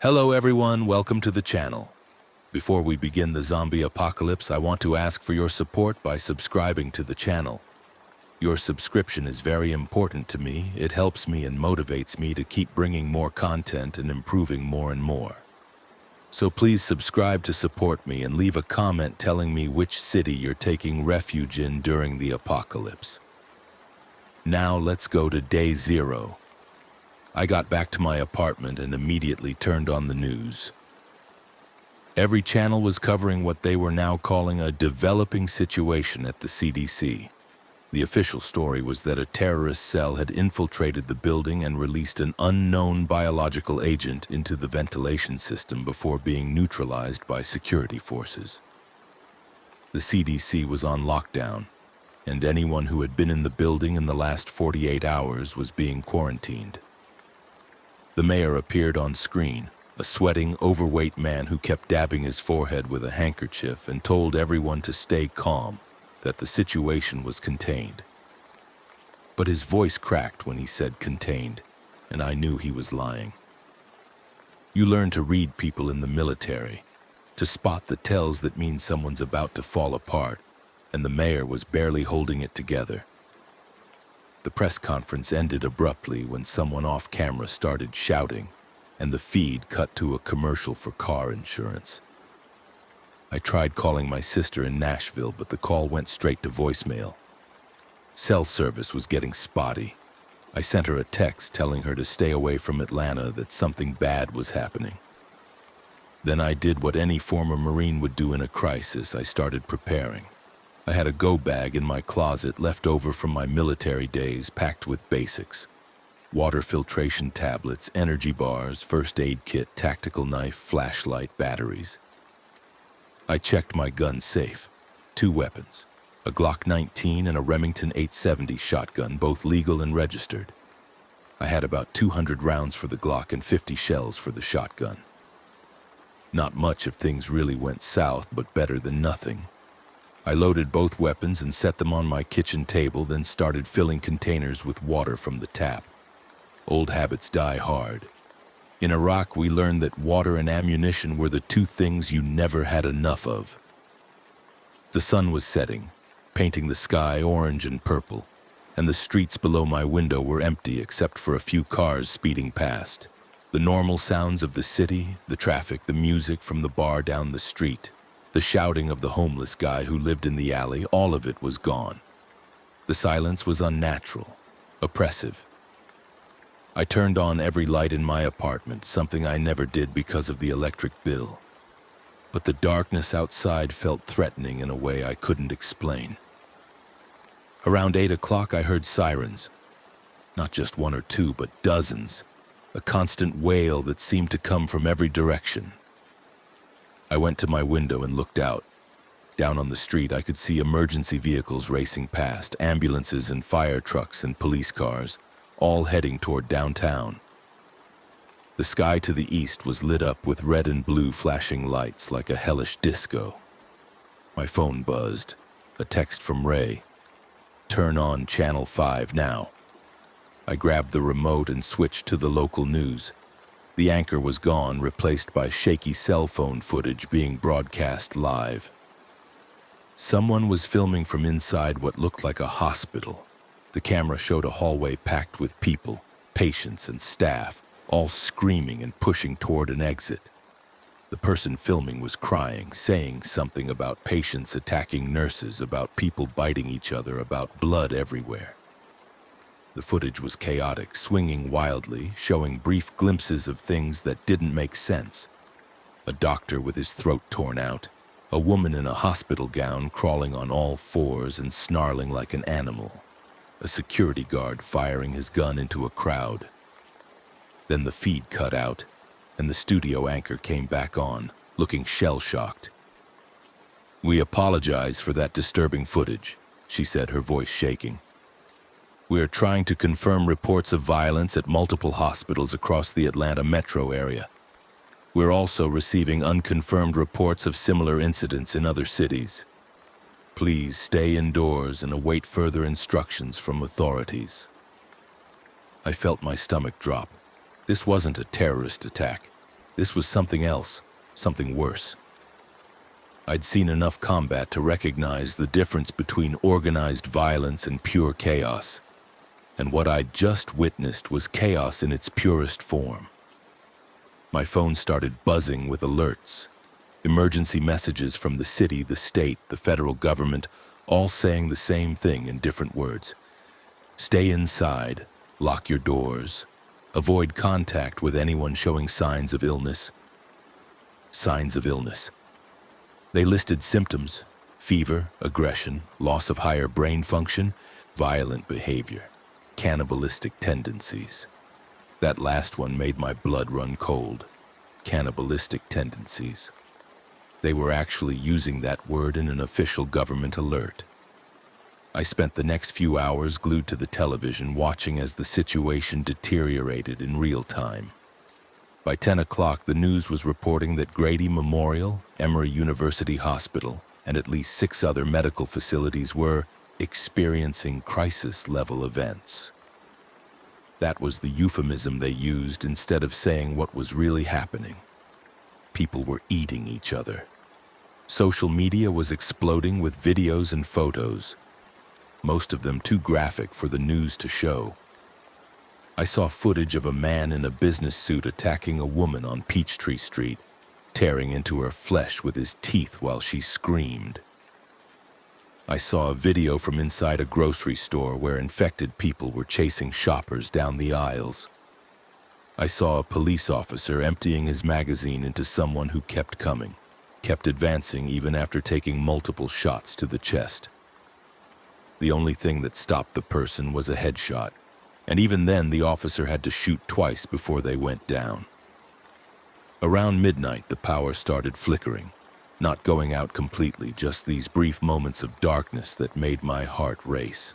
Hello everyone, welcome to the channel. Before we begin the zombie apocalypse, I want to ask for your support by subscribing to the channel. Your subscription is very important to me. It helps me and motivates me to keep bringing more content and improving more and more. So please subscribe to support me and leave a comment telling me which city you're taking refuge in during the apocalypse. Now let's go to day 0. I got back to my apartment and immediately turned on the news. Every channel was covering what they were now calling a developing situation at the CDC. The official story was that a terrorist cell had infiltrated the building and released an unknown biological agent into the ventilation system before being neutralized by security forces. The CDC was on lockdown, and anyone who had been in the building in the last 48 hours was being quarantined. The mayor appeared on screen, a sweating, overweight man who kept dabbing his forehead with a handkerchief and told everyone to stay calm, that the situation was contained. But his voice cracked when he said contained, and I knew he was lying. You learn to read people in the military, to spot the tells that mean someone's about to fall apart, and the mayor was barely holding it together. The press conference ended abruptly when someone off camera started shouting, and the feed cut to a commercial for car insurance. I tried calling my sister in Nashville, but the call went straight to voicemail. Cell service was getting spotty. I sent her a text telling her to stay away from Atlanta, that something bad was happening. Then I did what any former Marine would do in a crisis. I started preparing. I had a go bag in my closet left over from my military days, packed with basics. Water filtration tablets, energy bars, first aid kit, tactical knife, flashlight, batteries. I checked my gun safe. 2 weapons, a Glock 19 and a Remington 870 shotgun, both legal and registered. I had about 200 rounds for the Glock and 50 shells for the shotgun. Not much if things really went south, but better than nothing. I loaded both weapons and set them on my kitchen table, then started filling containers with water from the tap. Old habits die hard. In Iraq, we learned that water and ammunition were the 2 things you never had enough of. The sun was setting, painting the sky orange and purple, and the streets below my window were empty except for a few cars speeding past. The normal sounds of the city, the traffic, the music from the bar down the street, the shouting of the homeless guy who lived in the alley, all of it was gone. The silence was unnatural, oppressive. I turned on every light in my apartment, something I never did because of the electric bill. But the darkness outside felt threatening in a way I couldn't explain. Around 8 o'clock, I heard sirens. Not just 1 or 2, but dozens. A constant wail that seemed to come from every direction. I went to my window and looked out. Down on the street, I could see emergency vehicles racing past, ambulances and fire trucks and police cars, all heading toward downtown. The sky to the east was lit up with red and blue flashing lights like a hellish disco. My phone buzzed. A text from Ray. "Turn on Channel 5 now." I grabbed the remote and switched to the local news. The anchor was gone, replaced by shaky cell phone footage being broadcast live. Someone was filming from inside what looked like a hospital. The camera showed a hallway packed with people, patients and staff, all screaming and pushing toward an exit. The person filming was crying, saying something about patients attacking nurses, about people biting each other, about blood everywhere. The footage was chaotic, swinging wildly, showing brief glimpses of things that didn't make sense. A doctor with his throat torn out, a woman in a hospital gown crawling on all 4s and snarling like an animal, a security guard firing his gun into a crowd. Then the feed cut out, and the studio anchor came back on, looking shell-shocked. "We apologize for that disturbing footage," she said, her voice shaking. "We are trying to confirm reports of violence at multiple hospitals across the Atlanta metro area. We're also receiving unconfirmed reports of similar incidents in other cities. Please stay indoors and await further instructions from authorities." I felt my stomach drop. This wasn't a terrorist attack. This was something else, something worse. I'd seen enough combat to recognize the difference between organized violence and pure chaos. And what I'd just witnessed was chaos in its purest form. My phone started buzzing with alerts. Emergency messages from the city, the state, the federal government, all saying the same thing in different words. Stay inside, lock your doors, avoid contact with anyone showing signs of illness. Signs of illness. They listed symptoms: fever, aggression, loss of higher brain function, violent behavior, cannibalistic tendencies. That last one made my blood run cold. Cannibalistic tendencies. They were actually using that word in an official government alert. I spent the next few hours glued to the television, watching as the situation deteriorated in real time. By 10 o'clock, the news was reporting that Grady Memorial, Emory University Hospital, and at least 6 other medical facilities were experiencing crisis-level events. That was the euphemism they used instead of saying what was really happening. People were eating each other. Social media was exploding with videos and photos, most of them too graphic for the news to show. I saw footage of a man in a business suit attacking a woman on Peachtree Street, tearing into her flesh with his teeth while she screamed. I saw a video from inside a grocery store where infected people were chasing shoppers down the aisles. I saw a police officer emptying his magazine into someone who kept coming, kept advancing even after taking multiple shots to the chest. The only thing that stopped the person was a headshot, and even then the officer had to shoot twice before they went down. Around midnight, the power started flickering, not going out completely, just these brief moments of darkness that made my heart race.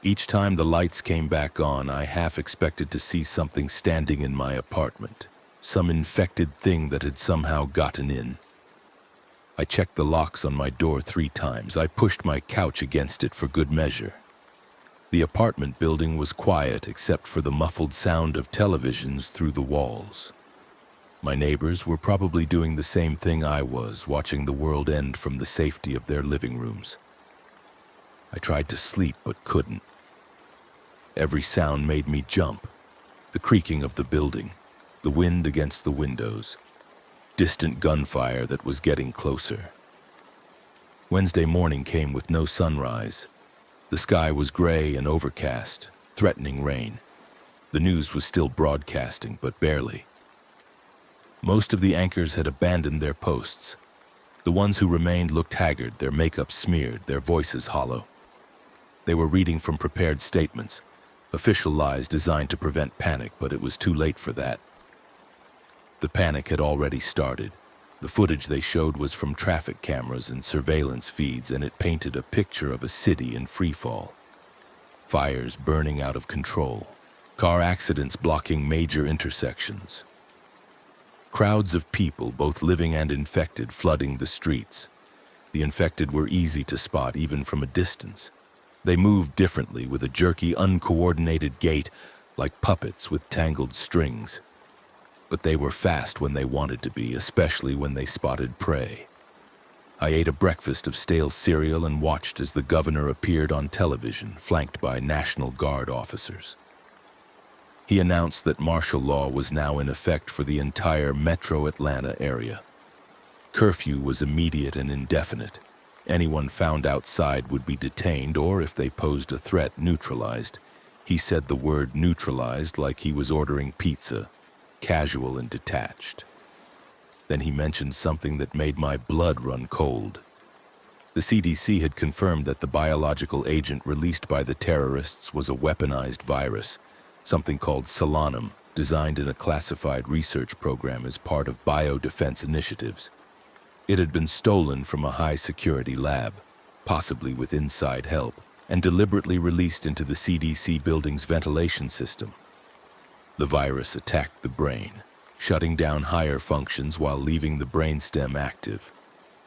Each time the lights came back on, I half expected to see something standing in my apartment, some infected thing that had somehow gotten in. I checked the locks on my door 3 times. I pushed my couch against it for good measure. The apartment building was quiet except for the muffled sound of televisions through the walls. My neighbors were probably doing the same thing I was, watching the world end from the safety of their living rooms. I tried to sleep but couldn't. Every sound made me jump. The creaking of the building, the wind against the windows, distant gunfire that was getting closer. Wednesday morning came with no sunrise. The sky was gray and overcast, threatening rain. The news was still broadcasting, but barely. Most of the anchors had abandoned their posts. The ones who remained looked haggard, their makeup smeared, their voices hollow. They were reading from prepared statements, official lies designed to prevent panic, but it was too late for that. The panic had already started. The footage they showed was from traffic cameras and surveillance feeds, and it painted a picture of a city in freefall. Fires burning out of control, car accidents blocking major intersections. Crowds of people, both living and infected, flooding the streets. The infected were easy to spot even from a distance. They moved differently, with a jerky, uncoordinated gait, like puppets with tangled strings. But they were fast when they wanted to be, especially when they spotted prey. I ate a breakfast of stale cereal and watched as the governor appeared on television, flanked by National Guard officers. He announced that martial law was now in effect for the entire metro Atlanta area. Curfew was immediate and indefinite. Anyone found outside would be detained or, if they posed a threat, neutralized. He said the word neutralized like he was ordering pizza, casual and detached. Then he mentioned something that made my blood run cold. The CDC had confirmed that the biological agent released by the terrorists was a weaponized virus, something called Solanum, designed in a classified research program as part of biodefense initiatives. It had been stolen from a high-security lab, possibly with inside help, and deliberately released into the CDC building's ventilation system. The virus attacked the brain, shutting down higher functions while leaving the brainstem active,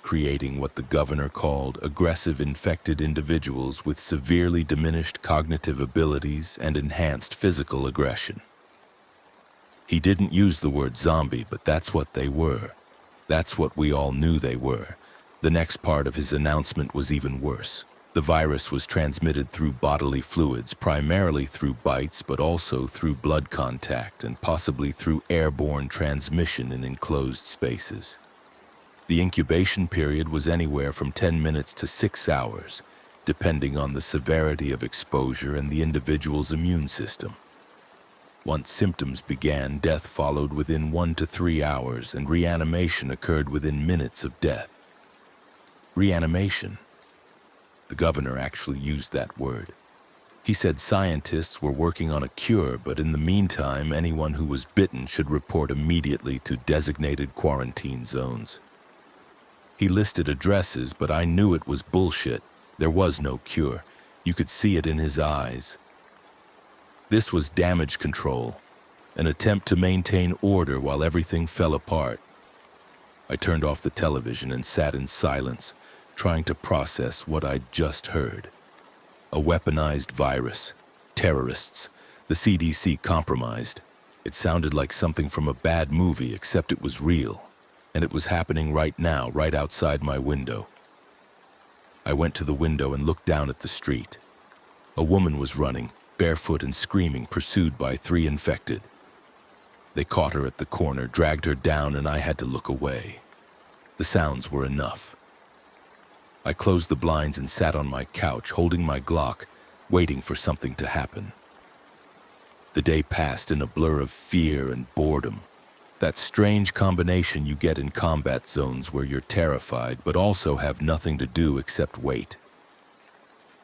creating what the governor called aggressive infected individuals with severely diminished cognitive abilities and enhanced physical aggression. He didn't use the word zombie, but that's what they were. That's what we all knew they were. The next part of his announcement was even worse. The virus was transmitted through bodily fluids, primarily through bites, but also through blood contact and possibly through airborne transmission in enclosed spaces. The incubation period was anywhere from 10 minutes to 6 hours, depending on the severity of exposure and the individual's immune system. Once symptoms began, death followed within 1 to 3 hours, and reanimation occurred within minutes of death. Reanimation. The governor actually used that word. He said scientists were working on a cure, but in the meantime, anyone who was bitten should report immediately to designated quarantine zones. He listed addresses, but I knew it was bullshit. There was no cure. You could see it in his eyes. This was damage control, an attempt to maintain order while everything fell apart. I turned off the television and sat in silence, trying to process what I'd just heard. A weaponized virus, terrorists, the CDC compromised. It sounded like something from a bad movie, except it was real, and it was happening right now, right outside my window. I went to the window and looked down at the street. A woman was running, barefoot and screaming, pursued by 3 infected. They caught her at the corner, dragged her down, and I had to look away. The sounds were enough. I closed the blinds and sat on my couch, holding my Glock, waiting for something to happen. The day passed in a blur of fear and boredom. That strange combination you get in combat zones where you're terrified but also have nothing to do except wait.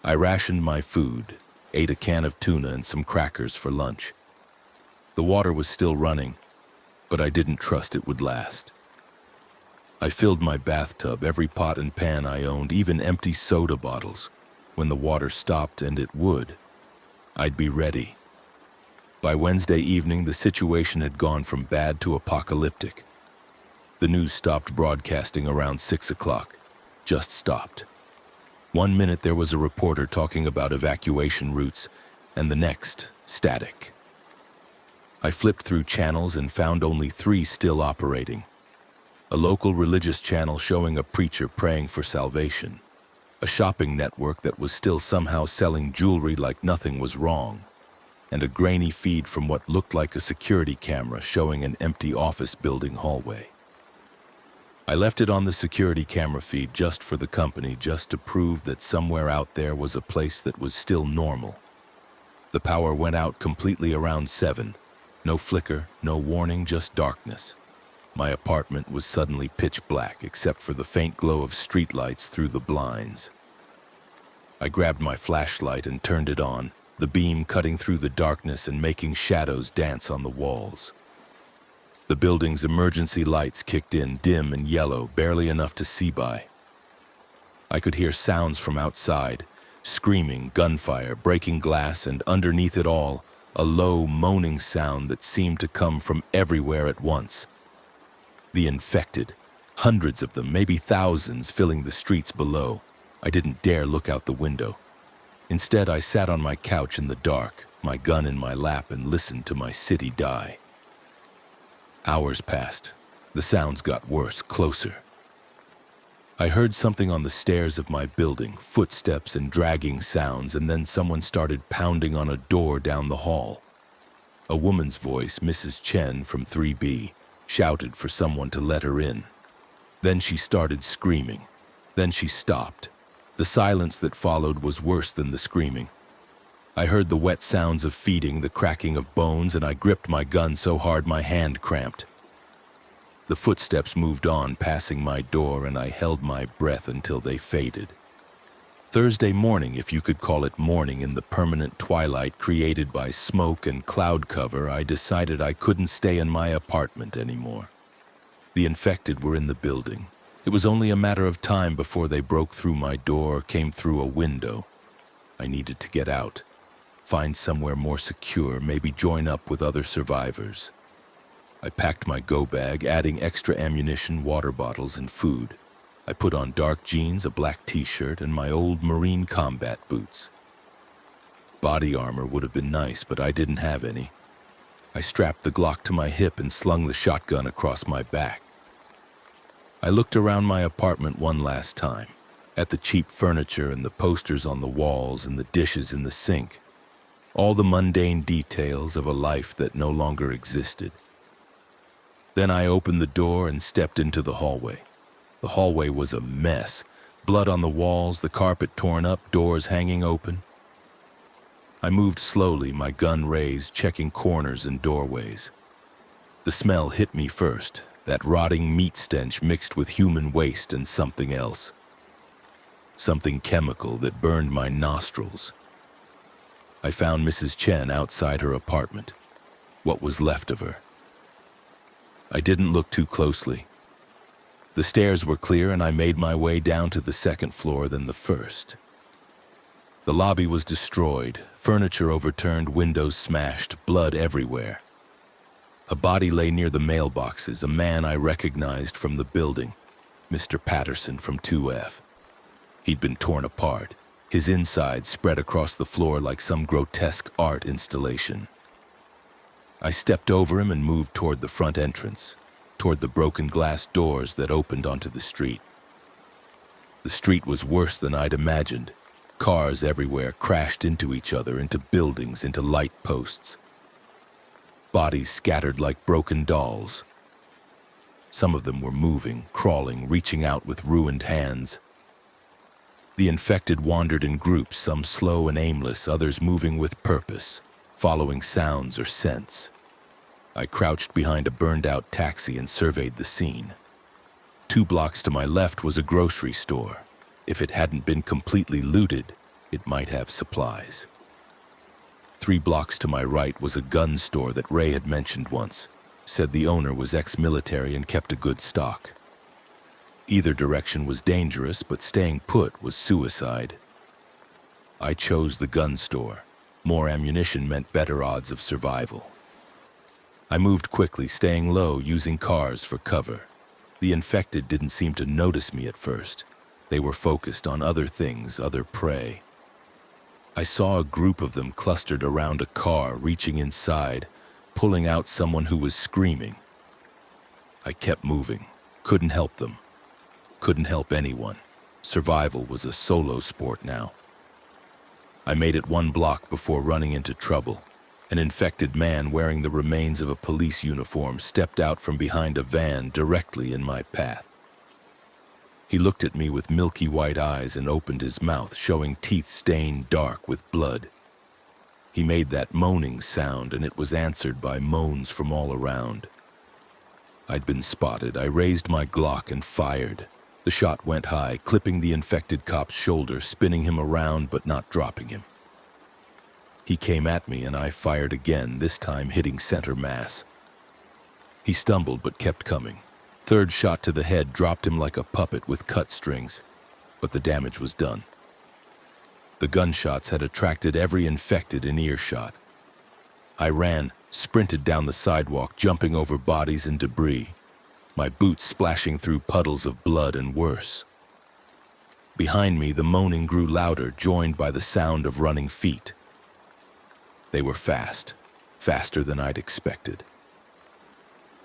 I rationed my food, ate a can of tuna and some crackers for lunch. The water was still running, but I didn't trust it would last. I filled my bathtub, every pot and pan I owned, even empty soda bottles. When the water stopped, and it would, I'd be ready. By Wednesday evening, the situation had gone from bad to apocalyptic. The news stopped broadcasting around 6 o'clock. Just stopped. 1 minute there was a reporter talking about evacuation routes, and the next, static. I flipped through channels and found only 3 still operating. A local religious channel showing a preacher praying for salvation. A shopping network that was still somehow selling jewelry like nothing was wrong. And a grainy feed from what looked like a security camera showing an empty office building hallway. I left it on the security camera feed just for the company, just to prove that somewhere out there was a place that was still normal. The power went out completely around 7. No flicker, no warning, just darkness. My apartment was suddenly pitch black except for the faint glow of streetlights through the blinds. I grabbed my flashlight and turned it on, the beam cutting through the darkness and making shadows dance on the walls. The building's emergency lights kicked in, dim and yellow, barely enough to see by. I could hear sounds from outside, screaming, gunfire, breaking glass, and underneath it all, a low, moaning sound that seemed to come from everywhere at once. The infected, hundreds of them, maybe thousands, filling the streets below. I didn't dare look out the window. Instead, I sat on my couch in the dark, my gun in my lap, and listened to my city die. Hours passed. The sounds got worse, closer. I heard something on the stairs of my building, footsteps and dragging sounds, and then someone started pounding on a door down the hall. A woman's voice, Mrs. Chen from 3B, shouted for someone to let her in. Then she started screaming. Then she stopped. The silence that followed was worse than the screaming. I heard the wet sounds of feeding, the cracking of bones, and I gripped my gun so hard my hand cramped. The footsteps moved on, passing my door, and I held my breath until they faded. Thursday morning, if you could call it morning in the permanent twilight created by smoke and cloud cover, I decided I couldn't stay in my apartment anymore. The infected were in the building. It was only a matter of time before they broke through my door or came through a window. I needed to get out, find somewhere more secure, maybe join up with other survivors. I packed my go bag, adding extra ammunition, water bottles, and food. I put on dark jeans, a black t-shirt, and my old Marine combat boots. Body armor would have been nice, but I didn't have any. I strapped the Glock to my hip and slung the shotgun across my back. I looked around my apartment one last time, at the cheap furniture and the posters on the walls and the dishes in the sink, all the mundane details of a life that no longer existed. Then I opened the door and stepped into the hallway. The hallway was a mess, blood on the walls, the carpet torn up, doors hanging open. I moved slowly, my gun raised, checking corners and doorways. The smell hit me first, that rotting meat stench mixed with human waste and something else. Something chemical that burned my nostrils. I found Mrs. Chen outside her apartment, what was left of her. I didn't look too closely. The stairs were clear and I made my way down to the second floor, then the first. The lobby was destroyed, furniture overturned, windows smashed, blood everywhere. A body lay near the mailboxes, a man I recognized from the building, Mr. Patterson from 2F. He'd been torn apart, his insides spread across the floor like some grotesque art installation. I stepped over him and moved toward the front entrance, toward the broken glass doors that opened onto the street. The street was worse than I'd imagined. Cars everywhere crashed into each other, into buildings, into light posts. Bodies scattered like broken dolls. Some of them were moving, crawling, reaching out with ruined hands. The infected wandered in groups, some slow and aimless, others moving with purpose, following sounds or scents. I crouched behind a burned-out taxi and surveyed the scene. 2 blocks to my left was a grocery store. If it hadn't been completely looted, it might have supplies. 3 blocks to my right was a gun store that Ray had mentioned once, said the owner was ex-military and kept a good stock. Either direction was dangerous, but staying put was suicide. I chose the gun store. More ammunition meant better odds of survival. I moved quickly, staying low, using cars for cover. The infected didn't seem to notice me at first. They were focused on other things, other prey. I saw a group of them clustered around a car, reaching inside, pulling out someone who was screaming. I kept moving. Couldn't help them. Couldn't help anyone. Survival was a solo sport now. I made it 1 block before running into trouble. An infected man wearing the remains of a police uniform stepped out from behind a van directly in my path. He looked at me with milky white eyes and opened his mouth, showing teeth stained dark with blood. He made that moaning sound, and it was answered by moans from all around. I'd been spotted. I raised my Glock and fired. The shot went high, clipping the infected cop's shoulder, spinning him around but not dropping him. He came at me and I fired again, this time hitting center mass. He stumbled but kept coming. 3rd shot to the head dropped him like a puppet with cut strings, but the damage was done. The gunshots had attracted every infected in earshot. I ran, sprinted down the sidewalk, jumping over bodies and debris, my boots splashing through puddles of blood and worse. Behind me, the moaning grew louder, joined by the sound of running feet. They were fast, faster than I'd expected.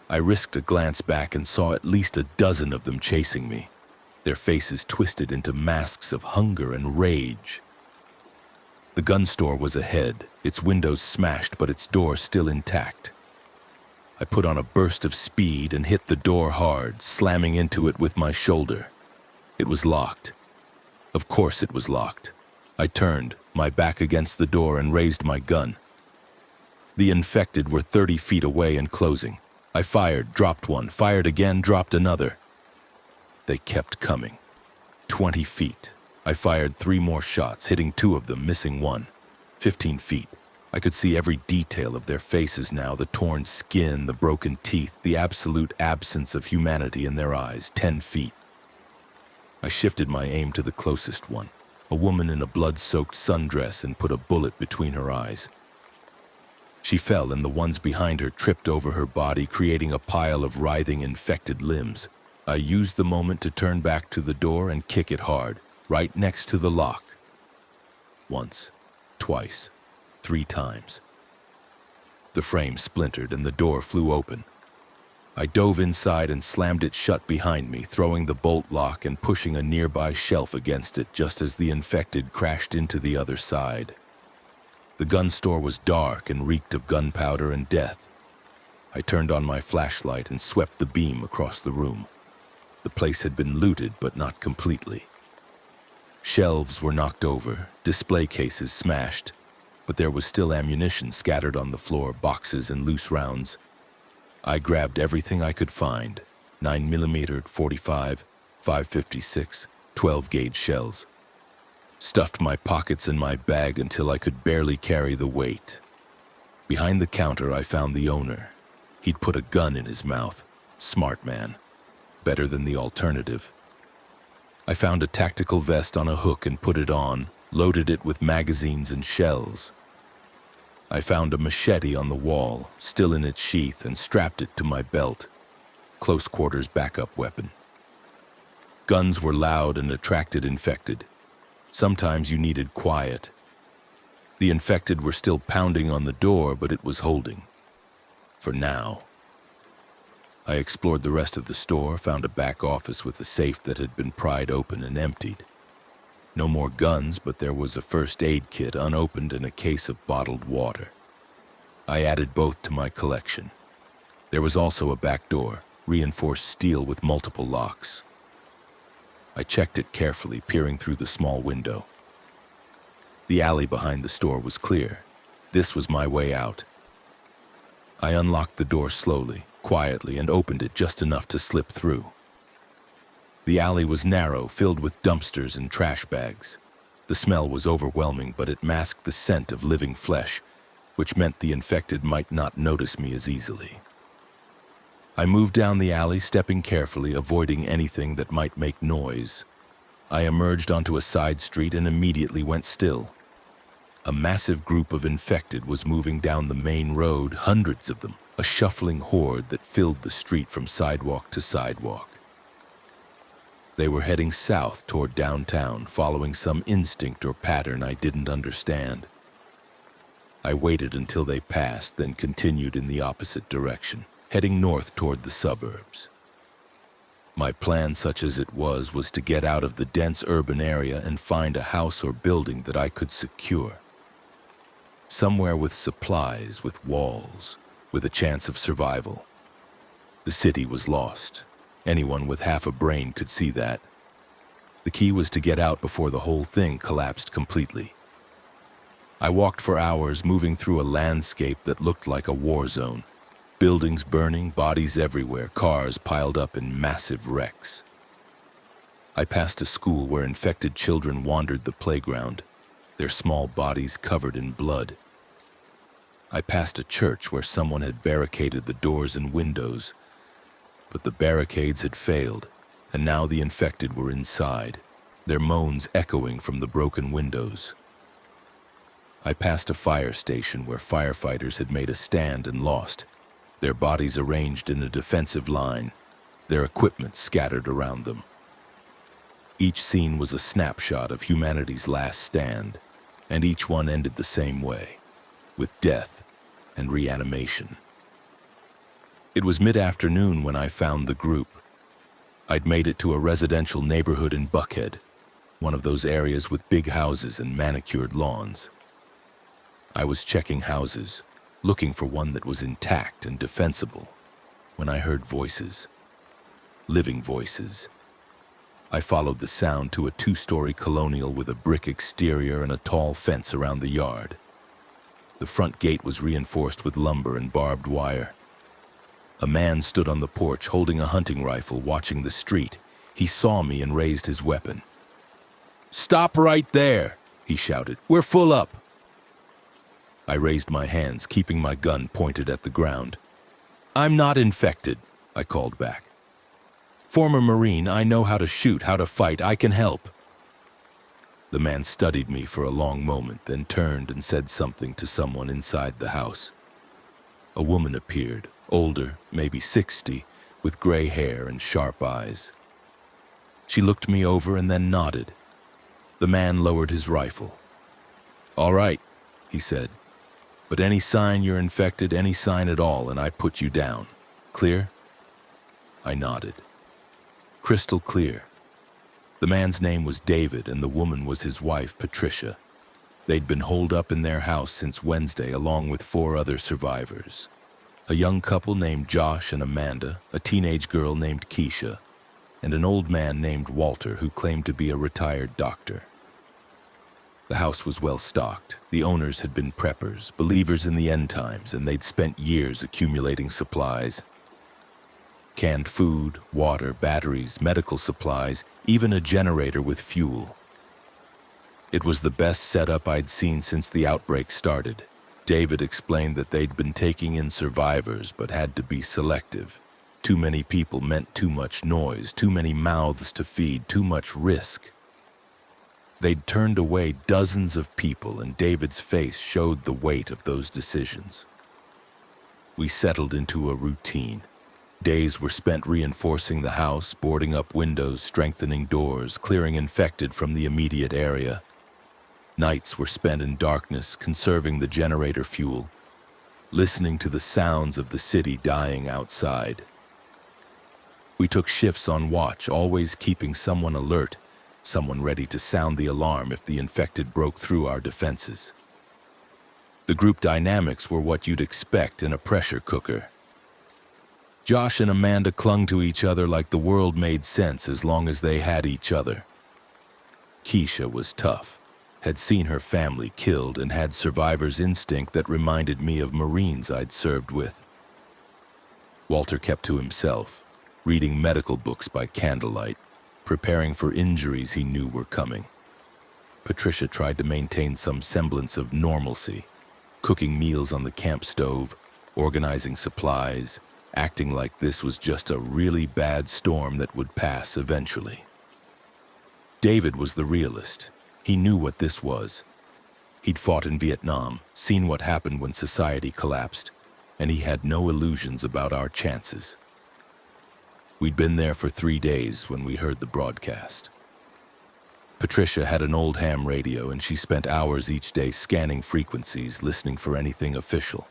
I risked a glance back and saw at least a dozen of them chasing me, their faces twisted into masks of hunger and rage. The gun store was ahead, its windows smashed but its door still intact. I put on a burst of speed and hit the door hard, slamming into it with my shoulder. It was locked. Of course it was locked. I turned, my back against the door, and raised my gun. The infected were 30 feet away and closing. I fired, dropped one, fired again, dropped another. They kept coming. 20 feet. I fired 3 more shots, hitting 2 of them, missing 1. 15 feet. I could see every detail of their faces now, the torn skin, the broken teeth, the absolute absence of humanity in their eyes. 10 feet. I shifted my aim to the closest one, a woman in a blood-soaked sundress, and put a bullet between her eyes. She fell and the ones behind her tripped over her body, creating a pile of writhing infected limbs. I used the moment to turn back to the door and kick it hard, right next to the lock. Once, twice, 3 times. The frame splintered and the door flew open. I dove inside and slammed it shut behind me, throwing the bolt lock and pushing a nearby shelf against it just as the infected crashed into the other side. The gun store was dark and reeked of gunpowder and death. I turned on my flashlight and swept the beam across the room. The place had been looted, but not completely. Shelves were knocked over, display cases smashed, but there was still ammunition scattered on the floor, boxes and loose rounds. I grabbed everything I could find: 9mm, .45, 5.56, 12-gauge shells. Stuffed my pockets and my bag until I could barely carry the weight. Behind the counter, I found the owner. He'd put a gun in his mouth. Smart man. Better than the alternative. I found a tactical vest on a hook and put it on, loaded it with magazines and shells. I found a machete on the wall, still in its sheath, and strapped it to my belt. Close quarters backup weapon. Guns were loud and attracted infected. Sometimes you needed quiet. The infected were still pounding on the door, but it was holding. For now. I explored the rest of the store, found a back office with a safe that had been pried open and emptied. No more guns, but there was a first aid kit unopened and a case of bottled water. I added both to my collection. There was also a back door, reinforced steel with multiple locks. I checked it carefully, peering through the small window. The alley behind the store was clear. This was my way out. I unlocked the door slowly, quietly, and opened it just enough to slip through. The alley was narrow, filled with dumpsters and trash bags. The smell was overwhelming, but it masked the scent of living flesh, which meant the infected might not notice me as easily. I moved down the alley, stepping carefully, avoiding anything that might make noise. I emerged onto a side street and immediately went still. A massive group of infected was moving down the main road, hundreds of them, a shuffling horde that filled the street from sidewalk to sidewalk. They were heading south toward downtown, following some instinct or pattern I didn't understand. I waited until they passed, then continued in the opposite direction, heading north toward the suburbs. My plan, such as it was to get out of the dense urban area and find a house or building that I could secure. Somewhere with supplies, with walls, with a chance of survival. The city was lost. Anyone with half a brain could see that. The key was to get out before the whole thing collapsed completely. I walked for hours, moving through a landscape that looked like a war zone. Buildings burning, bodies everywhere, cars piled up in massive wrecks. I passed a school where infected children wandered the playground, their small bodies covered in blood. I passed a church where someone had barricaded the doors and windows, but the barricades had failed, and now the infected were inside, their moans echoing from the broken windows. I passed a fire station where firefighters had made a stand and lost, their bodies arranged in a defensive line, their equipment scattered around them. Each scene was a snapshot of humanity's last stand, and each one ended the same way, with death and reanimation. It was mid-afternoon when I found the group. I'd made it to a residential neighborhood in Buckhead, one of those areas with big houses and manicured lawns. I was checking houses, looking for one that was intact and defensible, when I heard voices. Living voices. I followed the sound to a 2-story colonial with a brick exterior and a tall fence around the yard. The front gate was reinforced with lumber and barbed wire. A man stood on the porch holding a hunting rifle, watching the street. He saw me and raised his weapon. "Stop right there," he shouted. "We're full up." I raised my hands, keeping my gun pointed at the ground. "I'm not infected," I called back. "Former Marine, I know how to shoot, how to fight. I can help." The man studied me for a long moment, then turned and said something to someone inside the house. A woman appeared, older, maybe 60, with gray hair and sharp eyes. She looked me over and then nodded. The man lowered his rifle. "All right," he said, But any sign you're infected, any sign at all, and I put you down. Clear? I nodded. Crystal clear. The man's name was David and the woman was his wife, Patricia. They'd been holed up in their house since Wednesday along with 4 other survivors. A young couple named Josh and Amanda, a teenage girl named Keisha, and an old man named Walter who claimed to be a retired doctor. The house was well stocked. The owners had been preppers, believers in the end times, and they'd spent years accumulating supplies. Canned food, water, batteries, medical supplies, even a generator with fuel. It was the best setup I'd seen since the outbreak started. David explained that they'd been taking in survivors but had to be selective. Too many people meant too much noise, too many mouths to feed, too much risk. They'd turned away dozens of people, and David's face showed the weight of those decisions. We settled into a routine. Days were spent reinforcing the house, boarding up windows, strengthening doors, clearing infected from the immediate area. Nights were spent in darkness, conserving the generator fuel, listening to the sounds of the city dying outside. We took shifts on watch, always keeping someone alert, someone ready to sound the alarm if the infected broke through our defenses. The group dynamics were what you'd expect in a pressure cooker. Josh and Amanda clung to each other like the world made sense as long as they had each other. Keisha was tough, had seen her family killed, and had survivor's instinct that reminded me of Marines I'd served with. Walter kept to himself, reading medical books by candlelight, preparing for injuries he knew were coming. Patricia tried to maintain some semblance of normalcy, cooking meals on the camp stove, organizing supplies, acting like this was just a really bad storm that would pass eventually. David was the realist. He knew what this was. He'd fought in Vietnam, seen what happened when society collapsed, and he had no illusions about our chances. We'd been there for 3 days when we heard the broadcast. Patricia had an old ham radio, and she spent hours each day scanning frequencies, listening for anything official.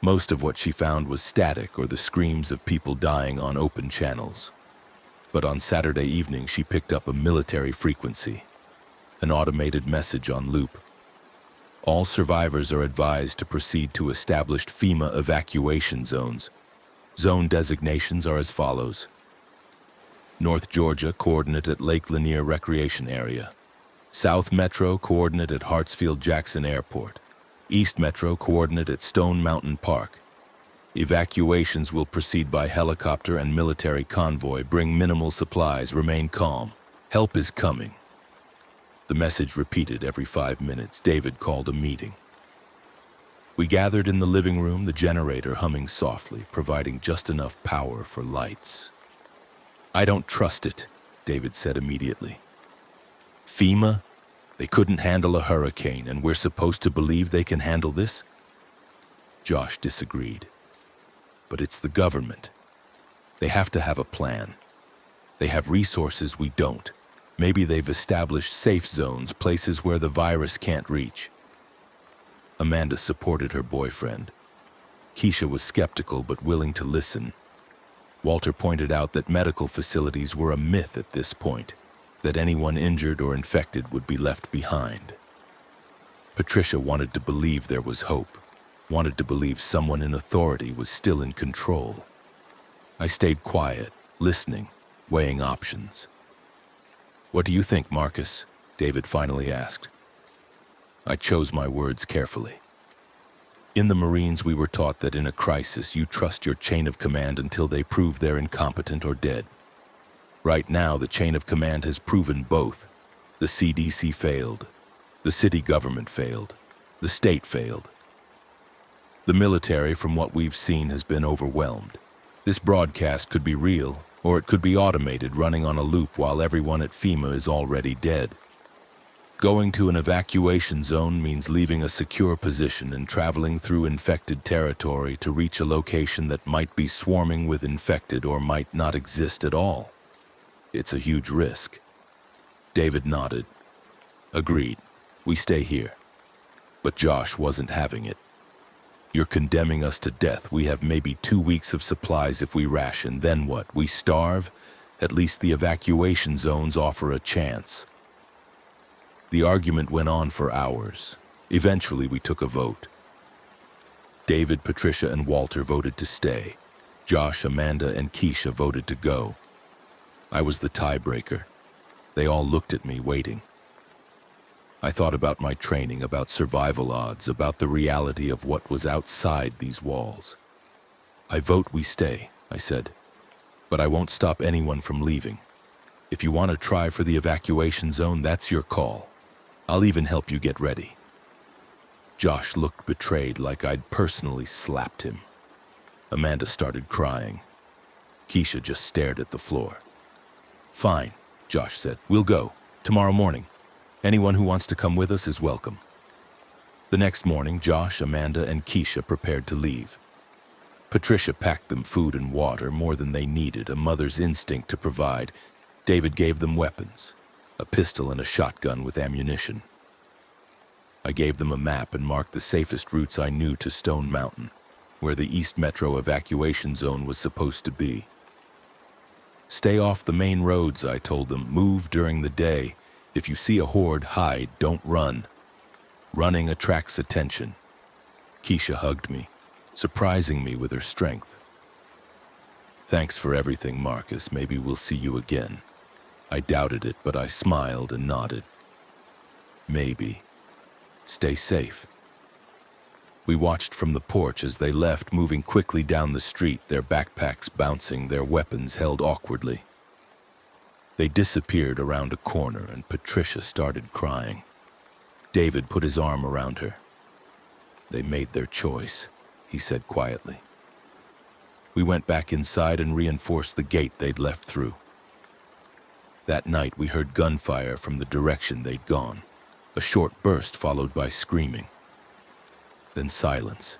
Most of what she found was static or the screams of people dying on open channels. But on Saturday evening, she picked up a military frequency, an automated message on loop. All survivors are advised to proceed to established FEMA evacuation zones. Zone designations are as follows. North Georgia, coordinate at Lake Lanier Recreation Area. South Metro, coordinate at Hartsfield-Jackson Airport. East Metro, coordinate at Stone Mountain Park. Evacuations will proceed by helicopter and military convoy. Bring minimal supplies. Remain calm. Help is coming. The message repeated every 5 minutes. David called a meeting. We gathered in the living room, the generator humming softly, providing just enough power for lights. I don't trust it, David said immediately. FEMA? They couldn't handle a hurricane, and we're supposed to believe they can handle this? Josh disagreed. But it's the government. They have to have a plan. They have resources we don't. Maybe they've established safe zones, places where the virus can't reach. Amanda supported her boyfriend. Keisha was skeptical but willing to listen. Walter pointed out that medical facilities were a myth at this point, that anyone injured or infected would be left behind. Patricia wanted to believe there was hope, wanted to believe someone in authority was still in control. I stayed quiet, listening, weighing options. What do you think, Marcus? David finally asked. I chose my words carefully. In the Marines, we were taught that in a crisis, you trust your chain of command until they prove they're incompetent or dead. Right now, the chain of command has proven both. The CDC failed. The city government failed. The state failed. The military, from what we've seen, has been overwhelmed. This broadcast could be real, or it could be automated, running on a loop while everyone at FEMA is already dead. Going to an evacuation zone means leaving a secure position and traveling through infected territory to reach a location that might be swarming with infected or might not exist at all. It's a huge risk. David nodded. Agreed. We stay here. But Josh wasn't having it. You're condemning us to death. We have maybe 2 weeks of supplies if we ration. Then what? We starve? At least the evacuation zones offer a chance. The argument went on for hours. Eventually, we took a vote. David, Patricia, and Walter voted to stay. Josh, Amanda, and Keisha voted to go. I was the tiebreaker. They all looked at me, waiting. I thought about my training, about survival odds, about the reality of what was outside these walls. I vote we stay, I said. But I won't stop anyone from leaving. If you want to try for the evacuation zone, that's your call. I'll even help you get ready. Josh looked betrayed, like I'd personally slapped him. Amanda started crying. Keisha just stared at the floor. Fine, Josh said. We'll go. Tomorrow morning. Anyone who wants to come with us is welcome. The next morning, Josh, Amanda, and Keisha prepared to leave. Patricia packed them food and water, more than they needed, a mother's instinct to provide. David gave them weapons, a pistol and a shotgun with ammunition. I gave them a map and marked the safest routes I knew to Stone Mountain, where the East Metro evacuation zone was supposed to be. Stay off the main roads, I told them. Move during the day. If you see a horde, hide, don't run. Running attracts attention. Keisha hugged me, surprising me with her strength. Thanks for everything, Marcus. Maybe we'll see you again. I doubted it, but I smiled and nodded. Maybe. Stay safe. We watched from the porch as they left, moving quickly down the street, their backpacks bouncing, their weapons held awkwardly. They disappeared around a corner, and Patricia started crying. David put his arm around her. They made their choice, he said quietly. We went back inside and reinforced the gate they'd left through. That night we heard gunfire from the direction they'd gone. A short burst followed by screaming. Then silence.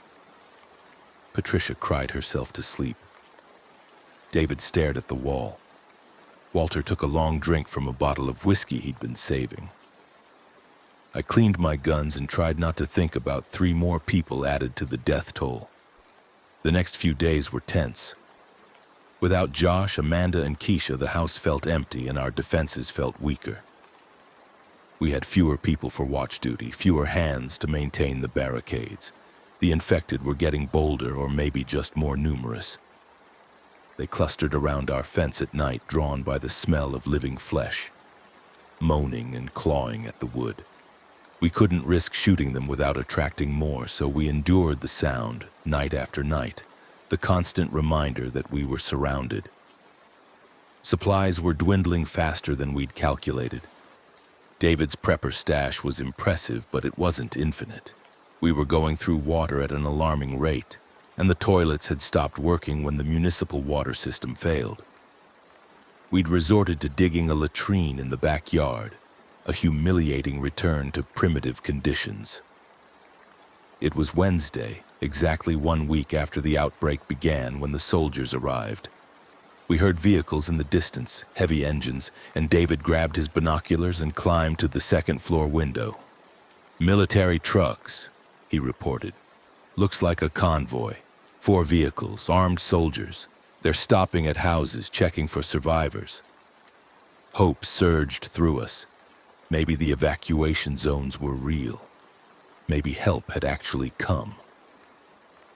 Patricia cried herself to sleep. David stared at the wall. Walter took a long drink from a bottle of whiskey he'd been saving. I cleaned my guns and tried not to think about 3 more people added to the death toll. The next few days were tense. Without Josh, Amanda, and Keisha, the house felt empty and our defenses felt weaker. We had fewer people for watch duty, fewer hands to maintain the barricades. The infected were getting bolder, or maybe just more numerous. They clustered around our fence at night, drawn by the smell of living flesh, moaning and clawing at the wood. We couldn't risk shooting them without attracting more, so we endured the sound, night after night, the constant reminder that we were surrounded. Supplies were dwindling faster than we'd calculated. David's prepper stash was impressive, but it wasn't infinite. We were going through water at an alarming rate, and the toilets had stopped working when the municipal water system failed. We'd resorted to digging a latrine in the backyard, a humiliating return to primitive conditions. It was Wednesday, exactly 1 week after the outbreak began, when the soldiers arrived. We heard vehicles in the distance, heavy engines, and David grabbed his binoculars and climbed to the second-floor window. "Military trucks," he reported. "Looks like a convoy. 4 vehicles, armed soldiers. They're stopping at houses, checking for survivors." Hope surged through us. Maybe the evacuation zones were real. Maybe help had actually come.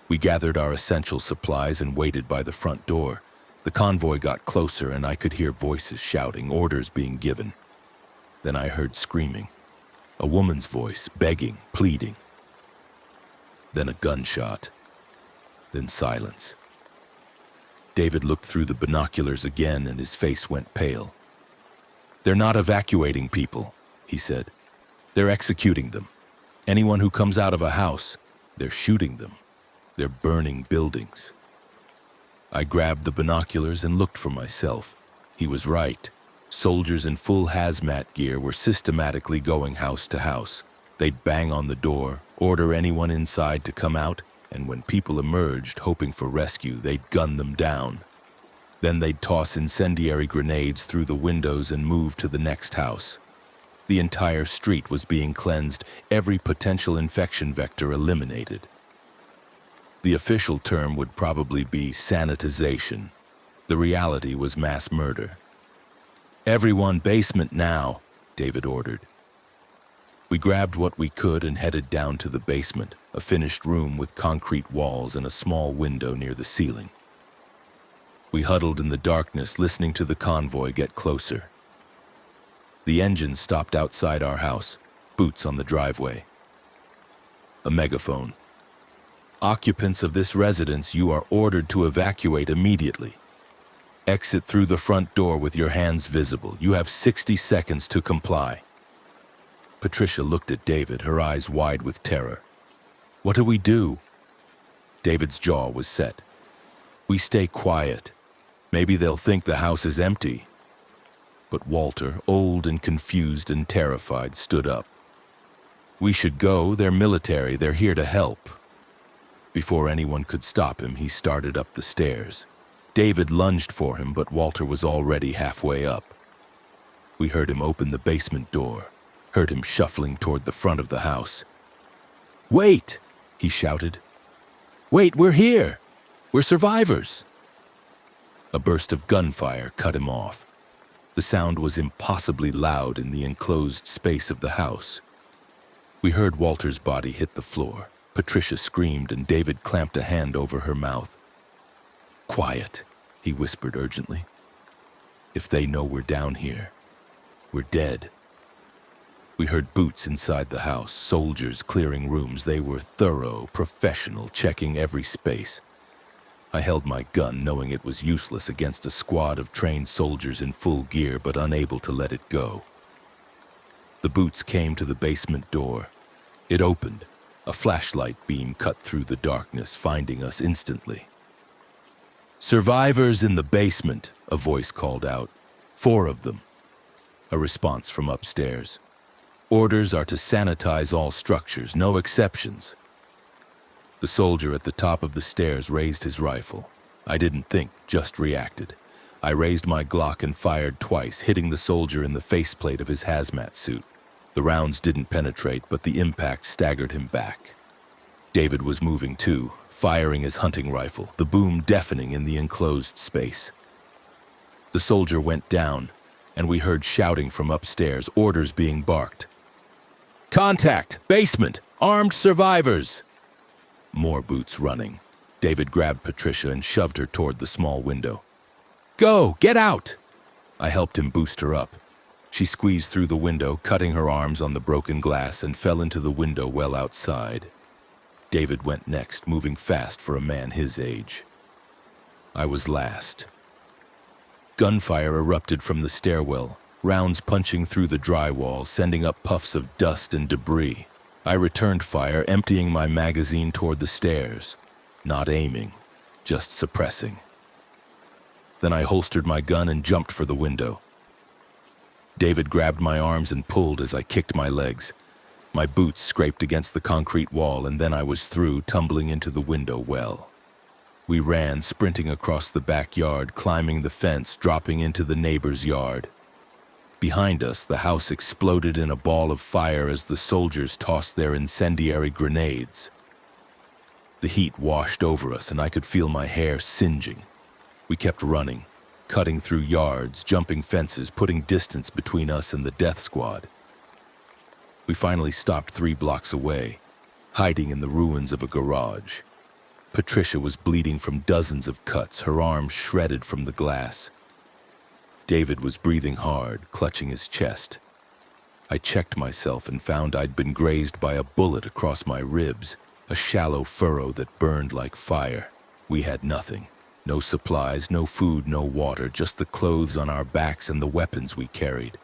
We gathered our essential supplies and waited by the front door. The convoy got closer and I could hear voices shouting, orders being given. Then I heard screaming. A woman's voice, begging, pleading. Then a gunshot. Then silence. David looked through the binoculars again and his face went pale. "They're not evacuating people," he said. "They're executing them. Anyone who comes out of a house, they're shooting them. They're burning buildings." I grabbed the binoculars and looked for myself. He was right. Soldiers in full hazmat gear were systematically going house to house. They'd bang on the door, order anyone inside to come out, and when people emerged hoping for rescue, they'd gun them down. Then they'd toss incendiary grenades through the windows and move to the next house. The entire street was being cleansed, every potential infection vector eliminated. The official term would probably be sanitization. The reality was mass murder. "Everyone, basement now," David ordered. We grabbed what we could and headed down to the basement, a finished room with concrete walls and a small window near the ceiling. We huddled in the darkness, listening to the convoy get closer. The engine stopped outside our house, boots on the driveway. A megaphone. "Occupants of this residence, you are ordered to evacuate immediately. Exit through the front door with your hands visible. You have 60 seconds to comply." Patricia looked at David, her eyes wide with terror. "What do we do?" David's jaw was set. "We stay quiet. Maybe they'll think the house is empty." But Walter, old and confused and terrified, stood up. "We should go. They're military. They're here to help." Before anyone could stop him, he started up the stairs. David lunged for him, but Walter was already halfway up. We heard him open the basement door, heard him shuffling toward the front of the house. "Wait!" he shouted. "Wait, we're here! We're survivors!" A burst of gunfire cut him off. The sound was impossibly loud in the enclosed space of the house. We heard Walter's body hit the floor. Patricia screamed and David clamped a hand over her mouth. "Quiet," he whispered urgently. "If they know we're down here, we're dead." We heard boots inside the house, soldiers clearing rooms. They were thorough, professional, checking every space. I held my gun, knowing it was useless against a squad of trained soldiers in full gear, but unable to let it go. The boots came to the basement door. It opened. A flashlight beam cut through the darkness, finding us instantly. "Survivors in the basement," a voice called out. "4 of them." A response from upstairs. "Orders are to sanitize all structures, no exceptions." The soldier at the top of the stairs raised his rifle. I didn't think, just reacted. I raised my Glock and fired twice, hitting the soldier in the faceplate of his hazmat suit. The rounds didn't penetrate, but the impact staggered him back. David was moving too, firing his hunting rifle, the boom deafening in the enclosed space. The soldier went down, and we heard shouting from upstairs, orders being barked. "Contact! Basement! Armed survivors!" More boots running. David grabbed Patricia and shoved her toward the small window. "Go! Get out!" I helped him boost her up. She squeezed through the window, cutting her arms on the broken glass, and fell into the window well outside. David went next, moving fast for a man his age. I was last. Gunfire erupted from the stairwell, rounds punching through the drywall, sending up puffs of dust and debris. I returned fire, emptying my magazine toward the stairs, not aiming, just suppressing. Then I holstered my gun and jumped for the window. David grabbed my arms and pulled as I kicked my legs. My boots scraped against the concrete wall, and then I was through, tumbling into the window well. We ran, sprinting across the backyard, climbing the fence, dropping into the neighbor's yard. Behind us, the house exploded in a ball of fire as the soldiers tossed their incendiary grenades. The heat washed over us, and I could feel my hair singeing. We kept running, cutting through yards, jumping fences, putting distance between us and the death squad. We finally stopped 3 blocks away, hiding in the ruins of a garage. Patricia was bleeding from dozens of cuts, her arms shredded from the glass. David was breathing hard, clutching his chest. I checked myself and found I'd been grazed by a bullet across my ribs, a shallow furrow that burned like fire. We had nothing. No supplies, no food, no water, just the clothes on our backs and the weapons we carried.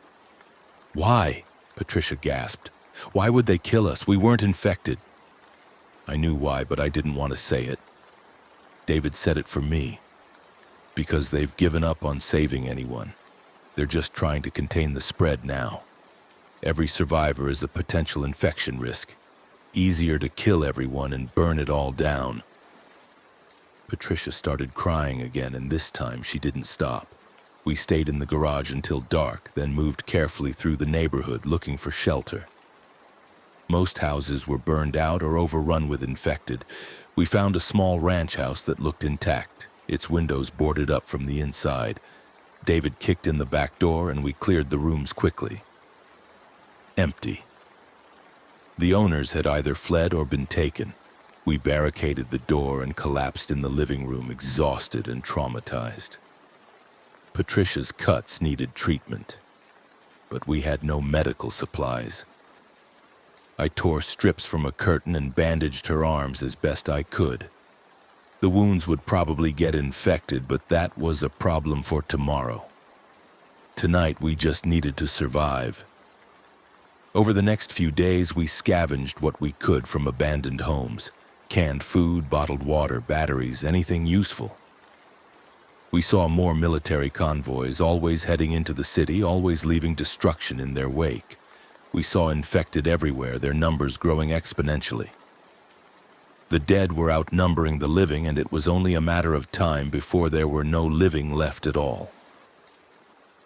"Why?" Patricia gasped. "Why would they kill us? We weren't infected." I knew why, but I didn't want to say it. David said it for me. Because they've given up on saving anyone. They're just trying to contain the spread now. Every survivor is a potential infection risk. Easier to kill everyone and burn it all down. Patricia started crying again, and this time she didn't stop. We stayed in the garage until dark, then moved carefully through the neighborhood looking for shelter. Most houses were burned out or overrun with infected. We found a small ranch house that looked intact, its windows boarded up from the inside. David kicked in the back door and we cleared the rooms quickly. Empty. The owners had either fled or been taken. We barricaded the door and collapsed in the living room, exhausted and traumatized. Patricia's cuts needed treatment, but we had no medical supplies. I tore strips from a curtain and bandaged her arms as best I could. The wounds would probably get infected, but that was a problem for tomorrow. Tonight, we just needed to survive. Over the next few days, we scavenged what we could from abandoned homes. Canned food, bottled water, batteries, anything useful. We saw more military convoys, always heading into the city, always leaving destruction in their wake. We saw infected everywhere, their numbers growing exponentially. The dead were outnumbering the living, and it was only a matter of time before there were no living left at all.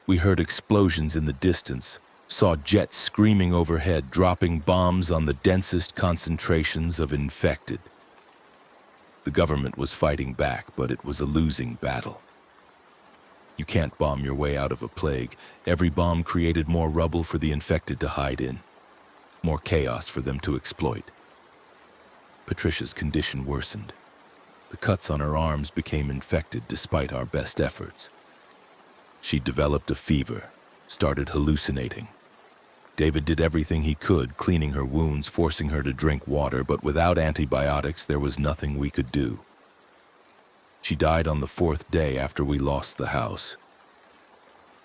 We heard explosions in the distance, saw jets screaming overhead, dropping bombs on the densest concentrations of infected. The government was fighting back, but it was a losing battle. You can't bomb your way out of a plague. Every bomb created more rubble for the infected to hide in, more chaos for them to exploit. Patricia's condition worsened. The cuts on her arms became infected despite our best efforts. She developed a fever, started hallucinating. David did everything he could, cleaning her wounds, forcing her to drink water, but without antibiotics, there was nothing we could do. She died on the 4th day after we lost the house.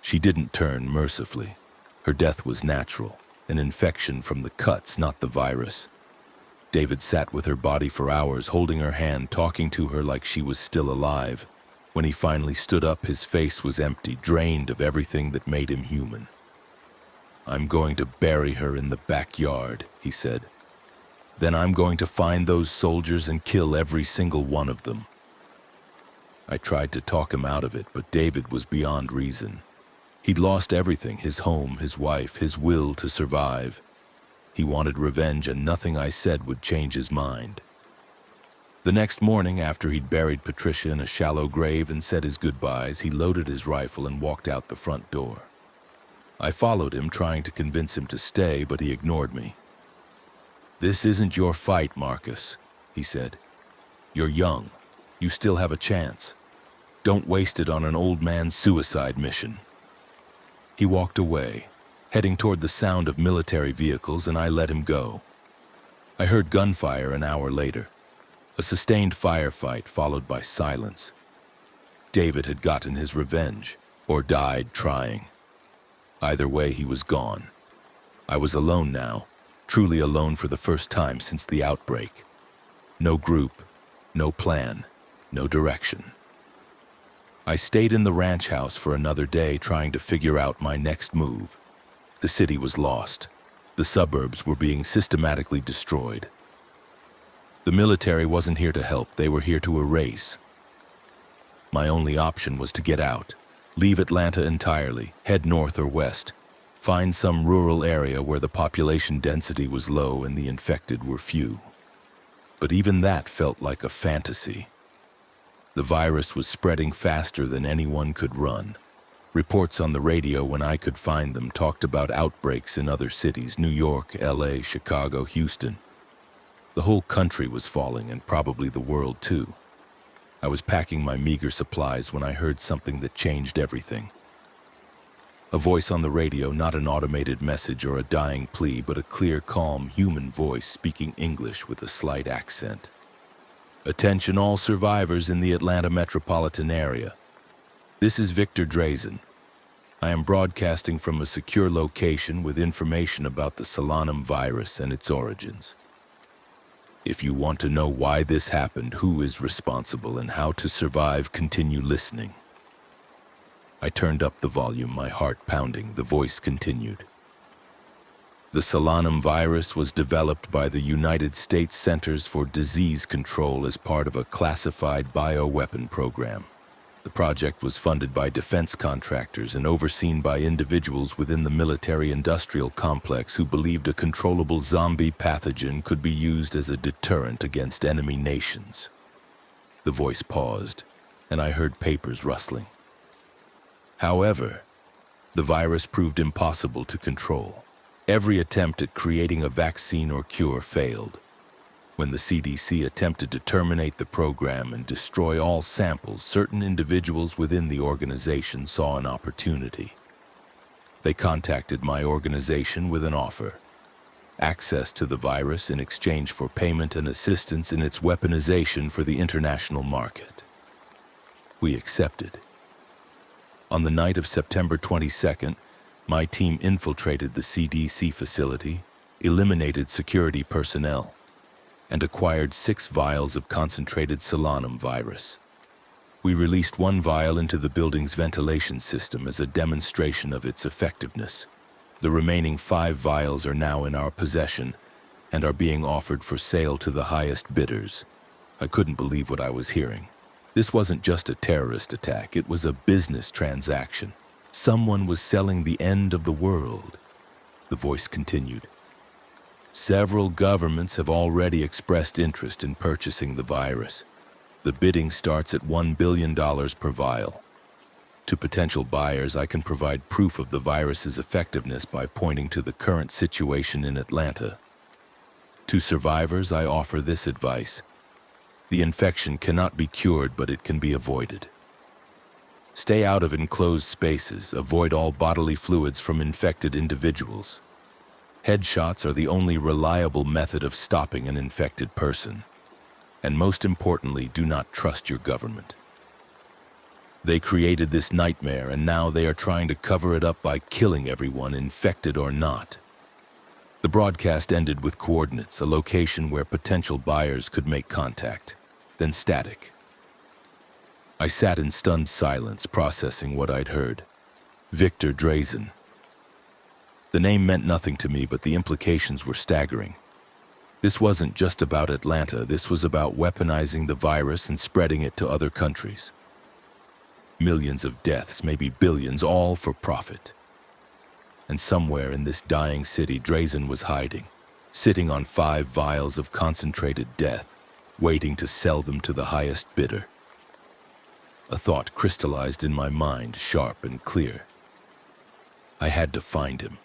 She didn't turn mercifully. Her death was natural, an infection from the cuts, not the virus. David sat with her body for hours, holding her hand, talking to her like she was still alive. When he finally stood up, his face was empty, drained of everything that made him human. "I'm going to bury her in the backyard," he said. "Then I'm going to find those soldiers and kill every single one of them." I tried to talk him out of it, but David was beyond reason. He'd lost everything, his home, his wife, his will to survive. He wanted revenge, and nothing I said would change his mind. The next morning, after he'd buried Patricia in a shallow grave and said his goodbyes, he loaded his rifle and walked out the front door. I followed him, trying to convince him to stay, but he ignored me. "This isn't your fight, Marcus," he said. "You're young. You still have a chance. Don't waste it on an old man's suicide mission." He walked away, heading toward the sound of military vehicles, and I let him go. I heard gunfire an hour later, a sustained firefight followed by silence. David had gotten his revenge, or died trying. Either way, he was gone. I was alone now, truly alone for the first time since the outbreak. No group, no plan, no direction. I stayed in the ranch house for another day, trying to figure out my next move. The city was lost. The suburbs were being systematically destroyed. The military wasn't here to help, they were here to erase. My only option was to get out, leave Atlanta entirely, head north or west, find some rural area where the population density was low and the infected were few. But even that felt like a fantasy. The virus was spreading faster than anyone could run. Reports on the radio, when I could find them, talked about outbreaks in other cities: New York, LA, Chicago, Houston. The whole country was falling, and probably the world too. I was packing my meager supplies when I heard something that changed everything. A voice on the radio, not an automated message or a dying plea, but a clear, calm, human voice speaking English with a slight accent. "Attention all survivors in the Atlanta metropolitan area. This is Victor Drazen. I am broadcasting from a secure location with information about the Solanum virus and its origins. If you want to know why this happened, who is responsible, and how to survive, continue listening." I turned up the volume, my heart pounding. The voice continued. "The Solanum virus was developed by the United States Centers for Disease Control as part of a classified bioweapon program. The project was funded by defense contractors and overseen by individuals within the military-industrial complex who believed a controllable zombie pathogen could be used as a deterrent against enemy nations. The voice paused, and I heard papers rustling. However, the virus proved impossible to control. Every attempt at creating a vaccine or cure failed. When the CDC attempted to terminate the program and destroy all samples, certain individuals within the organization saw an opportunity. They contacted my organization with an offer: access to the virus in exchange for payment and assistance in its weaponization for the international market. We accepted. On the night of September 22nd, my team infiltrated the CDC facility, eliminated security personnel, and acquired 6 vials of concentrated Solanum virus. We released 1 vial into the building's ventilation system as a demonstration of its effectiveness. The remaining 5 vials are now in our possession and are being offered for sale to the highest bidders. I couldn't believe what I was hearing. This wasn't just a terrorist attack, it was a business transaction. Someone was selling the end of the world. The voice continued. Several governments have already expressed interest in purchasing the virus. The bidding starts at $1 billion per vial. To potential buyers, I can provide proof of the virus's effectiveness by pointing to the current situation in Atlanta. To survivors, I offer this advice. The infection cannot be cured, but it can be avoided. Stay out of enclosed spaces, avoid all bodily fluids from infected individuals. Headshots are the only reliable method of stopping an infected person. And most importantly, do not trust your government. They created this nightmare, and now they are trying to cover it up by killing everyone, infected or not. The broadcast ended with coordinates, a location where potential buyers could make contact, then static. I sat in stunned silence, processing what I'd heard. Victor Drazen. The name meant nothing to me, but the implications were staggering. This wasn't just about Atlanta, this was about weaponizing the virus and spreading it to other countries. Millions of deaths, maybe billions, all for profit. And somewhere in this dying city, Drazen was hiding, sitting on 5 vials of concentrated death, waiting to sell them to the highest bidder. A thought crystallized in my mind, sharp and clear. I had to find him.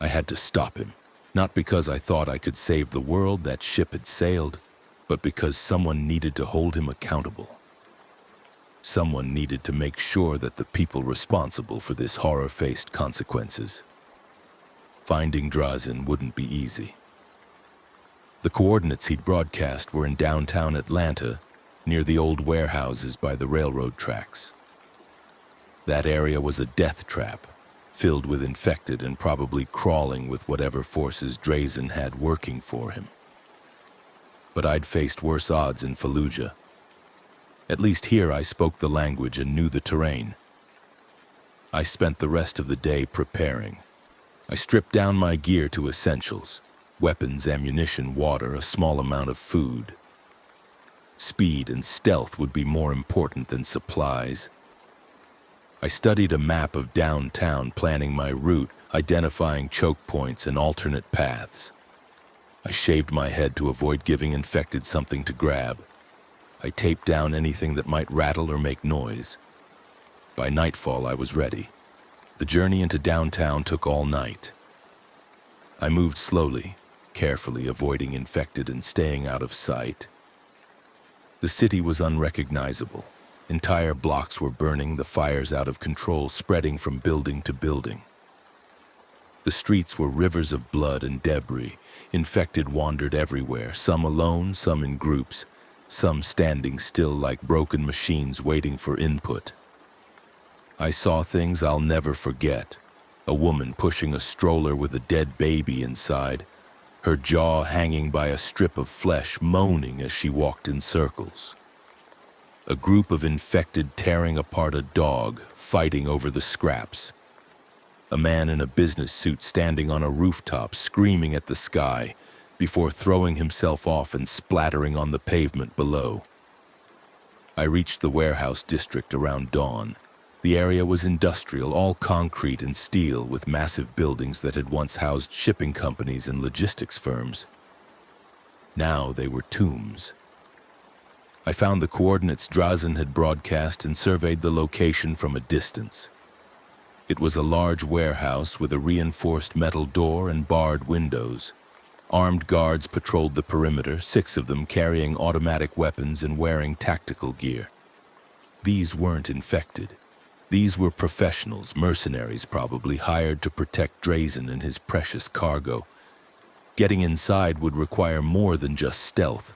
I had to stop him, not because I thought I could save the world, that ship had sailed, but because someone needed to hold him accountable. Someone needed to make sure that the people responsible for this horror faced consequences. Finding Drazen wouldn't be easy. The coordinates he'd broadcast were in downtown Atlanta, near the old warehouses by the railroad tracks. That area was a death trap, filled with infected and probably crawling with whatever forces Drazen had working for him. But I'd faced worse odds in Fallujah. At least here I spoke the language and knew the terrain. I spent the rest of the day preparing. I stripped down my gear to essentials: weapons, ammunition, water, a small amount of food. Speed and stealth would be more important than supplies. I studied a map of downtown, planning my route, identifying choke points and alternate paths. I shaved my head to avoid giving infected something to grab. I taped down anything that might rattle or make noise. By nightfall, I was ready. The journey into downtown took all night. I moved slowly, carefully avoiding infected and staying out of sight. The city was unrecognizable. Entire blocks were burning, the fires out of control, spreading from building to building. The streets were rivers of blood and debris. Infected wandered everywhere, some alone, some in groups, some standing still like broken machines waiting for input. I saw things I'll never forget. A woman pushing a stroller with a dead baby inside, her jaw hanging by a strip of flesh, moaning as she walked in circles. A group of infected tearing apart a dog, fighting over the scraps. A man in a business suit standing on a rooftop, screaming at the sky, before throwing himself off and splattering on the pavement below. I reached the warehouse district around dawn. The area was industrial, all concrete and steel, with massive buildings that had once housed shipping companies and logistics firms. Now they were tombs. I found the coordinates Drazen had broadcast and surveyed the location from a distance. It was a large warehouse with a reinforced metal door and barred windows. Armed guards patrolled the perimeter, 6 of them carrying automatic weapons and wearing tactical gear. These weren't infected. These were professionals, mercenaries probably, hired to protect Drazen and his precious cargo. Getting inside would require more than just stealth.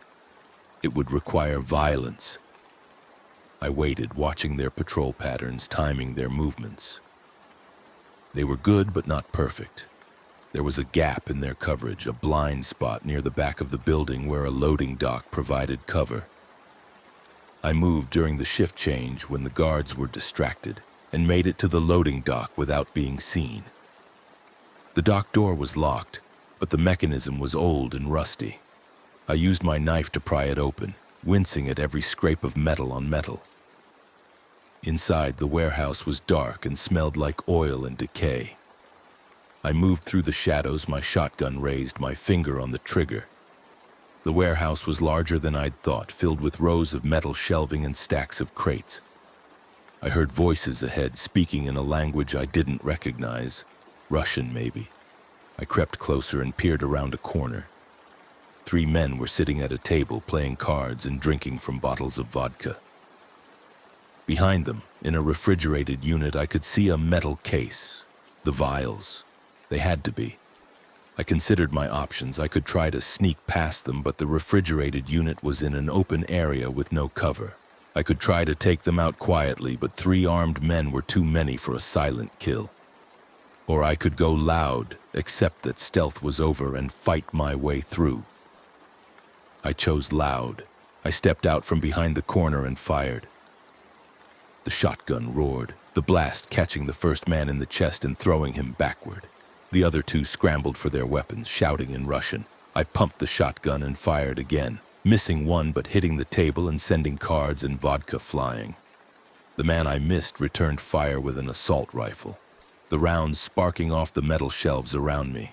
It would require violence. I waited, watching their patrol patterns, timing their movements. They were good but not perfect. There was a gap in their coverage, a blind spot near the back of the building where a loading dock provided cover. I moved during the shift change when the guards were distracted and made it to the loading dock without being seen. The dock door was locked, but the mechanism was old and rusty. I used my knife to pry it open, wincing at every scrape of metal on metal. Inside, the warehouse was dark and smelled like oil and decay. I moved through the shadows, my shotgun raised, my finger on the trigger. The warehouse was larger than I'd thought, filled with rows of metal shelving and stacks of crates. I heard voices ahead, speaking in a language I didn't recognize. Russian, maybe. I crept closer and peered around a corner. 3 men were sitting at a table, playing cards and drinking from bottles of vodka. Behind them, in a refrigerated unit, I could see a metal case. The vials. They had to be. I considered my options. I could try to sneak past them, but the refrigerated unit was in an open area with no cover. I could try to take them out quietly, but 3 armed men were too many for a silent kill. Or I could go loud, accept that stealth was over, and fight my way through. I chose loud. I stepped out from behind the corner and fired. The shotgun roared, the blast catching the first man in the chest and throwing him backward. The other 2 scrambled for their weapons, shouting in Russian. I pumped the shotgun and fired again, missing one but hitting the table and sending cards and vodka flying. The man I missed returned fire with an assault rifle, the rounds sparking off the metal shelves around me.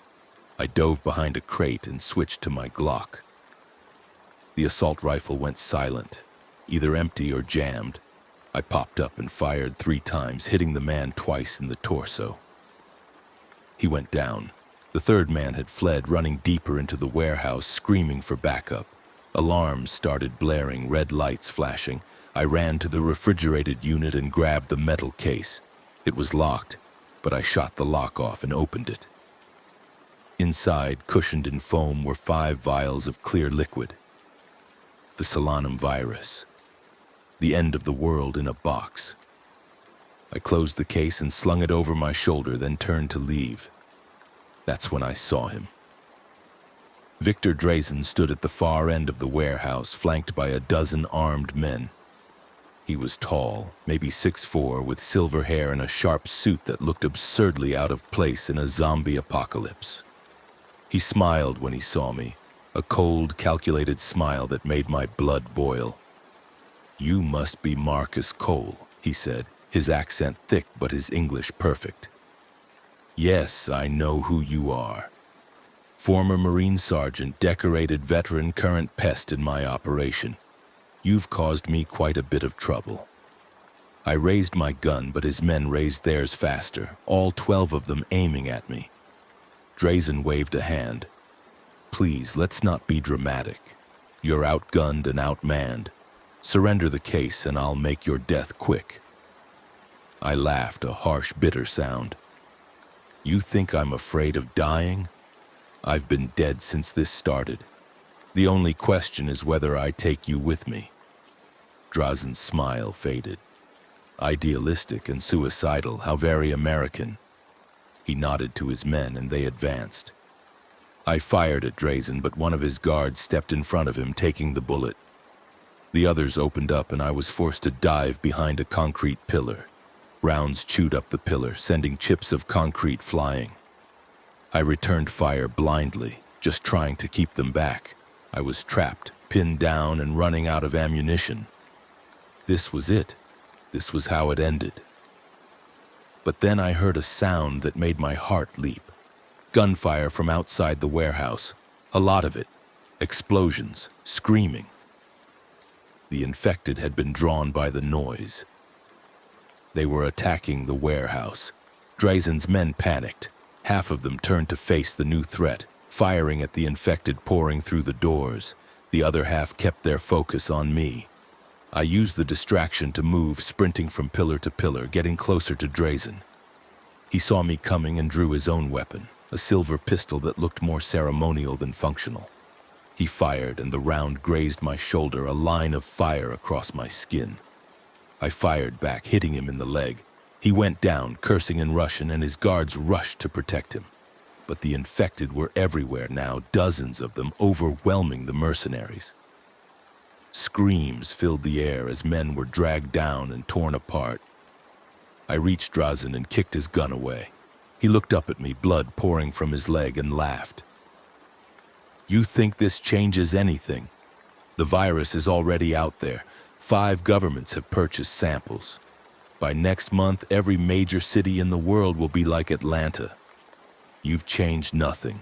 I dove behind a crate and switched to my Glock. The assault rifle went silent, either empty or jammed. I popped up and fired 3 times, hitting the man twice in the torso. He went down. The 3rd man had fled, running deeper into the warehouse, screaming for backup. Alarms started blaring, red lights flashing. I ran to the refrigerated unit and grabbed the metal case. It was locked, but I shot the lock off and opened it. Inside, cushioned in foam, were 5 vials of clear liquid. The Solanum virus. The end of the world in a box. I closed the case and slung it over my shoulder, then turned to leave. That's when I saw him. Victor Drazen stood at the far end of the warehouse, flanked by a dozen armed men. He was tall, maybe 6'4", with silver hair and a sharp suit that looked absurdly out of place in a zombie apocalypse. He smiled when he saw me, a cold, calculated smile that made my blood boil. "You must be Marcus Cole," he said, his accent thick but his English perfect. "Yes, I know who you are. Former Marine Sergeant, decorated veteran, current pest in my operation. You've caused me quite a bit of trouble." I raised my gun, but his men raised theirs faster, all 12 of them aiming at me. Drazen waved a hand. "Please, let's not be dramatic. You're outgunned and outmanned. Surrender the case and I'll make your death quick." I laughed, a harsh, bitter sound. "You think I'm afraid of dying? I've been dead since this started. The only question is whether I take you with me." Drazen's smile faded. Idealistic and suicidal, how very American. He nodded to his men and they advanced. I fired at Drazen, but one of his guards stepped in front of him, taking the bullet. The others opened up and I was forced to dive behind a concrete pillar. Rounds chewed up the pillar, sending chips of concrete flying. I returned fire blindly, just trying to keep them back. I was trapped, pinned down, and running out of ammunition. This was it. This was how it ended. But then I heard a sound that made my heart leap. Gunfire from outside the warehouse. A lot of it. Explosions. Screaming. The infected had been drawn by the noise. They were attacking the warehouse. Drazen's men panicked. Half of them turned to face the new threat, firing at the infected pouring through the doors. The other half kept their focus on me. I used the distraction to move, sprinting from pillar to pillar, getting closer to Drazen. He saw me coming and drew his own weapon, a silver pistol that looked more ceremonial than functional. He fired, and the round grazed my shoulder, a line of fire across my skin. I fired back, hitting him in the leg. He went down, cursing in Russian, and his guards rushed to protect him. But the infected were everywhere now, dozens of them, overwhelming the mercenaries. Screams filled the air as men were dragged down and torn apart. I reached Drazen and kicked his gun away. He looked up at me, blood pouring from his leg, and laughed. "You think this changes anything? The virus is already out there. 5 governments have purchased samples. By next month, every major city in the world will be like Atlanta. You've changed nothing."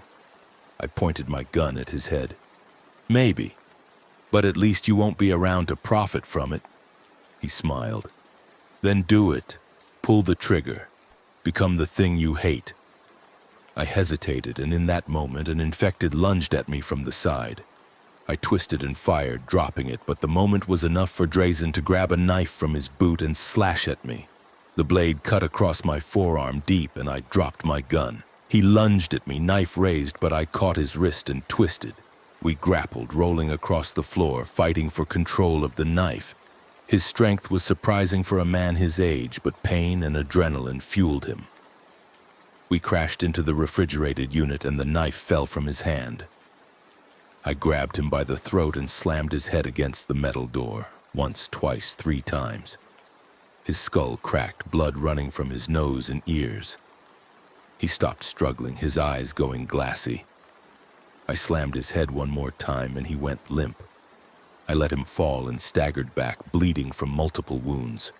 I pointed my gun at his head. "Maybe. But at least you won't be around to profit from it." He smiled. "Then do it. Pull the trigger. Become the thing you hate." I hesitated, and in that moment, an infected lunged at me from the side. I twisted and fired, dropping it, but the moment was enough for Drazen to grab a knife from his boot and slash at me. The blade cut across my forearm deep, and I dropped my gun. He lunged at me, knife raised, but I caught his wrist and twisted. We grappled, rolling across the floor, fighting for control of the knife. His strength was surprising for a man his age, but pain and adrenaline fueled him. We crashed into the refrigerated unit, and the knife fell from his hand. I grabbed him by the throat and slammed his head against the metal door, once, twice, 3 times. His skull cracked, blood running from his nose and ears. He stopped struggling, his eyes going glassy. I slammed his head one more time, and he went limp. I let him fall and staggered back, bleeding from multiple wounds.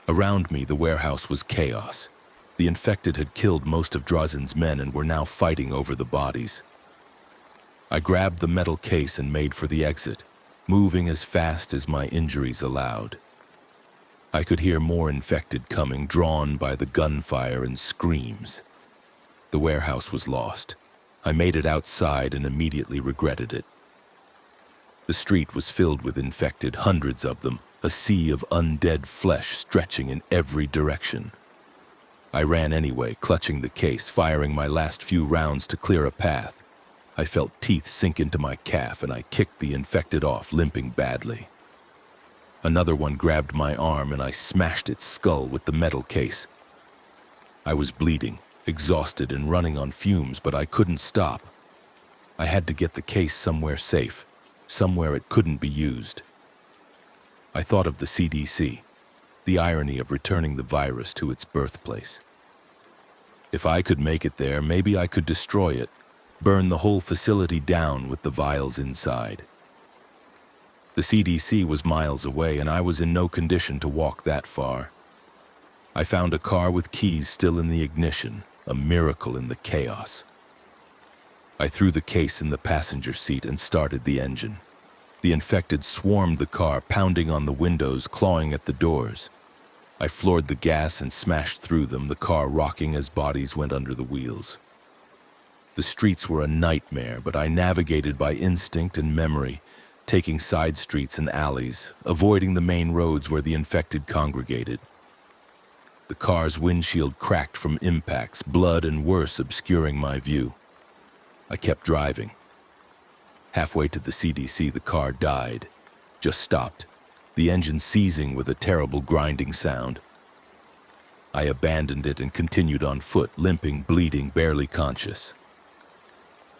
Around me, the warehouse was chaos. The infected had killed most of Drazen's men and were now fighting over the bodies. I grabbed the metal case and made for the exit, moving as fast as my injuries allowed. I could hear more infected coming, drawn by the gunfire and screams. The warehouse was lost. I made it outside and immediately regretted it. The street was filled with infected, hundreds of them, a sea of undead flesh stretching in every direction. I ran anyway, clutching the case, firing my last few rounds to clear a path. I felt teeth sink into my calf, and I kicked the infected off, limping badly. Another one grabbed my arm, and I smashed its skull with the metal case. I was bleeding, exhausted and running on fumes, but I couldn't stop. I had to get the case somewhere safe, somewhere it couldn't be used. I thought of the CDC, the irony of returning the virus to its birthplace. If I could make it there, maybe I could destroy it, burn the whole facility down with the vials inside. The CDC was miles away, and I was in no condition to walk that far. I found a car with keys still in the ignition, a miracle in the chaos. I threw the case in the passenger seat and started the engine. The infected swarmed the car, pounding on the windows, clawing at the doors. I floored the gas and smashed through them, the car rocking as bodies went under the wheels. The streets were a nightmare, but I navigated by instinct and memory, taking side streets and alleys, avoiding the main roads where the infected congregated. The car's windshield cracked from impacts, blood and worse obscuring my view. I kept driving. Halfway to the CDC, the car died, just stopped, the engine seizing with a terrible grinding sound. I abandoned it and continued on foot, limping, bleeding, barely conscious.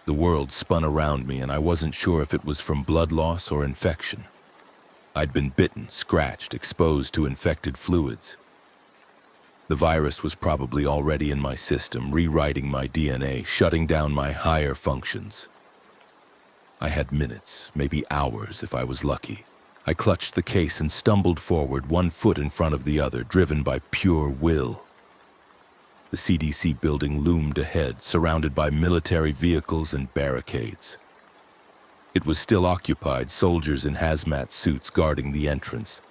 The world spun around me, and I wasn't sure if it was from blood loss or infection. I'd been bitten, scratched, exposed to infected fluids. The virus was probably already in my system, rewriting my DNA, shutting down my higher functions. I had minutes, maybe hours if I was lucky. I clutched the case and stumbled forward, one foot in front of the other, driven by pure will. The CDC building loomed ahead, surrounded by military vehicles and barricades. It was still occupied, soldiers in hazmat suits guarding the entrance.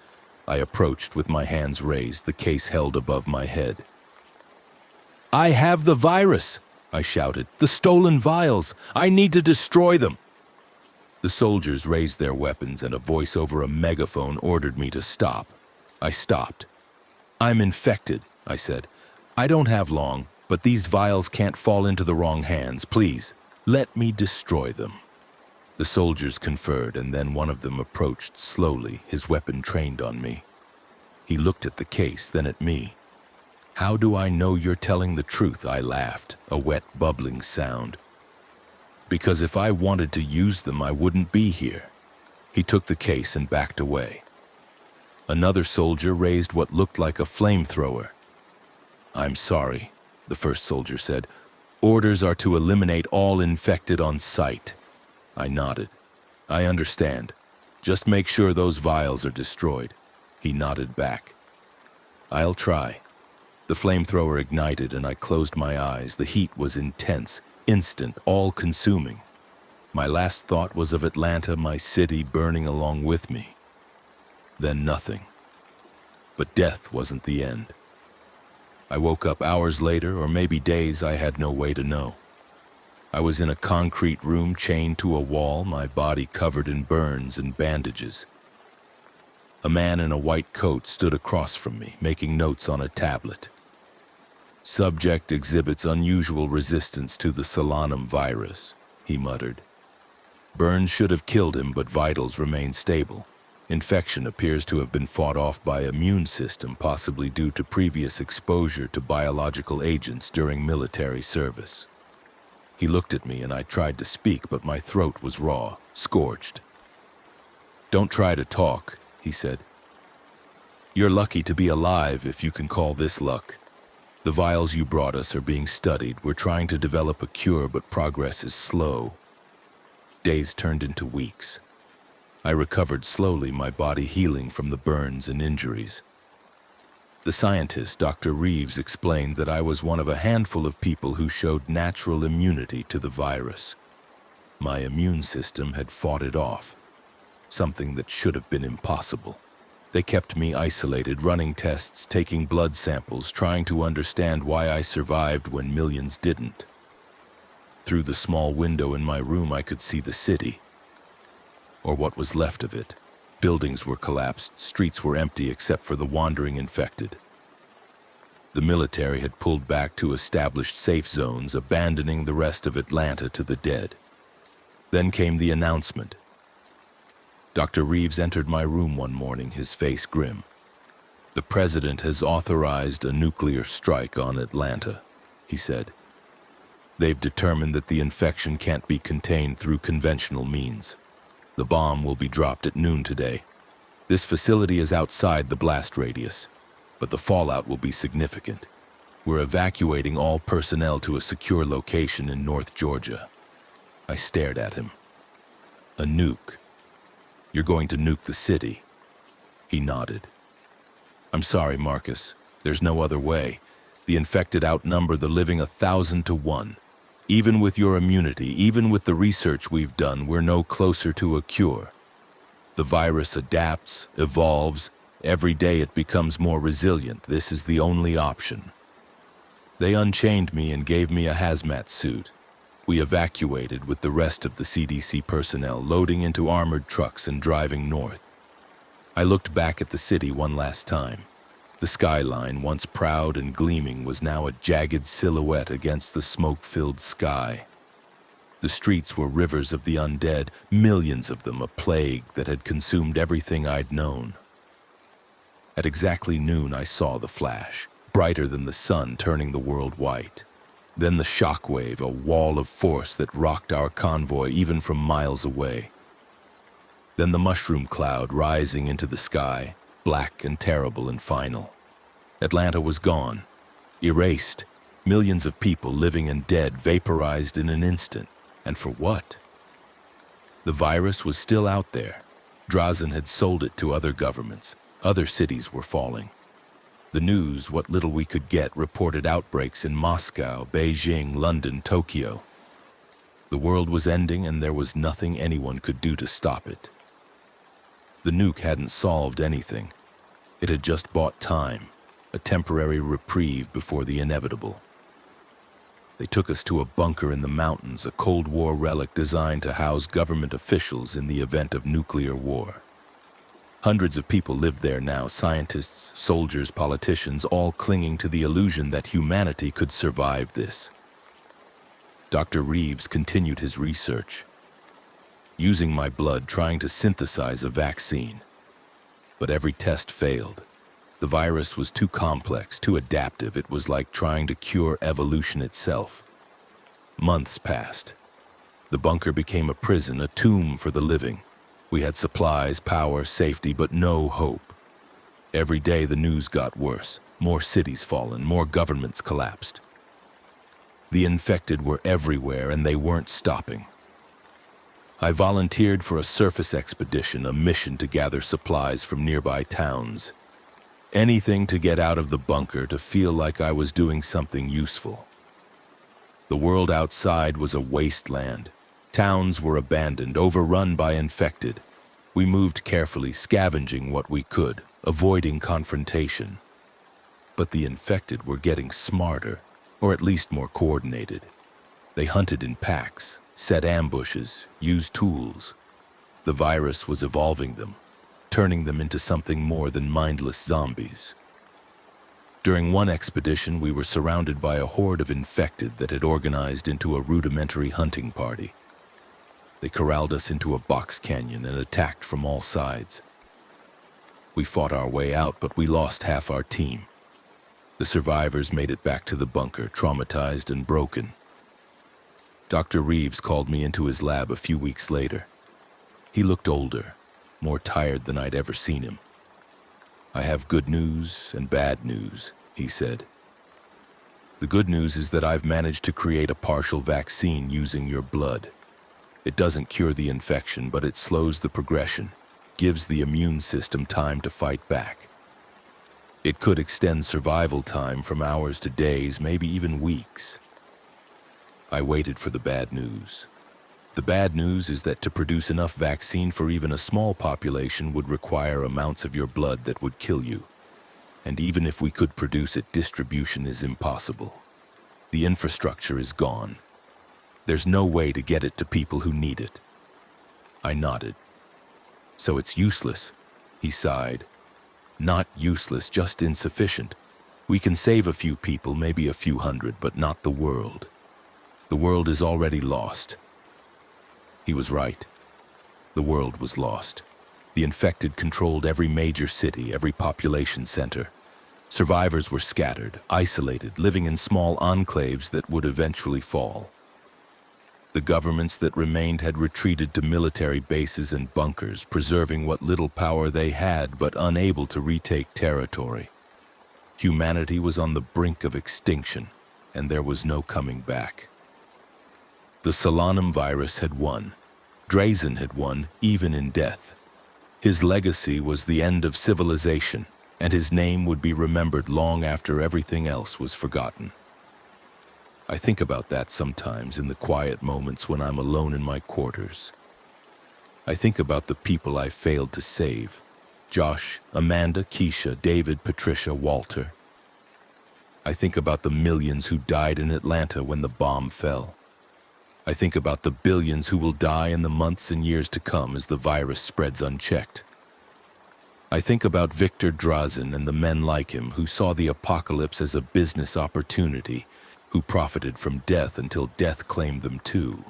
I approached with my hands raised, the case held above my head. "I have the virus!" I shouted. "The stolen vials! I need to destroy them!" The soldiers raised their weapons, and a voice over a megaphone ordered me to stop. I stopped. "I'm infected," I said. "I don't have long, but these vials can't fall into the wrong hands. Please, let me destroy them." The soldiers conferred, and then one of them approached slowly, his weapon trained on me. He looked at the case, then at me. "How do I know you're telling the truth?" I laughed, a wet, bubbling sound. "Because if I wanted to use them, I wouldn't be here." He took the case and backed away. Another soldier raised what looked like a flamethrower. "I'm sorry," the first soldier said. "Orders are to eliminate all infected on sight." I nodded. "I understand. Just make sure those vials are destroyed." He nodded back. "I'll try." The flamethrower ignited and I closed my eyes. The heat was intense, instant, all-consuming. My last thought was of Atlanta, my city, burning along with me. Then nothing. But death wasn't the end. I woke up hours later, or maybe days, I had no way to know. I was in a concrete room chained to a wall, my body covered in burns and bandages. A man in a white coat stood across from me, making notes on a tablet. "Subject exhibits unusual resistance to the Solanum virus," he muttered. "Burns should have killed him, but vitals remain stable. Infection appears to have been fought off by immune system, possibly due to previous exposure to biological agents during military service." He looked at me and I tried to speak, but my throat was raw, scorched. "Don't try to talk," he said. "You're lucky to be alive, if you can call this luck. The vials you brought us are being studied. We're trying to develop a cure, but progress is slow." Days turned into weeks. I recovered slowly, my body healing from the burns and injuries. The scientist, Dr. Reeves, explained that I was one of a handful of people who showed natural immunity to the virus. My immune system had fought it off, something that should have been impossible. They kept me isolated, running tests, taking blood samples, trying to understand why I survived when millions didn't. Through the small window in my room, I could see the city, or what was left of it. Buildings were collapsed, streets were empty except for the wandering infected. The military had pulled back to established safe zones, abandoning the rest of Atlanta to the dead. Then came the announcement. Dr. Reeves entered my room one morning, his face grim. "The president has authorized a nuclear strike on Atlanta," he said. "They've determined that the infection can't be contained through conventional means. The bomb will be dropped at noon today. This facility is outside the blast radius, but the fallout will be significant. We're evacuating all personnel to a secure location in North Georgia." I stared at him. "A nuke? You're going to nuke the city?" He nodded. "I'm sorry, Marcus. There's no other way. The infected outnumber the living 1,000 to 1. Even with your immunity, even with the research we've done, we're no closer to a cure. The virus adapts, evolves. Every day it becomes more resilient. This is the only option." They unchained me and gave me a hazmat suit. We evacuated with the rest of the CDC personnel, loading into armored trucks and driving north. I looked back at the city one last time. The skyline, once proud and gleaming, was now a jagged silhouette against the smoke-filled sky. The streets were rivers of the undead, millions of them, a plague that had consumed everything I'd known. At exactly noon, I saw the flash, brighter than the sun, turning the world white. Then the shockwave, a wall of force that rocked our convoy even from miles away. Then the mushroom cloud rising into the sky, black and terrible and final. Atlanta was gone, erased, millions of people, living and dead, vaporized in an instant. And for what? The virus was still out there, Drazen had sold it to other governments. Other cities were falling. The news, what little we could get, reported outbreaks in Moscow, Beijing, London, Tokyo. The world was ending and there was nothing anyone could do to stop it. The nuke hadn't solved anything. It had just bought time, a temporary reprieve before the inevitable. They took us to a bunker in the mountains, a Cold War relic designed to house government officials in the event of nuclear war. Hundreds of people lived there now, scientists, soldiers, politicians, all clinging to the illusion that humanity could survive this. Dr. Reeves continued his research, using my blood trying to synthesize a vaccine. But every test failed. The virus was too complex, too adaptive. It was like trying to cure evolution itself. Months passed. The bunker became a prison, a tomb for the living. We had supplies, power, safety, but no hope. Every day the news got worse. More cities fallen, more governments collapsed. The infected were everywhere and they weren't stopping. I volunteered for a surface expedition, a mission to gather supplies from nearby towns. Anything to get out of the bunker, to feel like I was doing something useful. The world outside was a wasteland. Towns were abandoned, overrun by infected. We moved carefully, scavenging what we could, avoiding confrontation. But the infected were getting smarter, or at least more coordinated. They hunted in packs, set ambushes, used tools. The virus was evolving them, turning them into something more than mindless zombies. During one expedition, we were surrounded by a horde of infected that had organized into a rudimentary hunting party. They corralled us into a box canyon and attacked from all sides. We fought our way out, but we lost half our team. The survivors made it back to the bunker, traumatized and broken. Dr. Reeves called me into his lab a few weeks later. He looked older, more tired than I'd ever seen him. "I have good news and bad news," he said. "The good news is that I've managed to create a partial vaccine using your blood. It doesn't cure the infection, but it slows the progression, gives the immune system time to fight back. It could extend survival time from hours to days, maybe even weeks." I waited for the bad news. The bad news is that to produce enough vaccine for even a small population would require amounts of your blood that would kill you. And even if we could produce it, distribution is impossible. The infrastructure is gone. There's no way to get it to people who need it. I nodded. "So it's useless," he sighed. "Not useless, just insufficient. We can save a few people, maybe a few hundred, but not the world. The world is already lost." He was right. The world was lost. The infected controlled every major city, every population center. Survivors were scattered, isolated, living in small enclaves that would eventually fall. The governments that remained had retreated to military bases and bunkers, preserving what little power they had, but unable to retake territory. Humanity was on the brink of extinction, and there was no coming back. The Solanum virus had won. Drazen had won, even in death. His legacy was the end of civilization, and his name would be remembered long after everything else was forgotten. I think about that sometimes in the quiet moments when I'm alone in my quarters. I think about the people I failed to save. Josh, Amanda, Keisha, David, Patricia, Walter. I think about the millions who died in Atlanta when the bomb fell. I think about the billions who will die in the months and years to come as the virus spreads unchecked. I think about Victor Drazen and the men like him who saw the apocalypse as a business opportunity, who profited from death until death claimed them too.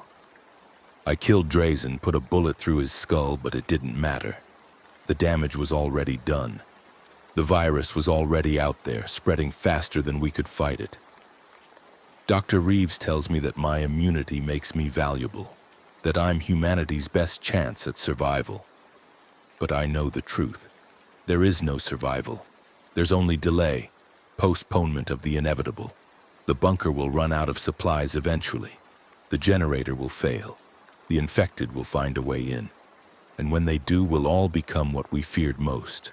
I killed Drazen, put a bullet through his skull, but it didn't matter. The damage was already done. The virus was already out there, spreading faster than we could fight it. Dr. Reeves tells me that my immunity makes me valuable, that I'm humanity's best chance at survival. But I know the truth. There is no survival. There's only delay, postponement of the inevitable. The bunker will run out of supplies eventually. The generator will fail. The infected will find a way in. And when they do, we'll all become what we feared most.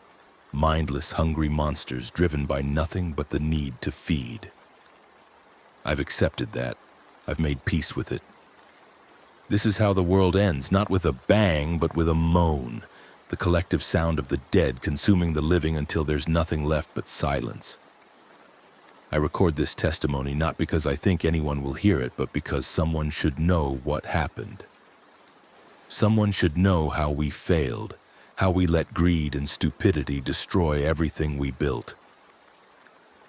Mindless, hungry monsters driven by nothing but the need to feed. I've accepted that. I've made peace with it. This is how the world ends, not with a bang, but with a moan, the collective sound of the dead consuming the living until there's nothing left but silence. I record this testimony not because I think anyone will hear it, but because someone should know what happened. Someone should know how we failed, how we let greed and stupidity destroy everything we built.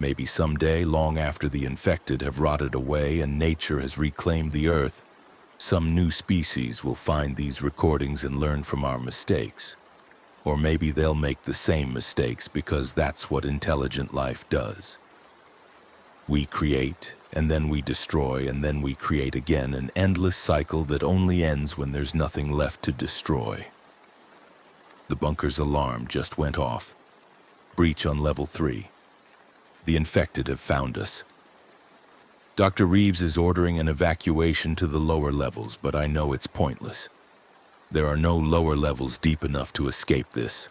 Maybe someday, long after the infected have rotted away and nature has reclaimed the earth, some new species will find these recordings and learn from our mistakes. Or maybe they'll make the same mistakes because that's what intelligent life does. We create, and then we destroy, and then we create again, an endless cycle that only ends when there's nothing left to destroy. The bunker's alarm just went off. Breach on level 3. The infected have found us. Dr. Reeves is ordering an evacuation to the lower levels, but I know it's pointless. There are no lower levels deep enough to escape this.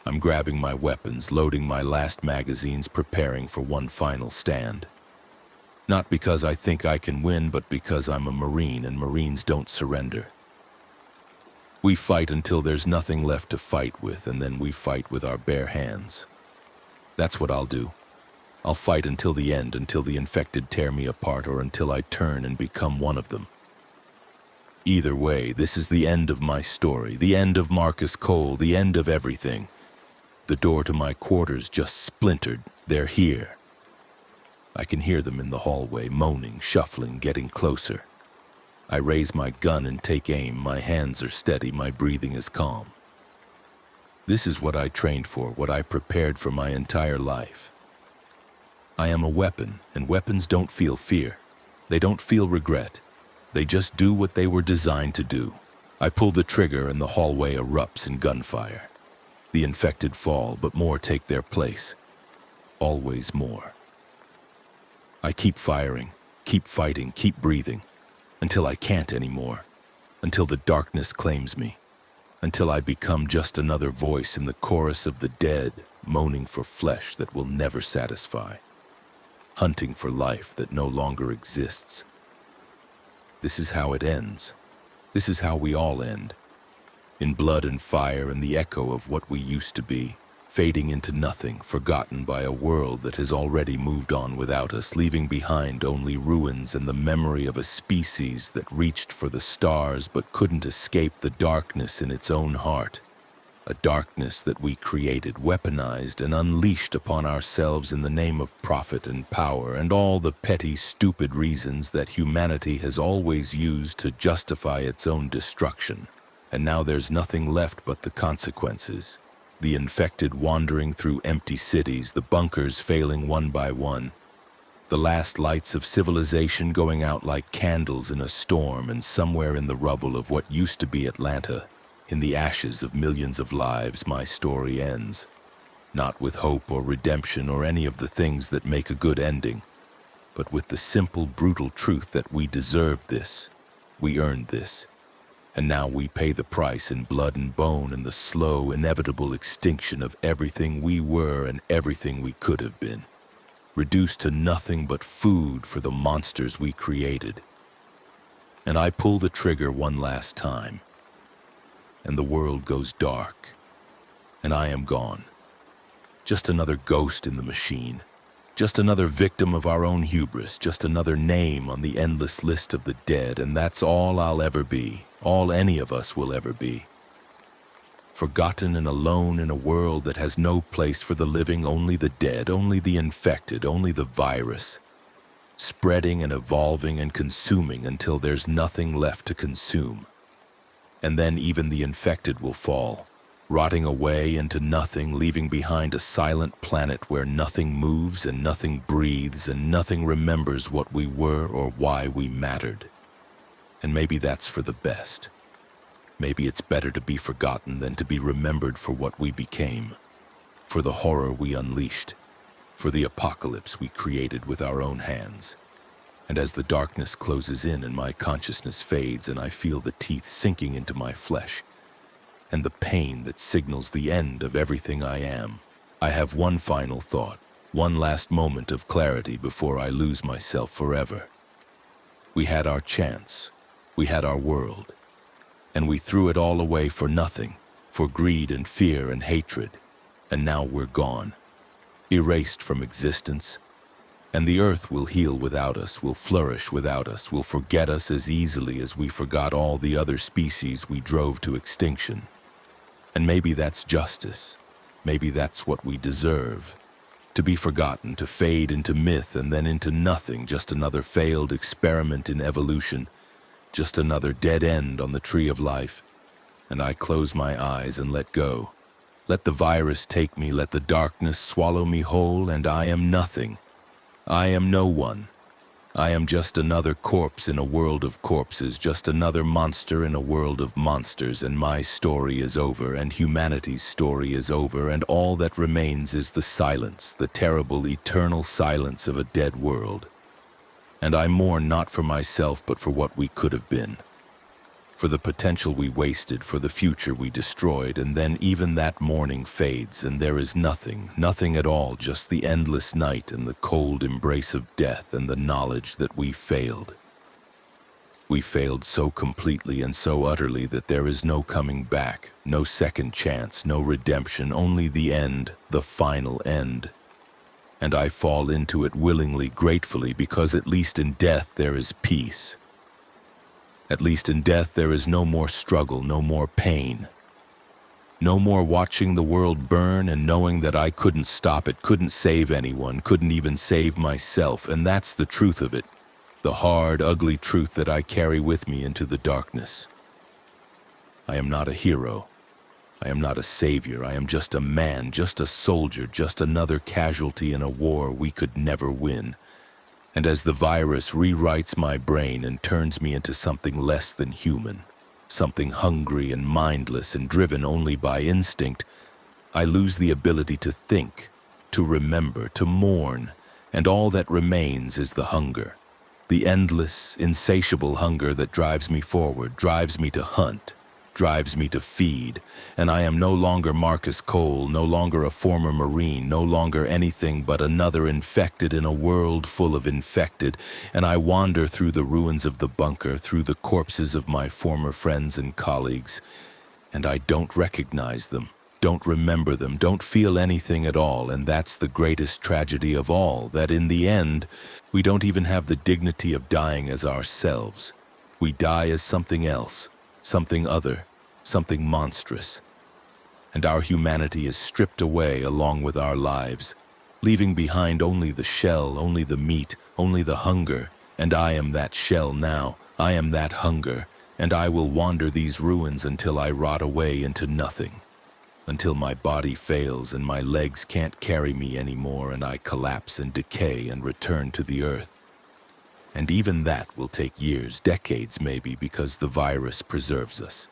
I'm grabbing my weapons, loading my last magazines, preparing for one final stand. Not because I think I can win, but because I'm a Marine and Marines don't surrender. We fight until there's nothing left to fight with, and then we fight with our bare hands. That's what I'll do. I'll fight until the end, until the infected tear me apart, or until I turn and become one of them. Either way, this is the end of my story, the end of Marcus Cole, the end of everything. The door to my quarters just splintered. They're here. I can hear them in the hallway, moaning, shuffling, getting closer. I raise my gun and take aim. My hands are steady, my breathing is calm. This is what I trained for, what I prepared for my entire life. I am a weapon, and weapons don't feel fear. They don't feel regret. They just do what they were designed to do. I pull the trigger and the hallway erupts in gunfire. The infected fall, but more take their place. Always more. I keep firing, keep fighting, keep breathing, until I can't anymore, until the darkness claims me, until I become just another voice in the chorus of the dead, moaning for flesh that will never satisfy, hunting for life that no longer exists. This is how it ends. This is how we all end. In blood and fire and the echo of what we used to be, fading into nothing, forgotten by a world that has already moved on without us, leaving behind only ruins and the memory of a species that reached for the stars but couldn't escape the darkness in its own heart. A darkness that we created, weaponized, and unleashed upon ourselves in the name of profit and power and all the petty, stupid reasons that humanity has always used to justify its own destruction. And now there's nothing left but the consequences. The infected wandering through empty cities, the bunkers failing one by one, the last lights of civilization going out like candles in a storm, and somewhere in the rubble of what used to be Atlanta, in the ashes of millions of lives, my story ends. Not with hope or redemption or any of the things that make a good ending, but with the simple, brutal truth that we deserved this. We earned this. And now we pay the price in blood and bone and the slow, inevitable extinction of everything we were and everything we could have been, reduced to nothing but food for the monsters we created. And I pull the trigger one last time, and the world goes dark, and I am gone. Just another ghost in the machine. Just another victim of our own hubris, just another name on the endless list of the dead, and that's all I'll ever be, all any of us will ever be. Forgotten and alone in a world that has no place for the living, only the dead, only the infected, only the virus. Spreading and evolving and consuming until there's nothing left to consume. And then even the infected will fall, rotting away into nothing, leaving behind a silent planet where nothing moves and nothing breathes and nothing remembers what we were or why we mattered. And maybe that's for the best. Maybe it's better to be forgotten than to be remembered for what we became, for the horror we unleashed, for the apocalypse we created with our own hands. And as the darkness closes in and my consciousness fades and I feel the teeth sinking into my flesh, and the pain that signals the end of everything I am. I have one final thought, one last moment of clarity before I lose myself forever. We had our chance, we had our world, and we threw it all away for nothing, for greed and fear and hatred, and now we're gone, erased from existence. And the earth will heal without us, will flourish without us, will forget us as easily as we forgot all the other species we drove to extinction. And maybe that's justice. Maybe that's what we deserve. To be forgotten, to fade into myth and then into nothing, just another failed experiment in evolution, just another dead end on the tree of life. And I close my eyes and let go. Let the virus take me, let the darkness swallow me whole, and I am nothing. I am no one. I am just another corpse in a world of corpses, just another monster in a world of monsters, and my story is over, and humanity's story is over, and all that remains is the silence, the terrible, eternal silence of a dead world. And I mourn not for myself, but for what we could have been. For the potential we wasted, for the future we destroyed, and then even that mourning fades, and there is nothing, nothing at all, just the endless night and the cold embrace of death and the knowledge that we failed. We failed so completely and so utterly that there is no coming back, no second chance, no redemption, only the end, the final end. And I fall into it willingly, gratefully, because at least in death there is peace. At least in death there is no more struggle, no more pain. No more watching the world burn and knowing that I couldn't stop it, couldn't save anyone, couldn't even save myself, and that's the truth of it. The hard, ugly truth that I carry with me into the darkness. I am not a hero. I am not a savior. I am just a man, just a soldier, just another casualty in a war we could never win. And as the virus rewrites my brain and turns me into something less than human, something hungry and mindless and driven only by instinct, I lose the ability to think, to remember, to mourn, and all that remains is the hunger. The endless, insatiable hunger that drives me forward, drives me to hunt, drives me to feed, and I am no longer Marcus Cole, no longer a former Marine, no longer anything but another infected in a world full of infected, and I wander through the ruins of the bunker, through the corpses of my former friends and colleagues, and I don't recognize them, don't remember them, don't feel anything at all, and that's the greatest tragedy of all, that in the end, we don't even have the dignity of dying as ourselves. We die as something else, something other, something monstrous. And our humanity is stripped away along with our lives, leaving behind only the shell, only the meat, only the hunger, and I am that shell now, I am that hunger, and I will wander these ruins until I rot away into nothing, until my body fails and my legs can't carry me anymore and I collapse and decay and return to the earth. And even that will take years, decades maybe, because the virus preserves us,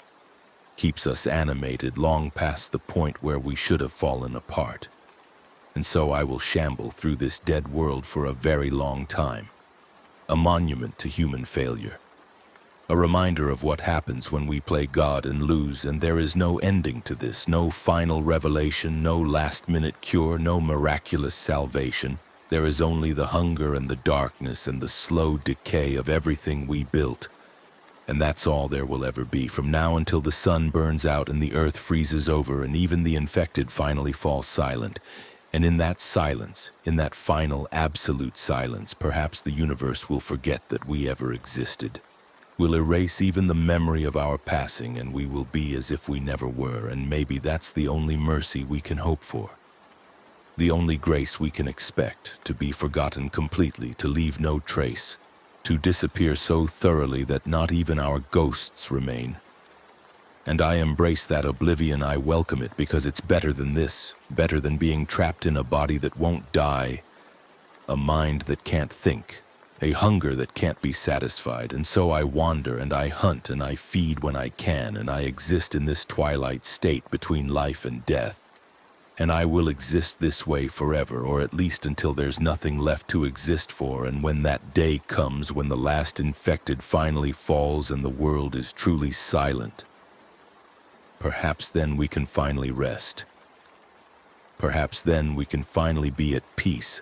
keeps us animated long past the point where we should have fallen apart. And so I will shamble through this dead world for a very long time, a monument to human failure, a reminder of what happens when we play God and lose, and there is no ending to this, no final revelation, no last-minute cure, no miraculous salvation. There is only the hunger and the darkness and the slow decay of everything we built. And that's all there will ever be, from now until the sun burns out and the earth freezes over and even the infected finally fall silent. And in that silence, in that final absolute silence, perhaps the universe will forget that we ever existed. We'll erase even the memory of our passing, and we will be as if we never were, and maybe that's the only mercy we can hope for. The only grace we can expect, to be forgotten completely, to leave no trace, to disappear so thoroughly that not even our ghosts remain. And I embrace that oblivion, I welcome it, because it's better than this, better than being trapped in a body that won't die, a mind that can't think, a hunger that can't be satisfied, and so I wander and I hunt and I feed when I can, and I exist in this twilight state between life and death. And I will exist this way forever, or at least until there's nothing left to exist for, and when that day comes, when the last infected finally falls and the world is truly silent, perhaps then we can finally rest. Perhaps then we can finally be at peace.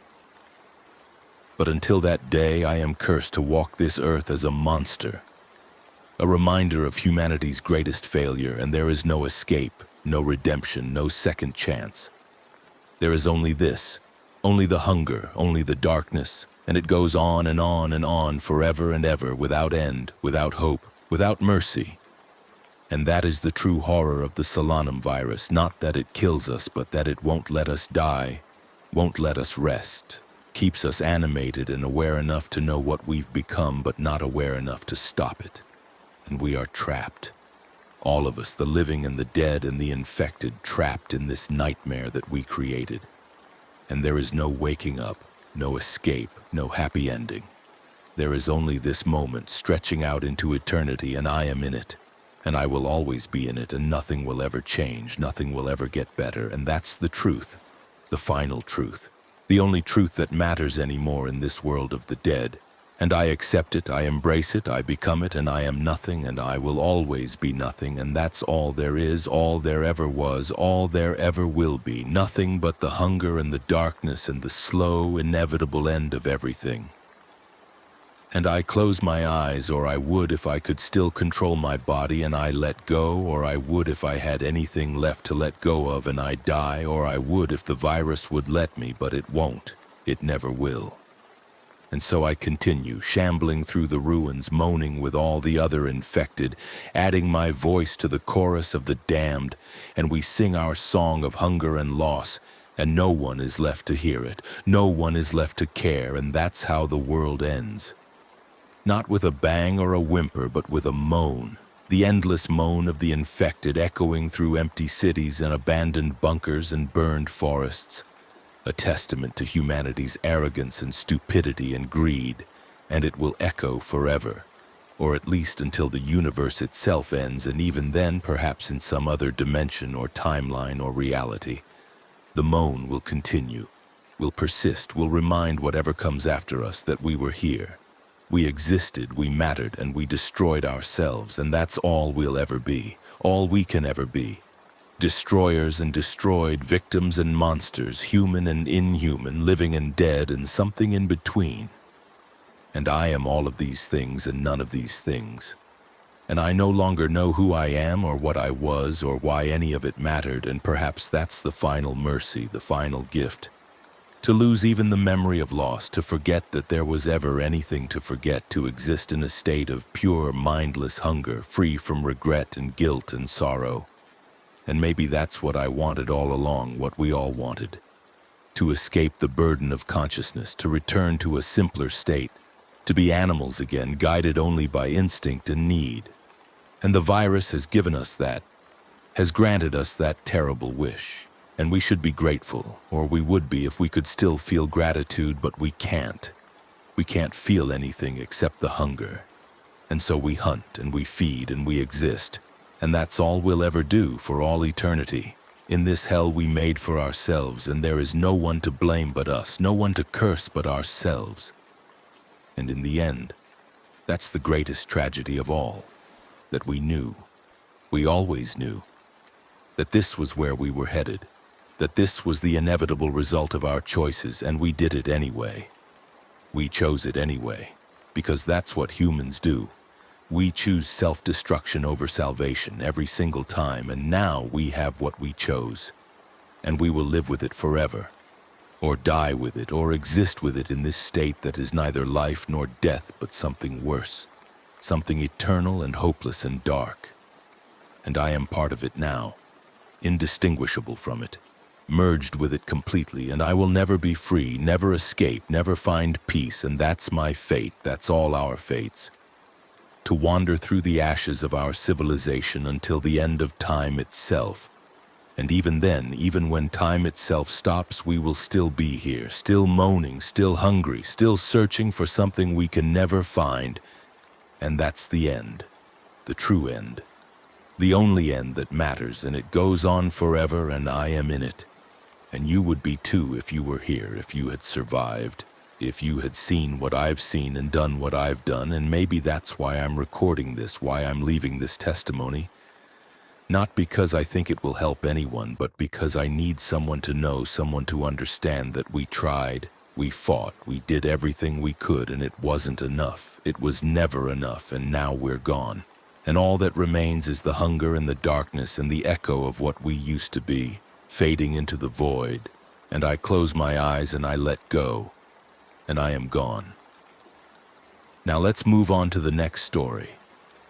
But until that day, I am cursed to walk this earth as a monster, a reminder of humanity's greatest failure, and there is no escape, no redemption, no second chance. There is only this, only the hunger, only the darkness, and it goes on and on and on forever and ever, without end, without hope, without mercy. And that is the true horror of the Solanum virus, not that it kills us, but that it won't let us die, won't let us rest, keeps us animated and aware enough to know what we've become, but not aware enough to stop it. And we are trapped. All of us, the living and the dead and the infected, trapped in this nightmare that we created. And there is no waking up, no escape, no happy ending. There is only this moment stretching out into eternity, and I am in it. And I will always be in it, and nothing will ever change, nothing will ever get better, and that's the truth, the final truth, the only truth that matters anymore in this world of the dead. And I accept it, I embrace it, I become it, and I am nothing, and I will always be nothing, and that's all there is, all there ever was, all there ever will be, nothing but the hunger and the darkness and the slow, inevitable end of everything. And I close my eyes, or I would if I could still control my body, and I let go, or I would if I had anything left to let go of, and I die, or I would if the virus would let me, but it won't. It never will. And so I continue, shambling through the ruins, moaning with all the other infected, adding my voice to the chorus of the damned, and we sing our song of hunger and loss, and no one is left to hear it, no one is left to care, and that's how the world ends. Not with a bang or a whimper, but with a moan, the endless moan of the infected echoing through empty cities and abandoned bunkers and burned forests. A testament to humanity's arrogance and stupidity and greed, and it will echo forever, or at least until the universe itself ends, and even then perhaps in some other dimension or timeline or reality. The moan will continue, will persist, will remind whatever comes after us that we were here. We existed, we mattered, and we destroyed ourselves, and that's all we'll ever be, all we can ever be. Destroyers and destroyed, victims and monsters, human and inhuman, living and dead, and something in between. And I am all of these things and none of these things. And I no longer know who I am or what I was or why any of it mattered, and perhaps that's the final mercy, the final gift. To lose even the memory of loss, to forget that there was ever anything to forget, to exist in a state of pure, mindless hunger, free from regret and guilt and sorrow. And maybe that's what I wanted all along, what we all wanted. To escape the burden of consciousness, to return to a simpler state, to be animals again, guided only by instinct and need. And the virus has given us that, has granted us that terrible wish. And we should be grateful, or we would be if we could still feel gratitude, but we can't. We can't feel anything except the hunger. And so we hunt and we feed and we exist. And that's all we'll ever do for all eternity. In this hell we made for ourselves, and there is no one to blame but us, no one to curse but ourselves. And in the end, that's the greatest tragedy of all, that we knew, we always knew, that this was where we were headed, that this was the inevitable result of our choices, and we did it anyway. We chose it anyway, because that's what humans do. We choose self-destruction over salvation every single time, and now we have what we chose. And we will live with it forever, or die with it, or exist with it in this state that is neither life nor death, but something worse, something eternal and hopeless and dark. And I am part of it now, indistinguishable from it, merged with it completely, and I will never be free, never escape, never find peace, and that's my fate, that's all our fates. To wander through the ashes of our civilization until the end of time itself. And even then, even when time itself stops, we will still be here, still moaning, still hungry, still searching for something we can never find. And that's the end, the true end. The only end that matters, and it goes on forever, and I am in it. And you would be too if you were here, if you had survived, if you had seen what I've seen and done what I've done, and maybe that's why I'm recording this, why I'm leaving this testimony. Not because I think it will help anyone, but because I need someone to know, someone to understand that we tried, we fought, we did everything we could, and it wasn't enough. It was never enough, and now we're gone. And all that remains is the hunger and the darkness and the echo of what we used to be, fading into the void. And I close my eyes and I let go, and I am gone. Now let's move on to the next story.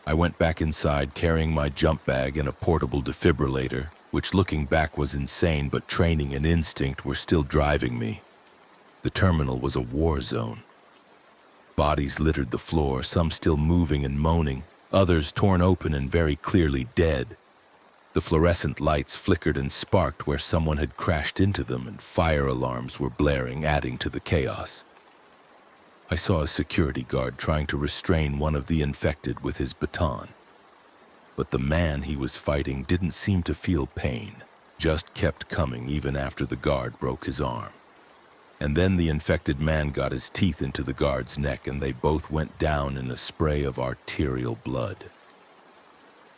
I went back inside carrying my jump bag and a portable defibrillator, which looking back was insane, but training and instinct were still driving me. The terminal was a war zone. Bodies littered the floor, some still moving and moaning, others torn open and very clearly dead. The fluorescent lights flickered and sparked where someone had crashed into them, and fire alarms were blaring, adding to the chaos. I saw a security guard trying to restrain one of the infected with his baton. But the man he was fighting didn't seem to feel pain, just kept coming even after the guard broke his arm. And then the infected man got his teeth into the guard's neck, and they both went down in a spray of arterial blood.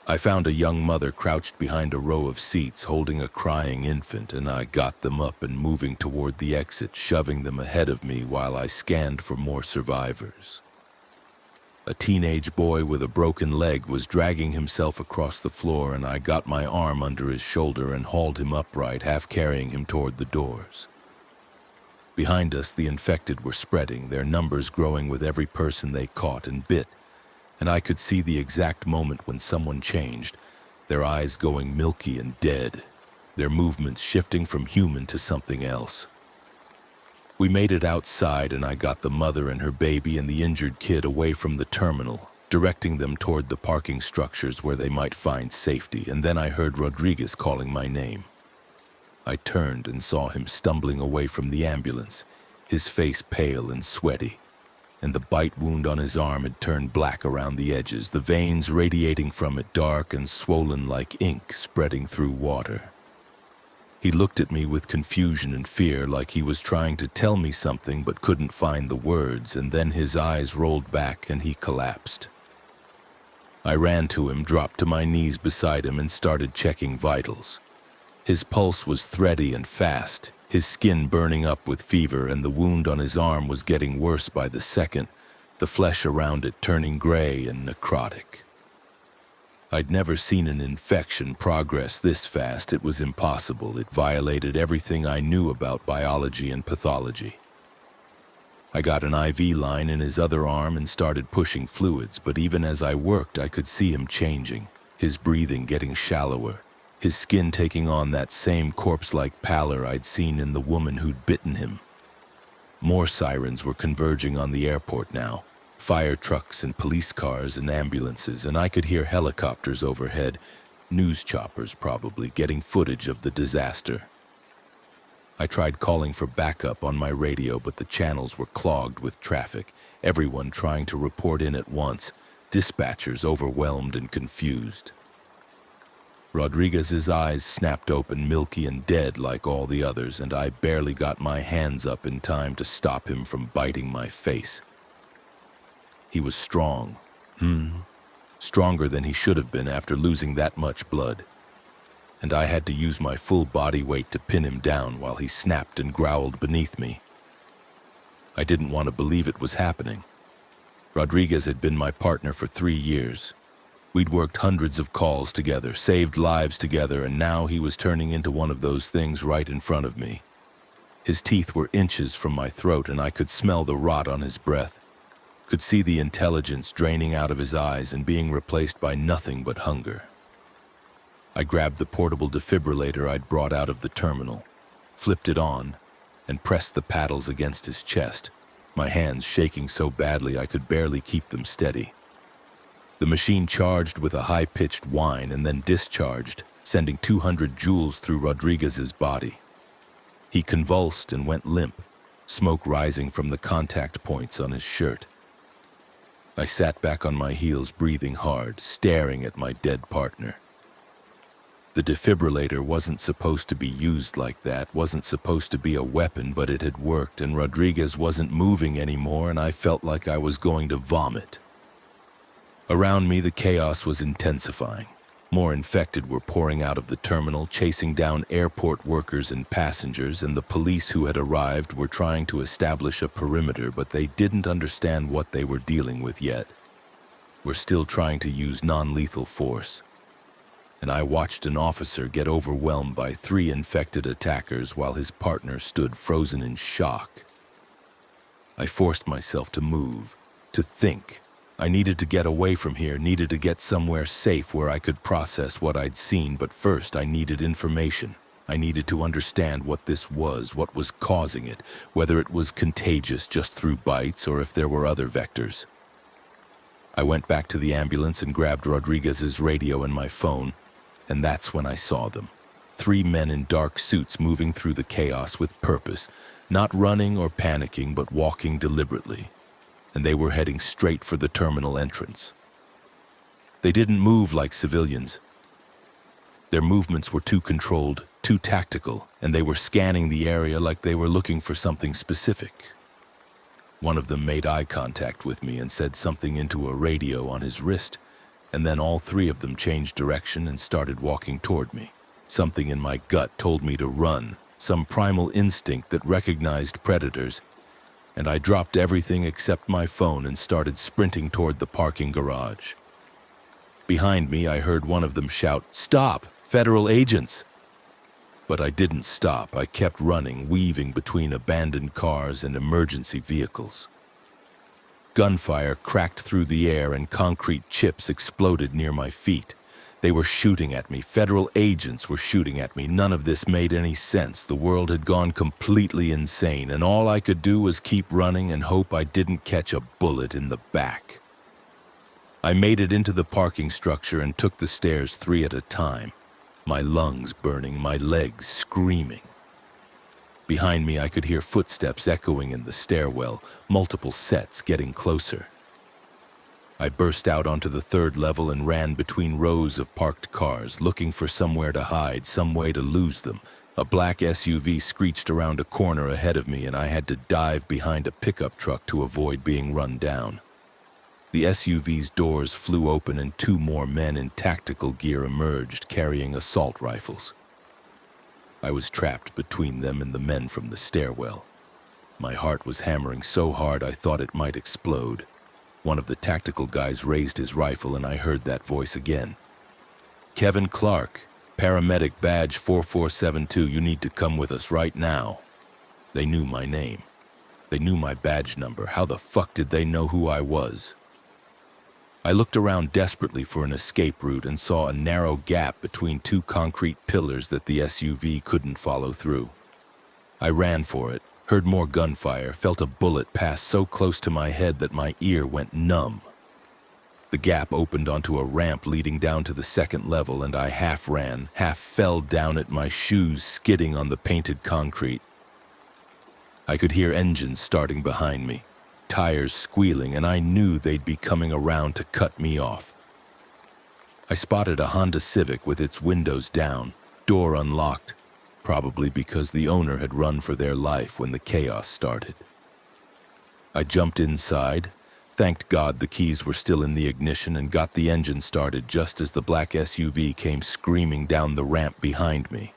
I found a young mother crouched behind a row of seats holding a crying infant, and I got them up and moving toward the exit, shoving them ahead of me while I scanned for more survivors. A teenage boy with a broken leg was dragging himself across the floor, and I got my arm under his shoulder and hauled him upright, half carrying him toward the doors. Behind us, the infected were spreading, their numbers growing with every person they caught and bit. And I could see the exact moment when someone changed, their eyes going milky and dead, their movements shifting from human to something else. We made it outside, and I got the mother and her baby and the injured kid away from the terminal, directing them toward the parking structures where they might find safety, and then I heard Rodriguez calling my name. I turned and saw him stumbling away from the ambulance, his face pale and sweaty. And the bite wound on his arm had turned black around the edges, the veins radiating from it dark and swollen like ink spreading through water. He looked at me with confusion and fear, like he was trying to tell me something but couldn't find the words, and then his eyes rolled back and he collapsed. I ran to him, dropped to my knees beside him, and started checking vitals. His pulse was thready and fast, his skin burning up with fever, and the wound on his arm was getting worse by the second, the flesh around it turning gray and necrotic. I'd never seen an infection progress this fast. It was impossible. It violated everything I knew about biology and pathology. I got an IV line in his other arm and started pushing fluids, but even as I worked, I could see him changing, his breathing getting shallower, his skin taking on that same corpse-like pallor I'd seen in the woman who'd bitten him. More sirens were converging on the airport now, fire trucks and police cars and ambulances, and I could hear helicopters overhead, news choppers probably, getting footage of the disaster. I tried calling for backup on my radio, but the channels were clogged with traffic, everyone trying to report in at once, dispatchers overwhelmed and confused. Rodriguez's eyes snapped open, milky and dead like all the others, and I barely got my hands up in time to stop him from biting my face. He was strong. Stronger than he should have been after losing that much blood. And I had to use my full body weight to pin him down while he snapped and growled beneath me. I didn't want to believe it was happening. Rodriguez had been my partner for 3 years. We'd worked hundreds of calls together, saved lives together, and now he was turning into one of those things right in front of me. His teeth were inches from my throat, and I could smell the rot on his breath, could see the intelligence draining out of his eyes and being replaced by nothing but hunger. I grabbed the portable defibrillator I'd brought out of the terminal, flipped it on, and pressed the paddles against his chest, my hands shaking so badly I could barely keep them steady. The machine charged with a high-pitched whine and then discharged, sending 200 joules through Rodriguez's body. He convulsed and went limp, smoke rising from the contact points on his shirt. I sat back on my heels, breathing hard, staring at my dead partner. The defibrillator wasn't supposed to be used like that, wasn't supposed to be a weapon, but it had worked, and Rodriguez wasn't moving anymore, and I felt like I was going to vomit. Around me, the chaos was intensifying. More infected were pouring out of the terminal, chasing down airport workers and passengers, and the police who had arrived were trying to establish a perimeter, but they didn't understand what they were dealing with yet. We're still trying to use non-lethal force. And I watched an officer get overwhelmed by 3 infected attackers while his partner stood frozen in shock. I forced myself to move, to think. I needed to get away from here, needed to get somewhere safe where I could process what I'd seen, but first I needed information. I needed to understand what this was, what was causing it, whether it was contagious just through bites or if there were other vectors. I went back to the ambulance and grabbed Rodriguez's radio and my phone, and that's when I saw them. 3 men in dark suits moving through the chaos with purpose, not running or panicking, but walking deliberately. And they were heading straight for the terminal entrance. They didn't move like civilians. Their movements were too controlled, too tactical, and they were scanning the area like they were looking for something specific. One of them made eye contact with me and said something into a radio on his wrist, and then all 3 of them changed direction and started walking toward me. Something in my gut told me to run, some primal instinct that recognized predators, and I dropped everything except my phone and started sprinting toward the parking garage. Behind me, I heard one of them shout, "Stop! Federal agents!" But I didn't stop. I kept running, weaving between abandoned cars and emergency vehicles. Gunfire cracked through the air and concrete chips exploded near my feet. They were shooting at me. Federal agents were shooting at me. None of this made any sense. The world had gone completely insane, and all I could do was keep running and hope I didn't catch a bullet in the back. I made it into the parking structure and took the stairs 3 at a time, my lungs burning, my legs screaming. Behind me, I could hear footsteps echoing in the stairwell, multiple sets getting closer. I burst out onto the 3rd level and ran between rows of parked cars, looking for somewhere to hide, some way to lose them. A black SUV screeched around a corner ahead of me, and I had to dive behind a pickup truck to avoid being run down. The SUV's doors flew open and 2 more men in tactical gear emerged, carrying assault rifles. I was trapped between them and the men from the stairwell. My heart was hammering so hard I thought it might explode. One of the tactical guys raised his rifle and I heard that voice again. "Kevin Clark, paramedic badge 4472, you need to come with us right now." They knew my name. They knew my badge number. How the fuck did they know who I was? I looked around desperately for an escape route and saw a narrow gap between 2 concrete pillars that the SUV couldn't follow through. I ran for it, heard more gunfire, felt a bullet pass so close to my head that my ear went numb. The gap opened onto a ramp leading down to the 2nd level, and I half ran, half fell down at my shoes skidding on the painted concrete. I could hear engines starting behind me, tires squealing, and I knew they'd be coming around to cut me off. I spotted a Honda Civic with its windows down, door unlocked, probably because the owner had run for their life when the chaos started. I jumped inside, thanked God the keys were still in the ignition, and got the engine started just as the black SUV came screaming down the ramp behind me.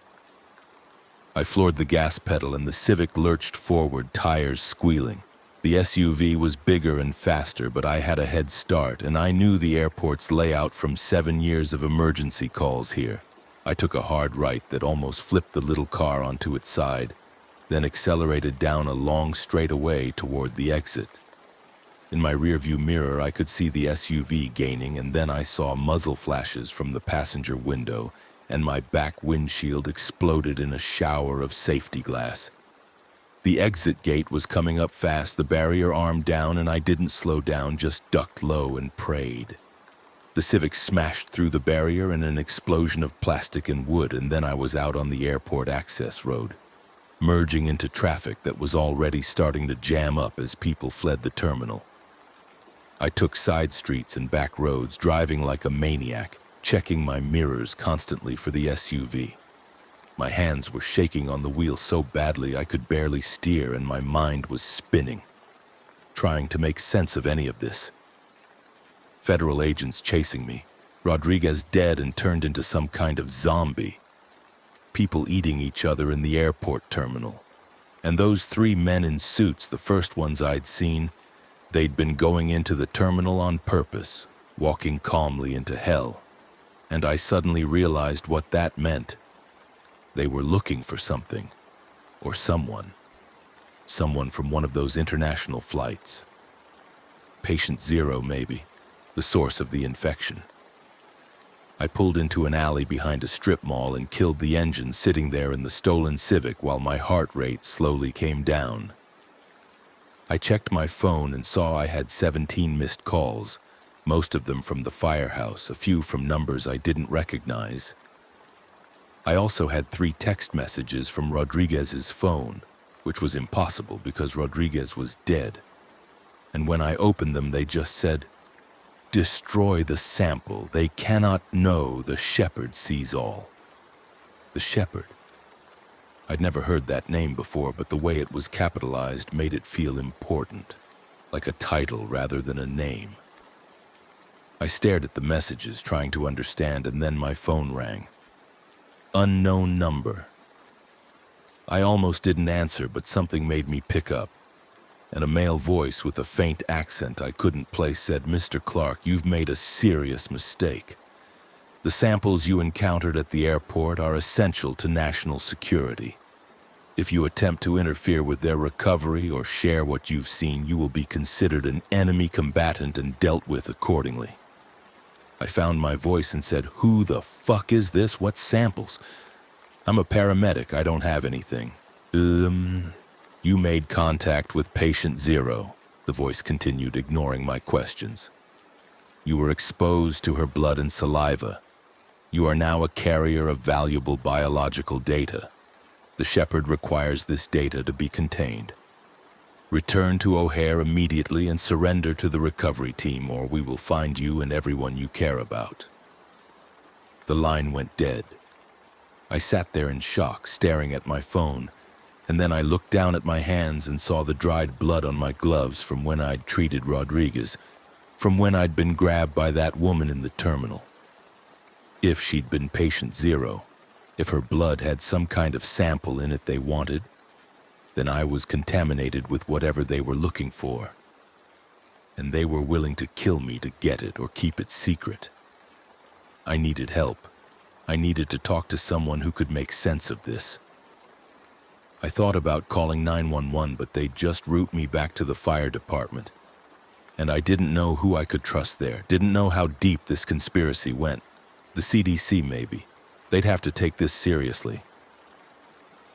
I floored the gas pedal and the Civic lurched forward, tires squealing. The SUV was bigger and faster, but I had a head start, and I knew the airport's layout from 7 years of emergency calls here. I took a hard right that almost flipped the little car onto its side, then accelerated down a long straightaway toward the exit. In my rearview mirror, I could see the SUV gaining, and then I saw muzzle flashes from the passenger window, and my back windshield exploded in a shower of safety glass. The exit gate was coming up fast, the barrier arm down, and I didn't slow down, just ducked low and prayed. The Civic smashed through the barrier in an explosion of plastic and wood, and then I was out on the airport access road, merging into traffic that was already starting to jam up as people fled the terminal. I took side streets and back roads, driving like a maniac, checking my mirrors constantly for the SUV. My hands were shaking on the wheel so badly I could barely steer, and my mind was spinning, trying to make sense of any of this. Federal agents chasing me, Rodriguez dead and turned into some kind of zombie. People eating each other in the airport terminal. And those 3 men in suits, the first ones I'd seen, they'd been going into the terminal on purpose, walking calmly into hell. And I suddenly realized what that meant. They were looking for something, or someone. Someone from one of those international flights. Patient Zero, maybe, the source of the infection. I pulled into an alley behind a strip mall and killed the engine sitting there in the stolen Civic while my heart rate slowly came down. I checked my phone and saw I had 17 missed calls, most of them from the firehouse, a few from numbers I didn't recognize. I also had 3 text messages from Rodriguez's phone, which was impossible because Rodriguez was dead. And when I opened them, they just said, "Destroy the sample. They cannot know the shepherd sees all." The shepherd. I'd never heard that name before, but the way it was capitalized made it feel important, like a title rather than a name. I stared at the messages, trying to understand, and then my phone rang. Unknown number. I almost didn't answer, but something made me pick up. And a male voice with a faint accent I couldn't place said, "Mr. Clark, you've made a serious mistake. The samples you encountered at the airport are essential to national security. If you attempt to interfere with their recovery or share what you've seen, you will be considered an enemy combatant and dealt with accordingly." I found my voice and said, "Who the fuck is this? What samples? I'm a paramedic. I don't have anything." You made contact with patient Zero, the voice continued, ignoring my questions. You were exposed to her blood and saliva. You are now a carrier of valuable biological data. The shepherd requires this data to be contained. Return to O'Hare immediately and surrender to the recovery team, or we will find you and everyone you care about. The line went dead. I sat there in shock, staring at my phone, and then I looked down at my hands and saw the dried blood on my gloves from when I'd treated Rodriguez, from when I'd been grabbed by that woman in the terminal. If she'd been patient Zero, if her blood had some kind of sample in it they wanted, then I was contaminated with whatever they were looking for. And they were willing to kill me to get it or keep it secret. I needed help. I needed to talk to someone who could make sense of this. I thought about calling 911, but they'd just route me back to the fire department. And I didn't know who I could trust there, didn't know how deep this conspiracy went. The CDC, maybe. They'd have to take this seriously.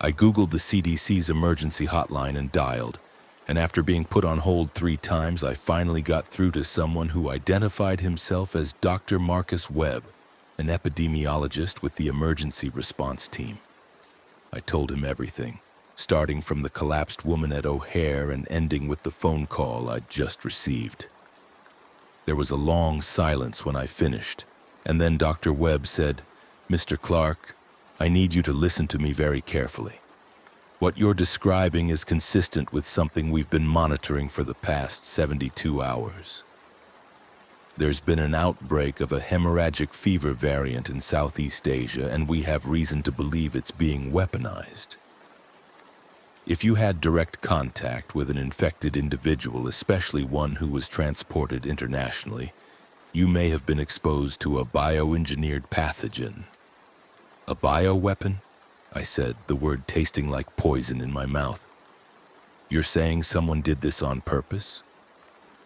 I Googled the CDC's emergency hotline and dialed, and after being put on hold 3 times, I finally got through to someone who identified himself as Dr. Marcus Webb, an epidemiologist with the emergency response team. I told him everything, starting from the collapsed woman at O'Hare and ending with the phone call I'd just received. There was a long silence when I finished, and then Dr. Webb said, "Mr. Clark, I need you to listen to me very carefully. What you're describing is consistent with something we've been monitoring for the past 72 hours. There's been an outbreak of a hemorrhagic fever variant in Southeast Asia, and we have reason to believe it's being weaponized. If you had direct contact with an infected individual, especially one who was transported internationally, you may have been exposed to a bioengineered pathogen." "A bioweapon?" I said, the word tasting like poison in my mouth. "You're saying someone did this on purpose?"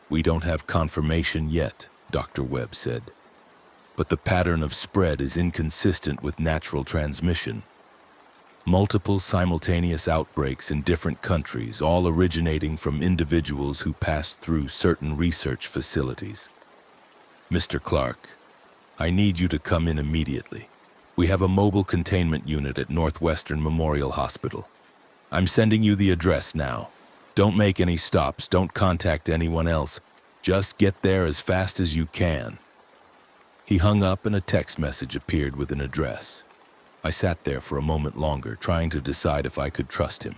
"We don't have confirmation yet," Dr. Webb said. "But the pattern of spread is inconsistent with natural transmission. Multiple simultaneous outbreaks in different countries, all originating from individuals who passed through certain research facilities. Mr. Clark, I need you to come in immediately. We have a mobile containment unit at Northwestern Memorial Hospital. I'm sending you the address now. Don't make any stops. Don't contact anyone else. Just get there as fast as you can." He hung up and a text message appeared with an address. I sat there for a moment longer, trying to decide if I could trust him,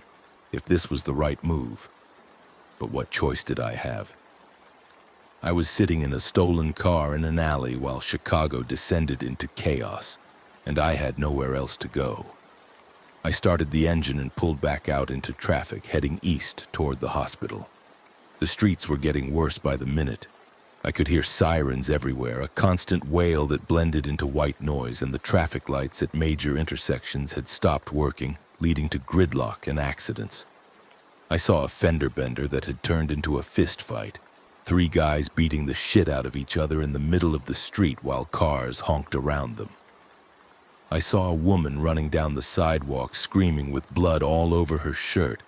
if this was the right move. But what choice did I have? I was sitting in a stolen car in an alley while Chicago descended into chaos, and I had nowhere else to go. I started the engine and pulled back out into traffic, heading east toward the hospital. The streets were getting worse by the minute. I could hear sirens everywhere, a constant wail that blended into white noise, and the traffic lights at major intersections had stopped working, leading to gridlock and accidents. I saw a fender bender that had turned into a fist fight. 3 guys beating the shit out of each other in the middle of the street while cars honked around them. I saw a woman running down the sidewalk screaming with blood all over her shirt,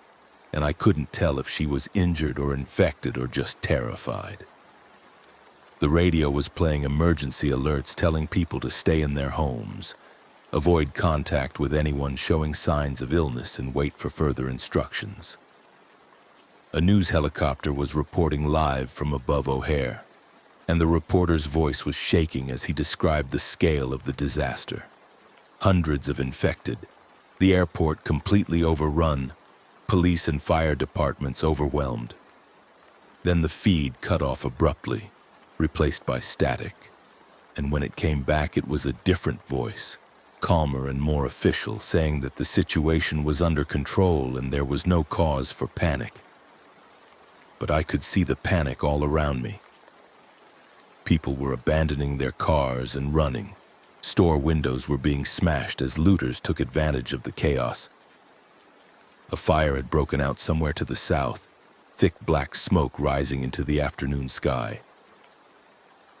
and I couldn't tell if she was injured or infected or just terrified. The radio was playing emergency alerts telling people to stay in their homes, avoid contact with anyone showing signs of illness, and wait for further instructions. A news helicopter was reporting live from above O'Hare, and the reporter's voice was shaking as he described the scale of the disaster. Hundreds of infected, the airport completely overrun, police and fire departments overwhelmed. Then the feed cut off abruptly, replaced by static, and when it came back it was a different voice, calmer and more official, saying that the situation was under control and there was no cause for panic. But I could see the panic all around me. People were abandoning their cars and running. Store windows were being smashed as looters took advantage of the chaos. A fire had broken out somewhere to the south, thick black smoke rising into the afternoon sky.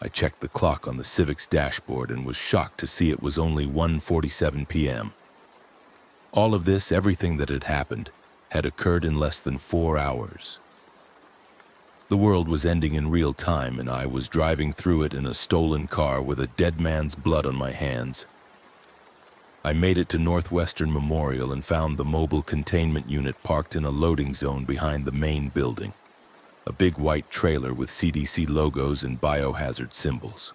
I checked the clock on the Civic's dashboard and was shocked to see it was only 1:47 p.m. All of this, everything that had happened, had occurred in less than 4 hours. The world was ending in real time, and I was driving through it in a stolen car with a dead man's blood on my hands. I made it to Northwestern Memorial and found the mobile containment unit parked in a loading zone behind the main building. A big white trailer with CDC logos and biohazard symbols.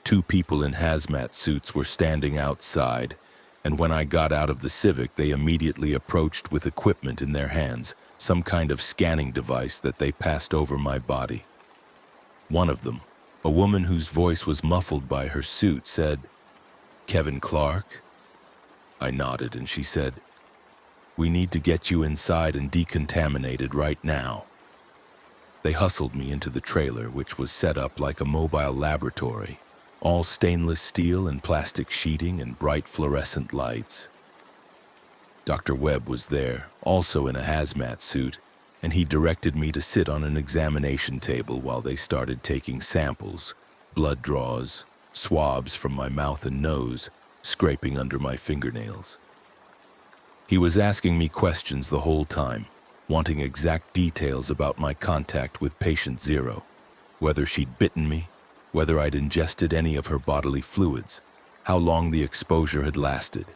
2 people in hazmat suits were standing outside, and when I got out of the Civic, they immediately approached with equipment in their hands, some kind of scanning device that they passed over my body. One of them, a woman whose voice was muffled by her suit, said, "Kevin Clark?" I nodded, and she said, "We need to get you inside and decontaminated right now." They hustled me into the trailer, which was set up like a mobile laboratory, all stainless steel and plastic sheeting and bright fluorescent lights. Dr. Webb was there, also in a hazmat suit, and he directed me to sit on an examination table while they started taking samples, blood draws, swabs from my mouth and nose, scraping under my fingernails. He was asking me questions the whole time, wanting exact details about my contact with patient 0, whether she'd bitten me, whether I'd ingested any of her bodily fluids, how long the exposure had lasted.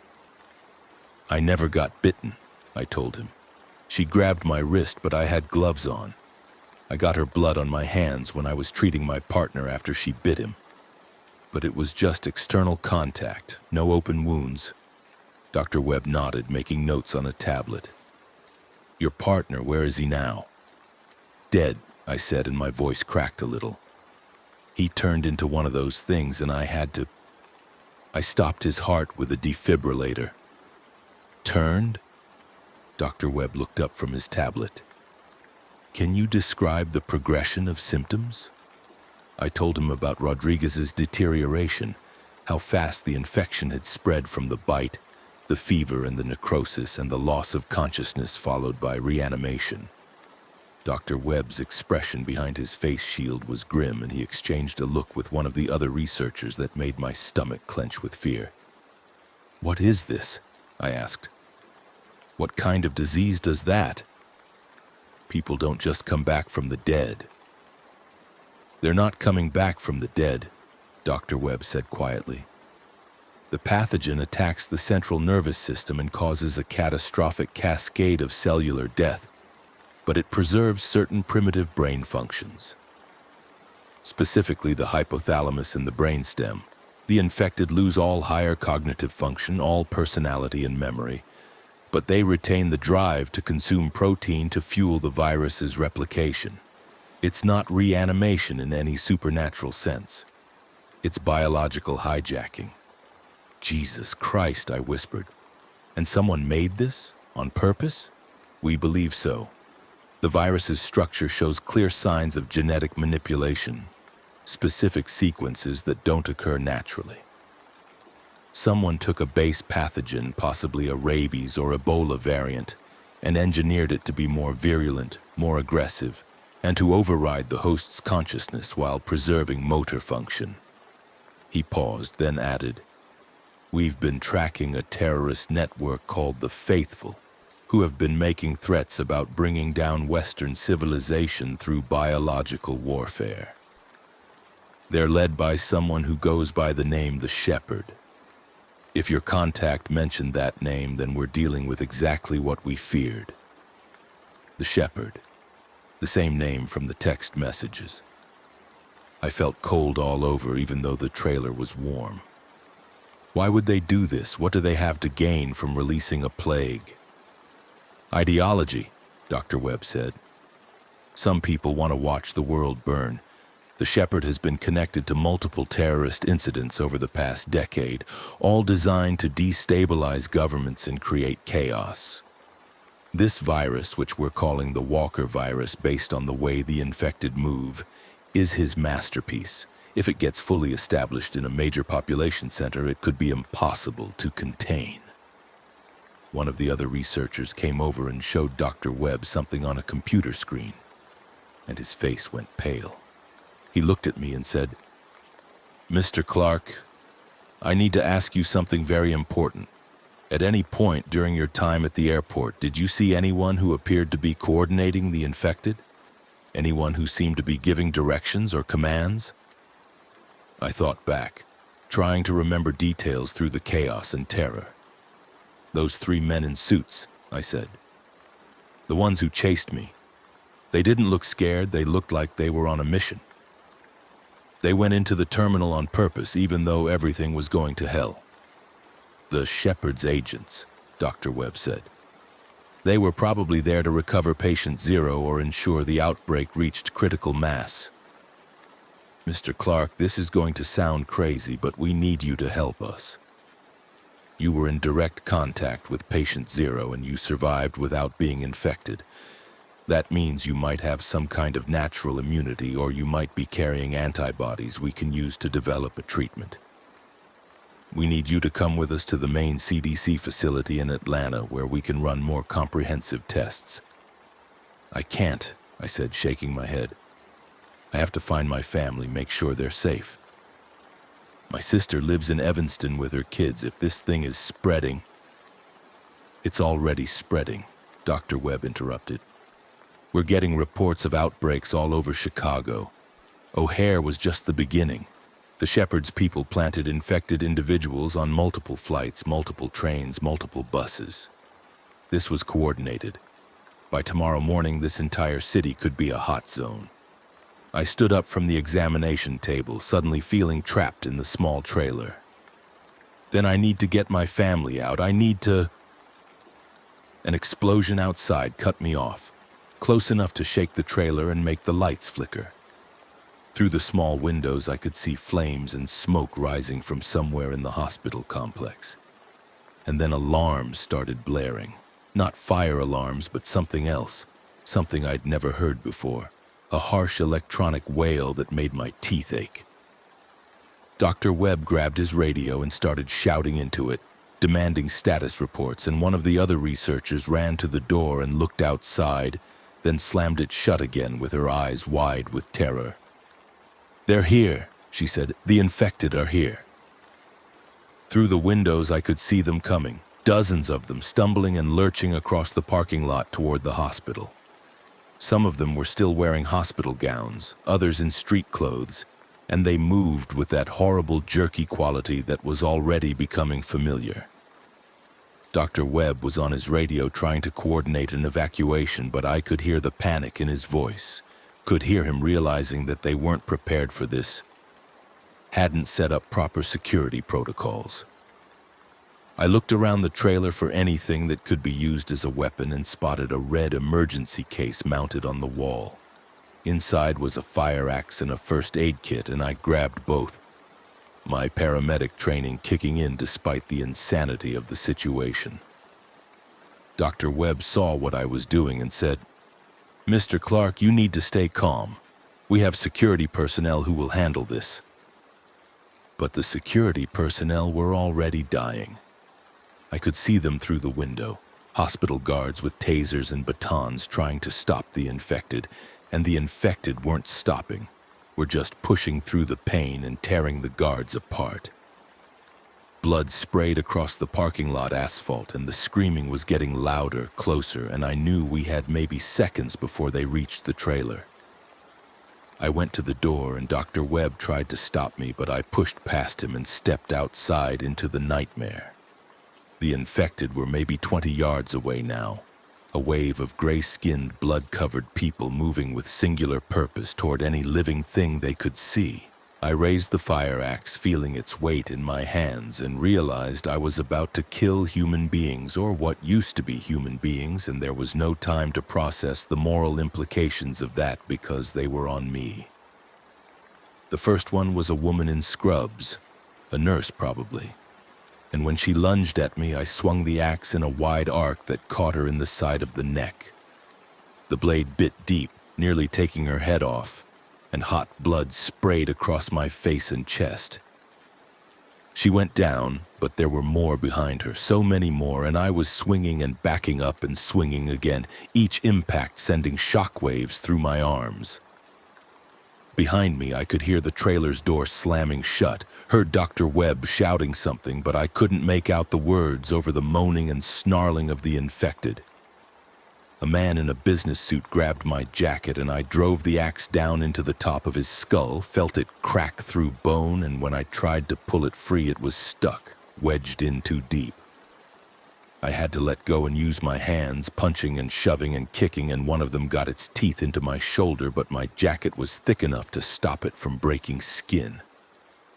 "I never got bitten," I told him. "She grabbed my wrist, but I had gloves on. I got her blood on my hands when I was treating my partner after she bit him. But it was just external contact, no open wounds." Dr. Webb nodded, making notes on a tablet. "Your partner, where is he now?" "Dead," I said, and my voice cracked a little. "He turned into one of those things, and I stopped his heart with a defibrillator." "Turned?" Dr. Webb looked up from his tablet. "Can you describe the progression of symptoms?" I told him about Rodriguez's deterioration, how fast the infection had spread from the bite, the fever and the necrosis, and the loss of consciousness followed by reanimation. Dr. Webb's expression behind his face shield was grim, and he exchanged a look with one of the other researchers that made my stomach clench with fear. "What is this?" I asked. "What kind of disease does that?" "People don't just come back from the dead." "They're not coming back from the dead," Dr. Webb said quietly. "The pathogen attacks the central nervous system and causes a catastrophic cascade of cellular death, but it preserves certain primitive brain functions. Specifically the hypothalamus and the brainstem. The infected lose all higher cognitive function, all personality and memory, but they retain the drive to consume protein to fuel the virus's replication. It's not reanimation in any supernatural sense. It's biological hijacking. Jesus Christ, I whispered. And someone made this? On purpose? We believe so. The virus's structure shows clear signs of genetic manipulation, specific sequences that don't occur naturally. Someone took a base pathogen, possibly a rabies or Ebola variant, and engineered it to be more virulent, more aggressive, and to override the host's consciousness while preserving motor function. He paused, then added, "We've been tracking a terrorist network called the Faithful, who have been making threats about bringing down Western civilization through biological warfare. They're led by someone who goes by the name the Shepherd. If your contact mentioned that name, then we're dealing with exactly what we feared. The Shepherd, the same name from the text messages." I felt cold all over, even though the trailer was warm. Why would they do this? What do they have to gain from releasing a plague? Ideology, Dr. Webb said. Some people want to watch the world burn. The Shepherd has been connected to multiple terrorist incidents over the past decade, all designed to destabilize governments and create chaos. This virus, which we're calling the Walker virus based on the way the infected move, is his masterpiece. If it gets fully established in a major population center, it could be impossible to contain. One of the other researchers came over and showed Dr. Webb something on a computer screen, and his face went pale. He looked at me and said, "Mr. Clark, I need to ask you something very important. At any point during your time at the airport, did you see anyone who appeared to be coordinating the infected? Anyone who seemed to be giving directions or commands?" I thought back, trying to remember details through the chaos and terror. "Those 3 men in suits," I said. "The ones who chased me. They didn't look scared, they looked like they were on a mission. They went into the terminal on purpose, even though everything was going to hell." "The Shepherd's agents," Dr. Webb said. "They were probably there to recover patient 0 or ensure the outbreak reached critical mass. Mr. Clark, this is going to sound crazy, but we need you to help us. You were in direct contact with patient 0 and you survived without being infected. That means you might have some kind of natural immunity, or you might be carrying antibodies we can use to develop a treatment. We need you to come with us to the main CDC facility in Atlanta, where we can run more comprehensive tests." "I can't," I said, shaking my head. "I have to find my family, make sure they're safe. My sister lives in Evanston with her kids. If this thing is spreading—" "It's already spreading," Dr. Webb interrupted. "We're getting reports of outbreaks all over Chicago. O'Hare was just the beginning. The Shepherd's people planted infected individuals on multiple flights, multiple trains, multiple buses. This was coordinated. By tomorrow morning, this entire city could be a hot zone." I stood up from the examination table, suddenly feeling trapped in the small trailer. "Then I need to get my family out. I need to—" An explosion outside cut me off, close enough to shake the trailer and make the lights flicker. Through the small windows, I could see flames and smoke rising from somewhere in the hospital complex. And then alarms started blaring. Not fire alarms, but something else, something I'd never heard before. A harsh electronic wail that made my teeth ache. Dr. Webb grabbed his radio and started shouting into it, demanding status reports, and one of the other researchers ran to the door and looked outside, then slammed it shut again with her eyes wide with terror. "They're here," she said. "The infected are here." Through the windows, I could see them coming, dozens of them stumbling and lurching across the parking lot toward the hospital. Some of them were still wearing hospital gowns, others in street clothes, and they moved with that horrible jerky quality that was already becoming familiar. Dr. Webb was on his radio trying to coordinate an evacuation, but I could hear the panic in his voice, could hear him realizing that they weren't prepared for this, hadn't set up proper security protocols. I looked around the trailer for anything that could be used as a weapon and spotted a red emergency case mounted on the wall. Inside was a fire axe and a first aid kit, and I grabbed both, my paramedic training kicking in despite the insanity of the situation. Dr. Webb saw what I was doing and said, "Mr. Clark, you need to stay calm. We have security personnel who will handle this." But the security personnel were already dying. I could see them through the window, hospital guards with tasers and batons trying to stop the infected, and the infected weren't stopping. Were just pushing through the pain and tearing the guards apart. Blood sprayed across the parking lot asphalt, and the screaming was getting louder, closer, and I knew we had maybe seconds before they reached the trailer. I went to the door, and Dr. Webb tried to stop me, but I pushed past him and stepped outside into the nightmare. The infected were maybe 20 yards away now, a wave of gray-skinned, blood-covered people moving with singular purpose toward any living thing they could see. I raised the fire axe, feeling its weight in my hands, and realized I was about to kill human beings, or what used to be human beings, and there was no time to process the moral implications of that because they were on me. The first one was a woman in scrubs, a nurse probably, and when she lunged at me, I swung the axe in a wide arc that caught her in the side of the neck. The blade bit deep, nearly taking her head off, and hot blood sprayed across my face and chest. She went down, but there were more behind her, so many more, and I was swinging and backing up and swinging again, each impact sending shockwaves through my arms. Behind me, I could hear the trailer's door slamming shut, heard Dr. Webb shouting something, but I couldn't make out the words over the moaning and snarling of the infected. A man in a business suit grabbed my jacket, and I drove the axe down into the top of his skull, felt it crack through bone, and when I tried to pull it free, it was stuck, wedged in too deep. I had to let go and use my hands, punching and shoving and kicking, and one of them got its teeth into my shoulder, but my jacket was thick enough to stop it from breaking skin.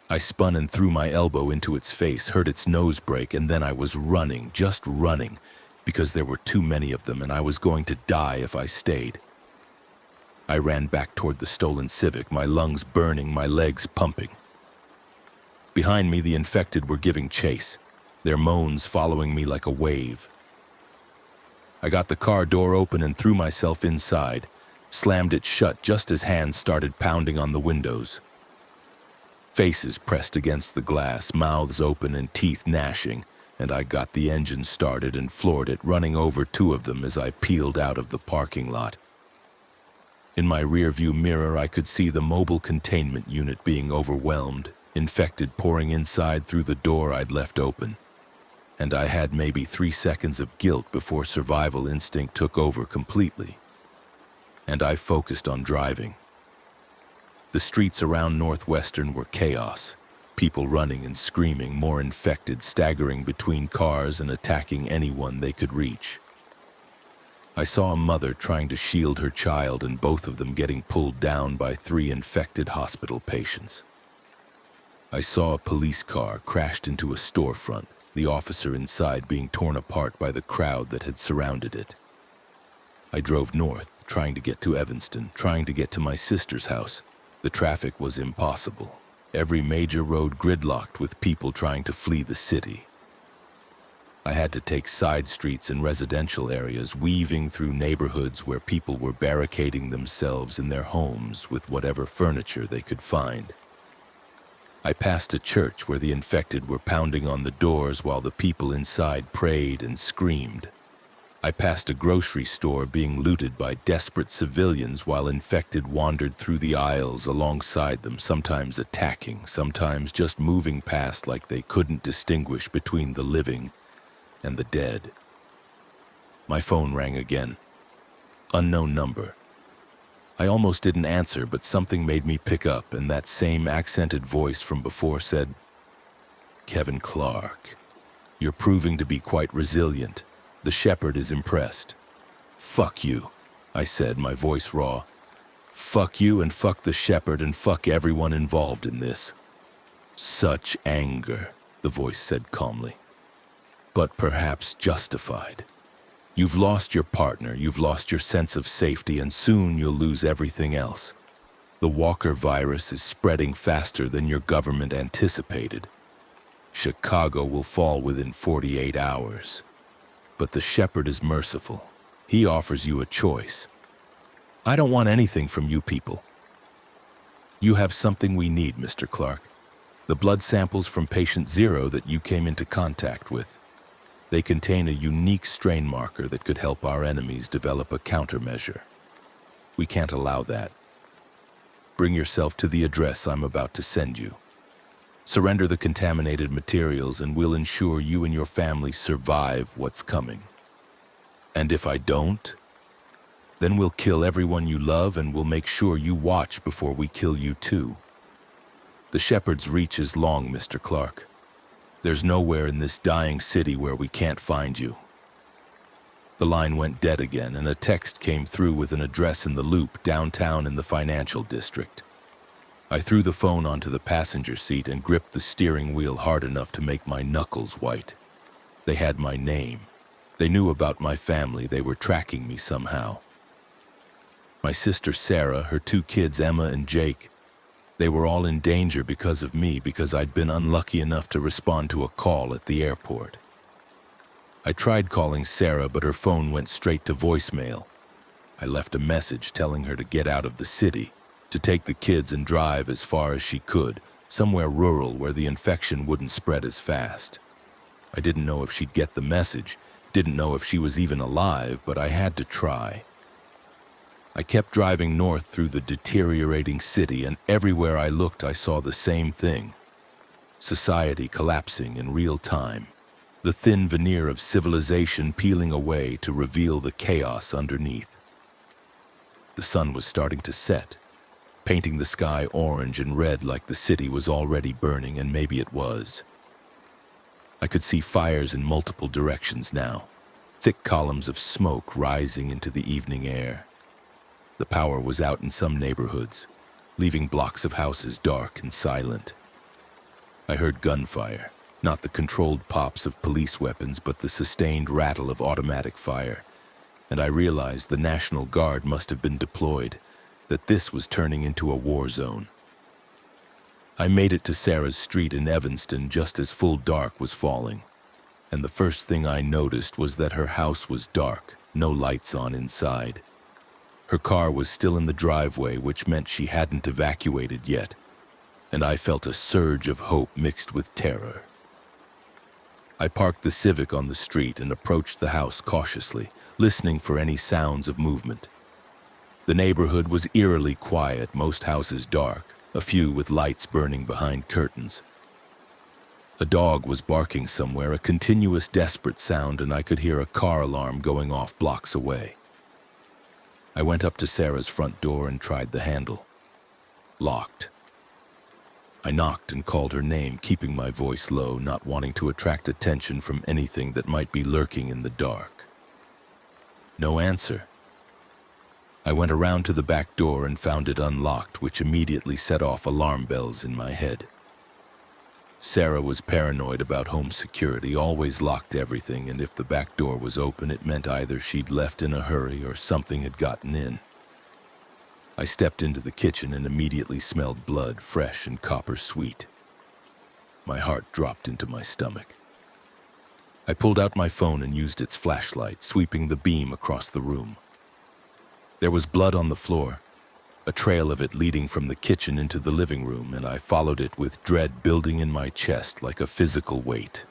I spun and threw my elbow into its face, heard its nose break, and then I was running, just running, because there were too many of them and I was going to die if I stayed. I ran back toward the stolen Civic, my lungs burning, my legs pumping. Behind me, the infected were giving chase, their moans following me like a wave. I got the car door open and threw myself inside, slammed it shut just as hands started pounding on the windows. Faces pressed against the glass, mouths open and teeth gnashing, and I got the engine started and floored it, running over two of them as I peeled out of the parking lot. In my rearview mirror, I could see the mobile containment unit being overwhelmed, infected pouring inside through the door I'd left open. And I had maybe 3 seconds of guilt before survival instinct took over completely. And I focused on driving. The streets around Northwestern were chaos. People running and screaming, more infected, staggering between cars and attacking anyone they could reach. I saw a mother trying to shield her child and both of them getting pulled down by 3 infected hospital patients. I saw a police car crashed into a storefront, the officer inside being torn apart by the crowd that had surrounded it. I drove north, trying to get to Evanston, trying to get to my sister's house. The traffic was impossible. Every major road gridlocked with people trying to flee the city. I had to take side streets and residential areas, weaving through neighborhoods where people were barricading themselves in their homes with whatever furniture they could find. I passed a church where the infected were pounding on the doors while the people inside prayed and screamed. I passed a grocery store being looted by desperate civilians while infected wandered through the aisles alongside them, sometimes attacking, sometimes just moving past like they couldn't distinguish between the living and the dead. My phone rang again. Unknown number. I almost didn't answer, but something made me pick up, and that same accented voice from before said, "Kevin Clark, you're proving to be quite resilient. The shepherd is impressed." "Fuck you," I said, my voice raw. "Fuck you and fuck the shepherd and fuck everyone involved in this." "Such anger," the voice said calmly, "but perhaps justified. You've lost your partner, you've lost your sense of safety, and soon you'll lose everything else. The Walker virus is spreading faster than your government anticipated. Chicago will fall within 48 hours. But the shepherd is merciful. He offers you a choice. I don't want anything from you people. You have something we need, Mr. Clark. The blood samples from patient 0 that you came into contact with. They contain a unique strain marker that could help our enemies develop a countermeasure. We can't allow that. Bring yourself to the address I'm about to send you. Surrender the contaminated materials and we'll ensure you and your family survive what's coming. And if I don't, then we'll kill everyone you love and we'll make sure you watch before we kill you too. The shepherd's reach is long, Mr. Clark. There's nowhere in this dying city where we can't find you. The line went dead again and a text came through with an address in the Loop downtown in the financial district. I threw the phone onto the passenger seat and gripped the steering wheel hard enough to make my knuckles white. They had my name. They knew about my family. They were tracking me somehow. My sister Sarah, her 2 kids Emma and Jake, they were all in danger because of me because I'd been unlucky enough to respond to a call at the airport. I tried calling Sarah, but her phone went straight to voicemail. I left a message telling her to get out of the city, to take the kids and drive as far as she could, somewhere rural where the infection wouldn't spread as fast. I didn't know if she'd get the message, didn't know if she was even alive, but I had to try. I kept driving north through the deteriorating city, and everywhere I looked I saw the same thing. Society collapsing in real time. The thin veneer of civilization peeling away to reveal the chaos underneath. The sun was starting to set, painting the sky orange and red like the city was already burning, and maybe it was. I could see fires in multiple directions now, thick columns of smoke rising into the evening air. The power was out in some neighborhoods, leaving blocks of houses dark and silent. I heard gunfire, not the controlled pops of police weapons, but the sustained rattle of automatic fire, and I realized the National Guard must have been deployed, that this was turning into a war zone. I made it to Sarah's street in Evanston just as full dark was falling, and the first thing I noticed was that her house was dark, no lights on inside. Her car was still in the driveway, which meant she hadn't evacuated yet, and I felt a surge of hope mixed with terror. I parked the Civic on the street and approached the house cautiously, listening for any sounds of movement. The neighborhood was eerily quiet, most houses dark, a few with lights burning behind curtains. A dog was barking somewhere, a continuous desperate sound, and I could hear a car alarm going off blocks away. I went up to Sarah's front door and tried the handle. Locked. I knocked and called her name, keeping my voice low, not wanting to attract attention from anything that might be lurking in the dark. No answer. I went around to the back door and found it unlocked, which immediately set off alarm bells in my head. Sarah was paranoid about home security, always locked everything, and if the back door was open, it meant either she'd left in a hurry or something had gotten in. I stepped into the kitchen and immediately smelled blood, fresh and copper sweet. My heart dropped into my stomach. I pulled out my phone and used its flashlight, sweeping the beam across the room. There was blood on the floor, a trail of it leading from the kitchen into the living room, and I followed it with dread building in my chest like a physical weight.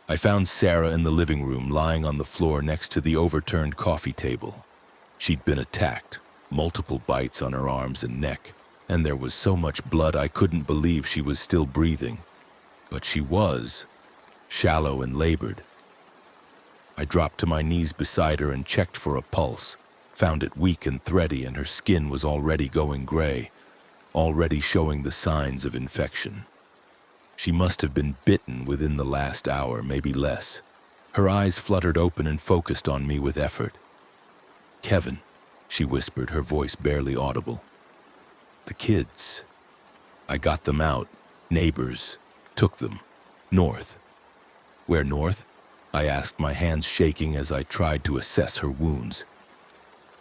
I found Sarah in the living room, lying on the floor next to the overturned coffee table. She'd been attacked, multiple bites on her arms and neck, and there was so much blood I couldn't believe she was still breathing. But she was, shallow and labored. I dropped to my knees beside her and checked for a pulse, found it weak and thready, and her skin was already going gray, already showing the signs of infection. She must have been bitten within the last hour, maybe less. Her eyes fluttered open and focused on me with effort. "Kevin," she whispered, her voice barely audible. "The kids. I got them out. Neighbors took them. North." "Where north?" I asked, my hands shaking as I tried to assess her wounds.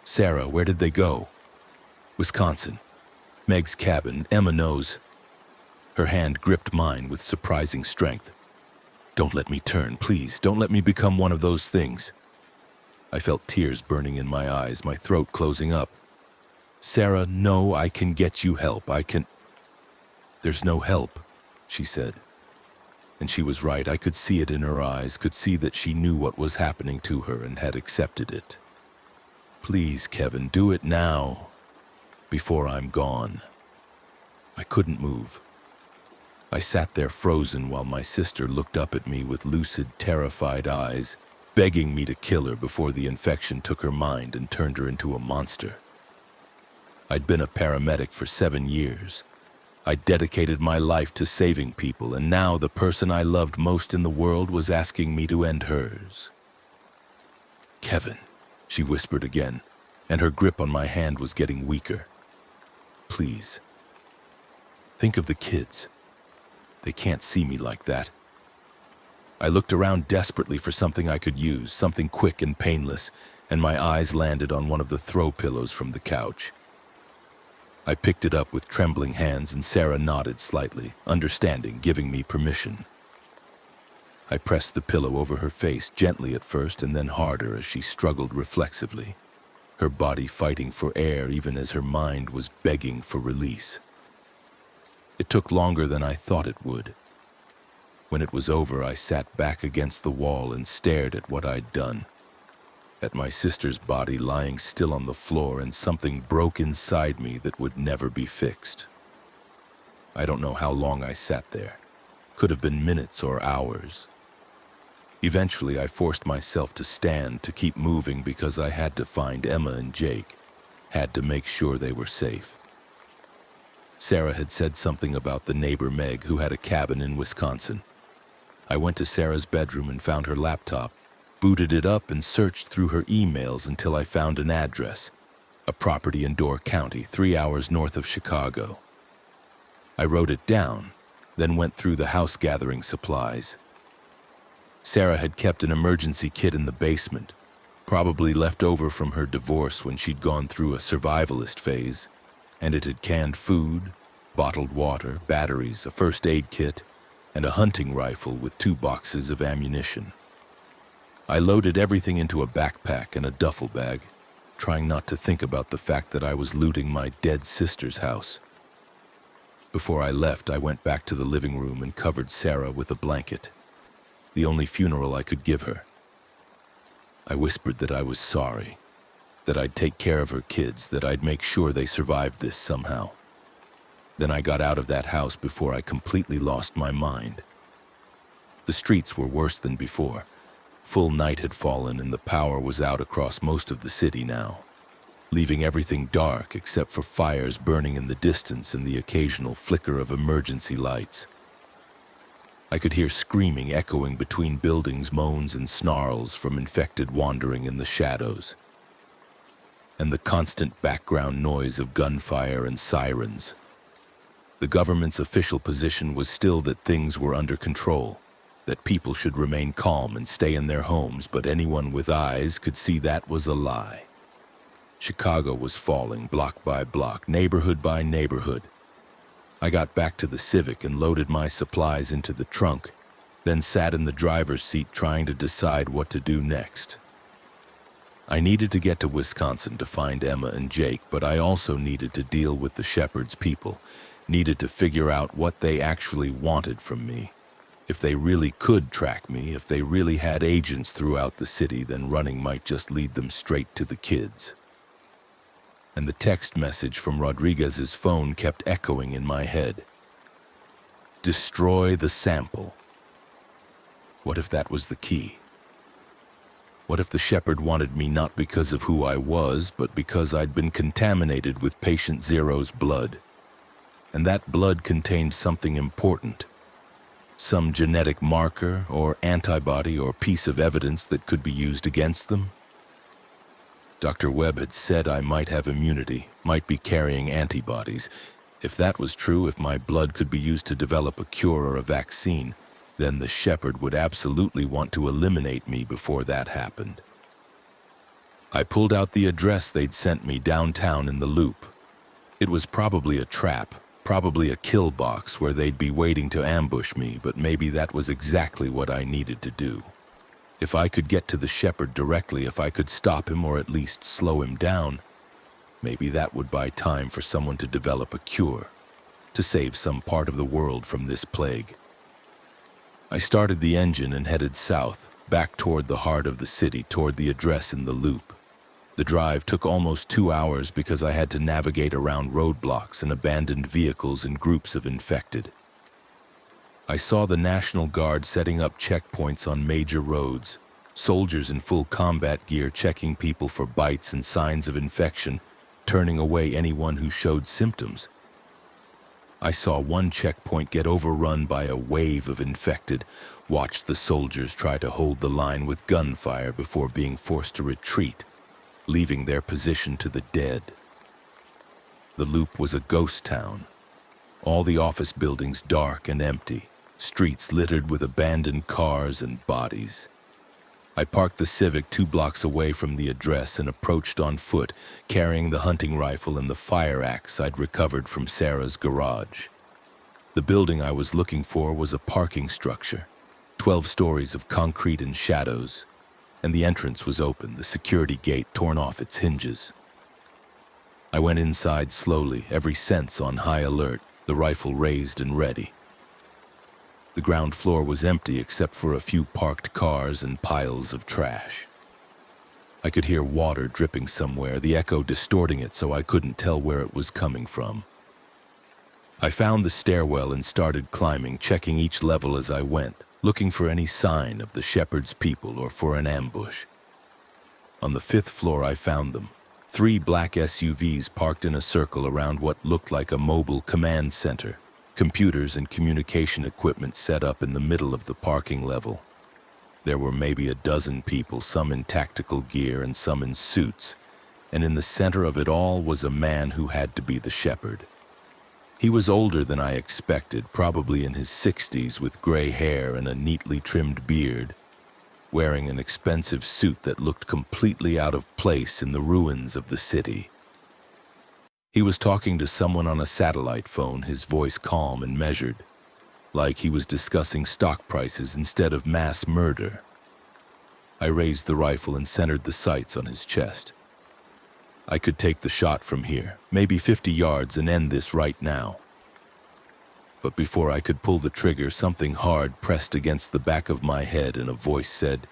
Sarah, where did they go? Wisconsin. Meg's cabin. Emma knows. Her hand gripped mine with surprising strength. Don't let me turn, please. Don't let me become one of those things. I felt tears burning in my eyes, my throat closing up. Sarah, no, I can get you help. There's no help, she said. And she was right. I could see it in her eyes, could see that she knew what was happening to her and had accepted it. Please, Kevin, do it now, before I'm gone. I couldn't move. I sat there frozen while my sister looked up at me with lucid, terrified eyes, begging me to kill her before the infection took her mind and turned her into a monster. I'd been a paramedic for 7 years. I dedicated my life to saving people, and now the person I loved most in the world was asking me to end hers. Kevin, she whispered again, and her grip on my hand was getting weaker. Please. Think of the kids. They can't see me like that. I looked around desperately for something I could use, something quick and painless, and my eyes landed on one of the throw pillows from the couch. I picked it up with trembling hands, and Sarah nodded slightly, understanding, giving me permission. I pressed the pillow over her face, gently at first and then harder as she struggled reflexively, her body fighting for air even as her mind was begging for release. It took longer than I thought it would. When it was over, I sat back against the wall and stared at what I'd done. At my sister's body lying still on the floor, and something broke inside me that would never be fixed. I don't know how long I sat there. Could have been minutes or hours. Eventually, I forced myself to stand, to keep moving, because I had to find Emma and Jake, had to make sure they were safe. Sarah had said something about the neighbor Meg, who had a cabin in Wisconsin. I went to Sarah's bedroom and found her laptop, booted it up and searched through her emails until I found an address, a property in Door County, 3 hours north of Chicago. I wrote it down, then went through the house gathering supplies. Sarah had kept an emergency kit in the basement, probably left over from her divorce when she'd gone through a survivalist phase, and it had canned food, bottled water, batteries, a first aid kit, and a hunting rifle with 2 boxes of ammunition. I loaded everything into a backpack and a duffel bag, trying not to think about the fact that I was looting my dead sister's house. Before I left, I went back to the living room and covered Sarah with a blanket, the only funeral I could give her. I whispered that I was sorry, that I'd take care of her kids, that I'd make sure they survived this somehow. Then I got out of that house before I completely lost my mind. The streets were worse than before. Full night had fallen and the power was out across most of the city now, leaving everything dark except for fires burning in the distance and the occasional flicker of emergency lights. I could hear screaming echoing between buildings, moans and snarls from infected wandering in the shadows, and the constant background noise of gunfire and sirens. The government's official position was still that things were under control, that people should remain calm and stay in their homes, but anyone with eyes could see that was a lie. Chicago was falling block by block, neighborhood by neighborhood. I got back to the Civic and loaded my supplies into the trunk, then sat in the driver's seat trying to decide what to do next. I needed to get to Wisconsin to find Emma and Jake, but I also needed to deal with the Shepherd's people, needed to figure out what they actually wanted from me. If they really could track me, if they really had agents throughout the city, then running might just lead them straight to the kids. And the text message from Rodriguez's phone kept echoing in my head. Destroy the sample. What if that was the key? What if the Shepherd wanted me not because of who I was, but because I'd been contaminated with Patient Zero's blood? And that blood contained something important. Some genetic marker or antibody or piece of evidence that could be used against them? Dr. Webb had said I might have immunity, might be carrying antibodies. If that was true, if my blood could be used to develop a cure or a vaccine, then the shepherd would absolutely want to eliminate me before that happened. I pulled out the address they'd sent me downtown in the Loop. It was probably a trap, probably a kill box where they'd be waiting to ambush me, but maybe that was exactly what I needed to do. If I could get to the shepherd directly, if I could stop him or at least slow him down, maybe that would buy time for someone to develop a cure, to save some part of the world from this plague. I started the engine and headed south, back toward the heart of the city, toward the address in the Loop. The drive took almost 2 hours because I had to navigate around roadblocks and abandoned vehicles and groups of infected. I saw the National Guard setting up checkpoints on major roads, soldiers in full combat gear checking people for bites and signs of infection, turning away anyone who showed symptoms. I saw one checkpoint get overrun by a wave of infected, watched the soldiers try to hold the line with gunfire before being forced to retreat, leaving their position to the dead. The Loop was a ghost town. All the office buildings dark and empty, streets littered with abandoned cars and bodies. I parked the Civic 2 blocks away from the address and approached on foot, carrying the hunting rifle and the fire axe I'd recovered from Sarah's garage. The building I was looking for was a parking structure, 12 stories of concrete and shadows, and the entrance was open, the security gate torn off its hinges. I went inside slowly, every sense on high alert, the rifle raised and ready. The ground floor was empty except for a few parked cars and piles of trash. I could hear water dripping somewhere, the echo distorting it so I couldn't tell where it was coming from. I found the stairwell and started climbing, checking each level as I went, looking for any sign of the shepherd's people or for an ambush. On the 5th floor I found them, 3 black SUVs parked in a circle around what looked like a mobile command center. Computers and communication equipment set up in the middle of the parking level. There were maybe a dozen people, some in tactical gear and some in suits, and in the center of it all was a man who had to be the shepherd. He was older than I expected, probably in his 60s with gray hair and a neatly trimmed beard, wearing an expensive suit that looked completely out of place in the ruins of the city. He was talking to someone on a satellite phone, his voice calm and measured, like he was discussing stock prices instead of mass murder. I raised the rifle and centered the sights on his chest. I could take the shot from here, maybe 50 yards, and end this right now. But before I could pull the trigger, something hard pressed against the back of my head and a voice said,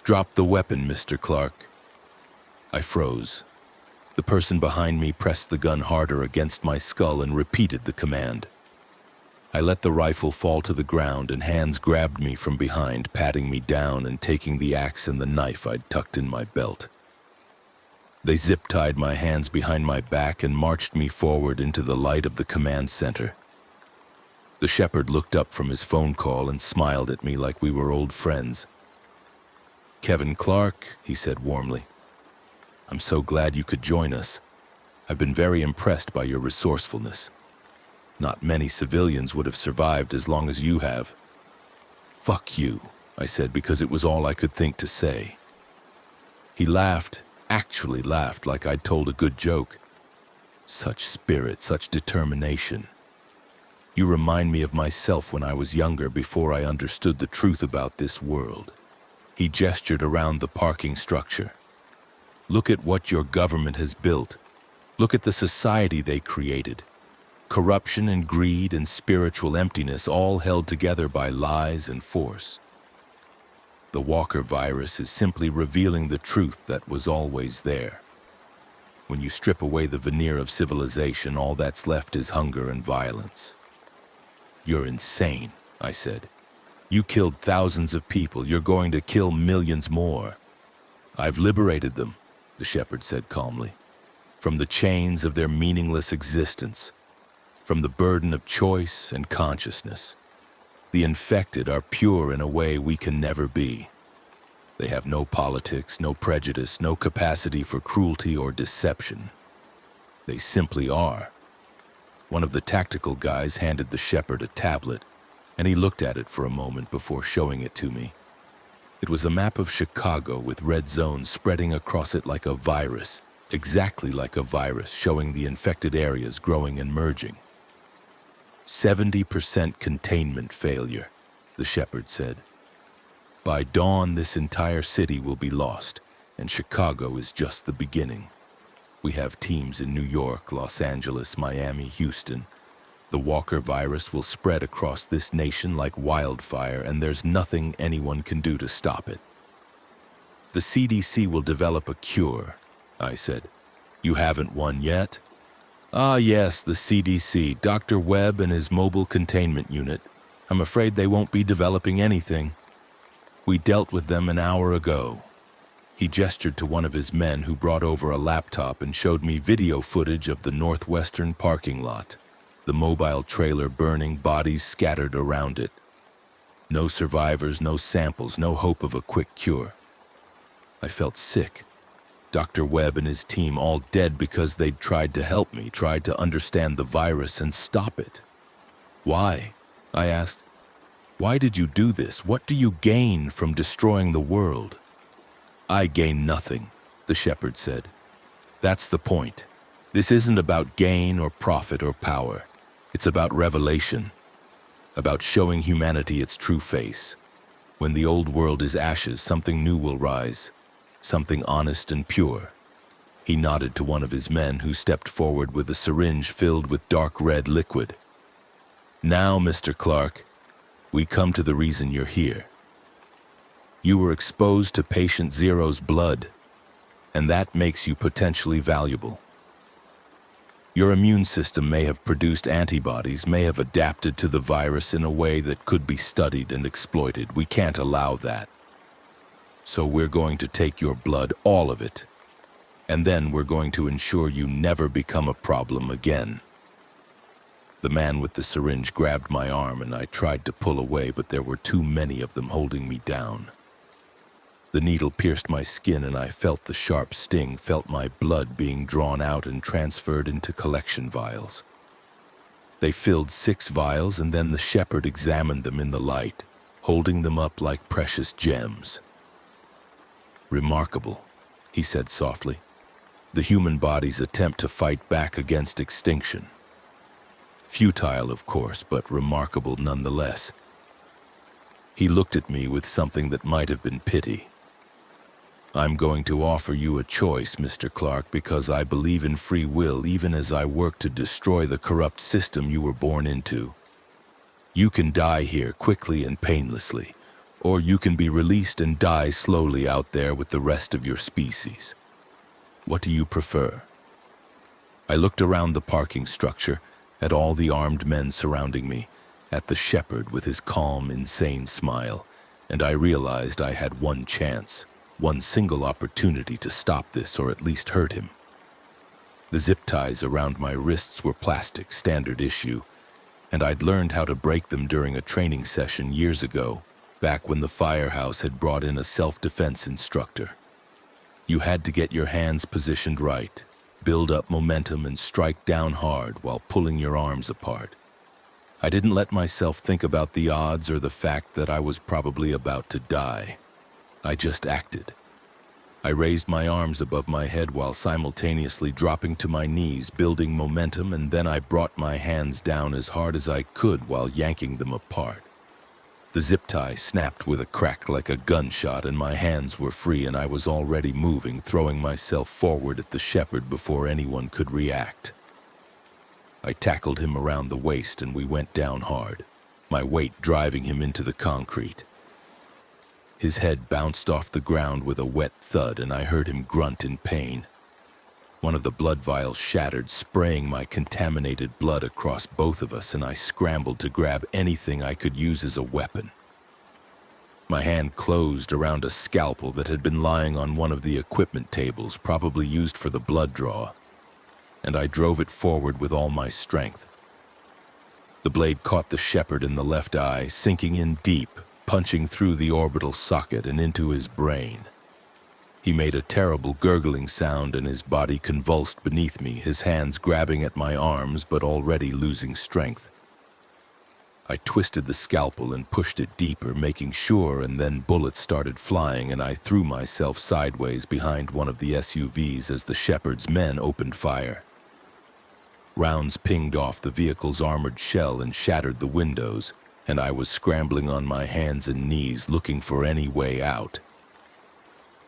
"Drop the weapon, Mr. Clark." I froze. The person behind me pressed the gun harder against my skull and repeated the command. I let the rifle fall to the ground and hands grabbed me from behind, patting me down and taking the axe and the knife I'd tucked in my belt. They zip-tied my hands behind my back and marched me forward into the light of the command center. The shepherd looked up from his phone call and smiled at me like we were old friends. "Kevin Clark," he said warmly. "I'm so glad you could join us. I've been very impressed by your resourcefulness. Not many civilians would have survived as long as you have." "Fuck you," I said because it was all I could think to say. He laughed, actually laughed like I'd told a good joke. Such spirit, such determination. You remind me of myself when I was younger, before I understood the truth about this world. He gestured around the parking structure. "Look at what your government has built. Look at the society they created. Corruption and greed and spiritual emptiness, all held together by lies and force. The Walker virus is simply revealing the truth that was always there. When you strip away the veneer of civilization, all that's left is hunger and violence." "You're insane," I said. "You killed thousands of people. You're going to kill millions more." "I've liberated them," the shepherd said calmly, "from the chains of their meaningless existence, from the burden of choice and consciousness. The infected are pure in a way we can never be. They have no politics, no prejudice, no capacity for cruelty or deception. They simply are." One of the tactical guys handed the shepherd a tablet. and he looked at it for a moment before showing it to me. It was a map of Chicago with red zones spreading across it like a virus, exactly like a virus, showing the infected areas growing and merging. 70% containment failure, the shepherd said. By dawn, this entire city will be lost, and Chicago is just the beginning. We have teams in New York, Los Angeles, Miami, Houston. The Walker virus will spread across this nation like wildfire, and there's nothing anyone can do to stop it. The CDC will develop a cure, I said. You haven't one yet? Ah, yes, the CDC, Dr. Webb and his mobile containment unit. I'm afraid they won't be developing anything. We dealt with them an hour ago. He gestured to one of his men who brought over a laptop and showed me video footage of the Northwestern parking lot, the mobile trailer burning, bodies scattered around it. No survivors, no samples, no hope of a quick cure. I felt sick. Dr. Webb and his team all dead because they'd tried to help me, tried to understand the virus and stop it. Why? I asked. Why did you do this? What do you gain from destroying the world? I gain nothing, the shepherd said. That's the point. This isn't about gain or profit or power. It's about revelation, about showing humanity its true face. When the old world is ashes, something new will rise, something honest and pure. He nodded to one of his men who stepped forward with a syringe filled with dark red liquid. Now, Mr. Clark, we come to the reason you're here. You were exposed to patient Zero's blood, and that makes you potentially valuable. Your immune system may have produced antibodies, may have adapted to the virus in a way that could be studied and exploited. We can't allow that. So we're going to take your blood, all of it, and then we're going to ensure you never become a problem again. The man with the syringe grabbed my arm and I tried to pull away, but there were too many of them holding me down. The needle pierced my skin and I felt the sharp sting, felt my blood being drawn out and transferred into collection vials. They filled 6 vials and then the shepherd examined them in the light, holding them up like precious gems. Remarkable, he said softly. The human body's attempt to fight back against extinction. Futile, of course, but remarkable nonetheless. He looked at me with something that might have been pity. I'm going to offer you a choice, Mr. Clark, because I believe in free will even as I work to destroy the corrupt system you were born into. You can die here quickly and painlessly, or you can be released and die slowly out there with the rest of your species. What do you prefer? I looked around the parking structure, at all the armed men surrounding me, at the shepherd with his calm, insane smile, and I realized I had one chance, one single opportunity to stop this or at least hurt him. The zip ties around my wrists were plastic, standard issue, and I'd learned how to break them during a training session years ago, back when the firehouse had brought in a self-defense instructor. You had to get your hands positioned right, build up momentum and strike down hard while pulling your arms apart. I didn't let myself think about the odds or the fact that I was probably about to die. I just acted. I raised my arms above my head while simultaneously dropping to my knees, building momentum, and then I brought my hands down as hard as I could while yanking them apart. The zip tie snapped with a crack like a gunshot and my hands were free and I was already moving, throwing myself forward at the shepherd before anyone could react. I tackled him around the waist and we went down hard, my weight driving him into the concrete. His head bounced off the ground with a wet thud and I heard him grunt in pain. One of the blood vials shattered, spraying my contaminated blood across both of us, and I scrambled to grab anything I could use as a weapon. My hand closed around a scalpel that had been lying on one of the equipment tables, probably used for the blood draw, and I drove it forward with all my strength. The blade caught the shepherd in the left eye, sinking in deep, punching through the orbital socket and into his brain. He made a terrible gurgling sound and his body convulsed beneath me, his hands grabbing at my arms but already losing strength. I twisted the scalpel and pushed it deeper, making sure, and then bullets started flying and I threw myself sideways behind one of the SUVs as the Shepherd's men opened fire. Rounds pinged off the vehicle's armored shell and shattered the windows, and I was scrambling on my hands and knees looking for any way out.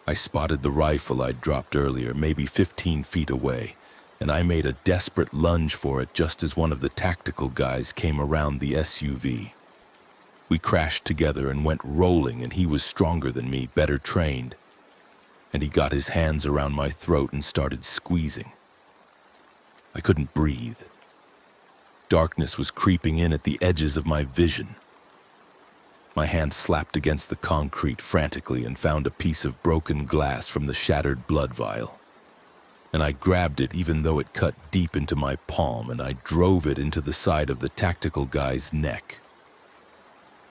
I spotted the rifle I'd dropped earlier, maybe 15 feet away, and I made a desperate lunge for it just as one of the tactical guys came around the SUV. We crashed together and went rolling, and he was stronger than me, better trained, and he got his hands around my throat and started squeezing. I couldn't breathe. Darkness was creeping in at the edges of my vision. My hand slapped against the concrete frantically and found a piece of broken glass from the shattered blood vial. And I grabbed it even though it cut deep into my palm, and I drove it into the side of the tactical guy's neck.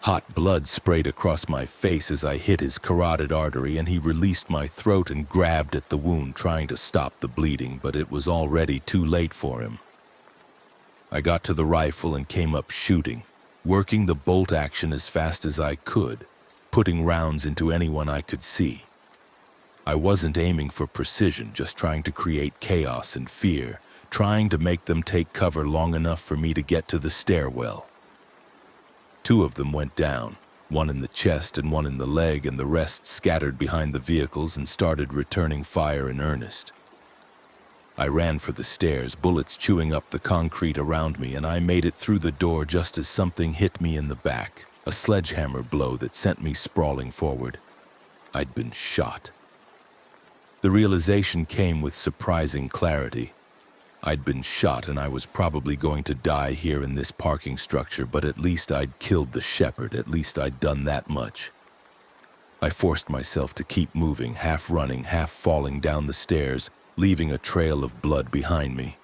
Hot blood sprayed across my face as I hit his carotid artery, and he released my throat and grabbed at the wound, trying to stop the bleeding, but it was already too late for him. I got to the rifle and came up shooting, working the bolt action as fast as I could, putting rounds into anyone I could see. I wasn't aiming for precision, just trying to create chaos and fear, trying to make them take cover long enough for me to get to the stairwell. 2 of them went down, one in the chest and one in the leg, and the rest scattered behind the vehicles and started returning fire in earnest. I ran for the stairs, bullets chewing up the concrete around me, and I made it through the door just as something hit me in the back, a sledgehammer blow that sent me sprawling forward. I'd been shot. The realization came with surprising clarity. I'd been shot and I was probably going to die here in this parking structure, but at least I'd killed the Shepherd, at least I'd done that much. I forced myself to keep moving, half running, half falling down the stairs, leaving a trail of blood behind me.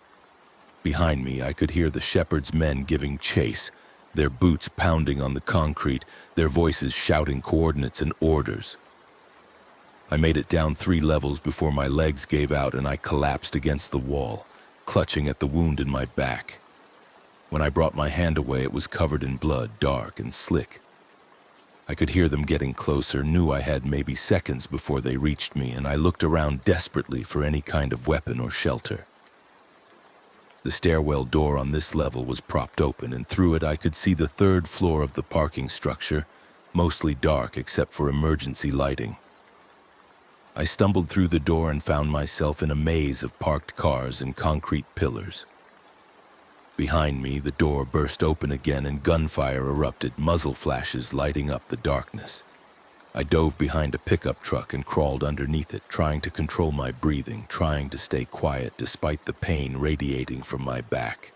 Behind me, I could hear the Shepherd's men giving chase, their boots pounding on the concrete, their voices shouting coordinates and orders. I made it down 3 levels before my legs gave out and I collapsed against the wall, clutching at the wound in my back. When I brought my hand away, it was covered in blood, dark and slick. I could hear them getting closer, knew I had maybe seconds before they reached me, and I looked around desperately for any kind of weapon or shelter. The stairwell door on this level was propped open, and through it I could see the 3rd floor of the parking structure, mostly dark except for emergency lighting. I stumbled through the door and found myself in a maze of parked cars and concrete pillars. Behind me, the door burst open again and gunfire erupted, muzzle flashes lighting up the darkness. I dove behind a pickup truck and crawled underneath it, trying to control my breathing, trying to stay quiet despite the pain radiating from my back.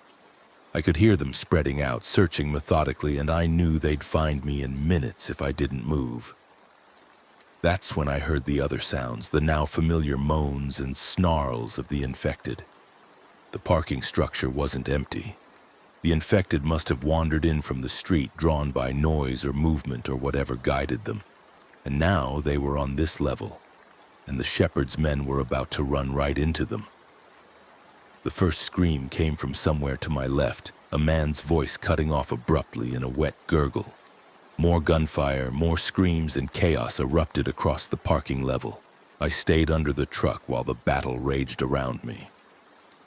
I could hear them spreading out, searching methodically, and I knew they'd find me in minutes if I didn't move. That's when I heard the other sounds, the now familiar moans and snarls of the infected. The parking structure wasn't empty. The infected must have wandered in from the street, drawn by noise or movement or whatever guided them. And now they were on this level, and the Shepherd's men were about to run right into them. The first scream came from somewhere to my left, a man's voice cutting off abruptly in a wet gurgle. More gunfire, more screams, and chaos erupted across the parking level. I stayed under the truck while the battle raged around me.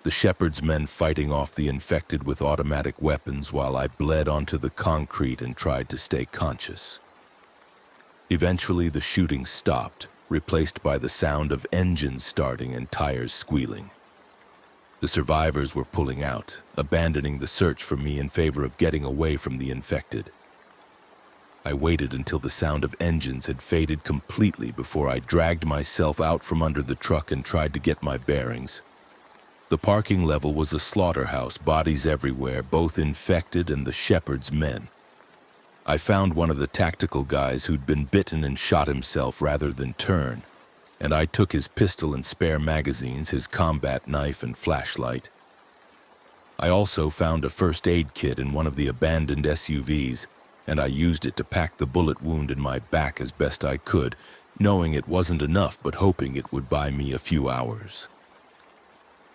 The Shepherd's men fighting off the infected with automatic weapons while I bled onto the concrete and tried to stay conscious. Eventually, the shooting stopped, replaced by the sound of engines starting and tires squealing. The survivors were pulling out, abandoning the search for me in favor of getting away from the infected. I waited until the sound of engines had faded completely before I dragged myself out from under the truck and tried to get my bearings. The parking level was a slaughterhouse, bodies everywhere, both infected and the Shepherd's men. I found one of the tactical guys who'd been bitten and shot himself rather than turn, and I took his pistol and spare magazines, his combat knife and flashlight. I also found a first aid kit in one of the abandoned SUVs, and I used it to pack the bullet wound in my back as best I could, knowing it wasn't enough but hoping it would buy me a few hours.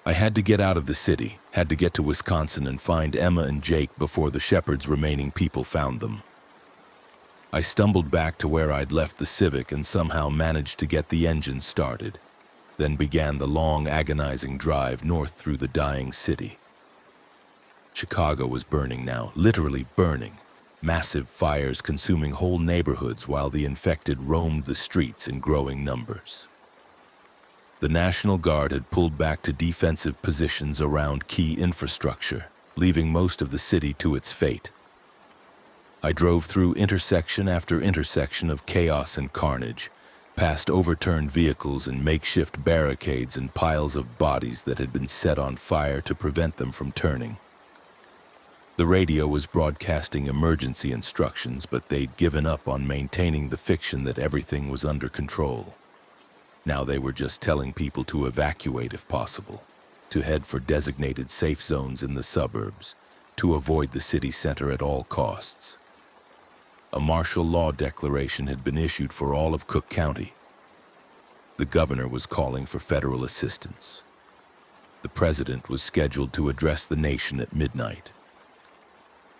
I had to get out of the city, had to get to Wisconsin and find Emma and Jake before the Shepherd's remaining people found them. I stumbled back to where I'd left the Civic and somehow managed to get the engine started, then began the long, agonizing drive north through the dying city. Chicago was burning now, literally burning. Massive fires consuming whole neighborhoods while the infected roamed the streets in growing numbers. The National Guard had pulled back to defensive positions around key infrastructure, leaving most of the city to its fate. I drove through intersection after intersection of chaos and carnage, past overturned vehicles and makeshift barricades and piles of bodies that had been set on fire to prevent them from turning. The radio was broadcasting emergency instructions, but they'd given up on maintaining the fiction that everything was under control. Now they were just telling people to evacuate if possible, to head for designated safe zones in the suburbs, to avoid the city center at all costs. A martial law declaration had been issued for all of Cook County. The governor was calling for federal assistance. The president was scheduled to address the nation at midnight.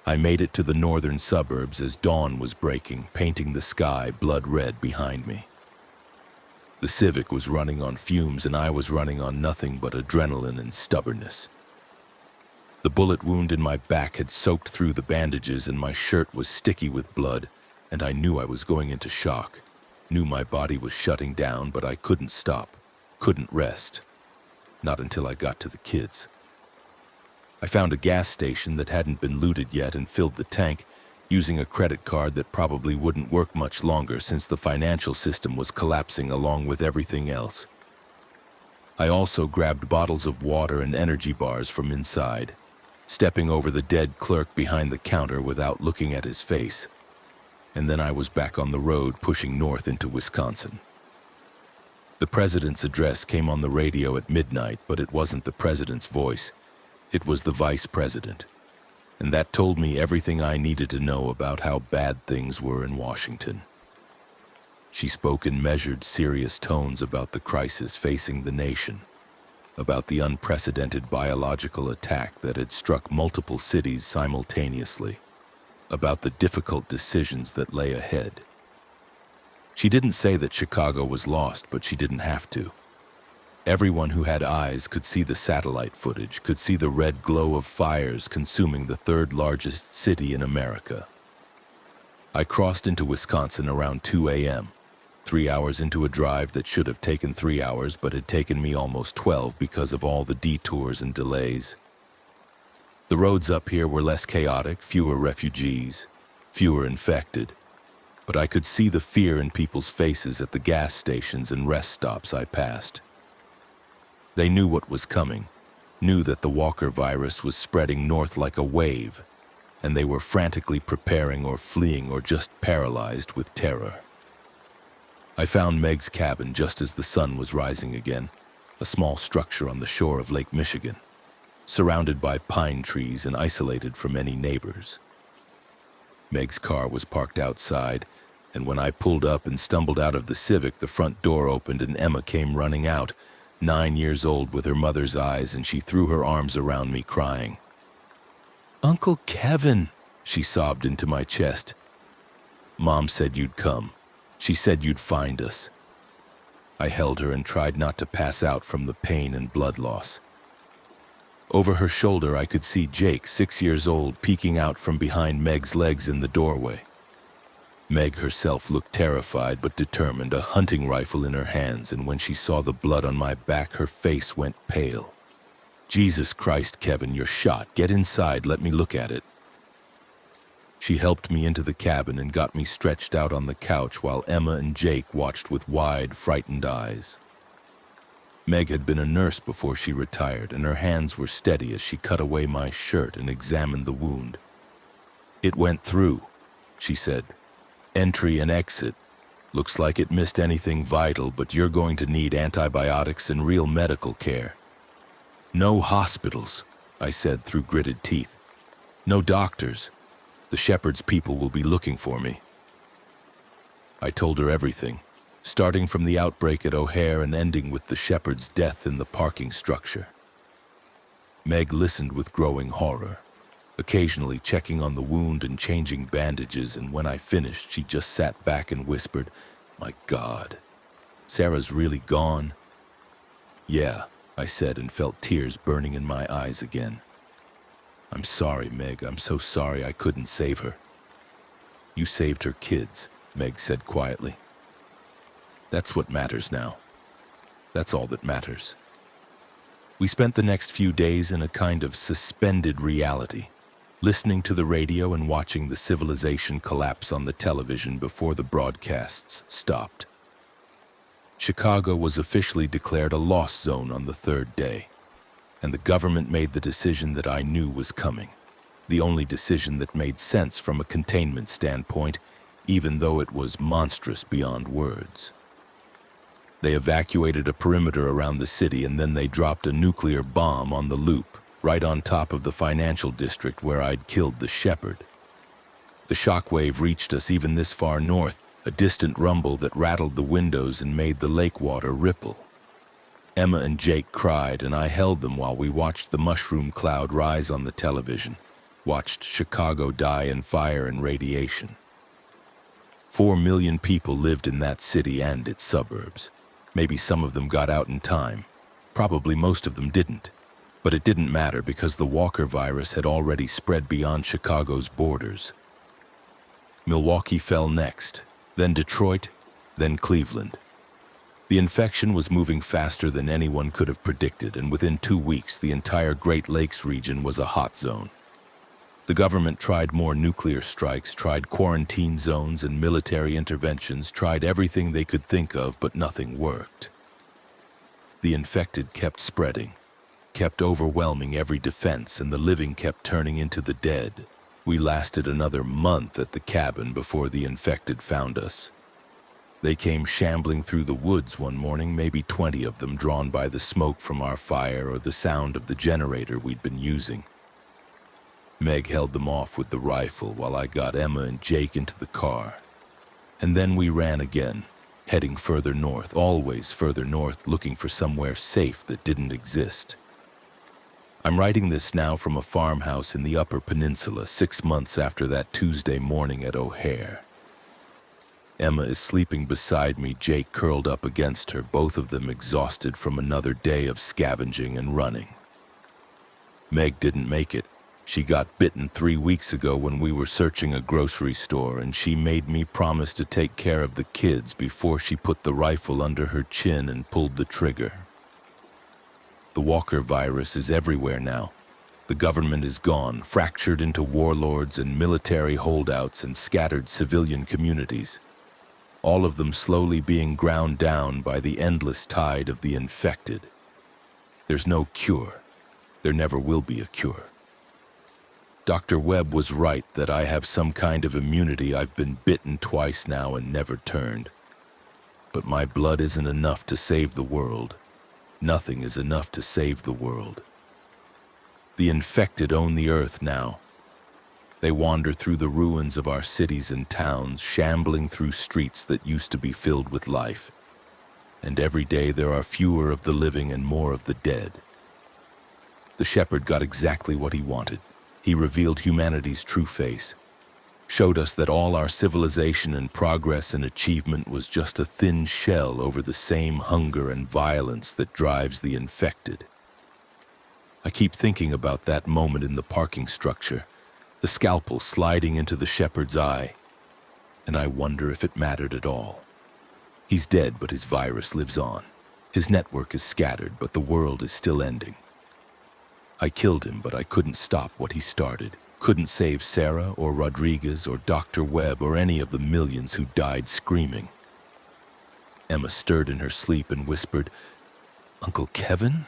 I made it to the northern suburbs as dawn was breaking, painting the sky blood red behind me. The Civic was running on fumes and I was running on nothing but adrenaline and stubbornness. The bullet wound in my back had soaked through the bandages and my shirt was sticky with blood, and I knew I was going into shock. Knew my body was shutting down, but I couldn't stop, couldn't rest. Not until I got to the kids. I found a gas station that hadn't been looted yet and filled the tank, using a credit card that probably wouldn't work much longer since the financial system was collapsing along with everything else. I also grabbed bottles of water and energy bars from inside, stepping over the dead clerk behind the counter without looking at his face. And then I was back on the road pushing north into Wisconsin. The president's address came on the radio at midnight, but it wasn't the president's voice. It was the vice president, and that told me everything I needed to know about how bad things were in Washington. She spoke in measured, serious tones about the crisis facing the nation, about the unprecedented biological attack that had struck multiple cities simultaneously, about the difficult decisions that lay ahead. She didn't say that Chicago was lost, but she didn't have to. Everyone who had eyes could see the satellite footage, could see the red glow of fires consuming the third largest city in America. I crossed into Wisconsin around 2 a.m., 3 hours into a drive that should have taken 3 hours but had taken me almost 12 because of all the detours and delays. The roads up here were less chaotic, fewer refugees, fewer infected, but I could see the fear in people's faces at the gas stations and rest stops I passed. They knew what was coming, knew that the Walker virus was spreading north like a wave, and they were frantically preparing or fleeing or just paralyzed with terror. I found Meg's cabin just as the sun was rising again, a small structure on the shore of Lake Michigan, surrounded by pine trees and isolated from any neighbors. Meg's car was parked outside, and when I pulled up and stumbled out of the Civic, the front door opened and Emma came running out, 9 years old with her mother's eyes, and she threw her arms around me crying. "Uncle Kevin," she sobbed into my chest. "Mom said you'd come. She said you'd find us." I held her and tried not to pass out from the pain and blood loss. Over her shoulder I could see Jake, 6 years old, peeking out from behind Meg's legs in the doorway. Meg herself looked terrified but determined, a hunting rifle in her hands, and when she saw the blood on my back, her face went pale. "Jesus Christ, Kevin, you're shot. Get inside, let me look at it." She helped me into the cabin and got me stretched out on the couch while Emma and Jake watched with wide, frightened eyes. Meg had been a nurse before she retired, and her hands were steady as she cut away my shirt and examined the wound. "It went through," she said. "Entry and exit. Looks like it missed anything vital, but you're going to need antibiotics and real medical care." "No hospitals," I said through gritted teeth. "No doctors. The Shepherd's people will be looking for me." I told her everything, starting from the outbreak at O'Hare and ending with the Shepherd's death in the parking structure. Meg listened with growing horror, occasionally checking on the wound and changing bandages, and when I finished, she just sat back and whispered, "My God, Sarah's really gone?" "Yeah," I said, and felt tears burning in my eyes again. "I'm sorry, Meg. I'm so sorry I couldn't save her." "You saved her kids," Meg said quietly. "That's what matters now. That's all that matters." We spent the next few days in a kind of suspended reality, listening to the radio and watching the civilization collapse on the television before the broadcasts stopped. Chicago was officially declared a lost zone on the third day, and the government made the decision that I knew was coming, the only decision that made sense from a containment standpoint, even though it was monstrous beyond words. They evacuated a perimeter around the city, and then they dropped a nuclear bomb on the loop, right on top of the financial district where I'd killed the shepherd. The shockwave reached us even this far north, a distant rumble that rattled the windows and made the lake water ripple. Emma and Jake cried, and I held them while we watched the mushroom cloud rise on the television, watched Chicago die in fire and radiation. 4 million people lived in that city and its suburbs. Maybe some of them got out in time. Probably most of them didn't. But it didn't matter because the Walker virus had already spread beyond Chicago's borders. Milwaukee fell next, then Detroit, then Cleveland. The infection was moving faster than anyone could have predicted, and within 2 weeks, the entire Great Lakes region was a hot zone. The government tried more nuclear strikes, tried quarantine zones and military interventions, tried everything they could think of, but nothing worked. The infected kept spreading, kept overwhelming every defense, and the living kept turning into the dead. We lasted another month at the cabin before the infected found us. They came shambling through the woods one morning, maybe 20 of them, drawn by the smoke from our fire or the sound of the generator we'd been using. Meg held them off with the rifle while I got Emma and Jake into the car. And then we ran again, heading further north, always further north, looking for somewhere safe that didn't exist. I'm writing this now from a farmhouse in the Upper Peninsula, 6 months after that Tuesday morning at O'Hare. Emma is sleeping beside me, Jake curled up against her, both of them exhausted from another day of scavenging and running. Meg didn't make it. She got bitten 3 weeks ago when we were searching a grocery store, and she made me promise to take care of the kids before she put the rifle under her chin and pulled the trigger. The Walker virus is everywhere now. The government is gone, fractured into warlords and military holdouts and scattered civilian communities, all of them slowly being ground down by the endless tide of the infected. There's no cure. There never will be a cure. Dr. Webb was right that I have some kind of immunity. I've been bitten twice now and never turned. But my blood isn't enough to save the world. Nothing is enough to save the world. The infected own the earth now. They wander through the ruins of our cities and towns, shambling through streets that used to be filled with life. And every day there are fewer of the living and more of the dead. The shepherd got exactly what he wanted. He revealed humanity's true face, showed us that all our civilization and progress and achievement was just a thin shell over the same hunger and violence that drives the infected. I keep thinking about that moment in the parking structure, the scalpel sliding into the shepherd's eye, and I wonder if it mattered at all. He's dead, but his virus lives on. His network is scattered, but the world is still ending. I killed him, but I couldn't stop what he started. Couldn't save Sarah or Rodriguez or Dr. Webb or any of the millions who died screaming. Emma stirred in her sleep and whispered, "Uncle Kevin?"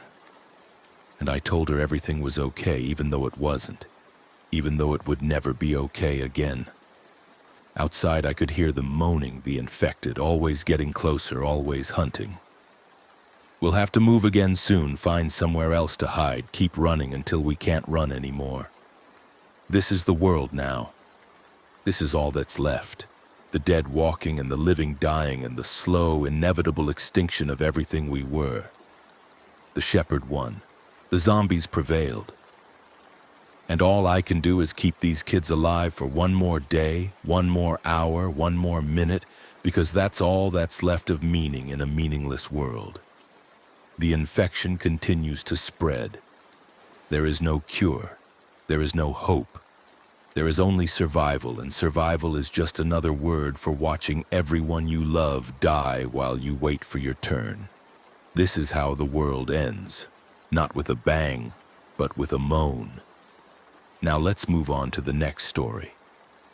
And I told her everything was okay, even though it wasn't. Even though it would never be okay again. Outside I could hear them moaning, the infected, always getting closer, always hunting. We'll have to move again soon, find somewhere else to hide, keep running until we can't run anymore. This is the world now. This is all that's left. The dead walking and the living dying and the slow, inevitable extinction of everything we were. The shepherd won. The zombies prevailed. And all I can do is keep these kids alive for one more day, one more hour, one more minute, because that's all that's left of meaning in a meaningless world. The infection continues to spread. There is no cure. There is no hope. There is only survival, and survival is just another word for watching everyone you love die while you wait for your turn. This is how the world ends, not with a bang, but with a moan. Now let's move on to the next story.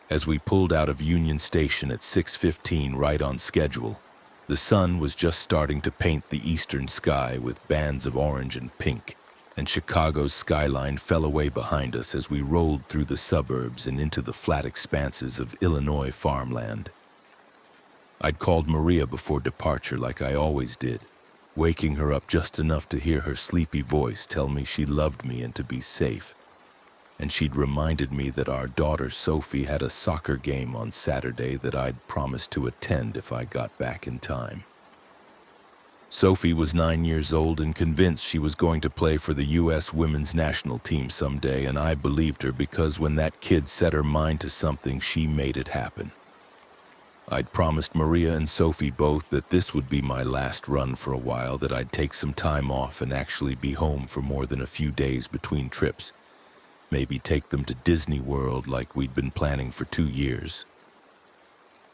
As we pulled out of Union Station at 6:15 right on schedule, the sun was just starting to paint the eastern sky with bands of orange and pink, and Chicago's skyline fell away behind us as we rolled through the suburbs and into the flat expanses of Illinois farmland. I'd called Maria before departure like I always did, waking her up just enough to hear her sleepy voice tell me she loved me and to be safe. And she'd reminded me that our daughter Sophie had a soccer game on Saturday that I'd promised to attend if I got back in time. Sophie was 9 years old and convinced she was going to play for the U.S. women's national team someday, and I believed her because when that kid set her mind to something, she made it happen. I'd promised Maria and Sophie both that this would be my last run for a while, that I'd take some time off and actually be home for more than a few days between trips. Maybe take them to Disney World like we'd been planning for 2 years.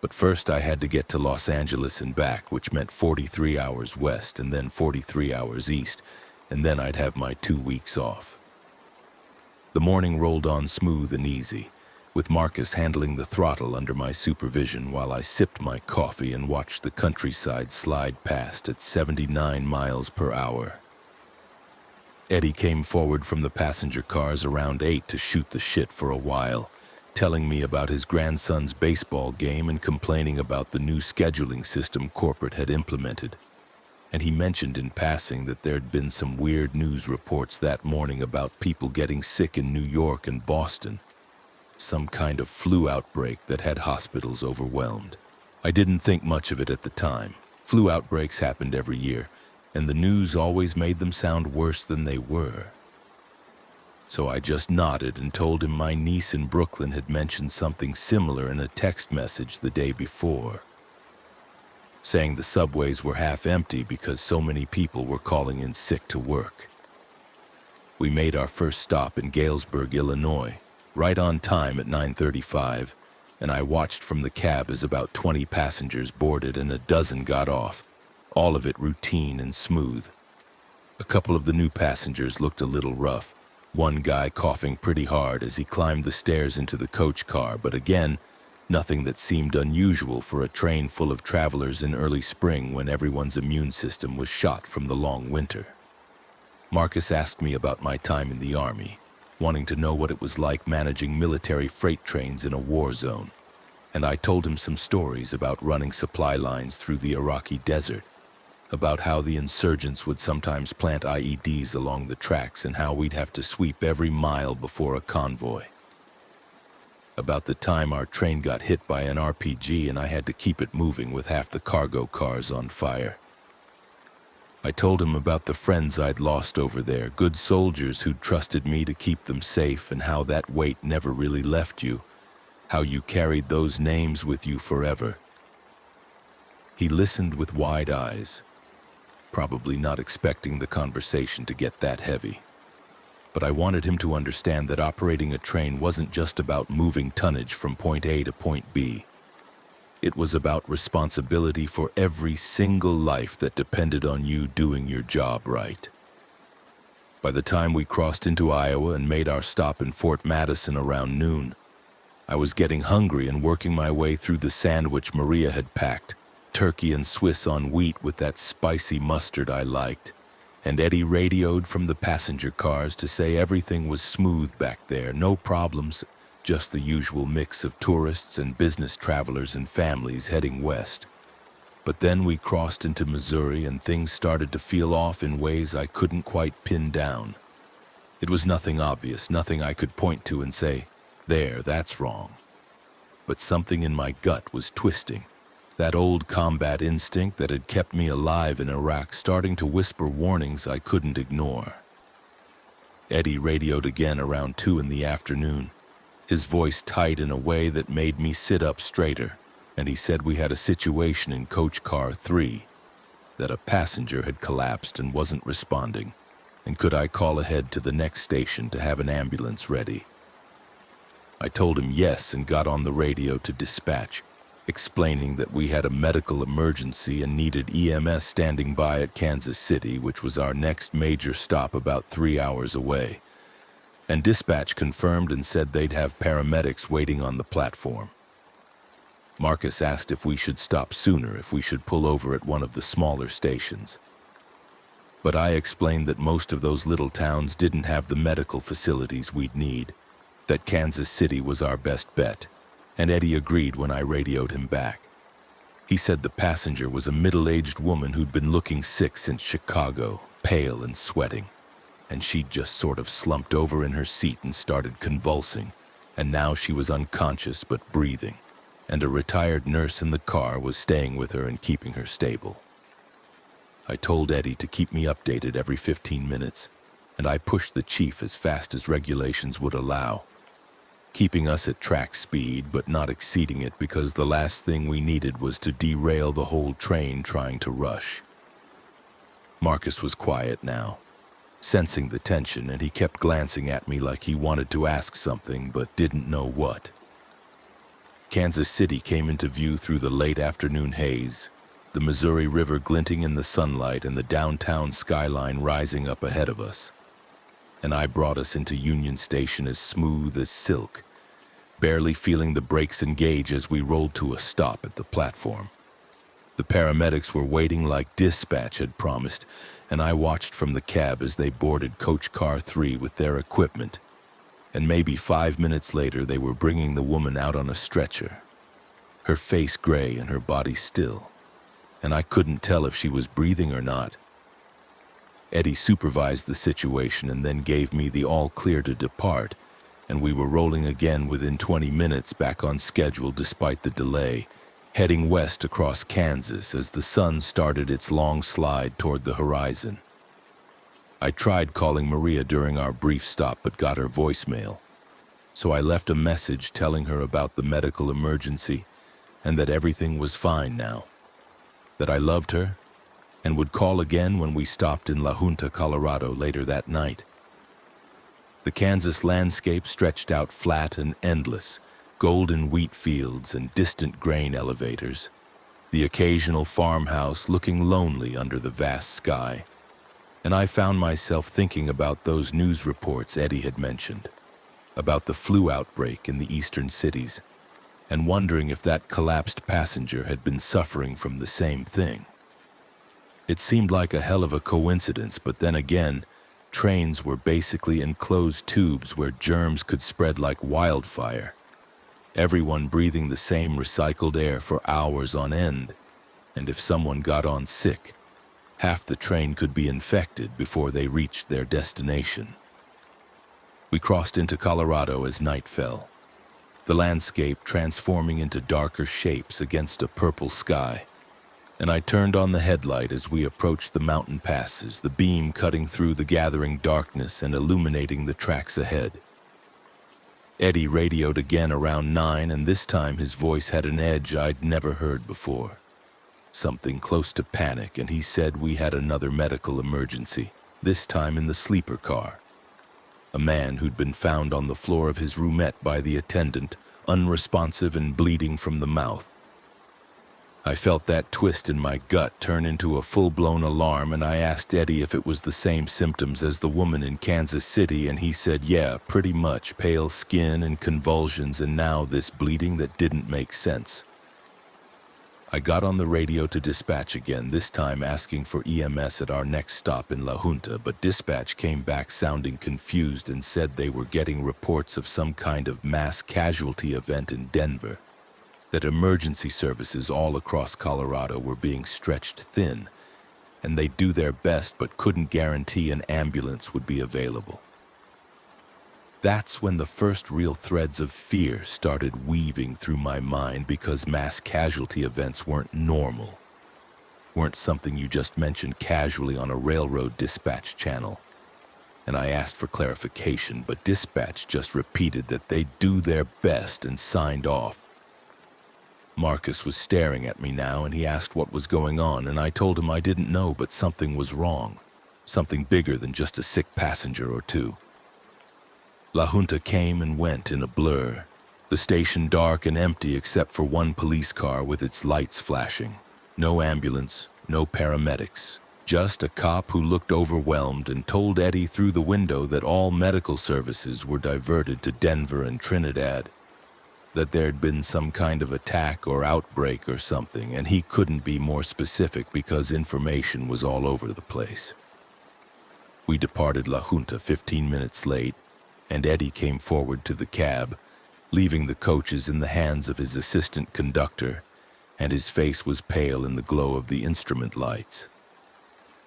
But first I had to get to Los Angeles and back, which meant 43 hours west and then 43 hours east, and then I'd have my 2 weeks off. The morning rolled on smooth and easy, with Marcus handling the throttle under my supervision while I sipped my coffee and watched the countryside slide past at 79 miles per hour. Eddie came forward from the passenger cars around 8 to shoot the shit for a while, telling me about his grandson's baseball game and complaining about the new scheduling system corporate had implemented. And he mentioned in passing that there'd been some weird news reports that morning about people getting sick in New York and Boston. Some kind of flu outbreak that had hospitals overwhelmed. I didn't think much of it at the time. Flu outbreaks happened every year, and the news always made them sound worse than they were. So I just nodded and told him my niece in Brooklyn had mentioned something similar in a text message the day before, saying the subways were half empty because so many people were calling in sick to work. We made our first stop in Galesburg, Illinois, right on time at 9:35, and I watched from the cab as about 20 passengers boarded and a dozen got off, all of it routine and smooth. A couple of the new passengers looked a little rough, one guy coughing pretty hard as he climbed the stairs into the coach car, but again, nothing that seemed unusual for a train full of travelers in early spring when everyone's immune system was shot from the long winter. Marcus asked me about my time in the Army, wanting to know what it was like managing military freight trains in a war zone, and I told him some stories about running supply lines through the Iraqi desert, about how the insurgents would sometimes plant IEDs along the tracks and how we'd have to sweep every mile before a convoy. About the time our train got hit by an RPG and I had to keep it moving with half the cargo cars on fire. I told him about the friends I'd lost over there, good soldiers who'd trusted me to keep them safe, and how that weight never really left you, how you carried those names with you forever. He listened with wide eyes, probably not expecting the conversation to get that heavy. But I wanted him to understand that operating a train wasn't just about moving tonnage from point A to point B. It was about responsibility for every single life that depended on you doing your job right. By the time we crossed into Iowa and made our stop in Fort Madison around noon, I was getting hungry and working my way through the sandwich Maria had packed, turkey and Swiss on wheat with that spicy mustard I liked, and Eddie radioed from the passenger cars to say everything was smooth back there, no problems, just the usual mix of tourists and business travelers and families heading west. But then we crossed into Missouri and things started to feel off in ways I couldn't quite pin down. It was nothing obvious, nothing I could point to and say, "There, that's wrong." But something in my gut was twisting. That old combat instinct that had kept me alive in Iraq starting to whisper warnings I couldn't ignore. Eddie radioed again around 2 in the afternoon, his voice tight in a way that made me sit up straighter, and he said we had a situation in coach car 3, that a passenger had collapsed and wasn't responding, and could I call ahead to the next station to have an ambulance ready. I told him yes and got on the radio to dispatch, explaining that we had a medical emergency and needed EMS standing by at Kansas City, which was our next major stop about 3 hours away. And dispatch confirmed and said they'd have paramedics waiting on the platform. Marcus asked if we should stop sooner, if we should pull over at one of the smaller stations. But I explained that most of those little towns didn't have the medical facilities we'd need, that Kansas City was our best bet, and Eddie agreed when I radioed him back. He said the passenger was a middle-aged woman who'd been looking sick since Chicago, pale and sweating, and she'd just sort of slumped over in her seat and started convulsing, and now she was unconscious but breathing, and a retired nurse in the car was staying with her and keeping her stable. I told Eddie to keep me updated every 15 minutes, and I pushed the chief as fast as regulations would allow, keeping us at track speed but not exceeding it because the last thing we needed was to derail the whole train trying to rush. Marcus was quiet now, sensing the tension, and he kept glancing at me like he wanted to ask something but didn't know what. Kansas City came into view through the late afternoon haze, the Missouri River glinting in the sunlight and the downtown skyline rising up ahead of us. And I brought us into Union Station as smooth as silk, barely feeling the brakes engage as we rolled to a stop at the platform. The paramedics were waiting like dispatch had promised, and I watched from the cab as they boarded coach car 3 with their equipment. And maybe 5 minutes later they were bringing the woman out on a stretcher, her face gray and her body still, and I couldn't tell if she was breathing or not. Eddie supervised the situation and then gave me the all clear to depart, and we were rolling again within 20 minutes back on schedule despite the delay, heading west across Kansas as the sun started its long slide toward the horizon. I tried calling Maria during our brief stop but got her voicemail, so I left a message telling her about the medical emergency and that everything was fine now, that I loved her and would call again when we stopped in La Junta, Colorado later that night. The Kansas landscape stretched out flat and endless, golden wheat fields and distant grain elevators, the occasional farmhouse looking lonely under the vast sky. And I found myself thinking about those news reports Eddie had mentioned, about the flu outbreak in the eastern cities, and wondering if that collapsed passenger had been suffering from the same thing. It seemed like a hell of a coincidence, but then again, trains were basically enclosed tubes where germs could spread like wildfire, everyone breathing the same recycled air for hours on end, and if someone got on sick, half the train could be infected before they reached their destination. We crossed into Colorado as night fell, the landscape transforming into darker shapes against a purple sky, and I turned on the headlight as we approached the mountain passes, the beam cutting through the gathering darkness and illuminating the tracks ahead. Eddie radioed again around 9, and this time his voice had an edge I'd never heard before. Something close to panic, and he said we had another medical emergency, this time in the sleeper car. A man who'd been found on the floor of his roomette by the attendant, unresponsive and bleeding from the mouth. I felt that twist in my gut turn into a full-blown alarm, and I asked Eddie if it was the same symptoms as the woman in Kansas City, and he said, yeah, pretty much, pale skin and convulsions, and now this bleeding that didn't make sense. I got on the radio to dispatch again, this time asking for EMS at our next stop in La Junta, but dispatch came back sounding confused and said they were getting reports of some kind of mass casualty event in Denver, that emergency services all across Colorado were being stretched thin, and they'd do their best but couldn't guarantee an ambulance would be available. That's when the first real threads of fear started weaving through my mind, because mass casualty events weren't normal, weren't something you just mentioned casually on a railroad dispatch channel. and I asked for clarification, but dispatch just repeated that they'd do their best and signed off. Marcus was staring at me now, and he asked what was going on, and I told him I didn't know, but something was wrong. Something bigger than just a sick passenger or two. La Junta came and went in a blur, the station dark and empty except for one police car with its lights flashing. No ambulance, no paramedics, just a cop who looked overwhelmed and told Eddie through the window that all medical services were diverted to Denver and Trinidad, that there'd been some kind of attack or outbreak or something, and he couldn't be more specific because information was all over the place. We departed La Junta 15 minutes late, and Eddie came forward to the cab, leaving the coaches in the hands of his assistant conductor, and his face was pale in the glow of the instrument lights.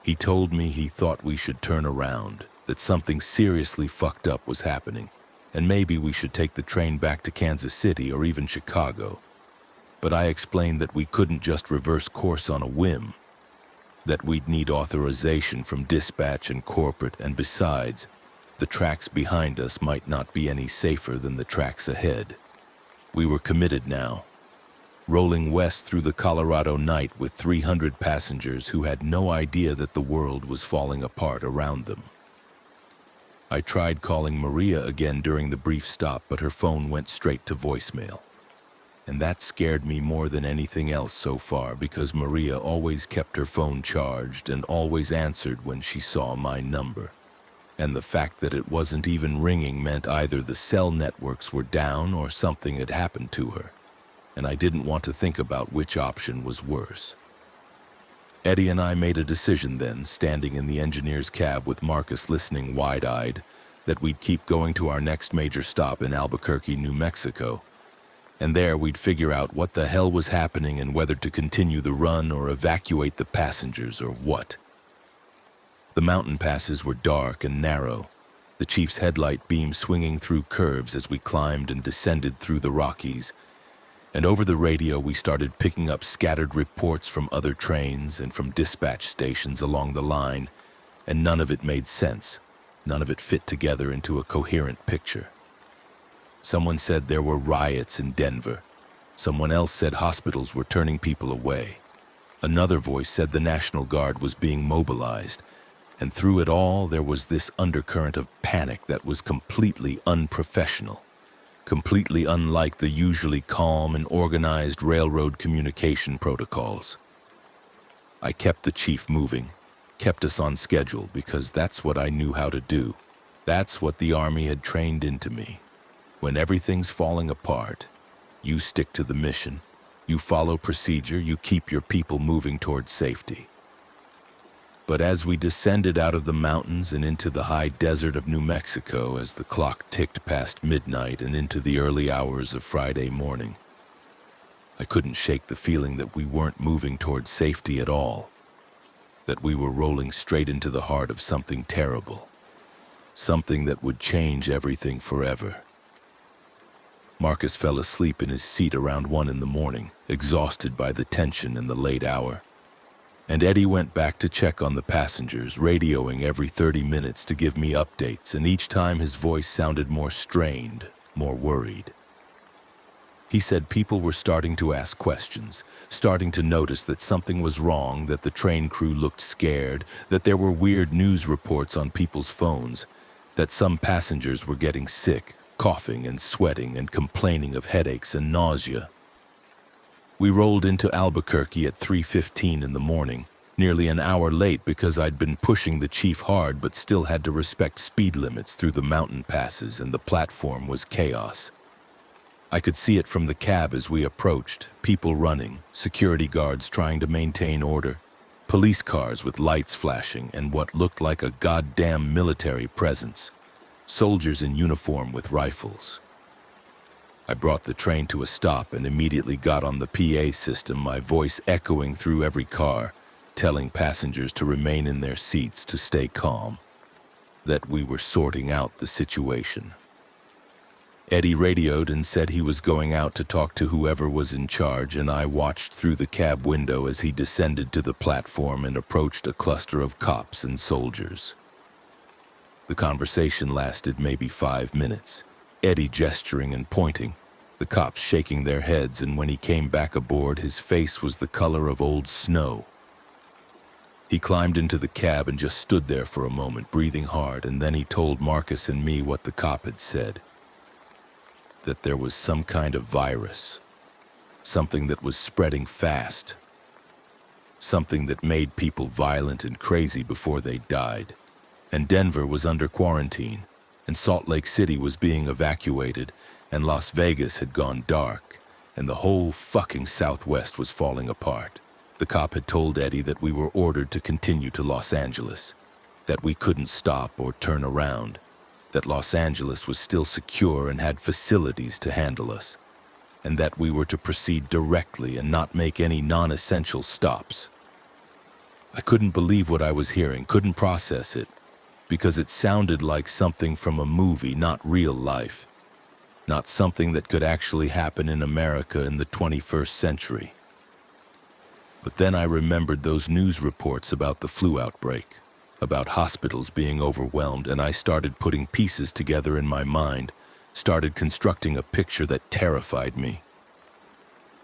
He told me he thought we should turn around, that something seriously fucked up was happening, and maybe we should take the train back to Kansas City or even Chicago. But I explained that we couldn't just reverse course on a whim, that we'd need authorization from dispatch and corporate, and besides, the tracks behind us might not be any safer than the tracks ahead. We were committed now, rolling west through the Colorado night with 300 passengers who had no idea that the world was falling apart around them. I tried calling Maria again during the brief stop, but her phone went straight to voicemail. And that scared me more than anything else so far, because Maria always kept her phone charged and always answered when she saw my number. And the fact that it wasn't even ringing meant either the cell networks were down or something had happened to her. And I didn't want to think about which option was worse. Eddie and I made a decision then, standing in the engineer's cab with Marcus listening wide-eyed, that we'd keep going to our next major stop in Albuquerque, New Mexico, and there we'd figure out what the hell was happening and whether to continue the run or evacuate the passengers or what. The mountain passes were dark and narrow, the chief's headlight beam swinging through curves as we climbed and descended through the Rockies, and over the radio we started picking up scattered reports from other trains and from dispatch stations along the line, and none of it made sense, none of it fit together into a coherent picture. Someone said there were riots in Denver. Someone else said hospitals were turning people away. Another voice said the National Guard was being mobilized, and through it all there was this undercurrent of panic that was completely unprofessional, completely unlike the usually calm and organized railroad communication protocols. I kept the chief moving, kept us on schedule, because that's what I knew how to do. That's what the Army had trained into me. When everything's falling apart, you stick to the mission, you follow procedure, you keep your people moving towards safety. But as we descended out of the mountains and into the high desert of New Mexico, as the clock ticked past midnight and into the early hours of Friday morning, I couldn't shake the feeling that we weren't moving towards safety at all, that we were rolling straight into the heart of something terrible, something that would change everything forever. Marcus fell asleep in his seat around 1 a.m, exhausted by the tension and the late hour. And Eddie went back to check on the passengers, radioing every 30 minutes to give me updates, and each time his voice sounded more strained, more worried. He said people were starting to ask questions, starting to notice that something was wrong, that the train crew looked scared, that there were weird news reports on people's phones, that some passengers were getting sick, coughing and sweating and complaining of headaches and nausea. We rolled into Albuquerque at 3:15 in the morning, nearly an hour late because I'd been pushing the chief hard but still had to respect speed limits through the mountain passes, and the platform was chaos. I could see it from the cab as we approached, people running, security guards trying to maintain order, police cars with lights flashing, and what looked like a goddamn military presence. Soldiers in uniform with rifles. I brought the train to a stop and immediately got on the PA system, my voice echoing through every car, telling passengers to remain in their seats, to stay calm, that we were sorting out the situation. Eddie radioed and said he was going out to talk to whoever was in charge, and I watched through the cab window as he descended to the platform and approached a cluster of cops and soldiers. The conversation lasted maybe 5 minutes, Eddie gesturing and pointing, the cops shaking their heads, and when he came back aboard, his face was the color of old snow. He climbed into the cab and just stood there for a moment, breathing hard, and then he told Marcus and me what the cop had said. That there was some kind of virus, something that was spreading fast, something that made people violent and crazy before they died. And Denver was under quarantine, and Salt Lake City was being evacuated, and Las Vegas had gone dark, and the whole fucking Southwest was falling apart. The cop had told Eddie that we were ordered to continue to Los Angeles, that we couldn't stop or turn around, that Los Angeles was still secure and had facilities to handle us, and that we were to proceed directly and not make any non-essential stops. I couldn't believe what I was hearing, couldn't process it, because it sounded like something from a movie, not real life, not something that could actually happen in America in the 21st century. But then I remembered those news reports about the flu outbreak, about hospitals being overwhelmed, and I started putting pieces together in my mind, started constructing a picture that terrified me.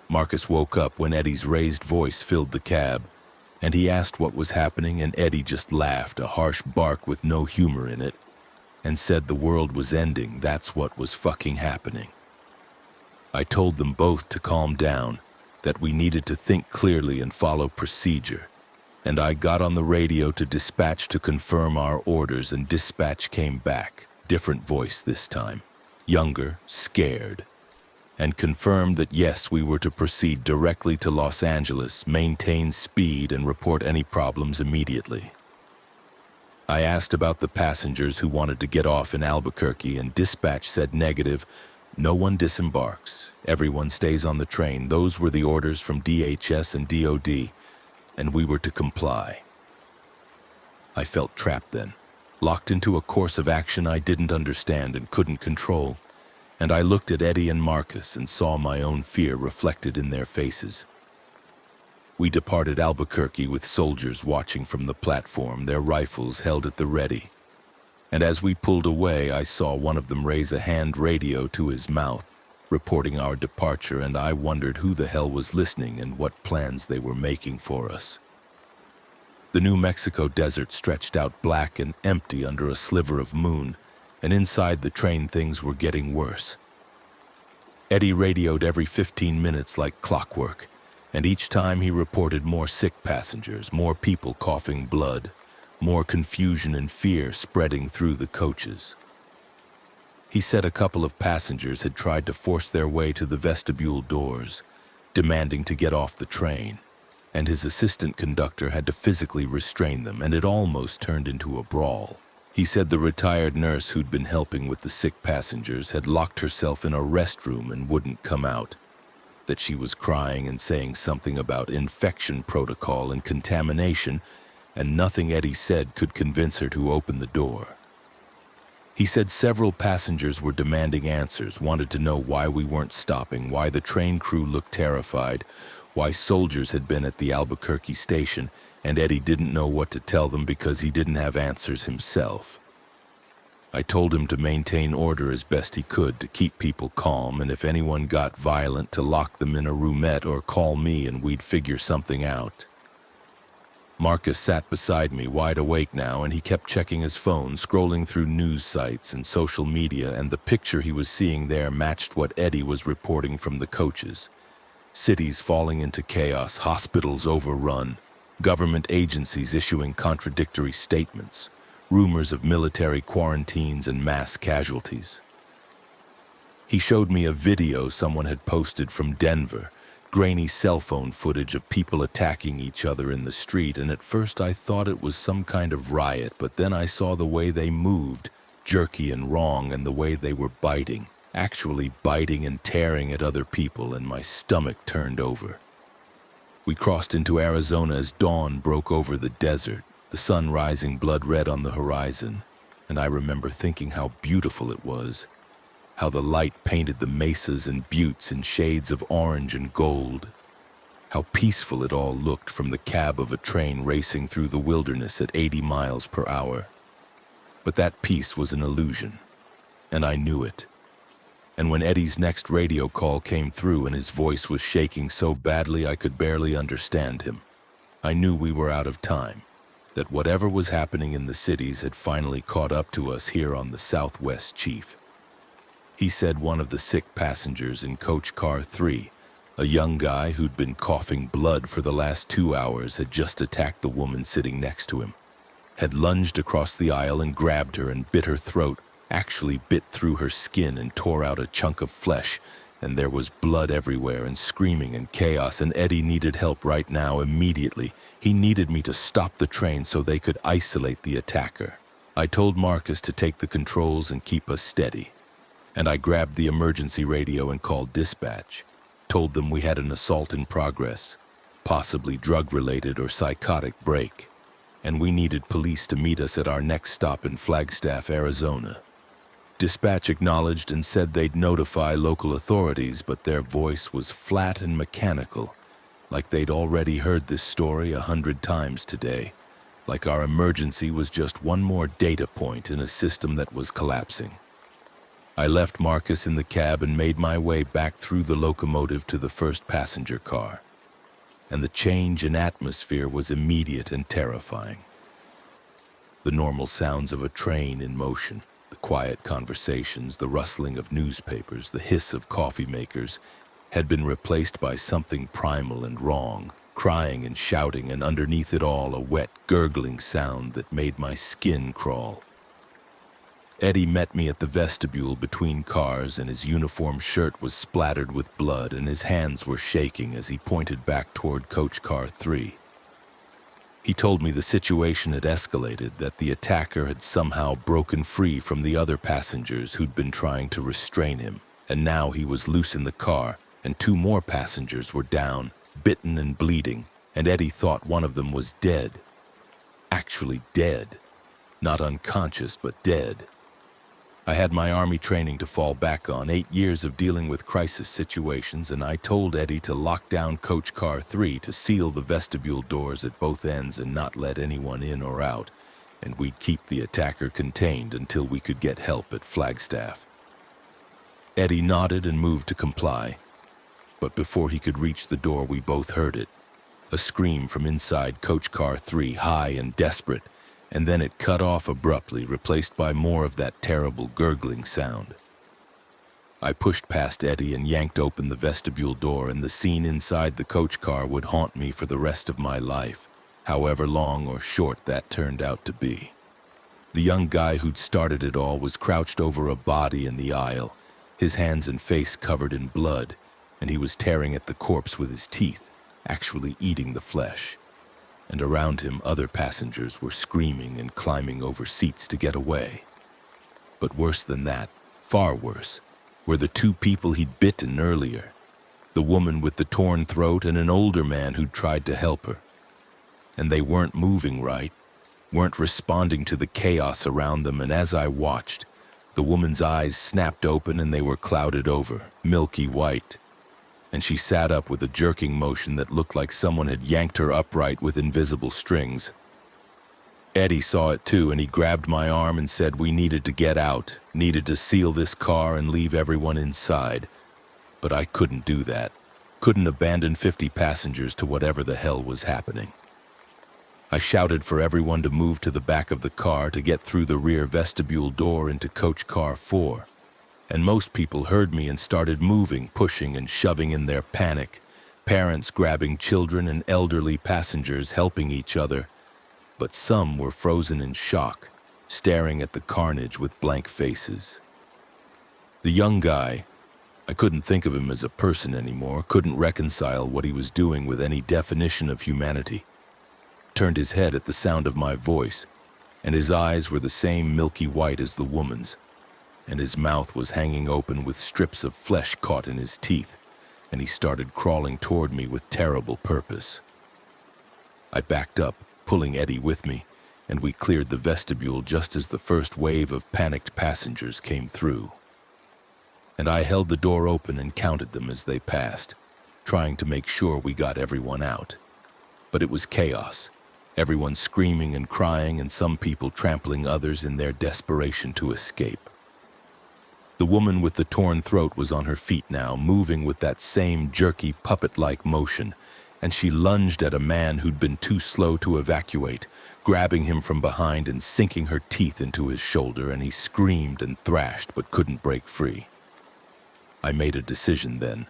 Marcus woke up when Eddie's raised voice filled the cab, and he asked what was happening, and Eddie just laughed, a harsh bark with no humor in it, and said the world was ending. That's what was fucking happening. I told them both to calm down, that we needed to think clearly and follow procedure, and I got on the radio to dispatch to confirm our orders, and dispatch came back, different voice this time, younger, scared, and confirmed that yes, we were to proceed directly to Los Angeles, maintain speed, and report any problems immediately. I asked about the passengers who wanted to get off in Albuquerque, and dispatch said negative. No one disembarks. Everyone stays on the train. Those were the orders from DHS and DOD, and we were to comply. I felt trapped then, locked into a course of action I didn't understand and couldn't control, and I looked at Eddie and Marcus and saw my own fear reflected in their faces. We departed Albuquerque with soldiers watching from the platform, their rifles held at the ready. And as we pulled away, I saw one of them raise a hand radio to his mouth, reporting our departure, and I wondered who the hell was listening and what plans they were making for us. The New Mexico desert stretched out black and empty under a sliver of moon, and inside the train things were getting worse. Eddie radioed every 15 minutes like clockwork, and each time he reported more sick passengers, more people coughing blood, more confusion and fear spreading through the coaches. He said a couple of passengers had tried to force their way to the vestibule doors, demanding to get off the train, and his assistant conductor had to physically restrain them, and it almost turned into a brawl. He said the retired nurse who'd been helping with the sick passengers had locked herself in a restroom and wouldn't come out, that she was crying and saying something about infection protocol and contamination, and nothing Eddie said could convince her to open the door. He said several passengers were demanding answers, wanted to know why we weren't stopping, why the train crew looked terrified, why soldiers had been at the Albuquerque station, and Eddie didn't know what to tell them because he didn't have answers himself. I told him to maintain order as best he could, to keep people calm, and if anyone got violent, to lock them in a roomette or call me and we'd figure something out. Marcus sat beside me, wide awake now, and he kept checking his phone, scrolling through news sites and social media, and the picture he was seeing there matched what Eddie was reporting from the coaches. Cities falling into chaos, hospitals overrun, government agencies issuing contradictory statements, rumors of military quarantines and mass casualties. He showed me a video someone had posted from Denver, grainy cell phone footage of people attacking each other in the street, and at first I thought it was some kind of riot, but then I saw the way they moved, jerky and wrong, and the way they were biting, actually biting and tearing at other people, and my stomach turned over. We crossed into Arizona as dawn broke over the desert, the sun rising blood red on the horizon, and I remember thinking how beautiful it was, how the light painted the mesas and buttes in shades of orange and gold, how peaceful it all looked from the cab of a train racing through the wilderness at 80 miles per hour. But that peace was an illusion, and I knew it. And when Eddie's next radio call came through and his voice was shaking so badly I could barely understand him, I knew we were out of time, that whatever was happening in the cities had finally caught up to us here on the Southwest, Chief. He said one of the sick passengers in Coach Car 3, a young guy who'd been coughing blood for the last 2 hours, had just attacked the woman sitting next to him, had lunged across the aisle and grabbed her and bit her throat, actually bit through her skin and tore out a chunk of flesh, and there was blood everywhere and screaming and chaos, and Eddie needed help right now, immediately. He needed me to stop the train so they could isolate the attacker. I told Marcus to take the controls and keep us steady, and I grabbed the emergency radio and called dispatch, told them we had an assault in progress, possibly drug-related or psychotic break, and we needed police to meet us at our next stop in Flagstaff, Arizona. Dispatch acknowledged and said they'd notify local authorities, but their voice was flat and mechanical, like they'd already heard this story 100 times today, like our emergency was just one more data point in a system that was collapsing. I left Marcus in the cab and made my way back through the locomotive to the first passenger car, and the change in atmosphere was immediate and terrifying. The normal sounds of a train in motion, the quiet conversations, the rustling of newspapers, the hiss of coffee makers, had been replaced by something primal and wrong, crying and shouting, and underneath it all a wet, gurgling sound that made my skin crawl. Eddie met me at the vestibule between cars, and his uniform shirt was splattered with blood, and his hands were shaking as he pointed back toward Coach Car 3. He told me the situation had escalated, that the attacker had somehow broken free from the other passengers who'd been trying to restrain him, and now he was loose in the car, and 2 more passengers were down, bitten and bleeding, and Eddie thought one of them was dead. Actually dead. Not unconscious, but dead. I had my Army training to fall back on, 8 years of dealing with crisis situations, and I told Eddie to lock down Coach Car 3 to seal the vestibule doors at both ends and not let anyone in or out, and we'd keep the attacker contained until we could get help at Flagstaff. Eddie nodded and moved to comply, but before he could reach the door we both heard it, a scream from inside Coach Car 3, high and desperate, and then it cut off abruptly, replaced by more of that terrible gurgling sound. I pushed past Eddie and yanked open the vestibule door, and the scene inside the coach car would haunt me for the rest of my life, however long or short that turned out to be. The young guy who'd started it all was crouched over a body in the aisle, his hands and face covered in blood, and he was tearing at the corpse with his teeth, actually eating the flesh. And around him other passengers were screaming and climbing over seats to get away. But worse than that, far worse, were the 2 people he'd bitten earlier, the woman with the torn throat and an older man who'd tried to help her. And they weren't moving right, weren't responding to the chaos around them, and as I watched, the woman's eyes snapped open and they were clouded over, milky white, and she sat up with a jerking motion that looked like someone had yanked her upright with invisible strings. Eddie saw it too, and he grabbed my arm and said we needed to get out, needed to seal this car and leave everyone inside. But I couldn't do that, couldn't abandon 50 passengers to whatever the hell was happening. I shouted for everyone to move to the back of the car to get through the rear vestibule door into Coach Car 4. And most people heard me and started moving, pushing and shoving in their panic, parents grabbing children and elderly passengers helping each other. But some were frozen in shock, staring at the carnage with blank faces. The young guy, I couldn't think of him as a person anymore, couldn't reconcile what he was doing with any definition of humanity, turned his head at the sound of my voice, and his eyes were the same milky white as the woman's, and his mouth was hanging open with strips of flesh caught in his teeth, and he started crawling toward me with terrible purpose. I backed up, pulling Eddie with me, and we cleared the vestibule just as the first wave of panicked passengers came through. And I held the door open and counted them as they passed, trying to make sure we got everyone out. But it was chaos. everyone screaming and crying and some people trampling others in their desperation to escape. The woman with the torn throat was on her feet now, moving with that same jerky puppet-like motion, and she lunged at a man who'd been too slow to evacuate, grabbing him from behind and sinking her teeth into his shoulder, and he screamed and thrashed but couldn't break free. I made a decision then,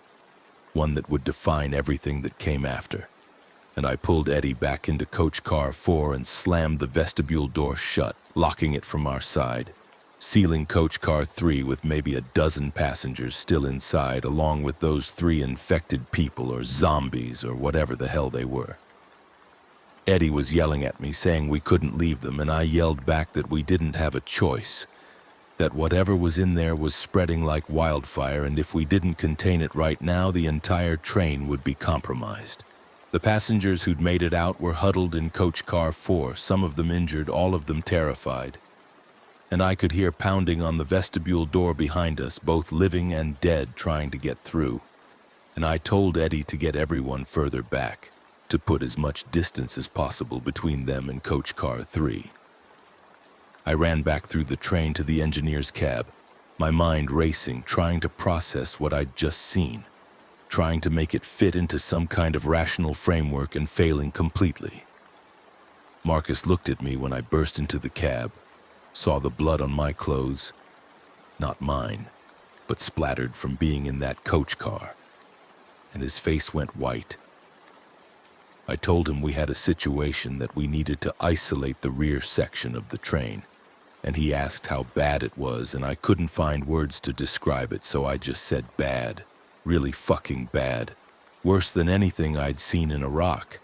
one that would define everything that came after, and I pulled Eddie back into Coach Car 4 and slammed the vestibule door shut, locking it from our side, sealing Coach Car 3 with maybe a dozen passengers still inside, along with those 3 infected people or zombies or whatever the hell they were. Eddie was yelling at me, saying we couldn't leave them, and I yelled back that we didn't have a choice, that whatever was in there was spreading like wildfire, and if we didn't contain it right now, the entire train would be compromised. The passengers who'd made it out were huddled in Coach Car 4, some of them injured, all of them terrified. And I could hear pounding on the vestibule door behind us, both living and dead, trying to get through. And I told Eddie to get everyone further back, to put as much distance as possible between them and Coach Car 3. I ran back through the train to the engineer's cab, my mind racing, trying to process what I'd just seen, trying to make it fit into some kind of rational framework and failing completely. Marcus looked at me when I burst into the cab, saw the blood on my clothes, not mine, but splattered from being in that coach car, and his face went white. I told him we had a situation that we needed to isolate the rear section of the train, and he asked how bad it was, and I couldn't find words to describe it, so I just said bad, really fucking bad, worse than anything I'd seen in Iraq.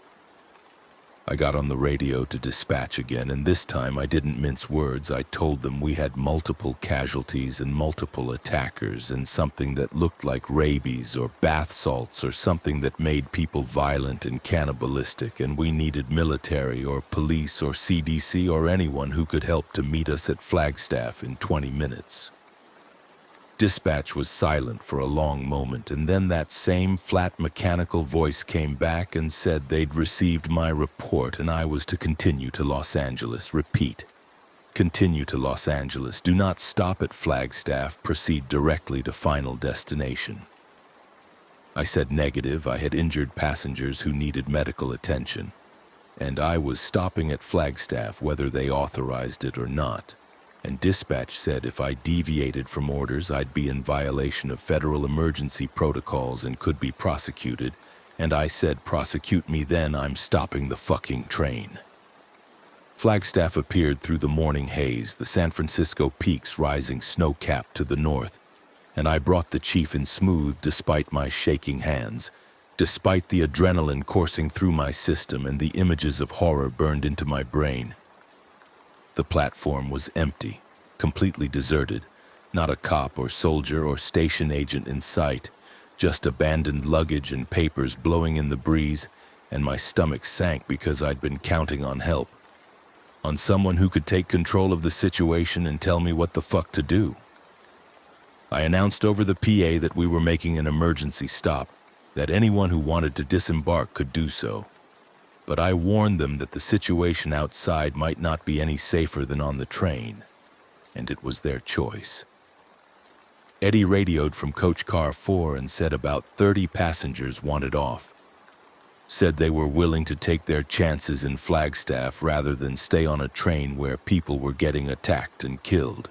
I got on the radio to dispatch again, and this time I didn't mince words. I told them we had multiple casualties and multiple attackers and something that looked like rabies or bath salts or something that made people violent and cannibalistic, and we needed military or police or CDC or anyone who could help to meet us at Flagstaff in 20 minutes. Dispatch was silent for a long moment, and then that same flat mechanical voice came back and said they'd received my report and I was to continue to Los Angeles. Repeat, continue to Los Angeles. Do not stop at Flagstaff. Proceed directly to final destination. I said negative. I had injured passengers who needed medical attention, and I was stopping at Flagstaff whether they authorized it or not. And dispatch said if I deviated from orders, I'd be in violation of federal emergency protocols and could be prosecuted. And I said, prosecute me then, I'm stopping the fucking train. Flagstaff appeared through the morning haze, the San Francisco peaks rising snow-capped to the north. And I brought the chief in smooth despite my shaking hands, despite the adrenaline coursing through my system and the images of horror burned into my brain. The platform was empty, completely deserted, not a cop or soldier or station agent in sight, just abandoned luggage and papers blowing in the breeze, and my stomach sank because I'd been counting on help, on someone who could take control of the situation and tell me what the fuck to do. I announced over the PA that we were making an emergency stop, that anyone who wanted to disembark could do so. But I warned them that the situation outside might not be any safer than on the train, and it was their choice. Eddie radioed from Coach Car 4 and said about 30 passengers wanted off. Said they were willing to take their chances in Flagstaff rather than stay on a train where people were getting attacked and killed.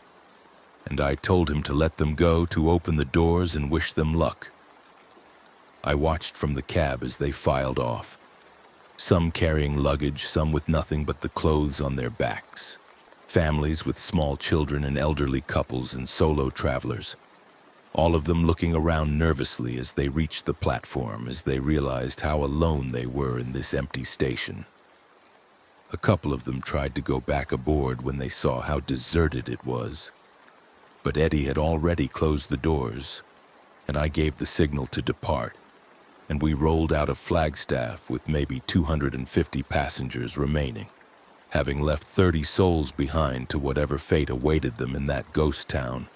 And I told him to let them go, to open the doors and wish them luck. I watched from the cab as they filed off. Some carrying luggage, some with nothing but the clothes on their backs. Families with small children and elderly couples and solo travelers. All of them looking around nervously as they reached the platform, as they realized how alone they were in this empty station. A couple of them tried to go back aboard when they saw how deserted it was. But Eddie had already closed the doors, and I gave the signal to depart. And we rolled out of Flagstaff with maybe 250 passengers remaining, having left 30 souls behind to whatever fate awaited them in that ghost town.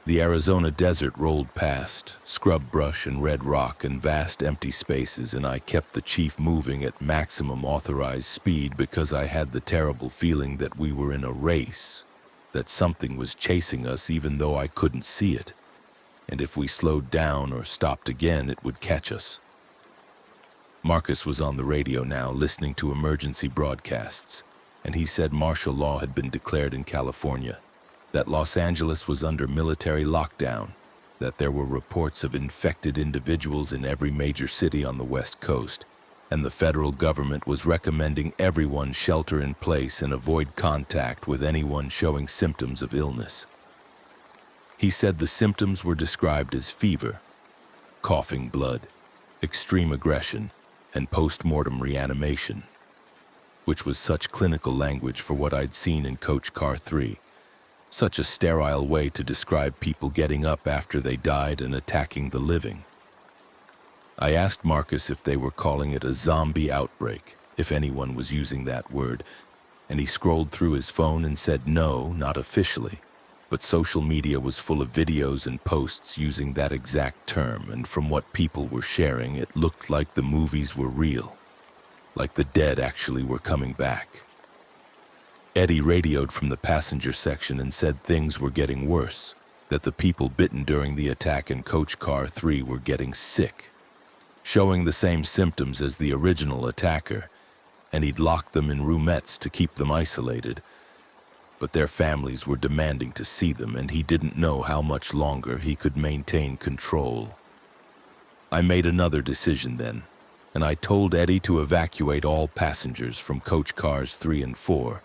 The Arizona desert rolled past, scrub brush and red rock and vast empty spaces, and I kept the Chief moving at maximum authorized speed because I had the terrible feeling that we were in a race, that something was chasing us even though I couldn't see it, and if we slowed down or stopped again, it would catch us. Marcus was on the radio now, listening to emergency broadcasts, and he said martial law had been declared in California, that Los Angeles was under military lockdown, that there were reports of infected individuals in every major city on the West Coast, and the federal government was recommending everyone shelter in place and avoid contact with anyone showing symptoms of illness. He said the symptoms were described as fever, coughing blood, extreme aggression, and post-mortem reanimation, which was such clinical language for what I'd seen in Coach Car 3. Such a sterile way to describe people getting up after they died and attacking the living. I asked Marcus if they were calling it a zombie outbreak, if anyone was using that word, and he scrolled through his phone and said no, not officially, but social media was full of videos and posts using that exact term, and from what people were sharing, it looked like the movies were real, like the dead actually were coming back. Eddie radioed from the passenger section and said things were getting worse, that the people bitten during the attack in Coach Car 3 were getting sick, showing the same symptoms as the original attacker, and he'd locked them in roomettes to keep them isolated, but their families were demanding to see them, and he didn't know how much longer he could maintain control. I made another decision then, and I told Eddie to evacuate all passengers from Coach Cars 3 and 4,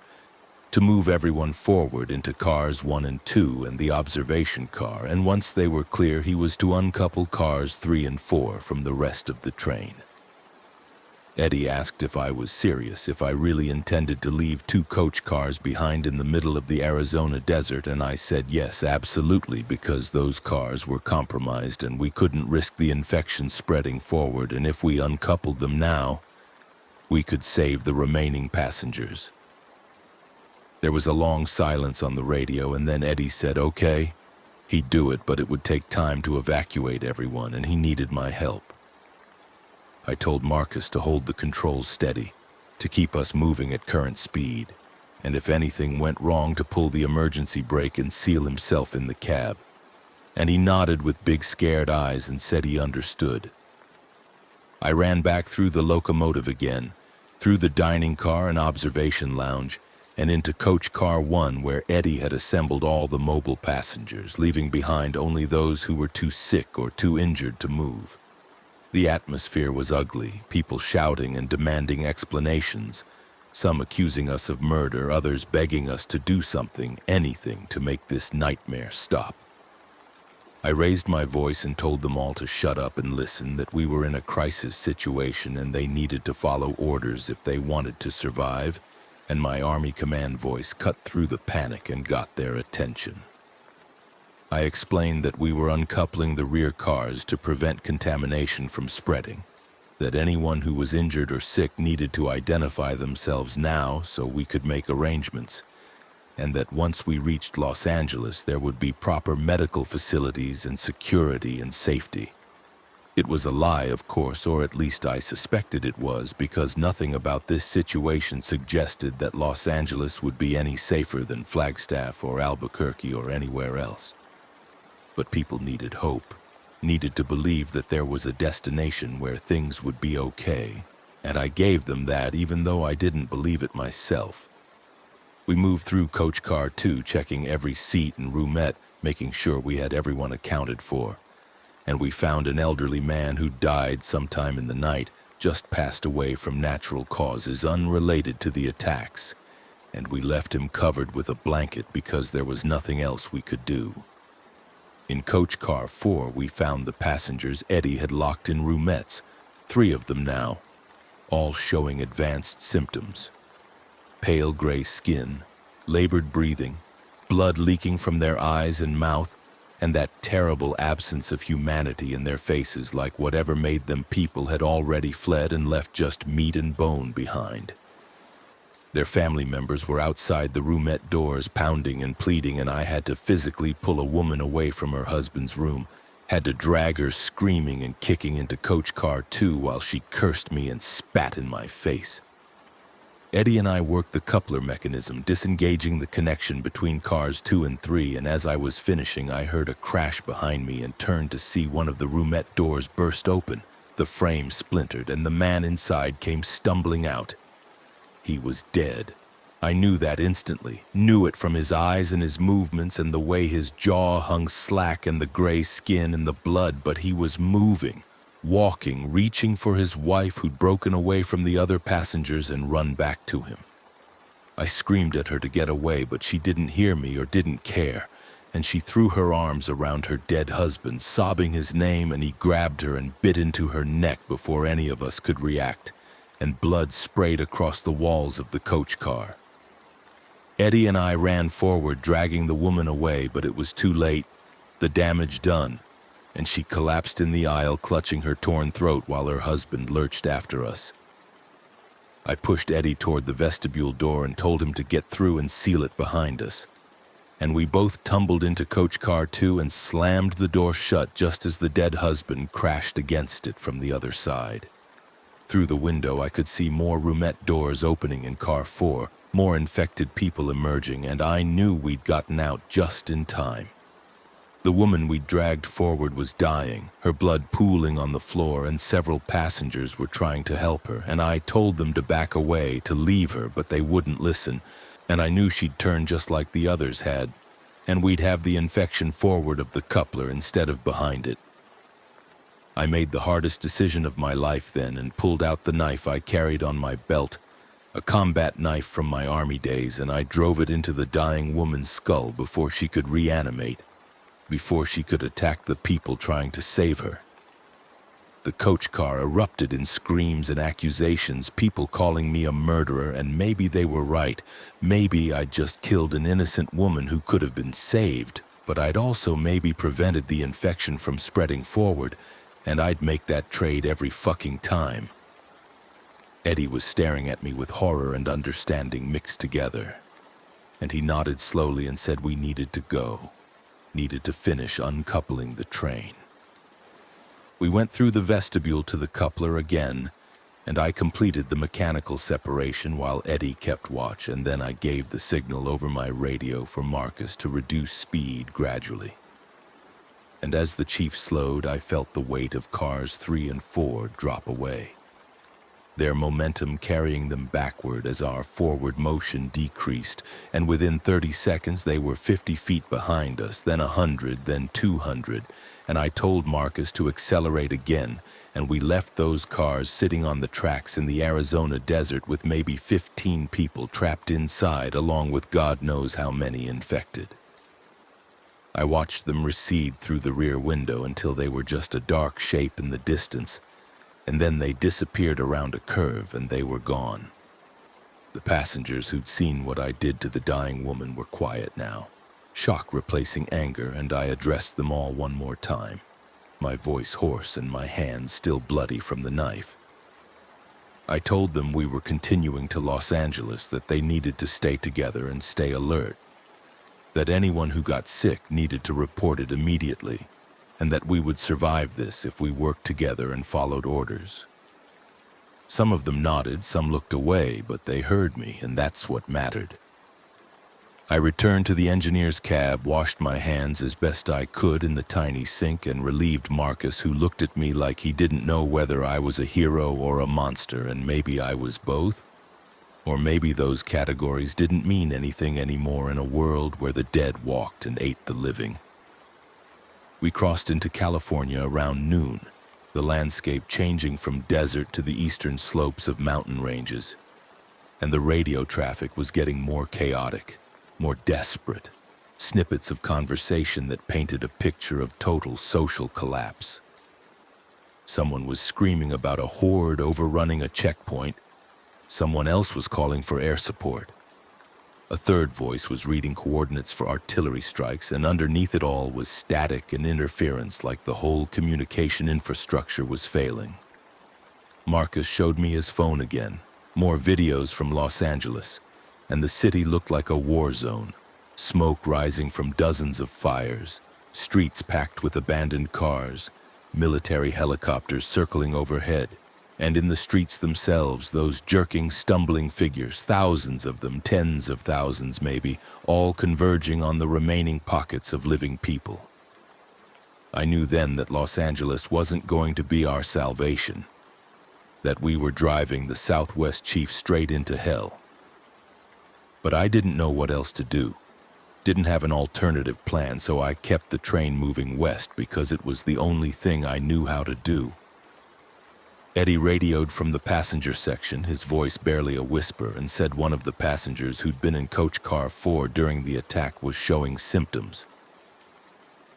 to move everyone forward into Cars 1 and 2 and the observation car, and once they were clear, he was to uncouple Cars 3 and 4 from the rest of the train. Eddie asked if I was serious, if I really intended to leave 2 coach cars behind in the middle of the Arizona desert, and I said yes, absolutely, because those cars were compromised and we couldn't risk the infection spreading forward, and if we uncoupled them now, we could save the remaining passengers. There was a long silence on the radio, and then Eddie said, okay, he'd do it, but it would take time to evacuate everyone, and he needed my help. I told Marcus to hold the controls steady, to keep us moving at current speed, and if anything went wrong, to pull the emergency brake and seal himself in the cab. And he nodded with big scared eyes and said he understood. I ran back through the locomotive again, through the dining car and observation lounge, and into Coach Car 1, where Eddie had assembled all the mobile passengers, leaving behind only those who were too sick or too injured to move. The atmosphere was ugly, people shouting and demanding explanations, some accusing us of murder, others begging us to do something, anything, to make this nightmare stop. I raised my voice and told them all to shut up and listen, that we were in a crisis situation and they needed to follow orders if they wanted to survive, and my Army Command voice cut through the panic and got their attention. I explained that we were uncoupling the rear cars to prevent contamination from spreading, that anyone who was injured or sick needed to identify themselves now so we could make arrangements, and that once we reached Los Angeles there would be proper medical facilities and security and safety. It was a lie, of course, or at least I suspected it was, because nothing about this situation suggested that Los Angeles would be any safer than Flagstaff or Albuquerque or anywhere else. But people needed hope, needed to believe that there was a destination where things would be okay, and I gave them that even though I didn't believe it myself. We moved through Coach Car 2, checking every seat and roomette, making sure we had everyone accounted for. And we found an elderly man who died sometime in the night, just passed away from natural causes unrelated to the attacks, and we left him covered with a blanket because there was nothing else we could do. In Coach Car 4, we found the passengers Eddie had locked in roomettes, 3 of them now, all showing advanced symptoms. Pale gray skin, labored breathing, blood leaking from their eyes and mouth, and that terrible absence of humanity in their faces, like whatever made them people had already fled and left just meat and bone behind. Their family members were outside the roomette doors, pounding and pleading, and I had to physically pull a woman away from her husband's room, had to drag her screaming and kicking into Coach Car 2 while she cursed me and spat in my face. Eddie and I worked the coupler mechanism, disengaging the connection between cars 2 and 3, and as I was finishing, I heard a crash behind me and turned to see one of the roomette doors burst open. The frame splintered, and the man inside came stumbling out. He was dead. I knew that instantly, knew it from his eyes and his movements and the way his jaw hung slack and the gray skin and the blood, but he was moving. Walking, reaching for his wife who'd broken away from the other passengers and run back to him. I screamed at her to get away, but she didn't hear me or didn't care, and she threw her arms around her dead husband, sobbing his name, and he grabbed her and bit into her neck before any of us could react, and blood sprayed across the walls of the coach car. Eddie and I ran forward, dragging the woman away, but it was too late, the damage done, and she collapsed in the aisle, clutching her torn throat while her husband lurched after us. I pushed Eddie toward the vestibule door and told him to get through and seal it behind us. And we both tumbled into Coach Car 2 and slammed the door shut just as the dead husband crashed against it from the other side. Through the window, I could see more roomette doors opening in Car 4, more infected people emerging, and I knew we'd gotten out just in time. The woman we'd dragged forward was dying, her blood pooling on the floor, and several passengers were trying to help her, and I told them to back away, to leave her, but they wouldn't listen, and I knew she'd turn just like the others had, and we'd have the infection forward of the coupler instead of behind it. I made the hardest decision of my life then and pulled out the knife I carried on my belt, a combat knife from my army days, and I drove it into the dying woman's skull before she could reanimate, before she could attack the people trying to save her. The coach car erupted in screams and accusations, people calling me a murderer, and maybe they were right. Maybe I'd just killed an innocent woman who could have been saved, but I'd also maybe prevented the infection from spreading forward, and I'd make that trade every fucking time. Eddie was staring at me with horror and understanding mixed together, and he nodded slowly and said we needed to go. Needed to finish uncoupling the train. We went through the vestibule to the coupler again, and I completed the mechanical separation while Eddie kept watch, and then I gave the signal over my radio for Marcus to reduce speed gradually. And as the chief slowed, I felt the weight of cars 3 and 4 drop away, their momentum carrying them backward as our forward motion decreased, and within 30 seconds they were 50 feet behind us, then 100, then 200, and I told Marcus to accelerate again, and we left those cars sitting on the tracks in the Arizona desert with maybe 15 people trapped inside, along with God knows how many infected. I watched them recede through the rear window until they were just a dark shape in the distance, and then they disappeared around a curve and they were gone. The passengers who'd seen what I did to the dying woman were quiet now, shock replacing anger, and I addressed them all one more time, my voice hoarse and my hands still bloody from the knife. I told them we were continuing to Los Angeles, that they needed to stay together and stay alert, that anyone who got sick needed to report it immediately, and that we would survive this if we worked together and followed orders. Some of them nodded, some looked away, but they heard me, and that's what mattered. I returned to the engineer's cab, washed my hands as best I could in the tiny sink, and relieved Marcus, who looked at me like he didn't know whether I was a hero or a monster, and maybe I was both. Or maybe those categories didn't mean anything anymore in a world where the dead walked and ate the living. We crossed into California around noon, the landscape changing from desert to the eastern slopes of mountain ranges, and the radio traffic was getting more chaotic, more desperate, snippets of conversation that painted a picture of total social collapse. Someone was screaming about a horde overrunning a checkpoint. Someone else was calling for air support. A third voice was reading coordinates for artillery strikes, and underneath it all was static and interference like the whole communication infrastructure was failing. Marcus showed me his phone again, More videos from Los Angeles, and the city looked like a war zone. Smoke rising from dozens of fires, streets packed with abandoned cars, military helicopters circling overhead, and in the streets themselves, those jerking, stumbling figures, thousands of them, tens of thousands maybe, all converging on the remaining pockets of living people. I knew then that Los Angeles wasn't going to be our salvation, that we were driving the Southwest Chief straight into hell. But I didn't know what else to do. Didn't have an alternative plan, so I kept the train moving west because it was the only thing I knew how to do. Eddie radioed from the passenger section, his voice barely a whisper, and said one of the passengers who'd been in coach car 4 during the attack was showing symptoms.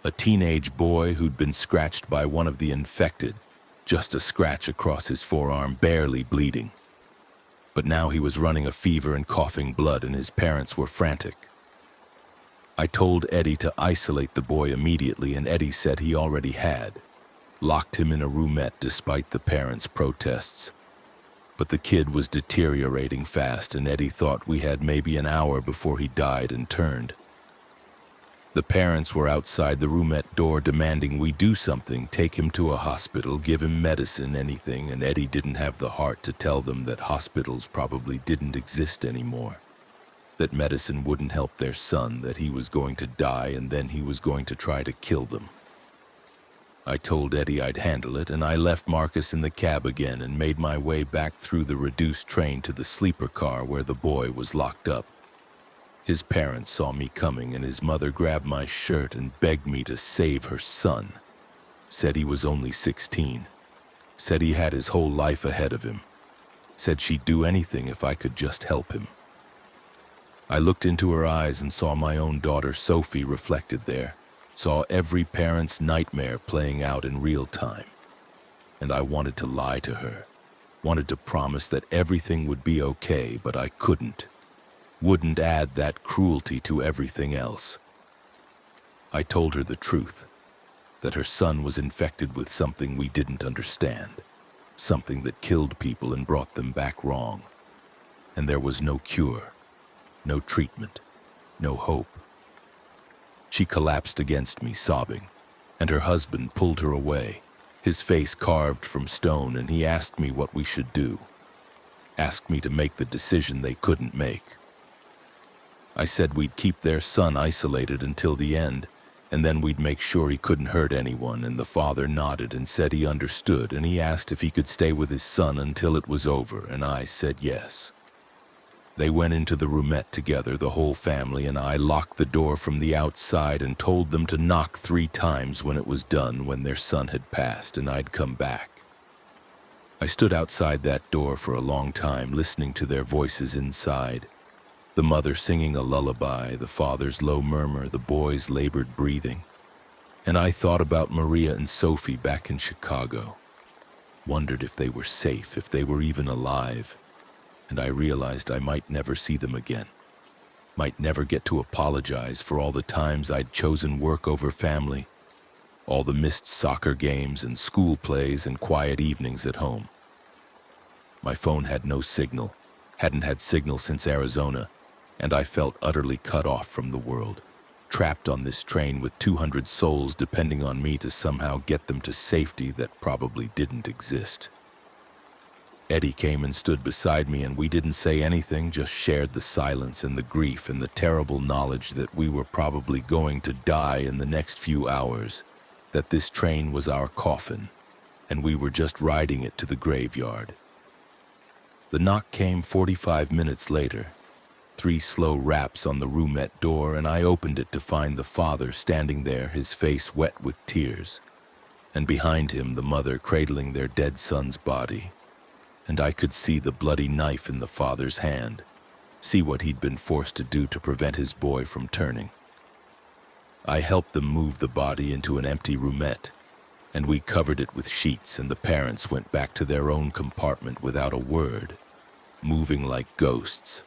A teenage boy who'd been scratched by one of the infected, just a scratch across his forearm, barely bleeding. But now he was running a fever and coughing blood, and his parents were frantic. I told Eddie to isolate the boy immediately, and Eddie said he already had. Locked him in a roomette despite the parents' protests. But the kid was deteriorating fast, and Eddie thought we had maybe an hour before he died and turned. The parents were outside the roomette door demanding we do something, take him to a hospital, give him medicine, anything, and Eddie didn't have the heart to tell them that hospitals probably didn't exist anymore. That medicine wouldn't help their son, that he was going to die, and then he was going to try to kill them. I told Eddie I'd handle it, and I left Marcus in the cab again and made my way back through the reduced train to the sleeper car where the boy was locked up. His parents saw me coming, and his mother grabbed my shirt and begged me to save her son. Said he was only 16. Said he had his whole life ahead of him. Said she'd do anything if I could just help him. I looked into her eyes and saw my own daughter Sophie reflected there. Saw every parent's nightmare playing out in real time. And I wanted to lie to her. Wanted to promise that everything would be okay, but I couldn't. Wouldn't add that cruelty to everything else. I told her the truth, that her son was infected with something we didn't understand, something that killed people and brought them back wrong. And there was no cure, no treatment, no hope. She collapsed against me, sobbing, and her husband pulled her away, his face carved from stone, and he asked me what we should do. Asked me to make the decision they couldn't make. I said we'd keep their son isolated until the end, and then we'd make sure he couldn't hurt anyone, and the father nodded and said he understood, and he asked if he could stay with his son until it was over, and I said yes. They went into the roomette together, the whole family, and I locked the door from the outside and told them to knock 3 times when it was done, when their son had passed, and I'd come back. I stood outside that door for a long time, listening to their voices inside. The mother singing a lullaby, the father's low murmur, the boy's labored breathing. And I thought about Maria and Sophie back in Chicago. Wondered if they were safe, if they were even alive. And I realized I might never see them again. Might never get to apologize for all the times I'd chosen work over family, all the missed soccer games and school plays and quiet evenings at home. My phone had no signal, hadn't had signal since Arizona, and I felt utterly cut off from the world, trapped on this train with 200 souls depending on me to somehow get them to safety that probably didn't exist. Eddie came and stood beside me, and we didn't say anything, just shared the silence and the grief and the terrible knowledge that we were probably going to die in the next few hours, that this train was our coffin, and we were just riding it to the graveyard. The knock came 45 minutes later, 3 slow raps on the roomette door, and I opened it to find the father standing there, his face wet with tears, and behind him the mother cradling their dead son's body. And I could see the bloody knife in the father's hand, see what he'd been forced to do to prevent his boy from turning. I helped them move the body into an empty roomette, and we covered it with sheets, and the parents went back to their own compartment without a word, moving like ghosts.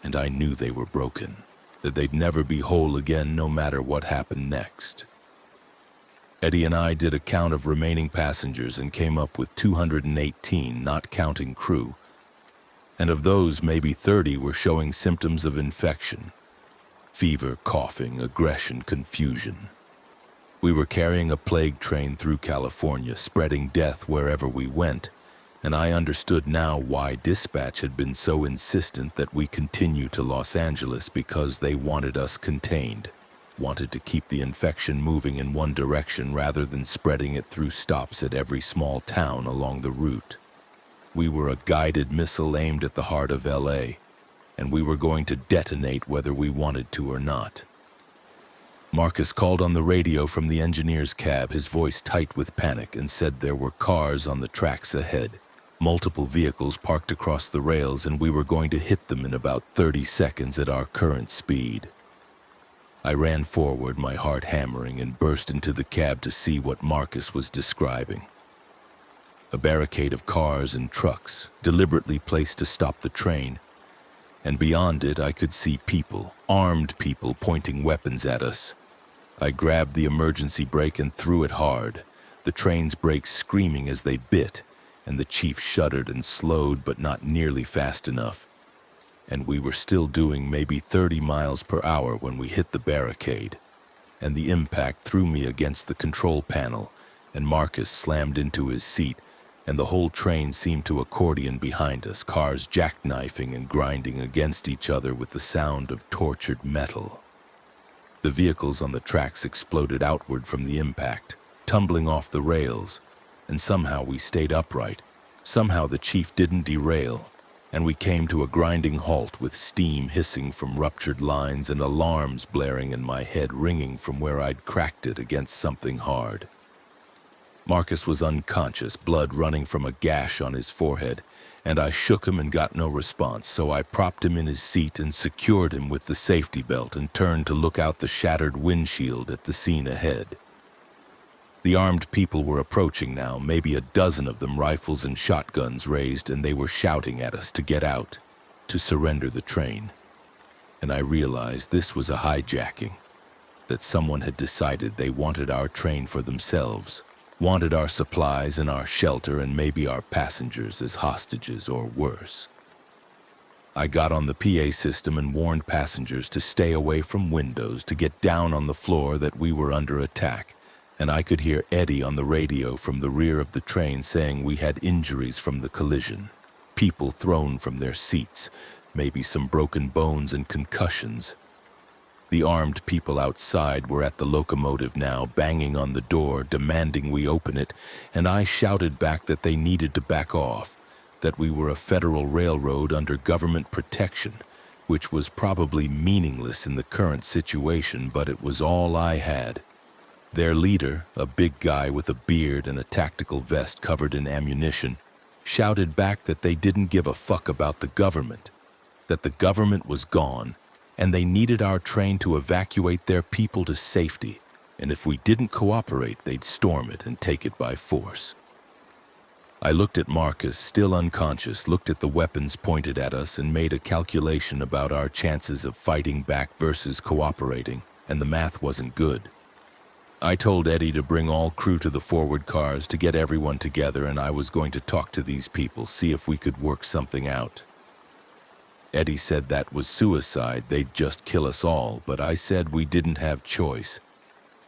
And I knew they were broken, that they'd never be whole again no matter what happened next. Eddie and I did a count of remaining passengers and came up with 218, not counting crew. And of those, maybe 30 were showing symptoms of infection. Fever, coughing, aggression, confusion. We were carrying a plague train through California, spreading death wherever we went, and I understood now why dispatch had been so insistent that we continue to Los Angeles, because they wanted us contained, wanted to keep the infection moving in one direction rather than spreading it through stops at every small town along the route. We were a guided missile aimed at the heart of LA, and we were going to detonate whether we wanted to or not. Marcus called on the radio from the engineer's cab, his voice tight with panic, and said there were cars on the tracks ahead, multiple vehicles parked across the rails, and we were going to hit them in about 30 seconds at our current speed. I ran forward, my heart hammering, and burst into the cab to see what Marcus was describing. A barricade of cars and trucks, deliberately placed to stop the train, and beyond it I could see people, armed people, pointing weapons at us. I grabbed the emergency brake and threw it hard, the train's brakes screaming as they bit, and the chief shuddered and slowed, but not nearly fast enough. And we were still doing maybe 30 miles per hour when we hit the barricade, and the impact threw me against the control panel, and Marcus slammed into his seat, and the whole train seemed to accordion behind us, cars jackknifing and grinding against each other with the sound of tortured metal. The vehicles on the tracks exploded outward from the impact, tumbling off the rails, and somehow we stayed upright. Somehow the chief didn't derail, and we came to a grinding halt with steam hissing from ruptured lines and alarms blaring in my head, ringing from where I'd cracked it against something hard. Marcus was unconscious, blood running from a gash on his forehead, and I shook him and got no response, so I propped him in his seat and secured him with the safety belt and turned to look out the shattered windshield at the scene ahead. The armed people were approaching now, maybe a dozen of them, rifles and shotguns raised, and they were shouting at us to get out, to surrender the train. And I realized this was a hijacking, that someone had decided they wanted our train for themselves, wanted our supplies and our shelter and maybe our passengers as hostages or worse. I got on the PA system and warned passengers to stay away from windows, to get down on the floor, that we were under attack, and I could hear Eddie on the radio from the rear of the train saying we had injuries from the collision, people thrown from their seats, maybe some broken bones and concussions. The armed people outside were at the locomotive now, banging on the door, demanding we open it, and I shouted back that they needed to back off, that we were a federal railroad under government protection, which was probably meaningless in the current situation, but it was all I had. Their leader, a big guy with a beard and a tactical vest covered in ammunition, shouted back that they didn't give a fuck about the government, that the government was gone, and they needed our train to evacuate their people to safety, and if we didn't cooperate, they'd storm it and take it by force. I looked at Marcus, still unconscious, looked at the weapons pointed at us, and made a calculation about our chances of fighting back versus cooperating, and the math wasn't good. I told Eddie to bring all crew to the forward cars to get everyone together, and I was going to talk to these people, see if we could work something out. Eddie said that was suicide, they'd just kill us all, but I said we didn't have choice,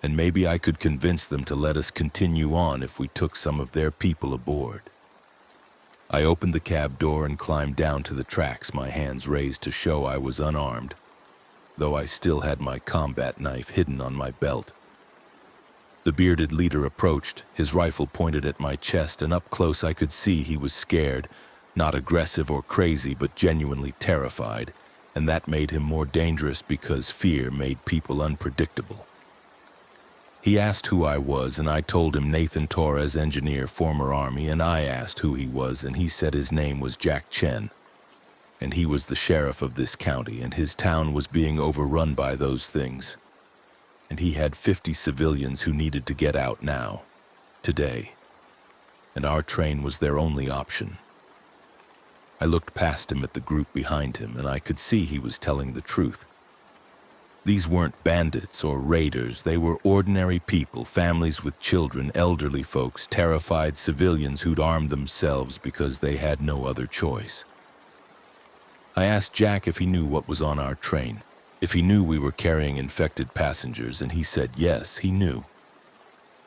and maybe I could convince them to let us continue on if we took some of their people aboard. I opened the cab door and climbed down to the tracks, my hands raised to show I was unarmed, though I still had my combat knife hidden on my belt. The bearded leader approached, his rifle pointed at my chest, and up close I could see he was scared, not aggressive or crazy, but genuinely terrified, and that made him more dangerous because fear made people unpredictable. He asked who I was, and I told him Nathan Torres, engineer, former Army, and I asked who he was, and he said his name was Jack Chen, and he was the sheriff of this county, and his town was being overrun by those things, and he had 50 civilians who needed to get out now, today, and our train was their only option. I looked past him at the group behind him, and I could see he was telling the truth. These weren't bandits or raiders, they were ordinary people, families with children, elderly folks, terrified civilians who'd armed themselves because they had no other choice. I asked Jack if he knew what was on our train, if he knew we were carrying infected passengers, and he said yes, he knew.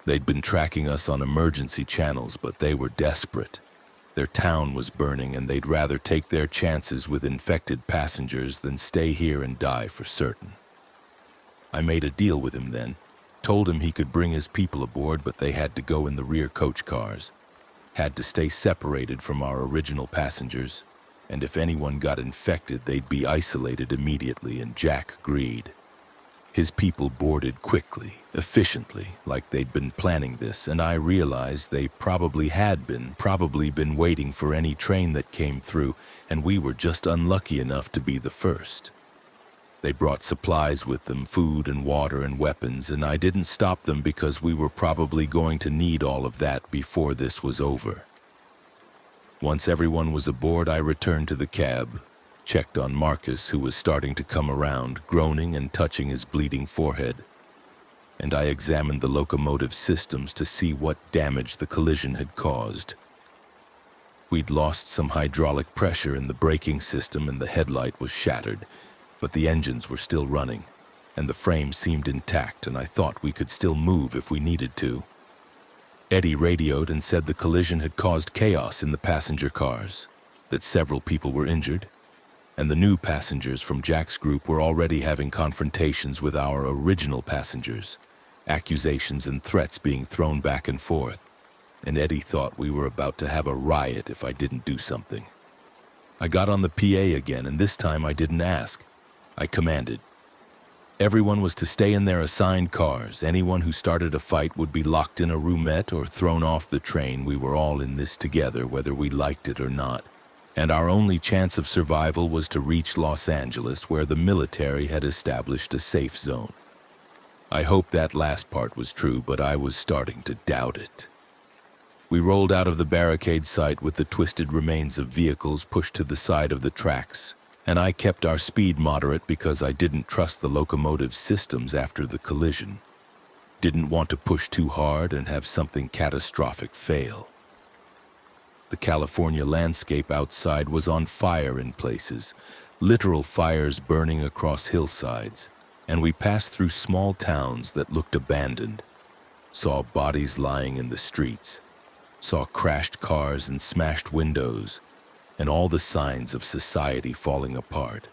They'd been tracking us on emergency channels, but they were desperate. Their town was burning, and they'd rather take their chances with infected passengers than stay here and die for certain. I made a deal with him then, told him he could bring his people aboard, but they had to go in the rear coach cars, had to stay separated from our original passengers, and if anyone got infected, they'd be isolated immediately, and Jack agreed. His people boarded quickly, efficiently, like they'd been planning this, and I realized they probably been waiting for any train that came through, and we were just unlucky enough to be the first. They brought supplies with them, food and water and weapons, and I didn't stop them because we were probably going to need all of that before this was over. Once everyone was aboard, I returned to the cab, checked on Marcus, who was starting to come around, groaning and touching his bleeding forehead, and I examined the locomotive systems to see what damage the collision had caused. We'd lost some hydraulic pressure in the braking system and the headlight was shattered, but the engines were still running, and the frame seemed intact, and I thought we could still move if we needed to. Eddie radioed and said the collision had caused chaos in the passenger cars, that several people were injured, and the new passengers from Jack's group were already having confrontations with our original passengers, accusations and threats being thrown back and forth, and Eddie thought we were about to have a riot if I didn't do something. I got on the PA again, and this time I didn't ask. I commanded. Everyone was to stay in their assigned cars. Anyone who started a fight would be locked in a roomette or thrown off the train. We were all in this together, whether we liked it or not. And our only chance of survival was to reach Los Angeles, where the military had established a safe zone. I hoped that last part was true, but I was starting to doubt it. We rolled out of the barricade site with the twisted remains of vehicles pushed to the side of the tracks, and I kept our speed moderate because I didn't trust the locomotive systems after the collision. Didn't want to push too hard and have something catastrophic fail. The California landscape outside was on fire in places, literal fires burning across hillsides, and we passed through small towns that looked abandoned, saw bodies lying in the streets, saw crashed cars and smashed windows, and all the signs of society falling apart.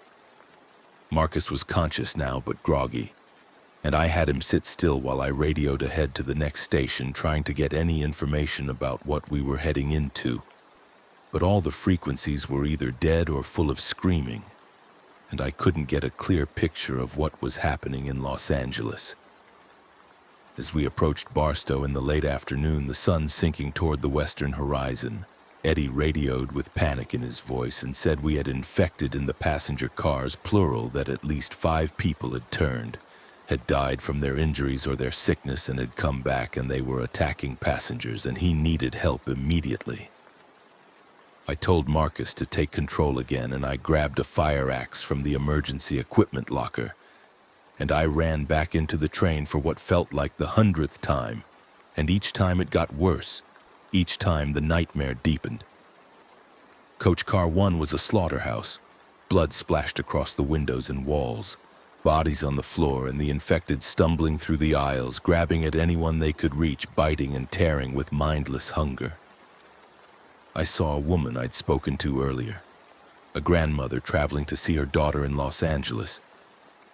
Marcus was conscious now, but groggy, and I had him sit still while I radioed ahead to the next station, trying to get any information about what we were heading into. But all the frequencies were either dead or full of screaming, and I couldn't get a clear picture of what was happening in Los Angeles. As we approached Barstow in the late afternoon, the sun sinking toward the western horizon, Eddie radioed with panic in his voice and said we had infected in the passenger cars, plural, that at least 5 people had turned, had died from their injuries or their sickness and had come back, and they were attacking passengers, and he needed help immediately. I told Marcus to take control again, and I grabbed a fire axe from the emergency equipment locker, and I ran back into the train for what felt like the 100th time, and each time it got worse. Each time the nightmare deepened. Coach Car 1 was a slaughterhouse. Blood splashed across the windows and walls. Bodies on the floor, and the infected stumbling through the aisles, grabbing at anyone they could reach, biting and tearing with mindless hunger. I saw a woman I'd spoken to earlier, a grandmother traveling to see her daughter in Los Angeles.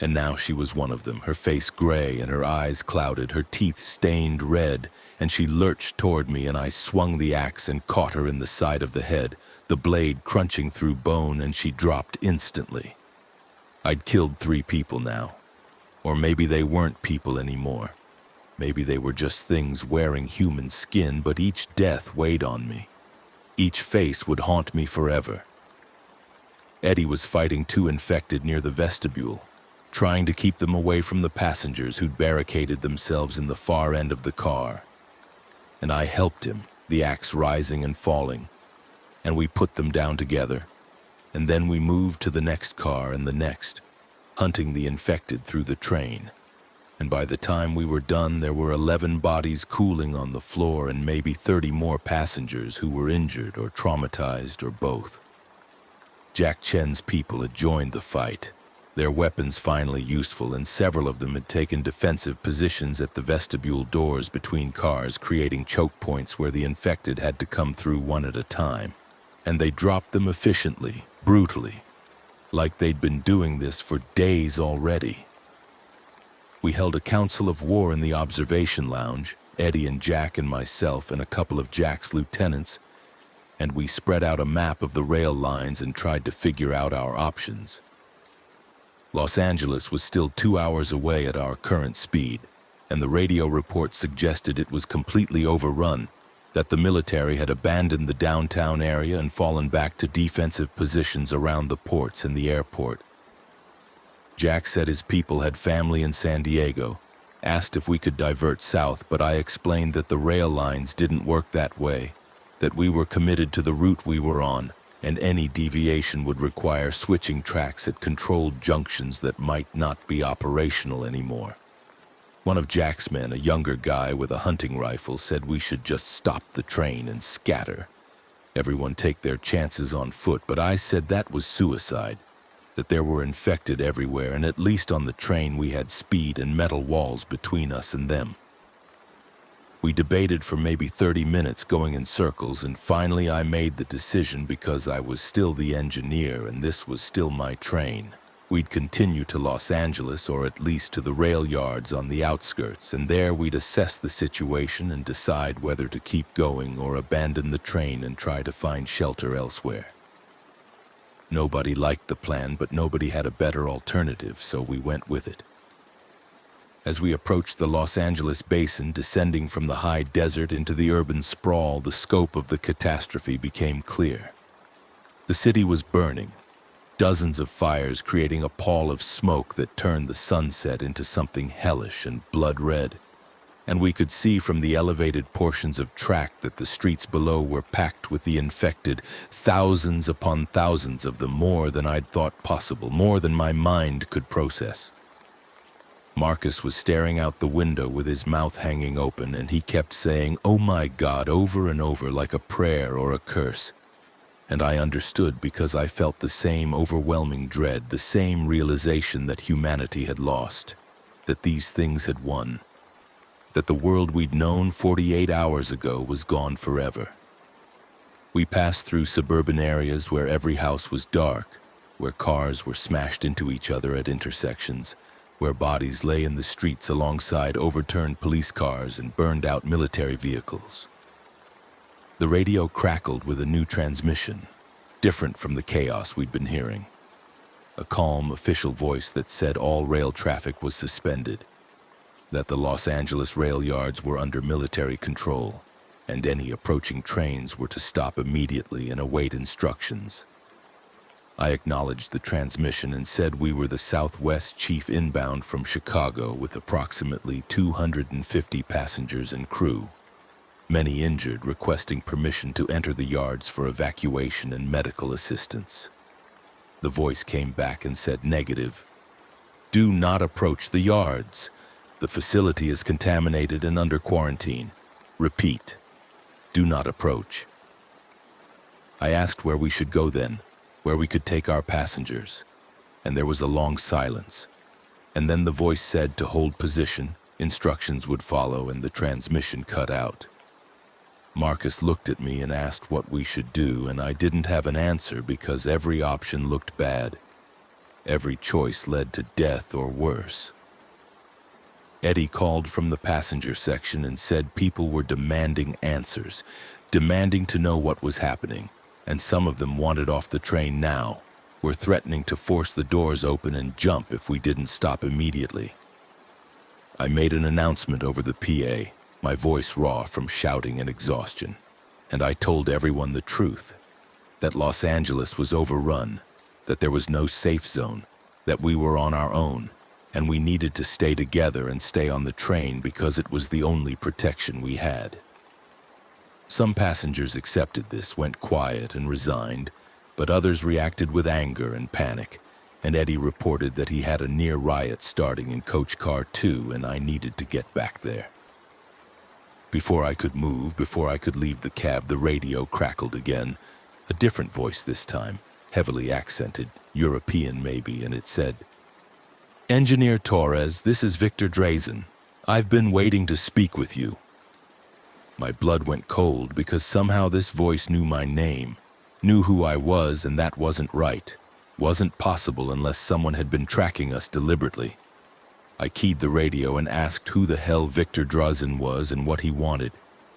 And now she was one of them, her face gray and her eyes clouded, her teeth stained red, and she lurched toward me, and I swung the axe and caught her in the side of the head, the blade crunching through bone, and she dropped instantly. I'd killed 3 people now. Or maybe they weren't people anymore. Maybe they were just things wearing human skin, but each death weighed on me. Each face would haunt me forever. Eddie was fighting 2 infected near the vestibule, trying to keep them away from the passengers who'd barricaded themselves in the far end of the car. And I helped him, the axe rising and falling, and we put them down together. And then we moved to the next car and the next, hunting the infected through the train. And by the time we were done, there were 11 bodies cooling on the floor and maybe 30 more passengers who were injured or traumatized or both. Jack Chen's people had joined the fight, their weapons finally useful, and several of them had taken defensive positions at the vestibule doors between cars, creating choke points where the infected had to come through one at a time. And they dropped them efficiently, brutally, like they'd been doing this for days already. We held a council of war in the observation lounge, Eddie and Jack and myself and a couple of Jack's lieutenants, and we spread out a map of the rail lines and tried to figure out our options. Los Angeles was still 2 hours away at our current speed, and the radio report suggested it was completely overrun, that the military had abandoned the downtown area and fallen back to defensive positions around the ports and the airport. Jack said his people had family in San Diego, asked if we could divert south, but I explained that the rail lines didn't work that way, that we were committed to the route we were on, and any deviation would require switching tracks at controlled junctions that might not be operational anymore. One of Jack's men, a younger guy with a hunting rifle, said we should just stop the train and scatter. Everyone take their chances on foot, but I said that was suicide, that there were infected everywhere, and at least on the train we had speed and metal walls between us and them. We debated for maybe 30 minutes, going in circles, and finally I made the decision because I was still the engineer and this was still my train. We'd continue to Los Angeles, or at least to the rail yards on the outskirts, and there we'd assess the situation and decide whether to keep going or abandon the train and try to find shelter elsewhere. Nobody liked the plan, but nobody had a better alternative, so we went with it. As we approached the Los Angeles basin, descending from the high desert into the urban sprawl, the scope of the catastrophe became clear. The city was burning, dozens of fires creating a pall of smoke that turned the sunset into something hellish and blood-red. And we could see from the elevated portions of track that the streets below were packed with the infected, thousands upon thousands of them, more than I'd thought possible, more than my mind could process. Marcus was staring out the window with his mouth hanging open, and he kept saying, "Oh my God," over and over like a prayer or a curse. And I understood, because I felt the same overwhelming dread, the same realization that humanity had lost, that these things had won, that the world we'd known 48 hours ago was gone forever. We passed through suburban areas where every house was dark, where cars were smashed into each other at intersections, where bodies lay in the streets alongside overturned police cars and burned-out military vehicles. The radio crackled with a new transmission, different from the chaos we'd been hearing. A calm, official voice that said all rail traffic was suspended, that the Los Angeles rail yards were under military control, and any approaching trains were to stop immediately and await instructions. I acknowledged the transmission and said we were the Southwest Chief inbound from Chicago with approximately 250 passengers and crew, many injured, requesting permission to enter the yards for evacuation and medical assistance. The voice came back and said negative. "Do not approach the yards. The facility is contaminated and under quarantine. Repeat, do not approach." I asked where we should go then, where we could take our passengers, and there was a long silence. And then the voice said to hold position, instructions would follow, and the transmission cut out. Marcus looked at me and asked what we should do, and I didn't have an answer because every option looked bad. Every choice led to death or worse. Eddie called from the passenger section and said people were demanding answers, demanding to know what was happening, and some of them wanted off the train now, were threatening to force the doors open and jump if we didn't stop immediately. I made an announcement over the PA, my voice raw from shouting and exhaustion, and I told everyone the truth, that Los Angeles was overrun, that there was no safe zone, that we were on our own, and we needed to stay together and stay on the train because it was the only protection we had. Some passengers accepted this, went quiet and resigned, but others reacted with anger and panic, and Eddie reported that he had a near riot starting in Coach Car 2 and I needed to get back there. Before I could move, before I could leave the cab, the radio crackled again, a different voice this time, heavily accented, European maybe, and it said, "Engineer Torres, this is Victor Drazen. I've been waiting to speak with you." My blood went cold because somehow this voice knew my name, knew who I was, and that wasn't right. Wasn't possible unless someone had been tracking us deliberately. I keyed the radio and asked who the hell Victor Drazen was and what he wanted,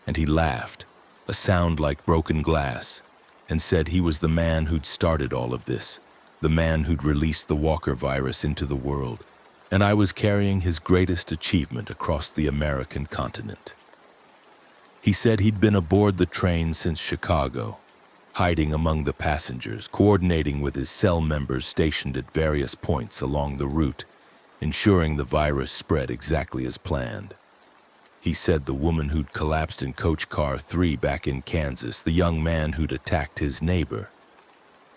and he laughed, a sound like broken glass, and said he was the man who'd started all of this, the man who'd released the Walker virus into the world, and I was carrying his greatest achievement across the American continent. He said he'd been aboard the train since Chicago, hiding among the passengers, coordinating with his cell members stationed at various points along the route, ensuring the virus spread exactly as planned. He said the woman who'd collapsed in Coach Car 3 back in Kansas, the young man who'd attacked his neighbor,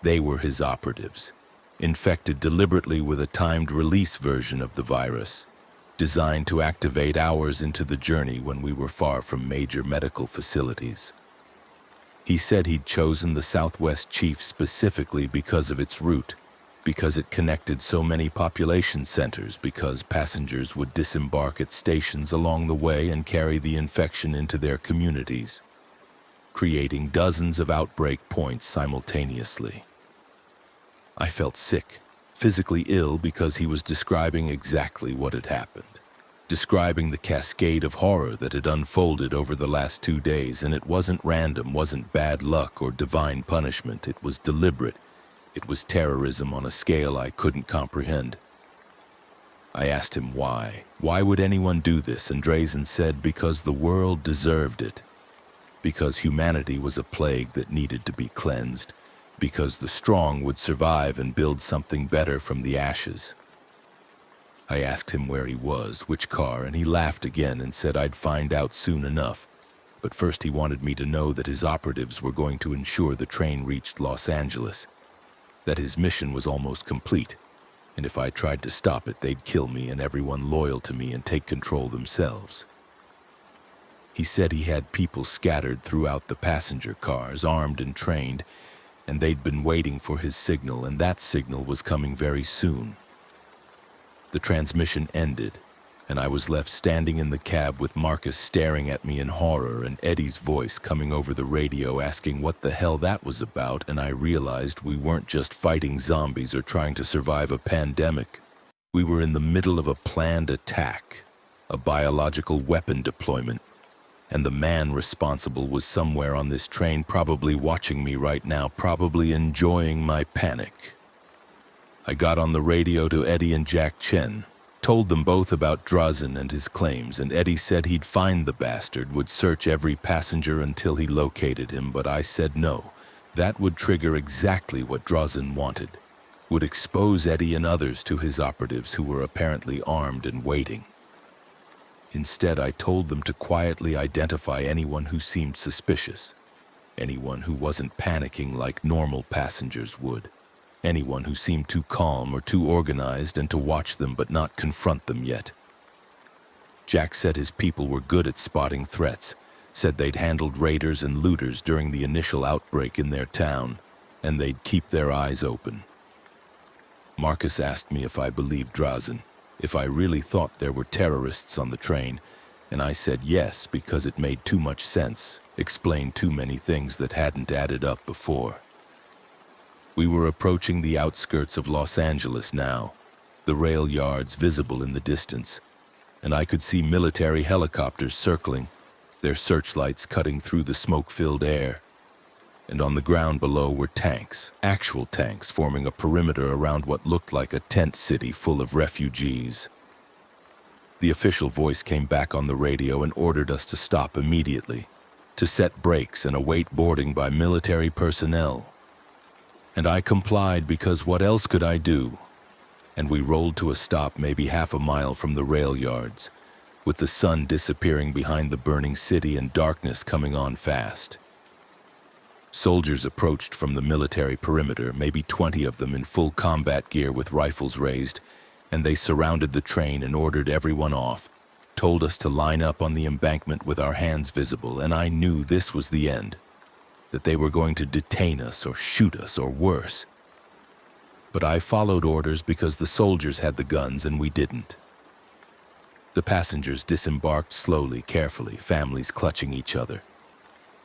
they were his operatives, infected deliberately with a timed release version of the virus, designed to activate hours into the journey when we were far from major medical facilities. He said he'd chosen the Southwest Chief specifically because of its route, because it connected so many population centers, because passengers would disembark at stations along the way and carry the infection into their communities, creating dozens of outbreak points simultaneously. I felt sick, physically ill, because he was describing exactly what had happened, describing the cascade of horror that had unfolded over the last 2 days, and it wasn't random, wasn't bad luck or divine punishment. It was deliberate. It was terrorism on a scale I couldn't comprehend. I asked him why. Why would anyone do this? And Drazen said because the world deserved it. Because humanity was a plague that needed to be cleansed. Because the strong would survive and build something better from the ashes. I asked him where he was, which car, and he laughed again and said I'd find out soon enough. But first he wanted me to know that his operatives were going to ensure the train reached Los Angeles, that his mission was almost complete, and if I tried to stop it, they'd kill me and everyone loyal to me and take control themselves. He said he had people scattered throughout the passenger cars, armed and trained, and they'd been waiting for his signal, and that signal was coming very soon. The transmission ended, and I was left standing in the cab with Marcus staring at me in horror and Eddie's voice coming over the radio asking what the hell that was about, and I realized we weren't just fighting zombies or trying to survive a pandemic. We were in the middle of a planned attack, a biological weapon deployment, and the man responsible was somewhere on this train, probably watching me right now, probably enjoying my panic. I got on the radio to Eddie and Jack Chen, told them both about Drazen and his claims, and Eddie said he'd find the bastard, would search every passenger until he located him, but I said no. That would trigger exactly what Drazen wanted, would expose Eddie and others to his operatives who were apparently armed and waiting. Instead, I told them to quietly identify anyone who seemed suspicious, anyone who wasn't panicking like normal passengers would. Anyone who seemed too calm or too organized, and to watch them but not confront them yet. Jack said his people were good at spotting threats, said they'd handled raiders and looters during the initial outbreak in their town, and they'd keep their eyes open. Marcus asked me if I believed Drazen, if I really thought there were terrorists on the train, and I said yes because it made too much sense, explained too many things that hadn't added up before. We were approaching the outskirts of Los Angeles now, the rail yards visible in the distance, and I could see military helicopters circling, their searchlights cutting through the smoke-filled air. And on the ground below were tanks, actual tanks, forming a perimeter around what looked like a tent city full of refugees. The official voice came back on the radio and ordered us to stop immediately, to set brakes and await boarding by military personnel. And I complied because what else could I do? And we rolled to a stop maybe half a mile from the rail yards, with the sun disappearing behind the burning city and darkness coming on fast. Soldiers approached from the military perimeter, maybe 20 of them in full combat gear with rifles raised, and they surrounded the train and ordered everyone off, told us to line up on the embankment with our hands visible, and I knew this was the end. That they were going to detain us or shoot us or worse, But I followed orders because the soldiers had the guns and we didn't. The passengers disembarked slowly, carefully, families clutching each other.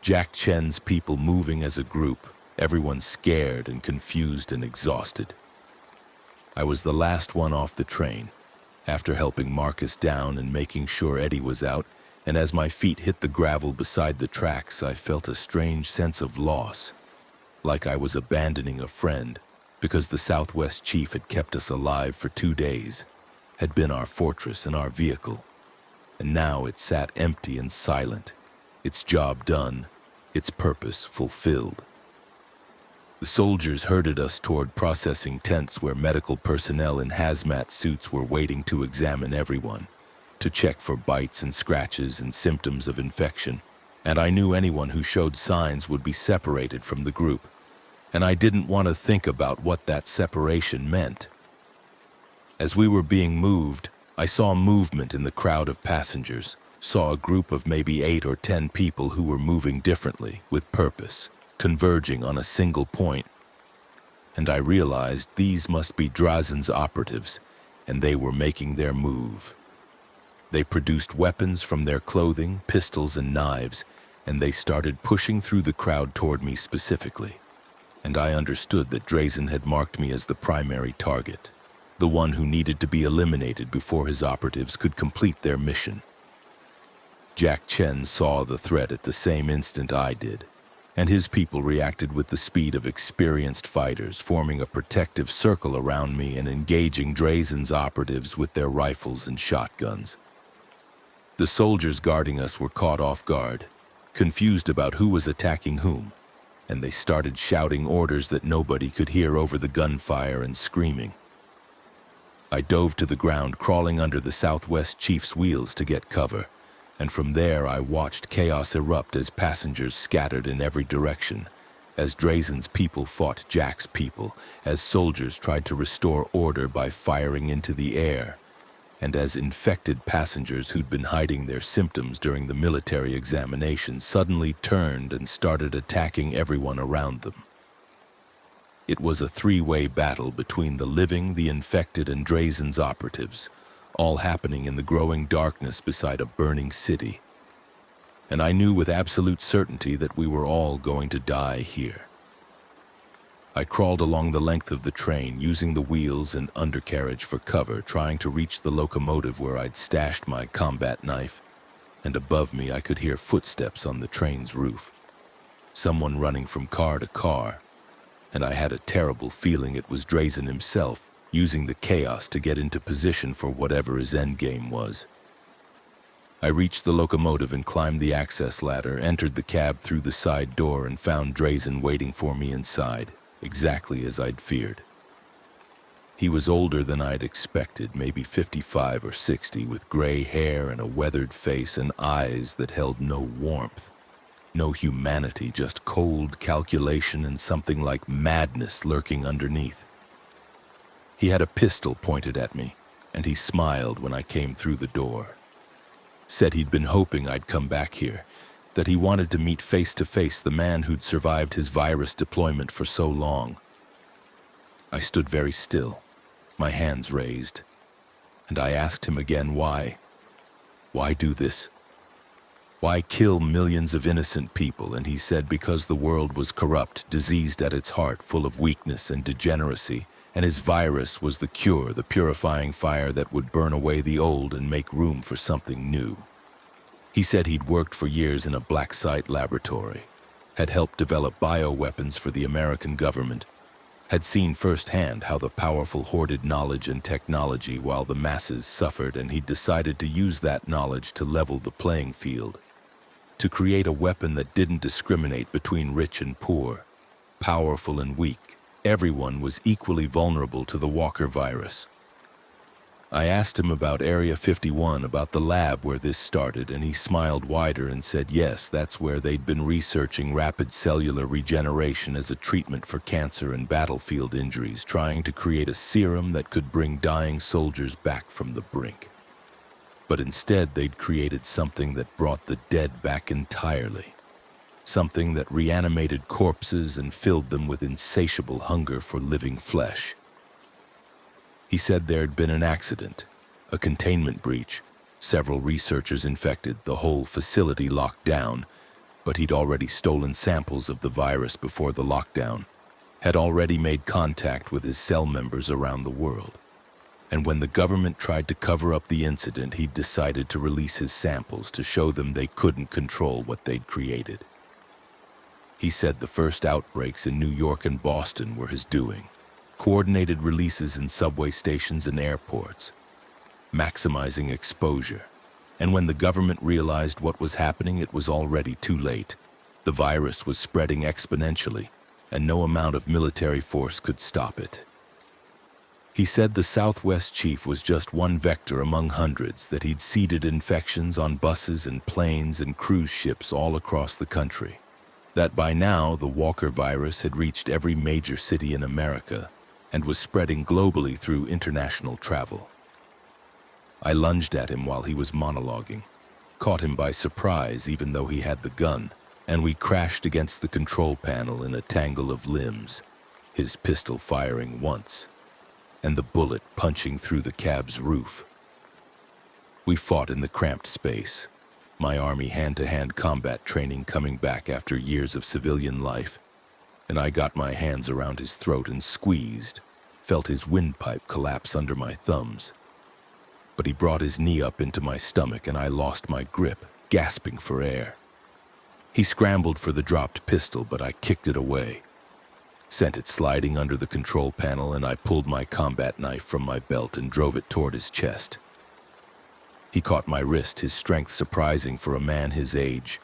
Jack Chen's people moving as a group, everyone scared and confused and exhausted. I was the last one off the train, after helping Marcus down and making sure Eddie was out, and as my feet hit the gravel beside the tracks, I felt a strange sense of loss, like I was abandoning a friend, because the Southwest chief had kept us alive for 2 days, had been our fortress and our vehicle, and now it sat empty and silent, its job done, its purpose fulfilled. The soldiers herded us toward processing tents where medical personnel in hazmat suits were waiting to examine everyone, to check for bites and scratches and symptoms of infection, and I knew anyone who showed signs would be separated from the group, and I didn't want to think about what that separation meant. As we were being moved, I saw movement in the crowd of passengers, saw a group of maybe 8 or 10 people who were moving differently, with purpose, converging on a single point. And I realized these must be Drazen's operatives, and they were making their move. They produced weapons from their clothing, pistols and knives, and they started pushing through the crowd toward me specifically. And I understood that Drazen had marked me as the primary target, the one who needed to be eliminated before his operatives could complete their mission. Jack Chen saw the threat at the same instant I did, and his people reacted with the speed of experienced fighters, forming a protective circle around me and engaging Drazen's operatives with their rifles and shotguns. The soldiers guarding us were caught off guard, confused about who was attacking whom, and they started shouting orders that nobody could hear over the gunfire and screaming. I dove to the ground, crawling under the Southwest chief's wheels to get cover, and from there I watched chaos erupt as passengers scattered in every direction, as Drazen's people fought Jack's people, as soldiers tried to restore order by firing into the air, and as infected passengers who'd been hiding their symptoms during the military examination suddenly turned and started attacking everyone around them. It was a 3-way battle between the living, the infected, and Drazen's operatives, all happening in the growing darkness beside a burning city. And I knew with absolute certainty that we were all going to die here. I crawled along the length of the train, using the wheels and undercarriage for cover, trying to reach the locomotive where I'd stashed my combat knife, and above me I could hear footsteps on the train's roof. Someone running from car to car, and I had a terrible feeling it was Drazen himself, using the chaos to get into position for whatever his endgame was. I reached the locomotive and climbed the access ladder, entered the cab through the side door, and found Drazen waiting for me inside, exactly as I'd feared. He was older than I'd expected, maybe 55 or 60, with gray hair and a weathered face and eyes that held no warmth, no humanity, just cold calculation and something like madness lurking underneath. He had a pistol pointed at me, and he smiled when I came through the door. Said he'd been hoping I'd come back here, that he wanted to meet face to face the man who'd survived his virus deployment for so long. I stood very still, my hands raised, and I asked him again why. Why do this? Why kill millions of innocent people? And he said because the world was corrupt, diseased at its heart, full of weakness and degeneracy, and his virus was the cure, the purifying fire that would burn away the old and make room for something new. He said he'd worked for years in a black site laboratory, had helped develop bioweapons for the American government, had seen firsthand how the powerful hoarded knowledge and technology while the masses suffered, and he'd decided to use that knowledge to level the playing field, to create a weapon that didn't discriminate between rich and poor, powerful and weak. Everyone was equally vulnerable to the Walker virus. I asked him about Area 51, about the lab where this started, and he smiled wider and said yes, that's where they'd been researching rapid cellular regeneration as a treatment for cancer and battlefield injuries, trying to create a serum that could bring dying soldiers back from the brink. But instead, they'd created something that brought the dead back entirely. Something that reanimated corpses and filled them with insatiable hunger for living flesh. He said there'd been an accident, a containment breach, several researchers infected, the whole facility locked down, but he'd already stolen samples of the virus before the lockdown, had already made contact with his cell members around the world. And when the government tried to cover up the incident, he'd decided to release his samples to show them they couldn't control what they'd created. He said the first outbreaks in New York and Boston were his doing. Coordinated releases in subway stations and airports, maximizing exposure. And when the government realized what was happening, it was already too late. The virus was spreading exponentially, and no amount of military force could stop it. He said the Southwest chief was just one vector among hundreds, that he'd seeded infections on buses and planes and cruise ships all across the country. That by now the Walker virus had reached every major city in America and was spreading globally through international travel. I lunged at him while he was monologuing, caught him by surprise even though he had the gun, and we crashed against the control panel in a tangle of limbs, his pistol firing once, and the bullet punching through the cab's roof. We fought in the cramped space, my Army hand-to-hand combat training coming back after years of civilian life, and I got my hands around his throat and squeezed, felt his windpipe collapse under my thumbs. But he brought his knee up into my stomach and I lost my grip, gasping for air. He scrambled for the dropped pistol, but I kicked it away, sent it sliding under the control panel, and I pulled my combat knife from my belt and drove it toward his chest. He caught my wrist, his strength surprising for a man his age,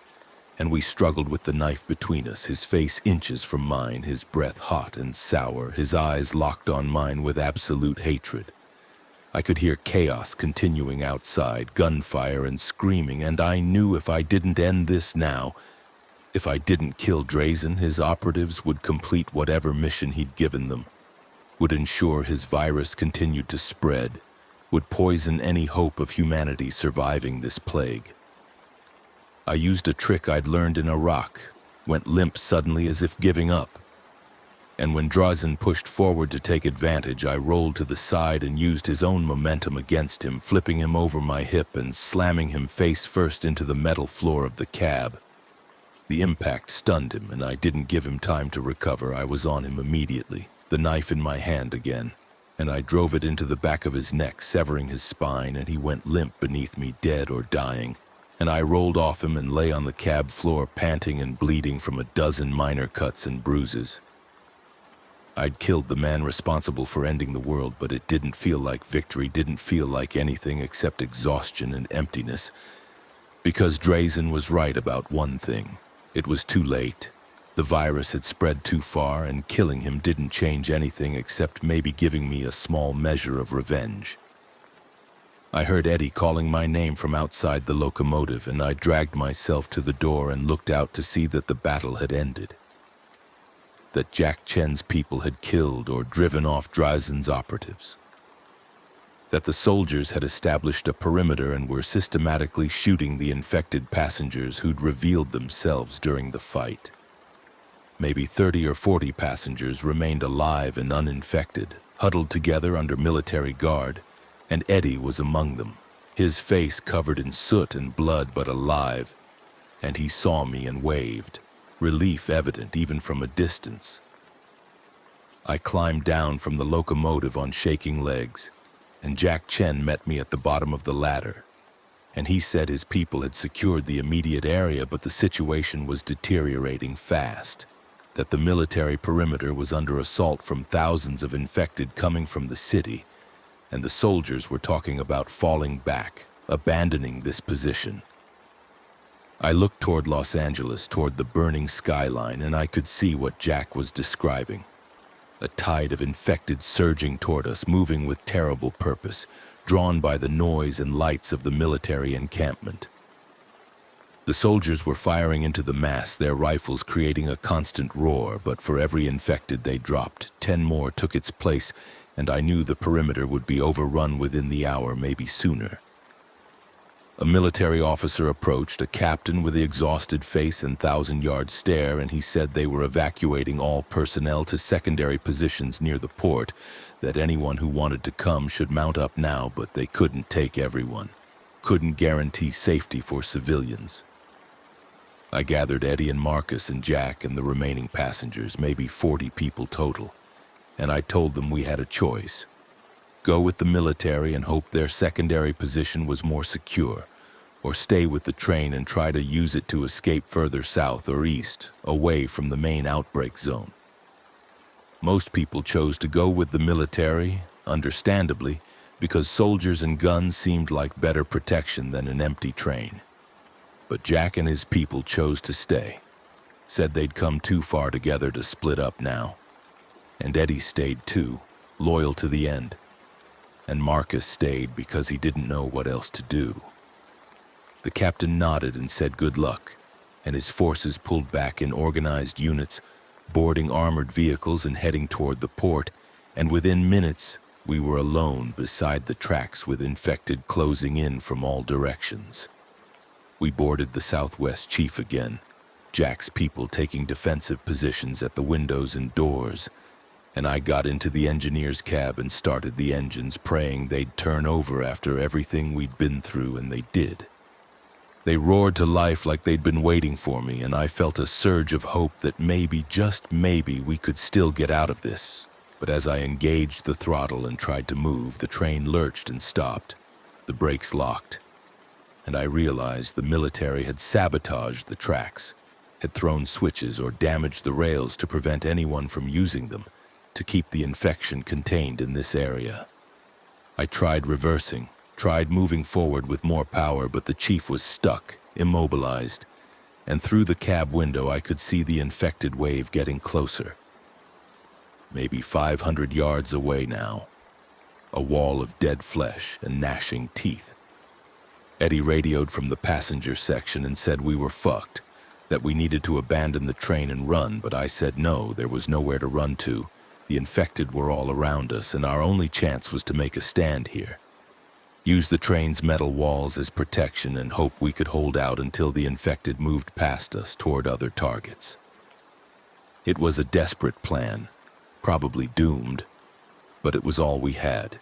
and we struggled with the knife between us, his face inches from mine, his breath hot and sour, his eyes locked on mine with absolute hatred. I could hear chaos continuing outside, gunfire and screaming, and I knew if I didn't end this now, if I didn't kill Drazen, his operatives would complete whatever mission he'd given them, would ensure his virus continued to spread, would poison any hope of humanity surviving this plague. I used a trick I'd learned in Iraq, went limp suddenly as if giving up. And when Drazen pushed forward to take advantage, I rolled to the side and used his own momentum against him, flipping him over my hip and slamming him face first into the metal floor of the cab. The impact stunned him, and I didn't give him time to recover. I was on him immediately, the knife in my hand again, and I drove it into the back of his neck, severing his spine, and he went limp beneath me, dead or dying. And I rolled off him and lay on the cab floor, panting and bleeding from a dozen minor cuts and bruises. I'd killed the man responsible for ending the world, but it didn't feel like victory, didn't feel like anything except exhaustion and emptiness. Because Drazen was right about one thing. It was too late. The virus had spread too far, and killing him didn't change anything except maybe giving me a small measure of revenge. I heard Eddie calling my name from outside the locomotive, and I dragged myself to the door and looked out to see that the battle had ended. That Jack Chen's people had killed or driven off Drazen's operatives. That the soldiers had established a perimeter and were systematically shooting the infected passengers who'd revealed themselves during the fight. Maybe 30 or 40 passengers remained alive and uninfected, huddled together under military guard, and Eddie was among them, his face covered in soot and blood but alive, and he saw me and waved, relief evident even from a distance. I climbed down from the locomotive on shaking legs, and Jack Chen met me at the bottom of the ladder, and he said his people had secured the immediate area, but the situation was deteriorating fast, that the military perimeter was under assault from thousands of infected coming from the city, and the soldiers were talking about falling back, abandoning this position. I looked toward Los Angeles, toward the burning skyline, and I could see what Jack was describing. A tide of infected surging toward us, moving with terrible purpose, drawn by the noise and lights of the military encampment. The soldiers were firing into the mass, their rifles creating a constant roar, but for every infected they dropped, 10 more took its place, and I knew the perimeter would be overrun within the hour, maybe sooner. A military officer approached, a captain with the exhausted face and thousand-yard stare, and he said they were evacuating all personnel to secondary positions near the port, that anyone who wanted to come should mount up now, but they couldn't take everyone. Couldn't guarantee safety for civilians. I gathered Eddie and Marcus and Jack and the remaining passengers, maybe 40 people total, and I told them we had a choice. Go with the military and hope their secondary position was more secure, or stay with the train and try to use it to escape further south or east, away from the main outbreak zone. Most people chose to go with the military, understandably, because soldiers and guns seemed like better protection than an empty train. But Jack and his people chose to stay, said they'd come too far together to split up now. And Eddie stayed too, loyal to the end. And Marcus stayed because he didn't know what else to do. The captain nodded and said good luck, and his forces pulled back in organized units, boarding armored vehicles and heading toward the port, and within minutes, we were alone beside the tracks with infected closing in from all directions. We boarded the Southwest Chief again, Jack's people taking defensive positions at the windows and doors, and I got into the engineer's cab and started the engines, praying they'd turn over after everything we'd been through, and they did. They roared to life like they'd been waiting for me, and I felt a surge of hope that maybe, just maybe, we could still get out of this. But as I engaged the throttle and tried to move, the train lurched and stopped. The brakes locked. And I realized the military had sabotaged the tracks, had thrown switches or damaged the rails to prevent anyone from using them, to keep the infection contained in this area. I tried reversing, tried moving forward with more power, but the chief was stuck, immobilized, and through the cab window I could see the infected wave getting closer. Maybe 500 yards away now, a wall of dead flesh and gnashing teeth. Eddie radioed from the passenger section and said we were fucked, that we needed to abandon the train and run, but I said no, there was nowhere to run to. The infected were all around us, and our only chance was to make a stand here. Use the train's metal walls as protection and hope we could hold out until the infected moved past us toward other targets. It was a desperate plan, probably doomed, but it was all we had,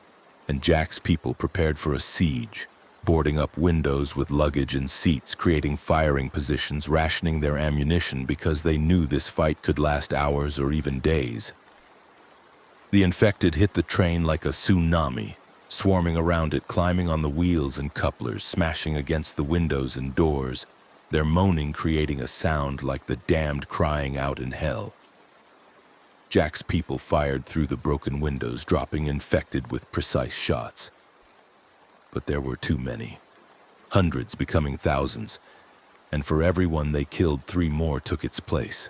and Jack's people prepared for a siege, boarding up windows with luggage and seats, creating firing positions, rationing their ammunition because they knew this fight could last hours or even days. The infected hit the train like a tsunami, swarming around it, climbing on the wheels and couplers, smashing against the windows and doors, their moaning creating a sound like the damned crying out in hell. Jack's people fired through the broken windows, dropping infected with precise shots. But there were too many, hundreds becoming thousands, and for every one they killed, 3 more took its place.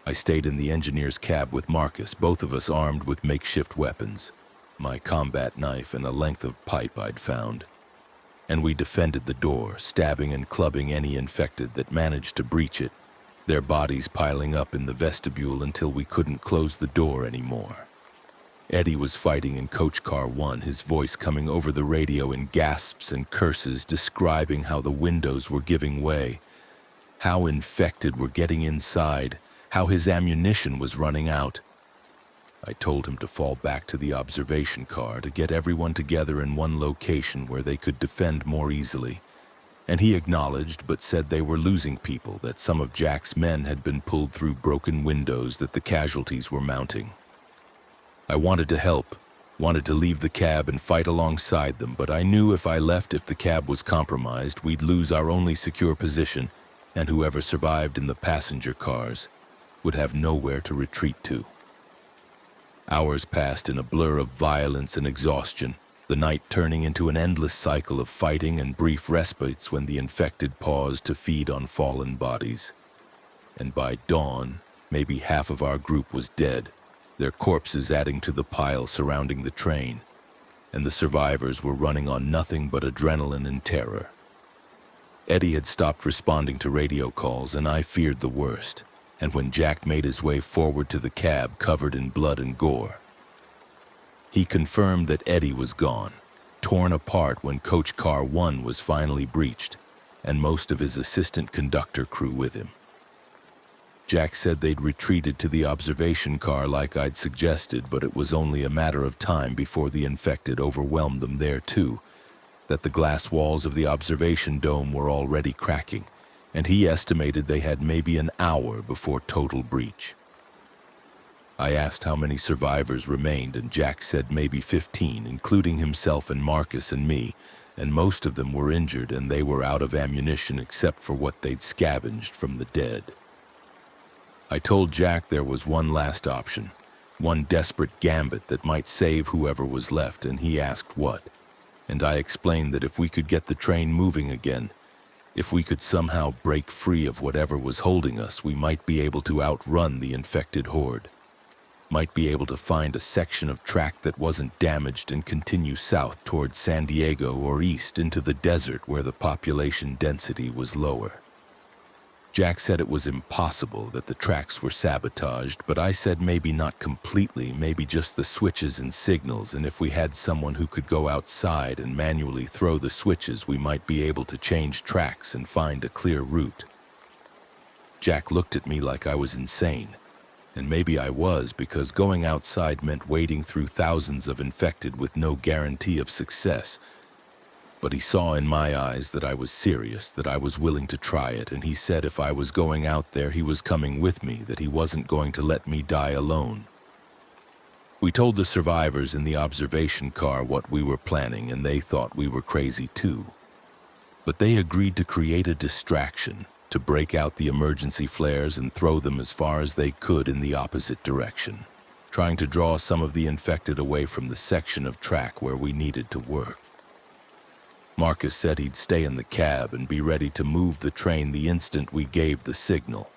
I stayed in the engineer's cab with Marcus, both of us armed with makeshift weapons, my combat knife and a length of pipe I'd found. And we defended the door, stabbing and clubbing any infected that managed to breach it, their bodies piling up in the vestibule until we couldn't close the door anymore. Eddie was fighting in Coach Car 1, his voice coming over the radio in gasps and curses, describing how the windows were giving way, how infected were getting inside, how his ammunition was running out. I told him to fall back to the observation car to get everyone together in one location where they could defend more easily, and he acknowledged but said they were losing people, that some of Jack's men had been pulled through broken windows, that the casualties were mounting. I wanted to help, wanted to leave the cab and fight alongside them, but I knew if I left, if the cab was compromised, we'd lose our only secure position, and whoever survived in the passenger cars would have nowhere to retreat to. Hours passed in a blur of violence and exhaustion, the night turning into an endless cycle of fighting and brief respites when the infected paused to feed on fallen bodies. And by dawn, maybe half of our group was dead, their corpses adding to the pile surrounding the train, and the survivors were running on nothing but adrenaline and terror. Eddie had stopped responding to radio calls, and I feared the worst. And when Jack made his way forward to the cab covered in blood and gore, he confirmed that Eddie was gone, torn apart when Coach Car 1 was finally breached, and most of his assistant conductor crew with him. Jack said they'd retreated to the observation car like I'd suggested, but it was only a matter of time before the infected overwhelmed them there too, that the glass walls of the observation dome were already cracking, and he estimated they had maybe an hour before total breach. I asked how many survivors remained, and Jack said maybe 15, including himself and Marcus and me, and most of them were injured and they were out of ammunition except for what they'd scavenged from the dead. I told Jack there was one last option, one desperate gambit that might save whoever was left, and he asked what. And I explained that if we could get the train moving again, if we could somehow break free of whatever was holding us, we might be able to outrun the infected horde. Might be able to find a section of track that wasn't damaged and continue south towards San Diego or east into the desert where the population density was lower. Jack said it was impossible, that the tracks were sabotaged, but I said maybe not completely, maybe just the switches and signals, and if we had someone who could go outside and manually throw the switches, we might be able to change tracks and find a clear route. Jack looked at me like I was insane, and maybe I was, because going outside meant wading through thousands of infected with no guarantee of success. But he saw in my eyes that I was serious, that I was willing to try it, and he said if I was going out there, he was coming with me, that he wasn't going to let me die alone. We told the survivors in the observation car what we were planning, and they thought we were crazy too. But they agreed to create a distraction, to break out the emergency flares and throw them as far as they could in the opposite direction, trying to draw some of the infected away from the section of track where we needed to work. Marcus said he'd stay in the cab and be ready to move the train the instant we gave the signal,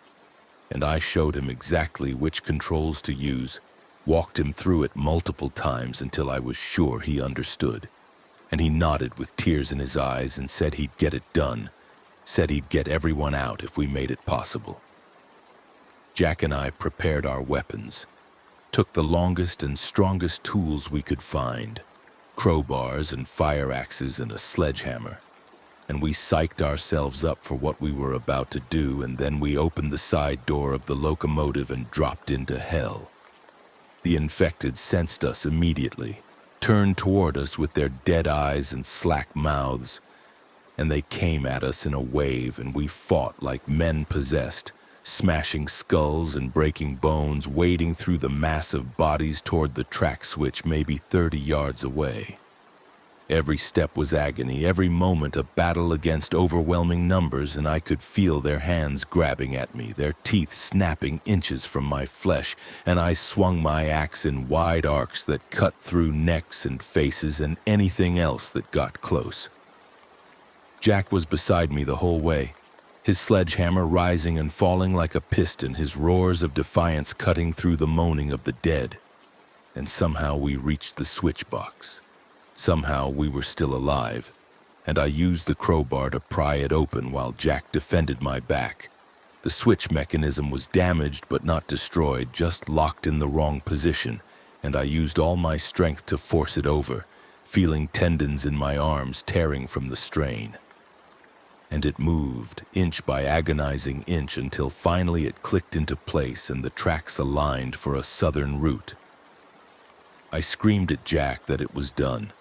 and I showed him exactly which controls to use, walked him through it multiple times until I was sure he understood, and he nodded with tears in his eyes and said he'd get it done, said he'd get everyone out if we made it possible. Jack and I prepared our weapons, took the longest and strongest tools we could find, crowbars and fire axes and a sledgehammer, and we psyched ourselves up for what we were about to do, and then we opened the side door of the locomotive and dropped into hell. The infected sensed us immediately, turned toward us with their dead eyes and slack mouths, and they came at us in a wave, and we fought like men possessed, smashing skulls and breaking bones, wading through the massive bodies toward the track switch maybe 30 yards away. Every step was agony, every moment a battle against overwhelming numbers, and I could feel their hands grabbing at me, their teeth snapping inches from my flesh, and I swung my axe in wide arcs that cut through necks and faces and anything else that got close. Jack was beside me the whole way, his sledgehammer rising and falling like a piston, his roars of defiance cutting through the moaning of the dead. And somehow we reached the switch box. Somehow we were still alive, and I used the crowbar to pry it open while Jack defended my back. The switch mechanism was damaged but not destroyed, just locked in the wrong position, and I used all my strength to force it over, feeling tendons in my arms tearing from the strain. And it moved, inch by agonizing inch, until finally it clicked into place and the tracks aligned for a southern route. I screamed at Jack that it was done,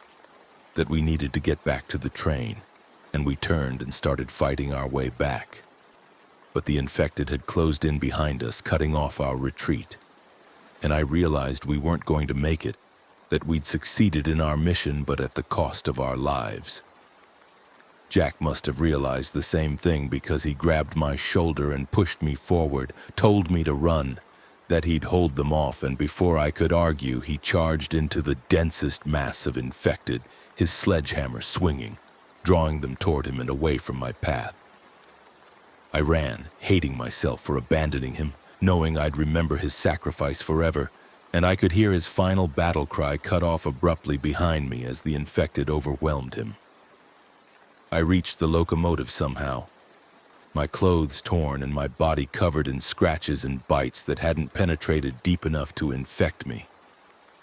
that we needed to get back to the train, and we turned and started fighting our way back. But the infected had closed in behind us, cutting off our retreat, and I realized we weren't going to make it, that we'd succeeded in our mission but at the cost of our lives. Jack must have realized the same thing, because he grabbed my shoulder and pushed me forward, told me to run, that he'd hold them off, and before I could argue, he charged into the densest mass of infected, his sledgehammer swinging, drawing them toward him and away from my path. I ran, hating myself for abandoning him, knowing I'd remember his sacrifice forever, and I could hear his final battle cry cut off abruptly behind me as the infected overwhelmed him. I reached the locomotive somehow, my clothes torn and my body covered in scratches and bites that hadn't penetrated deep enough to infect me,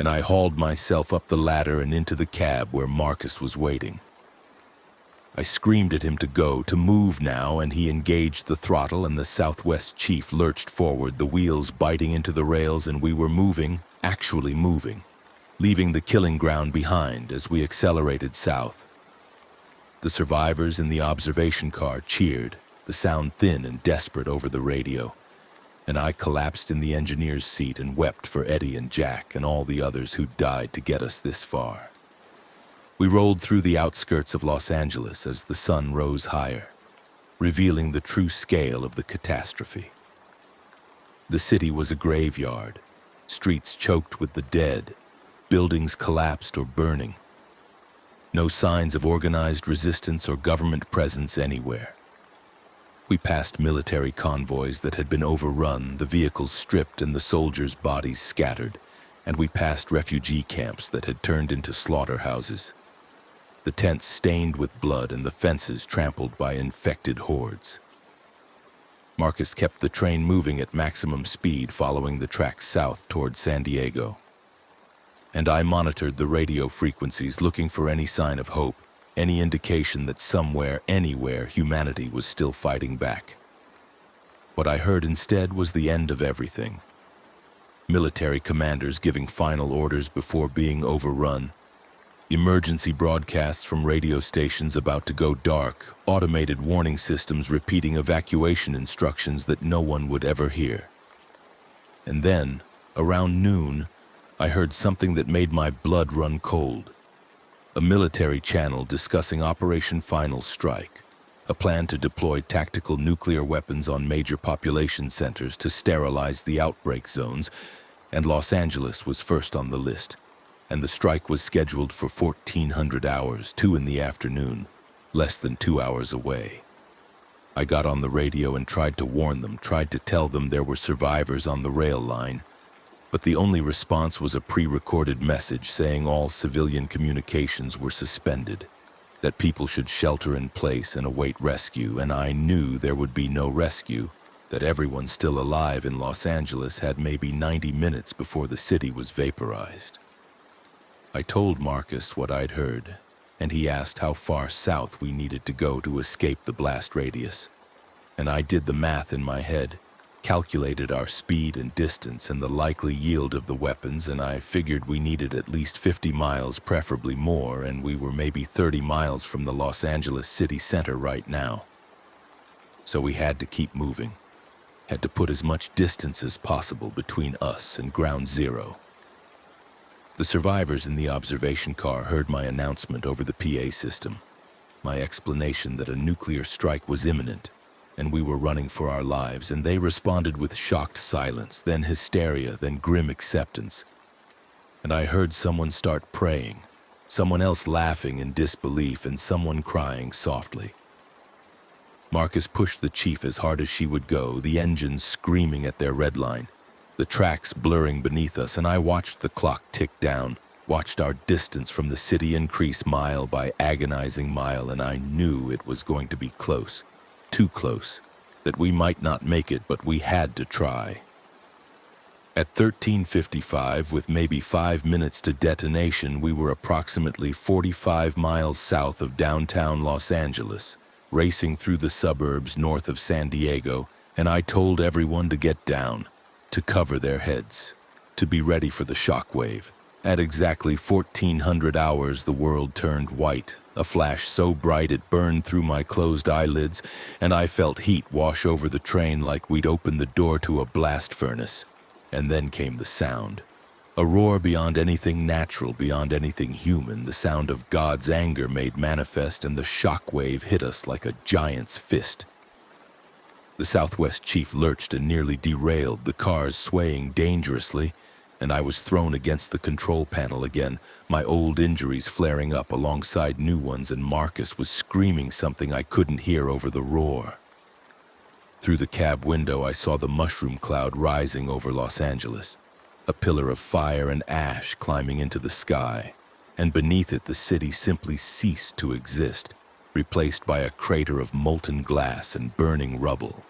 and I hauled myself up the ladder and into the cab where Marcus was waiting. I screamed at him to move now, and he engaged the throttle, and the Southwest Chief lurched forward, the wheels biting into the rails, and we were moving, actually moving, leaving the killing ground behind as we accelerated south. The survivors in the observation car cheered, the sound thin and desperate over the radio, and I collapsed in the engineer's seat and wept for Eddie and Jack and all the others who died to get us this far. We rolled through the outskirts of Los Angeles as the sun rose higher, revealing the true scale of the catastrophe. The city was a graveyard, streets choked with the dead, buildings collapsed or burning. No signs of organized resistance or government presence anywhere. We passed military convoys that had been overrun, the vehicles stripped and the soldiers' bodies scattered, and we passed refugee camps that had turned into slaughterhouses. The tents stained with blood and the fences trampled by infected hordes. Marcus kept the train moving at maximum speed, following the tracks south toward San Diego. And I monitored the radio frequencies, looking for any sign of hope, any indication that somewhere, anywhere, humanity was still fighting back. What I heard instead was the end of everything. Military commanders giving final orders before being overrun, emergency broadcasts from radio stations about to go dark, automated warning systems repeating evacuation instructions that no one would ever hear. And then, around noon, I heard something that made my blood run cold. A military channel discussing Operation Final Strike, a plan to deploy tactical nuclear weapons on major population centers to sterilize the outbreak zones, and Los Angeles was first on the list. And the strike was scheduled for 1400 hours, 2 in the afternoon, less than 2 hours away. I got on the radio and tried to warn them, tried to tell them there were survivors on the rail line, but the only response was a pre-recorded message saying all civilian communications were suspended, that people should shelter in place and await rescue, and I knew there would be no rescue, that everyone still alive in Los Angeles had maybe 90 minutes before the city was vaporized. I told Marcus what I'd heard, and he asked how far south we needed to go to escape the blast radius. And I did the math in my head, calculated our speed and distance and the likely yield of the weapons, and I figured we needed at least 50 miles, preferably more, and we were maybe 30 miles from the Los Angeles city center right now. So we had to keep moving, had to put as much distance as possible between us and ground zero. The survivors in the observation car heard my announcement over the PA system, my explanation that a nuclear strike was imminent, and we were running for our lives, and they responded with shocked silence, then hysteria, then grim acceptance. And I heard someone start praying, someone else laughing in disbelief, and someone crying softly. Marcus pushed the chief as hard as she would go, the engines screaming at their red line, the tracks blurring beneath us, and I watched the clock tick down, watched our distance from the city increase mile by agonizing mile, and I knew it was going to be close, too close, that we might not make it, but we had to try. At 13:55, with maybe 5 minutes to detonation, we were approximately 45 miles south of downtown Los Angeles, racing through the suburbs north of San Diego, and I told everyone to get down, to cover their heads, to be ready for the shockwave. At exactly 1400 hours, the world turned white, a flash so bright it burned through my closed eyelids, and I felt heat wash over the train like we'd opened the door to a blast furnace. And then came the sound. A roar beyond anything natural, beyond anything human, the sound of God's anger made manifest, and the shockwave hit us like a giant's fist. The Southwest Chief lurched and nearly derailed, the cars swaying dangerously, and I was thrown against the control panel again, my old injuries flaring up alongside new ones, and Marcus was screaming something I couldn't hear over the roar. Through the cab window, I saw the mushroom cloud rising over Los Angeles, a pillar of fire and ash climbing into the sky, and beneath it the city simply ceased to exist, replaced by a crater of molten glass and burning rubble.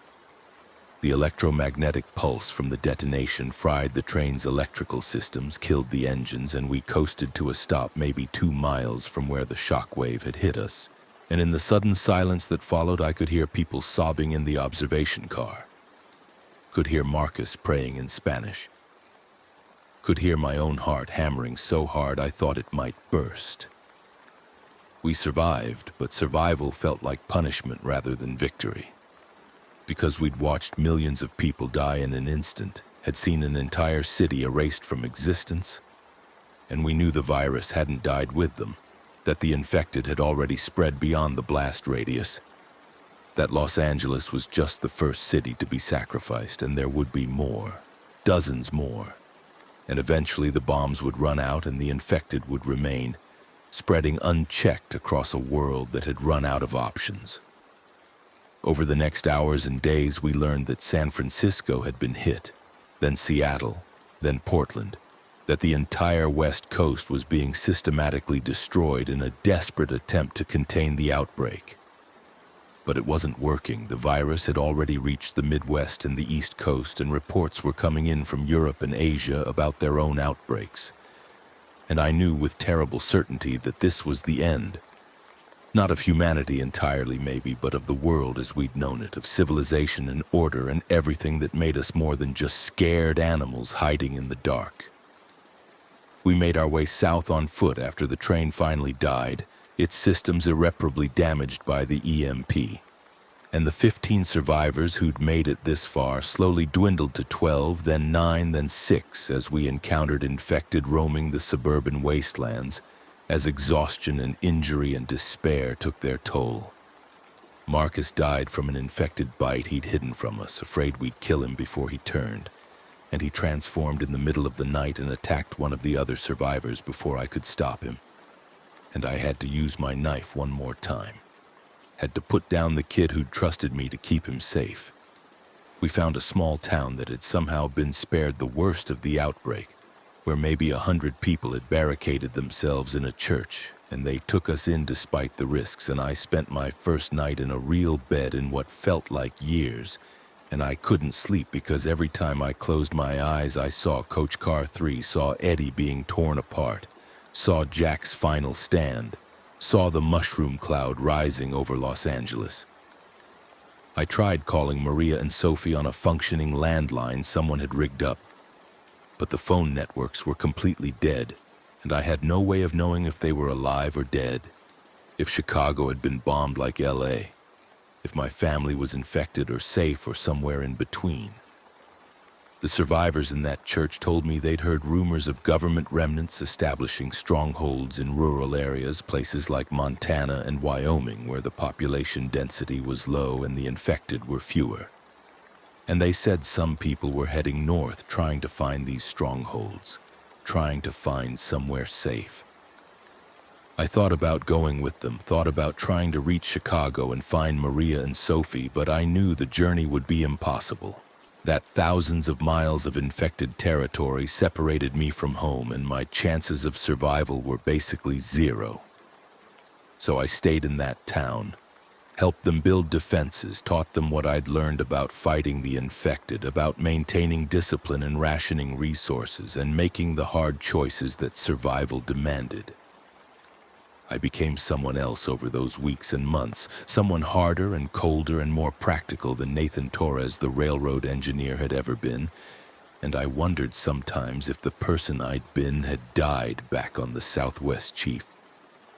The electromagnetic pulse from the detonation fried the train's electrical systems, killed the engines, and we coasted to a stop maybe 2 miles from where the shockwave had hit us. And in the sudden silence that followed, I could hear people sobbing in the observation car. Could hear Marcus praying in Spanish. Could hear my own heart hammering so hard I thought it might burst. We survived, but survival felt like punishment rather than victory. Because we'd watched millions of people die in an instant, had seen an entire city erased from existence, and we knew the virus hadn't died with them, that the infected had already spread beyond the blast radius, that Los Angeles was just the first city to be sacrificed, and there would be more, dozens more, and eventually the bombs would run out and the infected would remain, spreading unchecked across a world that had run out of options. Over the next hours and days, we learned that San Francisco had been hit, then Seattle, then Portland, that the entire West Coast was being systematically destroyed in a desperate attempt to contain the outbreak. But it wasn't working. The virus had already reached the Midwest and the East Coast, and reports were coming in from Europe and Asia about their own outbreaks. And I knew with terrible certainty that this was the end. Not of humanity entirely, maybe, but of the world as we'd known it, of civilization and order and everything that made us more than just scared animals hiding in the dark. We made our way south on foot after the train finally died, its systems irreparably damaged by the EMP. And the 15 survivors who'd made it this far slowly dwindled to 12, then 9, then 6, as we encountered infected roaming the suburban wastelands, as exhaustion and injury and despair took their toll. Marcus died from an infected bite he'd hidden from us, afraid we'd kill him before he turned, and he transformed in the middle of the night and attacked one of the other survivors before I could stop him. And I had to use my knife one more time. Had to put down the kid who'd trusted me to keep him safe. We found a small town that had somehow been spared the worst of the outbreak, where maybe 100 people had barricaded themselves in a church, and they took us in despite the risks, and I spent my first night in a real bed in what felt like years, and I couldn't sleep because every time I closed my eyes I saw Coach Car 3, saw Eddie being torn apart, saw Jack's final stand, saw the mushroom cloud rising over Los Angeles. I tried calling Maria and Sophie on a functioning landline someone had rigged up, but the phone networks were completely dead, and I had no way of knowing if they were alive or dead, if Chicago had been bombed like LA, if my family was infected or safe or somewhere in between. The survivors in that church told me they'd heard rumors of government remnants establishing strongholds in rural areas, places like Montana and Wyoming, where the population density was low and the infected were fewer. And they said some people were heading north trying to find these strongholds, trying to find somewhere safe. I thought about going with them, thought about trying to reach Chicago and find Maria and Sophie, but I knew the journey would be impossible. That thousands of miles of infected territory separated me from home, and my chances of survival were basically zero. So I stayed in that town, helped them build defenses, taught them what I'd learned about fighting the infected, about maintaining discipline and rationing resources, and making the hard choices that survival demanded. I became someone else over those weeks and months, someone harder and colder and more practical than Nathan Torres, the railroad engineer, had ever been, and I wondered sometimes if the person I'd been had died back on the Southwest Chief,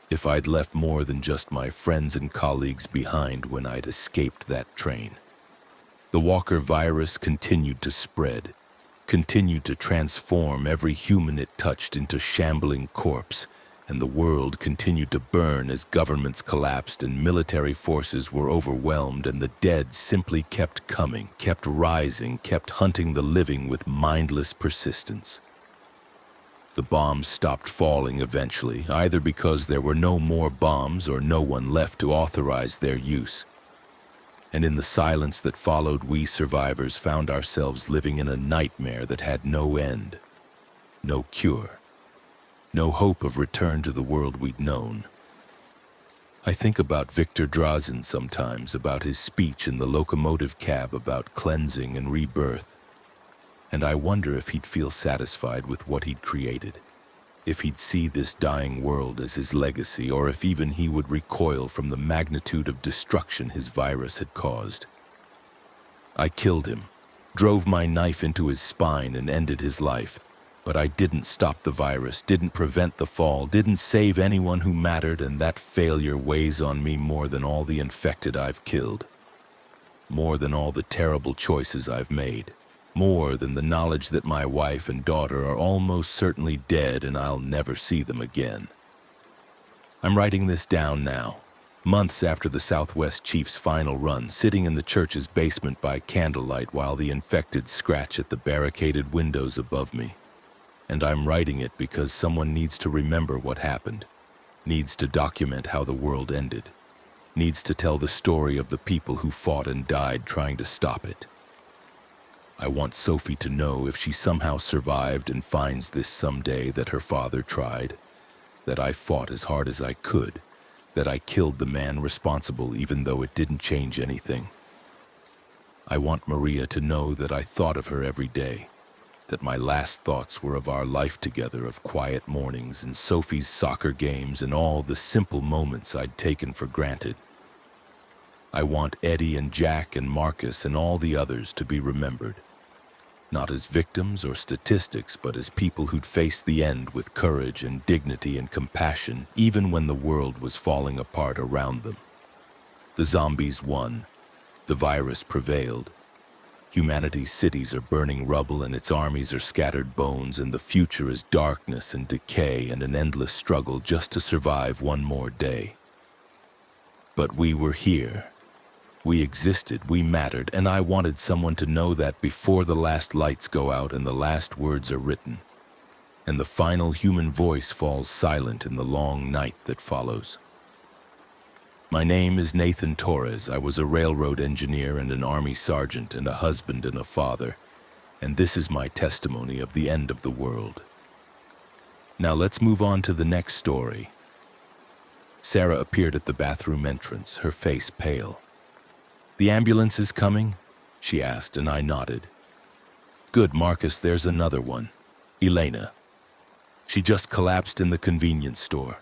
if I'd left more than just my friends and colleagues behind when I'd escaped that train. The Walker virus continued to spread, continued to transform every human it touched into shambling corpse, and the world continued to burn as governments collapsed and military forces were overwhelmed, and the dead simply kept coming, kept rising, kept hunting the living with mindless persistence. The bombs stopped falling eventually, either because there were no more bombs or no one left to authorize their use. And in the silence that followed, we survivors found ourselves living in a nightmare that had no end, no cure. No hope of return to the world we'd known. I think about Victor Drazen sometimes, about his speech in the locomotive cab about cleansing and rebirth, and I wonder if he'd feel satisfied with what he'd created, if he'd see this dying world as his legacy, or if even he would recoil from the magnitude of destruction his virus had caused. I killed him, drove my knife into his spine and ended his life, but I didn't stop the virus, didn't prevent the fall, didn't save anyone who mattered, and that failure weighs on me more than all the infected I've killed, more than all the terrible choices I've made, more than the knowledge that my wife and daughter are almost certainly dead and I'll never see them again. I'm writing this down now, months after the Southwest Chiefs' final run, sitting in the church's basement by candlelight while the infected scratch at the barricaded windows above me. And I'm writing it because someone needs to remember what happened, needs to document how the world ended, needs to tell the story of the people who fought and died trying to stop it. I want Sophie to know, if she somehow survived and finds this someday, that her father tried, that I fought as hard as I could, that I killed the man responsible even though it didn't change anything. I want Maria to know that I thought of her every day, that my last thoughts were of our life together, of quiet mornings and Sophie's soccer games and all the simple moments I'd taken for granted. I want Eddie and Jack and Marcus and all the others to be remembered, not as victims or statistics, but as people who'd faced the end with courage and dignity and compassion, even when the world was falling apart around them. The zombies won. The virus prevailed. Humanity's cities are burning rubble and its armies are scattered bones, and the future is darkness and decay and an endless struggle just to survive one more day. But we were here. We existed, we mattered, and I wanted someone to know that before the last lights go out and the last words are written, and the final human voice falls silent in the long night that follows. My name is Nathan Torres. I was a railroad engineer and an army sergeant and a husband and a father, and this is my testimony of the end of the world. Now let's move on to the next story. Sarah appeared at the bathroom entrance, her face pale. "The ambulance is coming?" she asked, and I nodded. "Good, Marcus, there's another one. Elena. She just collapsed in the convenience store.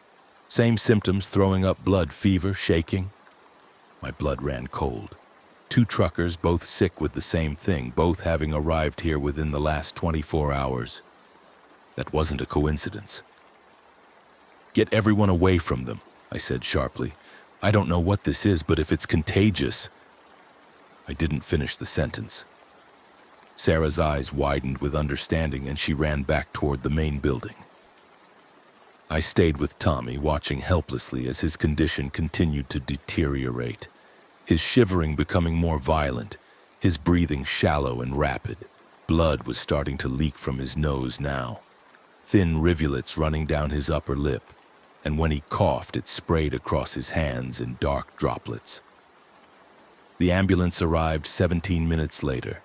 Same symptoms, throwing up blood, fever, shaking." My blood ran cold. 2 truckers, both sick with the same thing, both having arrived here within the last 24 hours. That wasn't a coincidence. "Get everyone away from them," I said sharply. "I don't know what this is, but if it's contagious—" I didn't finish the sentence. Sarah's eyes widened with understanding and she ran back toward the main building. I stayed with Tommy, watching helplessly as his condition continued to deteriorate, his shivering becoming more violent, his breathing shallow and rapid. Blood was starting to leak from his nose now, thin rivulets running down his upper lip, and when he coughed, it sprayed across his hands in dark droplets. The ambulance arrived 17 minutes later.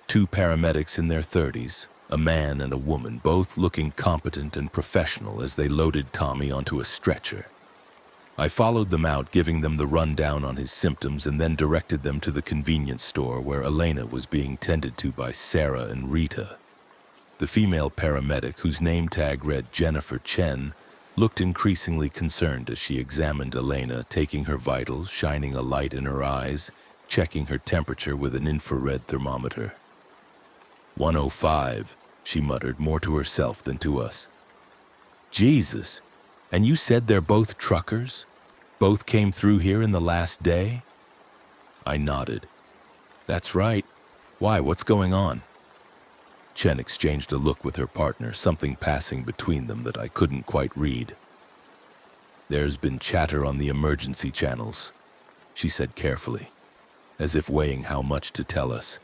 2 paramedics in their 30s, a man and a woman, both looking competent and professional as they loaded Tommy onto a stretcher. I followed them out, giving them the rundown on his symptoms, and then directed them to the convenience store where Elena was being tended to by Sarah and Rita. The female paramedic, whose name tag read Jennifer Chen, looked increasingly concerned as she examined Elena, taking her vitals, shining a light in her eyes, checking her temperature with an infrared thermometer. 105, she muttered, more to herself than to us. "Jesus, and you said they're both truckers? Both came through here in the last day?" I nodded. "That's right. Why, what's going on?" Chen exchanged a look with her partner, something passing between them that I couldn't quite read. "There's been chatter on the emergency channels," she said carefully, as if weighing how much to tell us.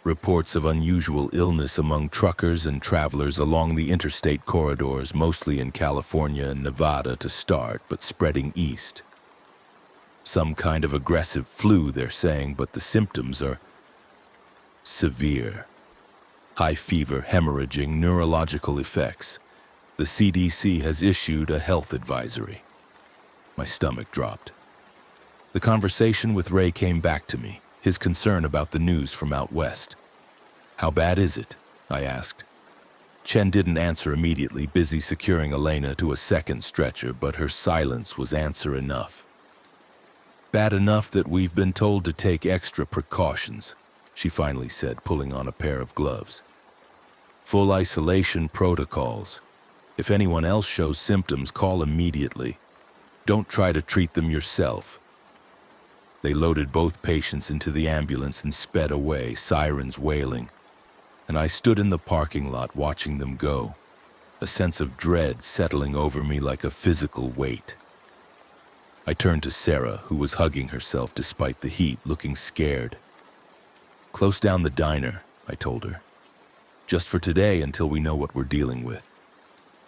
"Reports of unusual illness among truckers and travelers along the interstate corridors, mostly in California and Nevada to start, but spreading east. Some kind of aggressive flu, they're saying, but the symptoms are severe. High fever, hemorrhaging, neurological effects. The CDC has issued a health advisory." My stomach dropped. The conversation with Ray came back to me, his concern about the news from out west. "How bad is it?" I asked. Chen didn't answer immediately, busy securing Elena to a second stretcher, but her silence was answer enough. "Bad enough that we've been told to take extra precautions," she finally said, pulling on a pair of gloves. "Full isolation protocols. If anyone else shows symptoms, call immediately. Don't try to treat them yourself." They loaded both patients into the ambulance and sped away, sirens wailing. And I stood in the parking lot watching them go, a sense of dread settling over me like a physical weight. I turned to Sarah, who was hugging herself despite the heat, looking scared. "Close down the diner," I told her. "Just for today until we know what we're dealing with.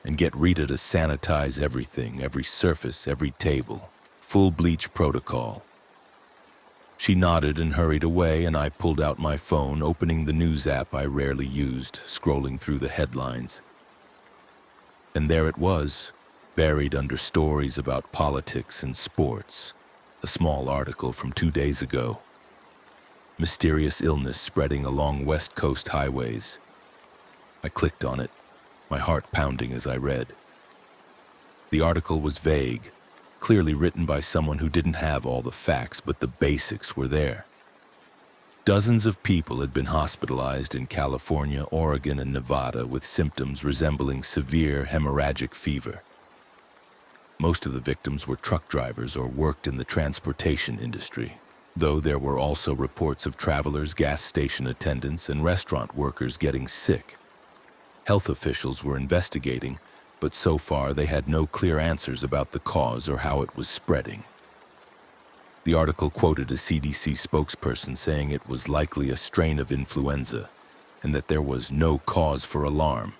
And get Rita to sanitize everything, every surface, every table. Full bleach protocol." She nodded and hurried away, and I pulled out my phone, opening the news app I rarely used, scrolling through the headlines. And there it was, buried under stories about politics and sports. A small article from 2 days ago. Mysterious illness spreading along West Coast highways. I clicked on it, my heart pounding as I read. The article was vague, clearly written by someone who didn't have all the facts, but the basics were there. Dozens of people had been hospitalized in California, Oregon, and Nevada with symptoms resembling severe hemorrhagic fever. Most of the victims were truck drivers or worked in the transportation industry, though there were also reports of travelers, gas station attendants, and restaurant workers getting sick. Health officials were investigating, but so far they had no clear answers about the cause or how it was spreading. The article quoted a CDC spokesperson saying it was likely a strain of influenza and that there was no cause for alarm,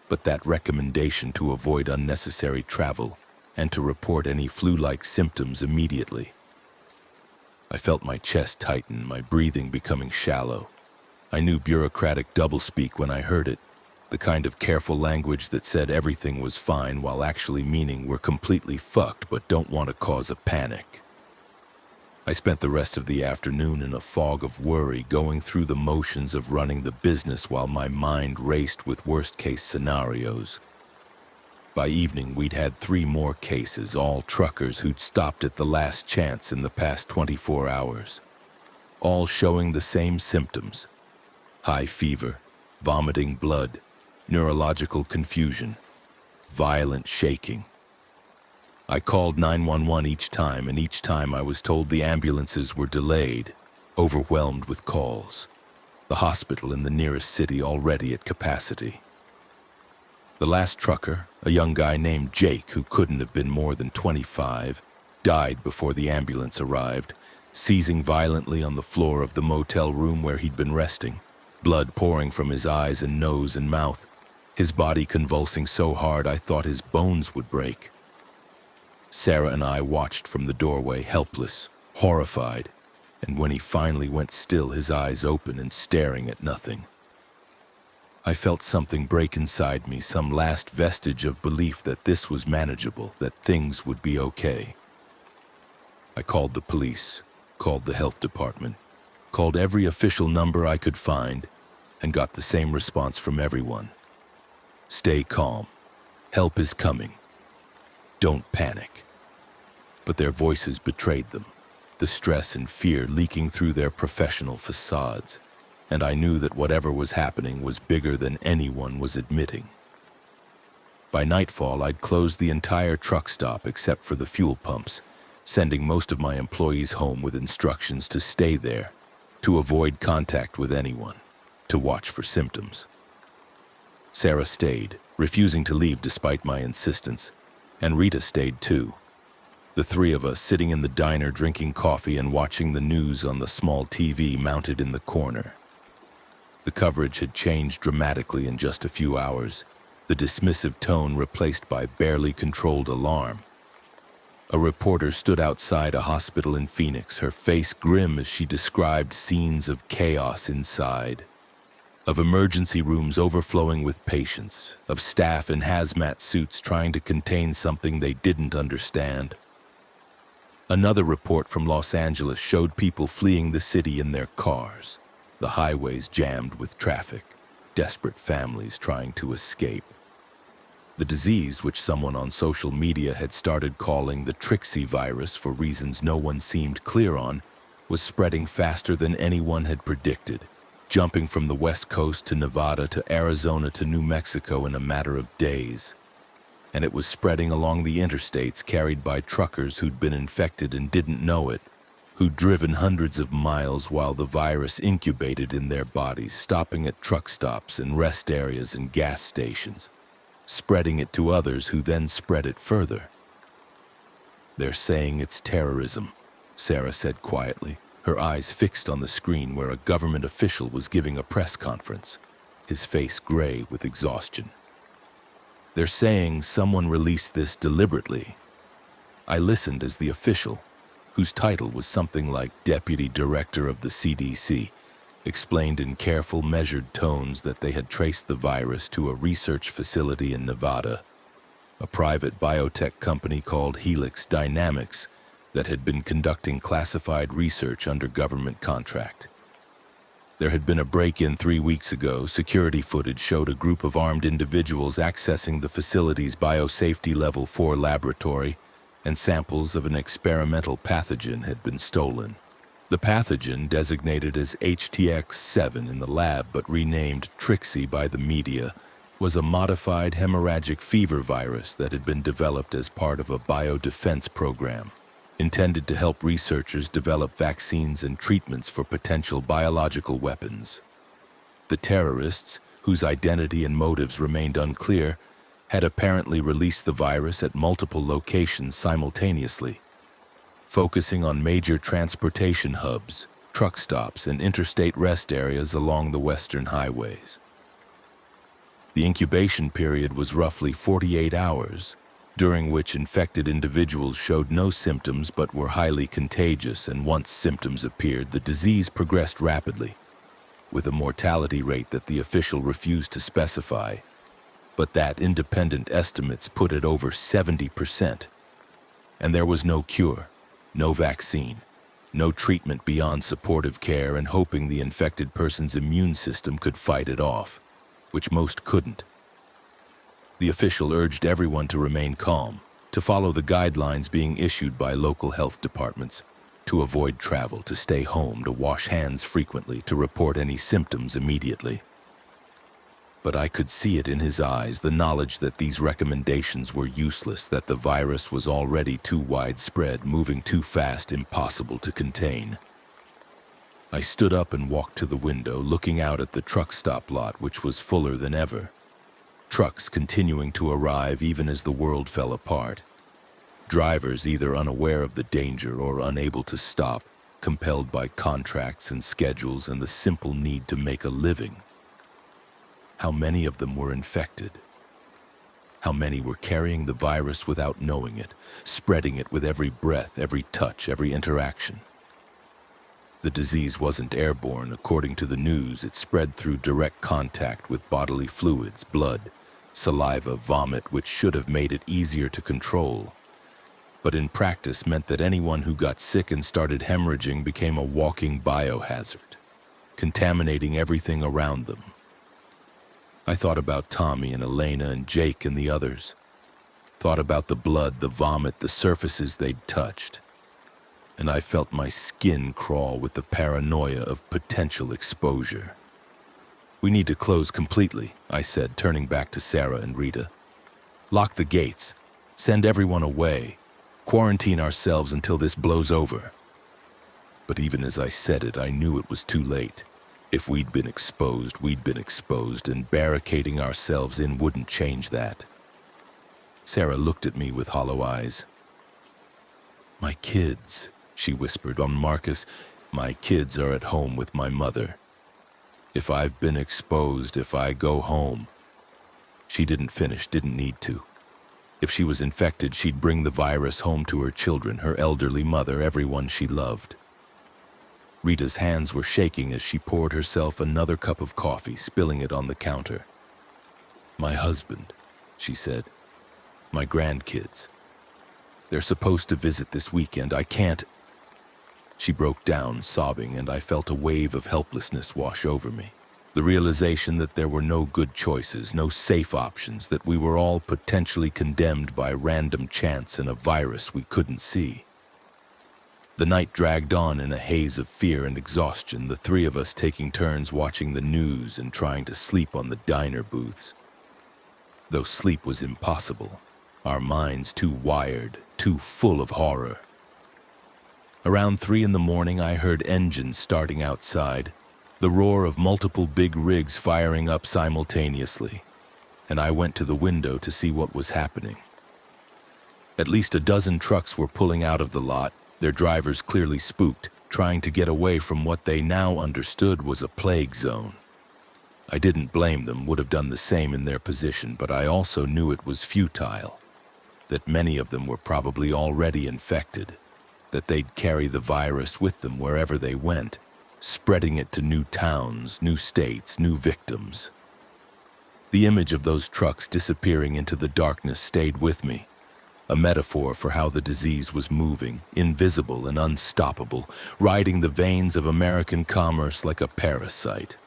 but that recommendation to avoid unnecessary travel and to report any flu-like symptoms immediately. I felt my chest tighten, my breathing becoming shallow. I knew bureaucratic doublespeak when I heard it, the kind of careful language that said everything was fine while actually meaning we're completely fucked but don't want to cause a panic. I spent the rest of the afternoon in a fog of worry, going through the motions of running the business while my mind raced with worst-case scenarios. By evening, we'd had 3 more cases, all truckers who'd stopped at the last chance in the past 24 hours. All showing the same symptoms: high fever, vomiting blood, neurological confusion, violent shaking. I called 911 each time, and each time I was told the ambulances were delayed, overwhelmed with calls. The hospital in the nearest city already at capacity. The last trucker, a young guy named Jake who couldn't have been more than 25, died before the ambulance arrived, seizing violently on the floor of the motel room where he'd been resting, blood pouring from his eyes and nose and mouth, his body convulsing so hard I thought his bones would break. Sarah and I watched from the doorway, helpless, horrified, and when he finally went still, his eyes open and staring at nothing. I felt something break inside me, some last vestige of belief that this was manageable, that things would be okay. I called the police, called the health department, called every official number I could find, and got the same response from everyone. Stay calm. Help is coming. Don't panic. But their voices betrayed them, the stress and fear leaking through their professional facades, and I knew that whatever was happening was bigger than anyone was admitting. By nightfall, I'd closed the entire truck stop except for the fuel pumps, sending most of my employees home with instructions to stay there, to avoid contact with anyone, to watch for symptoms. Sarah stayed, refusing to leave despite my insistence, and Rita stayed too. The 3 of us sitting in the diner drinking coffee and watching the news on the small TV mounted in the corner. The coverage had changed dramatically in just a few hours, the dismissive tone replaced by barely controlled alarm. A reporter stood outside a hospital in Phoenix, her face grim as she described scenes of chaos inside, of emergency rooms overflowing with patients, of staff in hazmat suits trying to contain something they didn't understand. Another report from Los Angeles showed people fleeing the city in their cars, the highways jammed with traffic, desperate families trying to escape. The disease, which someone on social media had started calling the Trixie virus for reasons no one seemed clear on, was spreading faster than anyone had predicted, jumping from the West Coast to Nevada to Arizona to New Mexico in a matter of days. And it was spreading along the interstates carried by truckers who'd been infected and didn't know it, who'd driven hundreds of miles while the virus incubated in their bodies, stopping at truck stops and rest areas and gas stations, spreading it to others who then spread it further. "They're saying it's terrorism," Sarah said quietly, her eyes fixed on the screen where a government official was giving a press conference, his face gray with exhaustion. "They're saying someone released this deliberately." I listened as the official, whose title was something like Deputy Director of the CDC, explained in careful, measured tones that they had traced the virus to a research facility in Nevada, a private biotech company called Helix Dynamics that had been conducting classified research under government contract. There had been a break-in 3 weeks ago. Security footage showed a group of armed individuals accessing the facility's biosafety level 4 laboratory, and samples of an experimental pathogen had been stolen. The pathogen, designated as HTX-7 in the lab but renamed Trixie by the media, was a modified hemorrhagic fever virus that had been developed as part of a biodefense program, intended to help researchers develop vaccines and treatments for potential biological weapons. The terrorists, whose identity and motives remained unclear, had apparently released the virus at multiple locations simultaneously, focusing on major transportation hubs, truck stops, and interstate rest areas along the western highways. The incubation period was roughly 48 hours, during which infected individuals showed no symptoms but were highly contagious, and once symptoms appeared, the disease progressed rapidly, with a mortality rate that the official refused to specify, but that independent estimates put at over 70%. And there was no cure, no vaccine, no treatment beyond supportive care and hoping the infected person's immune system could fight it off, which most couldn't. The official urged everyone to remain calm, to follow the guidelines being issued by local health departments, to avoid travel, to stay home, to wash hands frequently, to report any symptoms immediately. But I could see it in his eyes, the knowledge that these recommendations were useless, that the virus was already too widespread, moving too fast, impossible to contain. I stood up and walked to the window, looking out at the truck stop lot, which was fuller than ever. Trucks continuing to arrive even as the world fell apart. Drivers either unaware of the danger or unable to stop, compelled by contracts and schedules and the simple need to make a living. How many of them were infected? How many were carrying the virus without knowing it, spreading it with every breath, every touch, every interaction? The disease wasn't airborne. According to the news, it spread through direct contact with bodily fluids, blood, saliva, vomit, which should have made it easier to control, but in practice meant that anyone who got sick and started hemorrhaging became a walking biohazard, contaminating everything around them. I thought about Tommy and Elena and Jake and the others, thought about the blood, the vomit, the surfaces they'd touched, and I felt my skin crawl with the paranoia of potential exposure. "We need to close completely," I said, turning back to Sarah and Rita. "Lock the gates. Send everyone away. Quarantine ourselves until this blows over." But even as I said it, I knew it was too late. If we'd been exposed, and barricading ourselves in wouldn't change that. Sarah looked at me with hollow eyes. "My kids," she whispered. "On Marcus, my kids are at home with my mother. If I've been exposed, if I go home..." She didn't finish, didn't need to. If she was infected, she'd bring the virus home to her children, her elderly mother, everyone she loved. Rita's hands were shaking as she poured herself another cup of coffee, spilling it on the counter. "My husband," she said. "My grandkids." They're supposed to visit this weekend. I can't. She broke down, sobbing, and I felt a wave of helplessness wash over me. The realization that there were no good choices, no safe options, that we were all potentially condemned by random chance and a virus we couldn't see. The night dragged on in a haze of fear and exhaustion, the three of us taking turns watching the news and trying to sleep on the diner booths. Though sleep was impossible, our minds too wired, too full of horror. Around 3 a.m, I heard engines starting outside, the roar of multiple big rigs firing up simultaneously, and I went to the window to see what was happening. At least a dozen trucks were pulling out of the lot, their drivers clearly spooked, trying to get away from what they now understood was a plague zone. I didn't blame them, would have done the same in their position, but I also knew it was futile, that many of them were probably already infected, that they'd carry the virus with them wherever they went, spreading it to new towns, new states, new victims. The image of those trucks disappearing into the darkness stayed with me, a metaphor for how the disease was moving, invisible and unstoppable, riding the veins of American commerce like a parasite.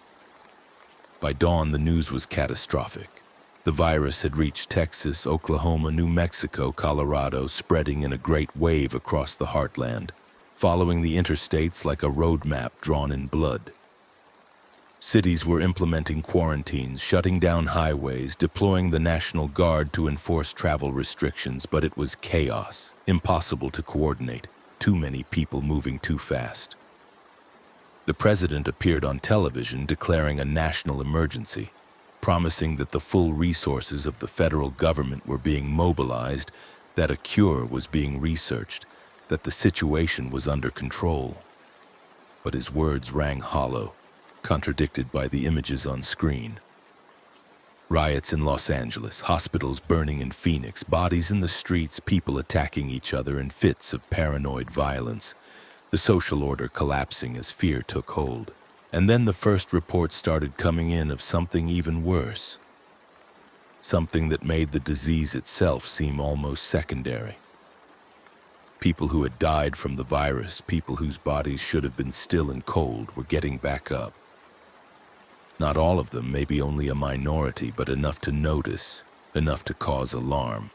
By dawn, the news was catastrophic. The virus had reached Texas, Oklahoma, New Mexico, Colorado, spreading in a great wave across the heartland, following the interstates like a road map drawn in blood. Cities were implementing quarantines, shutting down highways, deploying the National Guard to enforce travel restrictions, but it was chaos, impossible to coordinate, too many people moving too fast. The president appeared on television declaring a national emergency, promising that the full resources of the federal government were being mobilized, that a cure was being researched, that the situation was under control. But his words rang hollow, contradicted by the images on screen. Riots in Los Angeles, hospitals burning in Phoenix, bodies in the streets, people attacking each other in fits of paranoid violence, the social order collapsing as fear took hold. And then the first reports started coming in of something even worse. Something that made the disease itself seem almost secondary. People who had died from the virus, people whose bodies should have been still and cold, were getting back up. Not all of them, maybe only a minority, but enough to notice, enough to cause alarm.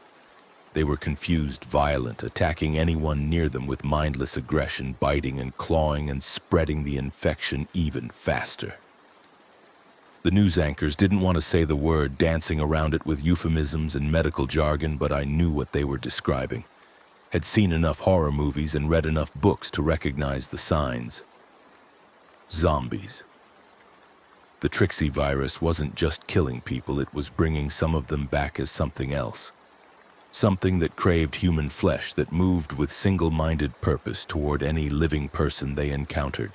They were confused, violent, attacking anyone near them with mindless aggression, biting and clawing and spreading the infection even faster. The news anchors didn't want to say the word, dancing around it with euphemisms and medical jargon, but I knew what they were describing. Had seen enough horror movies and read enough books to recognize the signs. Zombies. The Trixie virus wasn't just killing people, it was bringing some of them back as something else. Something that craved human flesh, that moved with single-minded purpose toward any living person they encountered.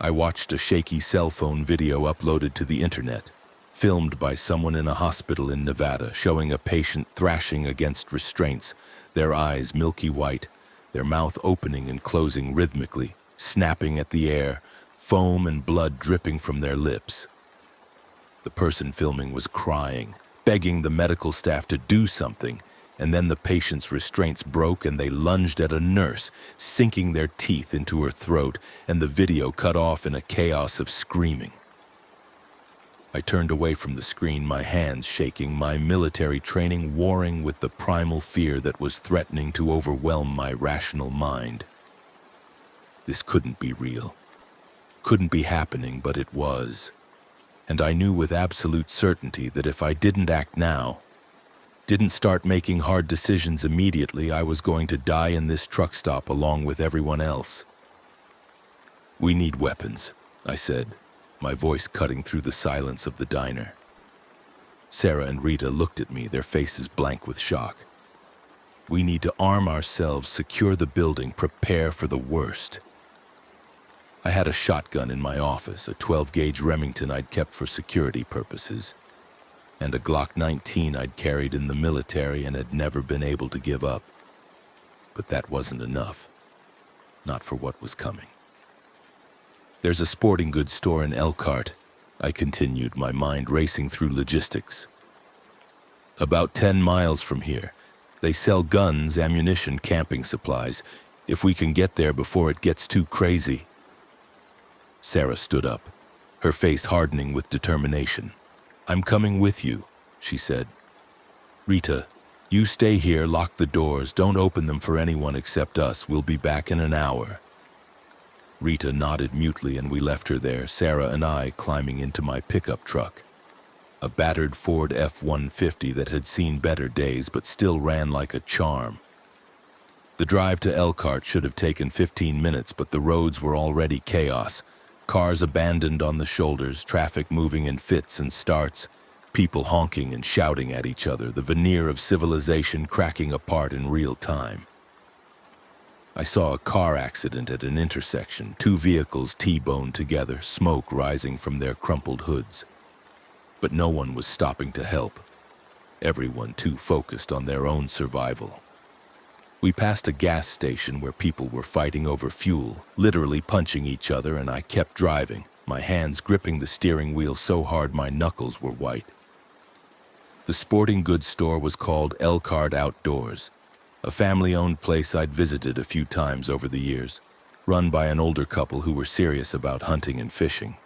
I watched a shaky cell phone video uploaded to the internet, filmed by someone in a hospital in Nevada, showing a patient thrashing against restraints, their eyes milky white, their mouth opening and closing rhythmically, snapping at the air, foam and blood dripping from their lips. The person filming was crying, begging the medical staff to do something, and then the patient's restraints broke and they lunged at a nurse, sinking their teeth into her throat, and the video cut off in a chaos of screaming. I turned away from the screen, my hands shaking, my military training warring with the primal fear that was threatening to overwhelm my rational mind. This couldn't be real. Couldn't be happening, but it was. And I knew with absolute certainty that if I didn't act now, didn't start making hard decisions immediately, I was going to die in this truck stop along with everyone else. "We need weapons," I said, my voice cutting through the silence of the diner. Sarah and Rita looked at me, their faces blank with shock. "We need to arm ourselves, secure the building, prepare for the worst." I had a shotgun in my office, a 12-gauge Remington I'd kept for security purposes, and a Glock 19 I'd carried in the military and had never been able to give up. But that wasn't enough. Not for what was coming. "There's a sporting goods store in Elkhart," I continued, my mind racing through logistics. "About 10 miles from here. They sell guns, ammunition, camping supplies. If we can get there before it gets too crazy. Sarah stood up, her face hardening with determination. I'm coming with you, she said. Rita, you stay here, lock the doors, don't open them for anyone except us. We'll be back in an hour. Rita nodded mutely and we left her there, Sarah and I climbing into my pickup truck. A battered Ford F-150 that had seen better days but still ran like a charm. The drive to Elkhart should have taken 15 minutes, but the roads were already chaos. Cars abandoned on the shoulders, traffic moving in fits and starts, people honking and shouting at each other, the veneer of civilization cracking apart in real time. I saw a car accident at an intersection, two vehicles T-boned together, smoke rising from their crumpled hoods. But no one was stopping to help. Everyone too focused on their own survival. We passed a gas station where people were fighting over fuel, literally punching each other, and I kept driving, my hands gripping the steering wheel so hard my knuckles were white. The sporting goods store was called Elkhart Outdoors, a family-owned place I'd visited a few times over the years, run by an older couple who were serious about hunting and fishing.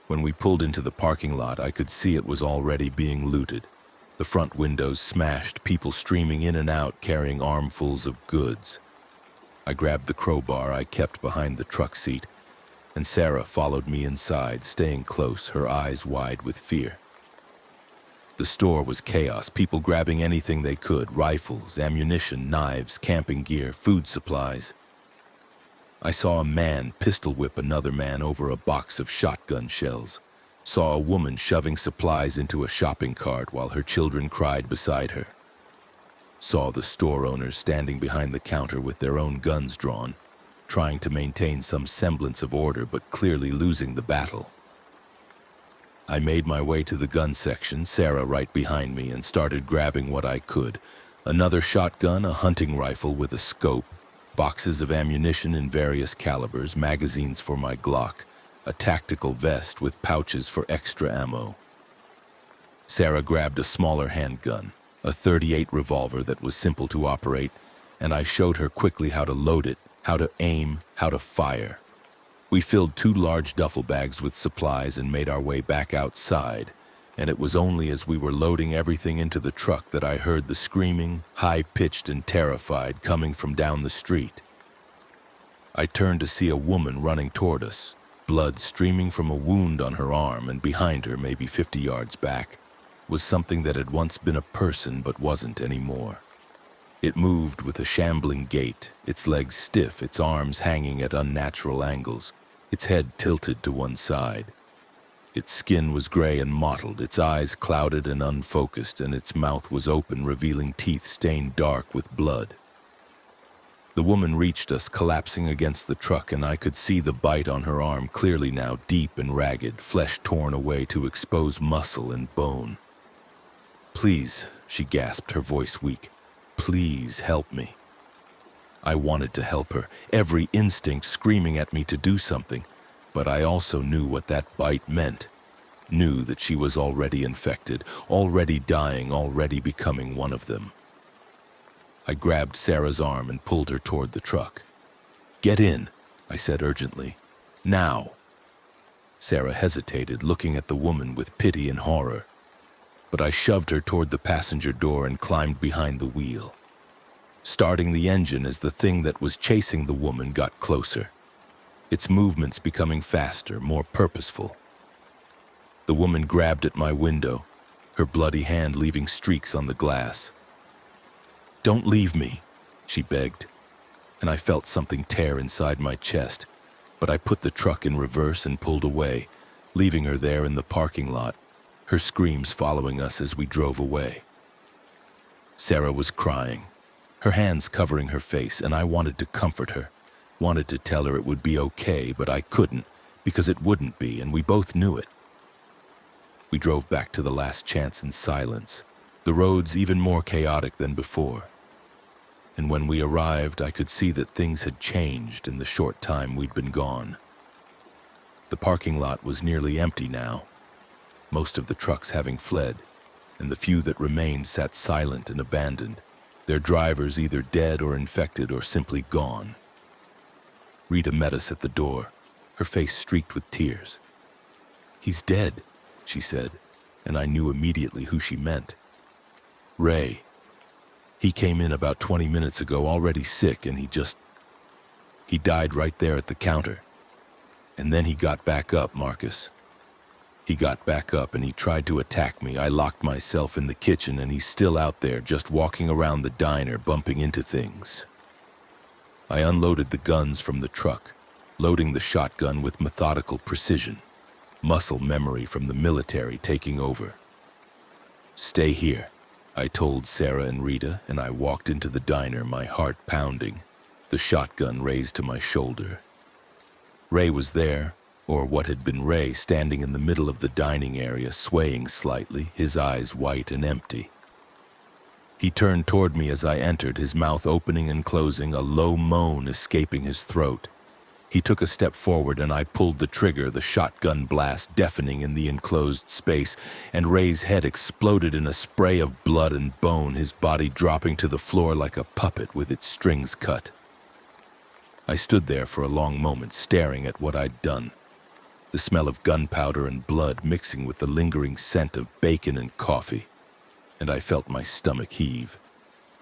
When we pulled into the parking lot, I could see it was already being looted. The front windows smashed, people streaming in and out carrying armfuls of goods. I grabbed the crowbar I kept behind the truck seat, and Sarah followed me inside, staying close, her eyes wide with fear. The store was chaos, people grabbing anything they could, rifles, ammunition, knives, camping gear, food supplies. I saw a man pistol whip another man over a box of shotgun shells. Saw a woman shoving supplies into a shopping cart while her children cried beside her. Saw the store owners standing behind the counter with their own guns drawn, trying to maintain some semblance of order but clearly losing the battle. I made my way to the gun section, Sarah right behind me, and started grabbing what I could. Another shotgun, a hunting rifle with a scope, boxes of ammunition in various calibers, magazines for my Glock, a tactical vest with pouches for extra ammo. Sarah grabbed a smaller handgun, a .38 revolver that was simple to operate, and I showed her quickly how to load it, how to aim, how to fire. We filled 2 large duffel bags with supplies and made our way back outside, and it was only as we were loading everything into the truck that I heard the screaming, high-pitched and terrified, coming from down the street. I turned to see a woman running toward us, blood streaming from a wound on her arm, and behind her, maybe 50 yards back, was something that had once been a person but wasn't anymore. It moved with a shambling gait, its legs stiff, its arms hanging at unnatural angles, its head tilted to one side. Its skin was gray and mottled, its eyes clouded and unfocused, and its mouth was open, revealing teeth stained dark with blood. The woman reached us, collapsing against the truck, and I could see the bite on her arm clearly now, deep and ragged, flesh torn away to expose muscle and bone. "Please," she gasped, her voice weak. "Please help me." I wanted to help her, every instinct screaming at me to do something, but I also knew what that bite meant. Knew that she was already infected, already dying, already becoming one of them. I grabbed Sarah's arm and pulled her toward the truck. "Get in," I said urgently. "Now." Sarah hesitated, looking at the woman with pity and horror. But I shoved her toward the passenger door and climbed behind the wheel, starting the engine as the thing that was chasing the woman got closer, its movements becoming faster, more purposeful. The woman grabbed at my window, her bloody hand leaving streaks on the glass. "Don't leave me," she begged, and I felt something tear inside my chest, but I put the truck in reverse and pulled away, leaving her there in the parking lot, her screams following us as we drove away. Sarah was crying, her hands covering her face, and I wanted to comfort her, wanted to tell her it would be okay, but I couldn't, because it wouldn't be, and we both knew it. We drove back to the Last Chance in silence, the roads even more chaotic than before. And when we arrived, I could see that things had changed in the short time we'd been gone. The parking lot was nearly empty now, most of the trucks having fled, and the few that remained sat silent and abandoned, their drivers either dead or infected or simply gone. Rita met us at the door, her face streaked with tears. "He's dead," she said, and I knew immediately who she meant. Ray. He came in about 20 minutes ago, already sick, and he died right there at the counter. And then he got back up, Marcus. He got back up and he tried to attack me. I locked myself in the kitchen and he's still out there, just walking around the diner, bumping into things. I unloaded the guns from the truck, loading the shotgun with methodical precision, muscle memory from the military taking over. "Stay here," I told Sarah and Rita, and I walked into the diner, my heart pounding, the shotgun raised to my shoulder. Ray was there, or what had been Ray, standing in the middle of the dining area, swaying slightly, his eyes white and empty. He turned toward me as I entered, his mouth opening and closing, a low moan escaping his throat. He took a step forward and I pulled the trigger, the shotgun blast deafening in the enclosed space, and Ray's head exploded in a spray of blood and bone, his body dropping to the floor like a puppet with its strings cut. I stood there for a long moment, staring at what I'd done. The smell of gunpowder and blood mixing with the lingering scent of bacon and coffee, and I felt my stomach heave.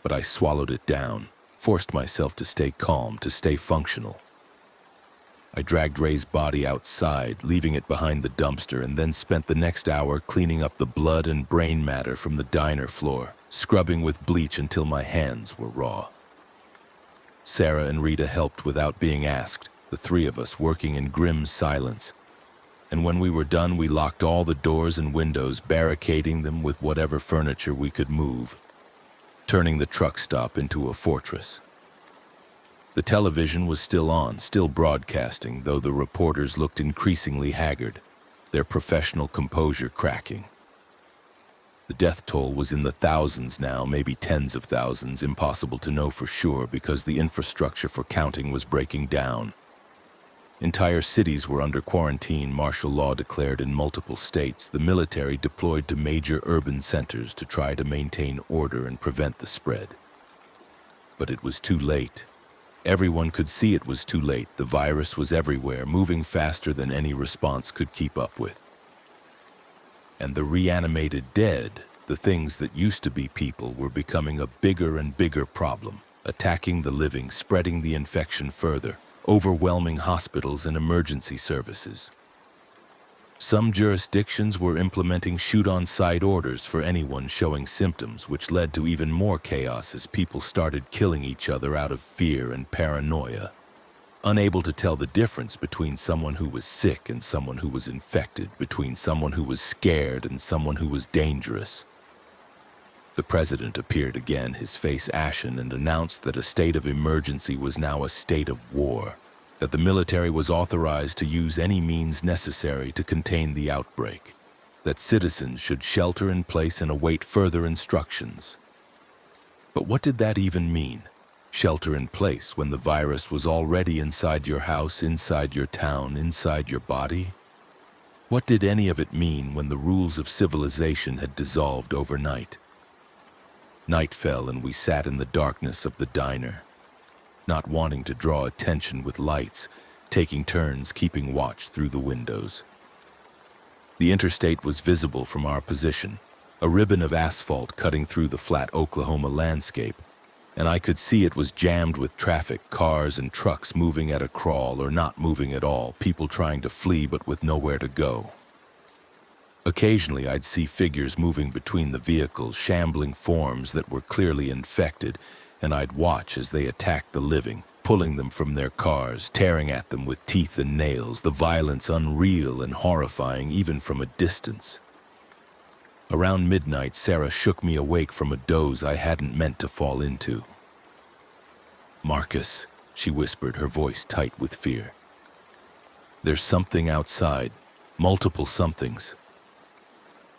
But I swallowed it down, forced myself to stay calm, to stay functional. I dragged Ray's body outside, leaving it behind the dumpster, and then spent the next hour cleaning up the blood and brain matter from the diner floor, scrubbing with bleach until my hands were raw. Sarah and Rita helped without being asked, the three of us working in grim silence. And when we were done, we locked all the doors and windows, barricading them with whatever furniture we could move, turning the truck stop into a fortress. The television was still on, still broadcasting, though the reporters looked increasingly haggard, their professional composure cracking. The death toll was in the thousands now, maybe tens of thousands, impossible to know for sure because the infrastructure for counting was breaking down. Entire cities were under quarantine, martial law declared in multiple states, the military deployed to major urban centers to try to maintain order and prevent the spread. But it was too late. Everyone could see it was too late. The virus was everywhere, moving faster than any response could keep up with. And the reanimated dead, the things that used to be people, were becoming a bigger and bigger problem, attacking the living, spreading the infection further, overwhelming hospitals and emergency services. Some jurisdictions were implementing shoot-on-sight orders for anyone showing symptoms, which led to even more chaos as people started killing each other out of fear and paranoia, unable to tell the difference between someone who was sick and someone who was infected, between someone who was scared and someone who was dangerous. The president appeared again, his face ashen, and announced that a state of emergency was now a state of war, that the military was authorized to use any means necessary to contain the outbreak, that citizens should shelter in place and await further instructions. But what did that even mean? Shelter in place when the virus was already inside your house, inside your town, inside your body? What did any of it mean when the rules of civilization had dissolved overnight? Night fell and we sat in the darkness of the diner, not wanting to draw attention with lights, taking turns keeping watch through the windows. The interstate was visible from our position, a ribbon of asphalt cutting through the flat Oklahoma landscape, and I could see it was jammed with traffic, cars and trucks moving at a crawl or not moving at all, people trying to flee but with nowhere to go. Occasionally I'd see figures moving between the vehicles, shambling forms that were clearly infected, and I'd watch as they attacked the living, pulling them from their cars, tearing at them with teeth and nails, the violence unreal and horrifying even from a distance. Around midnight, Sarah shook me awake from a doze I hadn't meant to fall into. "Marcus," she whispered, her voice tight with fear. "There's something outside, multiple somethings."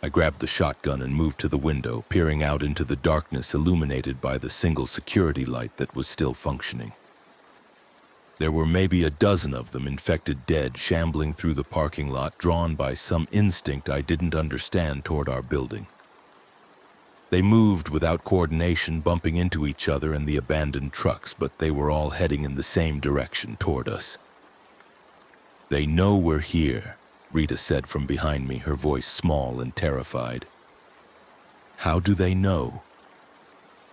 I grabbed the shotgun and moved to the window, peering out into the darkness illuminated by the single security light that was still functioning. There were maybe a dozen of them, infected dead, shambling through the parking lot, drawn by some instinct I didn't understand toward our building. They moved without coordination, bumping into each other and the abandoned trucks, but they were all heading in the same direction toward us. "They know we're here," Rita said from behind me, her voice small and terrified. "How do they know?"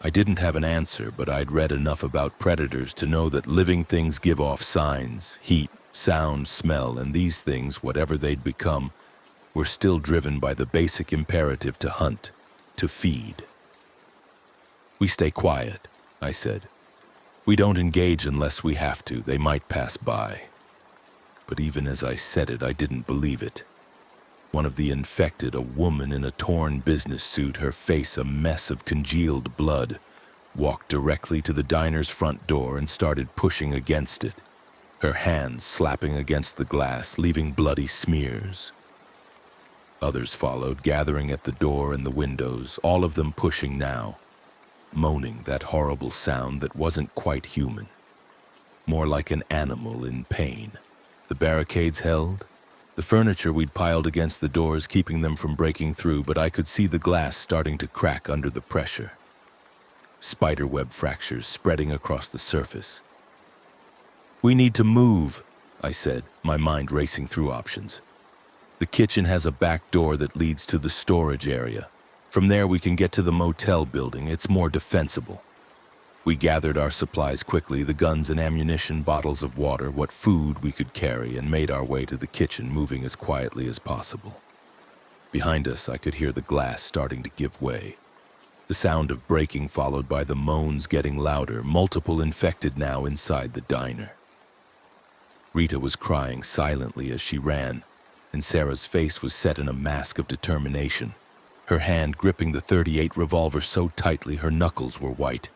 I didn't have an answer, but I'd read enough about predators to know that living things give off signs, heat, sound, smell, and these things, whatever they'd become, were still driven by the basic imperative to hunt, to feed. "We stay quiet," I said. "We don't engage unless we have to. They might pass by." But even as I said it, I didn't believe it. One of the infected, a woman in a torn business suit, her face a mess of congealed blood, walked directly to the diner's front door and started pushing against it, her hands slapping against the glass, leaving bloody smears. Others followed, gathering at the door and the windows, all of them pushing now, moaning that horrible sound that wasn't quite human, more like an animal in pain. The barricades held, the furniture we'd piled against the doors keeping them from breaking through, but I could see the glass starting to crack under the pressure. Spiderweb fractures spreading across the surface. "We need to move," I said, my mind racing through options. "The kitchen has a back door that leads to the storage area. From there we can get to the motel building. It's more defensible." We gathered our supplies quickly, the guns and ammunition, bottles of water, what food we could carry, and made our way to the kitchen, moving as quietly as possible. Behind us, I could hear the glass starting to give way. The sound of breaking followed by the moans getting louder, multiple infected now inside the diner. Rita was crying silently as she ran, and Sarah's face was set in a mask of determination, her hand gripping the .38 revolver so tightly her knuckles were white.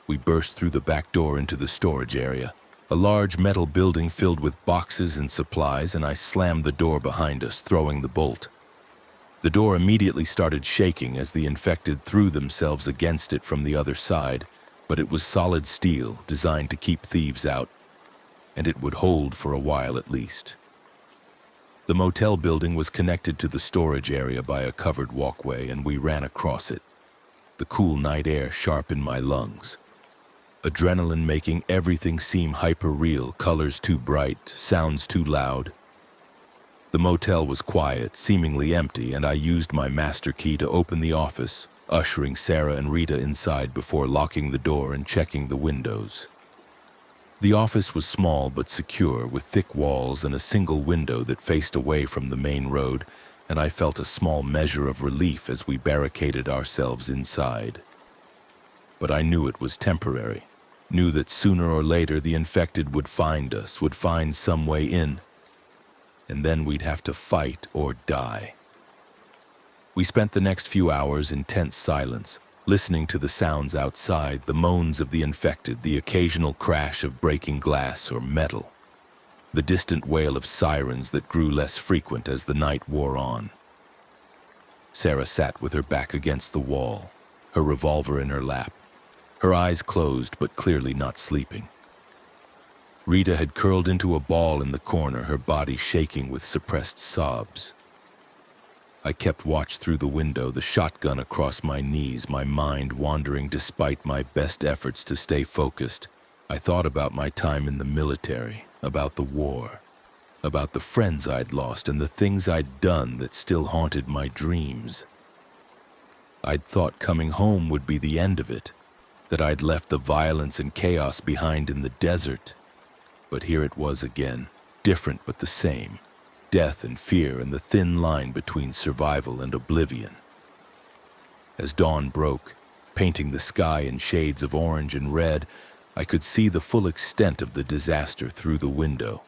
We burst through the back door into the storage area, a large metal building filled with boxes and supplies, and I slammed the door behind us, throwing the bolt. The door immediately started shaking as the infected threw themselves against it from the other side, but it was solid steel, designed to keep thieves out, and it would hold for a while at least. The motel building was connected to the storage area by a covered walkway, and we ran across it, the cool night air sharp in my lungs. Adrenaline making everything seem hyper-real, colors too bright, sounds too loud. The motel was quiet, seemingly empty, and I used my master key to open the office, ushering Sarah and Rita inside before locking the door and checking the windows. The office was small but secure, with thick walls and a single window that faced away from the main road, and I felt a small measure of relief as we barricaded ourselves inside. But I knew it was temporary. Knew that sooner or later the infected would find us, would find some way in, and then we'd have to fight or die. We spent the next few hours in tense silence, listening to the sounds outside, the moans of the infected, the occasional crash of breaking glass or metal, the distant wail of sirens that grew less frequent as the night wore on. Sarah sat with her back against the wall, her revolver in her lap, her eyes closed but clearly not sleeping. Rita had curled into a ball in the corner, her body shaking with suppressed sobs. I kept watch through the window, the shotgun across my knees, my mind wandering despite my best efforts to stay focused. I thought about my time in the military, about the war, about the friends I'd lost and the things I'd done that still haunted my dreams. I'd thought coming home would be the end of it, that I'd left the violence and chaos behind in the desert. But here it was again, different but the same. Death and fear and the thin line between survival and oblivion. As dawn broke, painting the sky in shades of orange and red, I could see the full extent of the disaster through the window.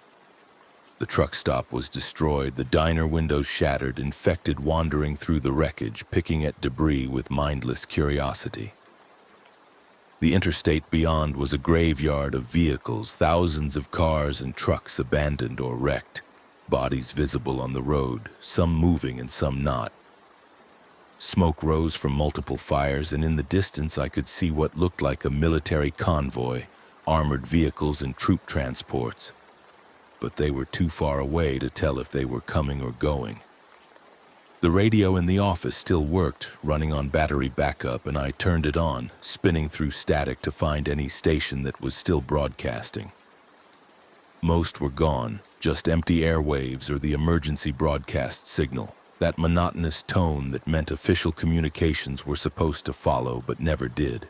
The truck stop was destroyed, the diner windows shattered, infected wandering through the wreckage, picking at debris with mindless curiosity. The interstate beyond was a graveyard of vehicles, thousands of cars and trucks abandoned or wrecked, bodies visible on the road, some moving and some not. Smoke rose from multiple fires, and in the distance I could see what looked like a military convoy, armored vehicles and troop transports. But they were too far away to tell if they were coming or going. The radio in the office still worked, running on battery backup, and I turned it on, spinning through static to find any station that was still broadcasting. Most were gone, just empty airwaves or the emergency broadcast signal, that monotonous tone that meant official communications were supposed to follow but never did.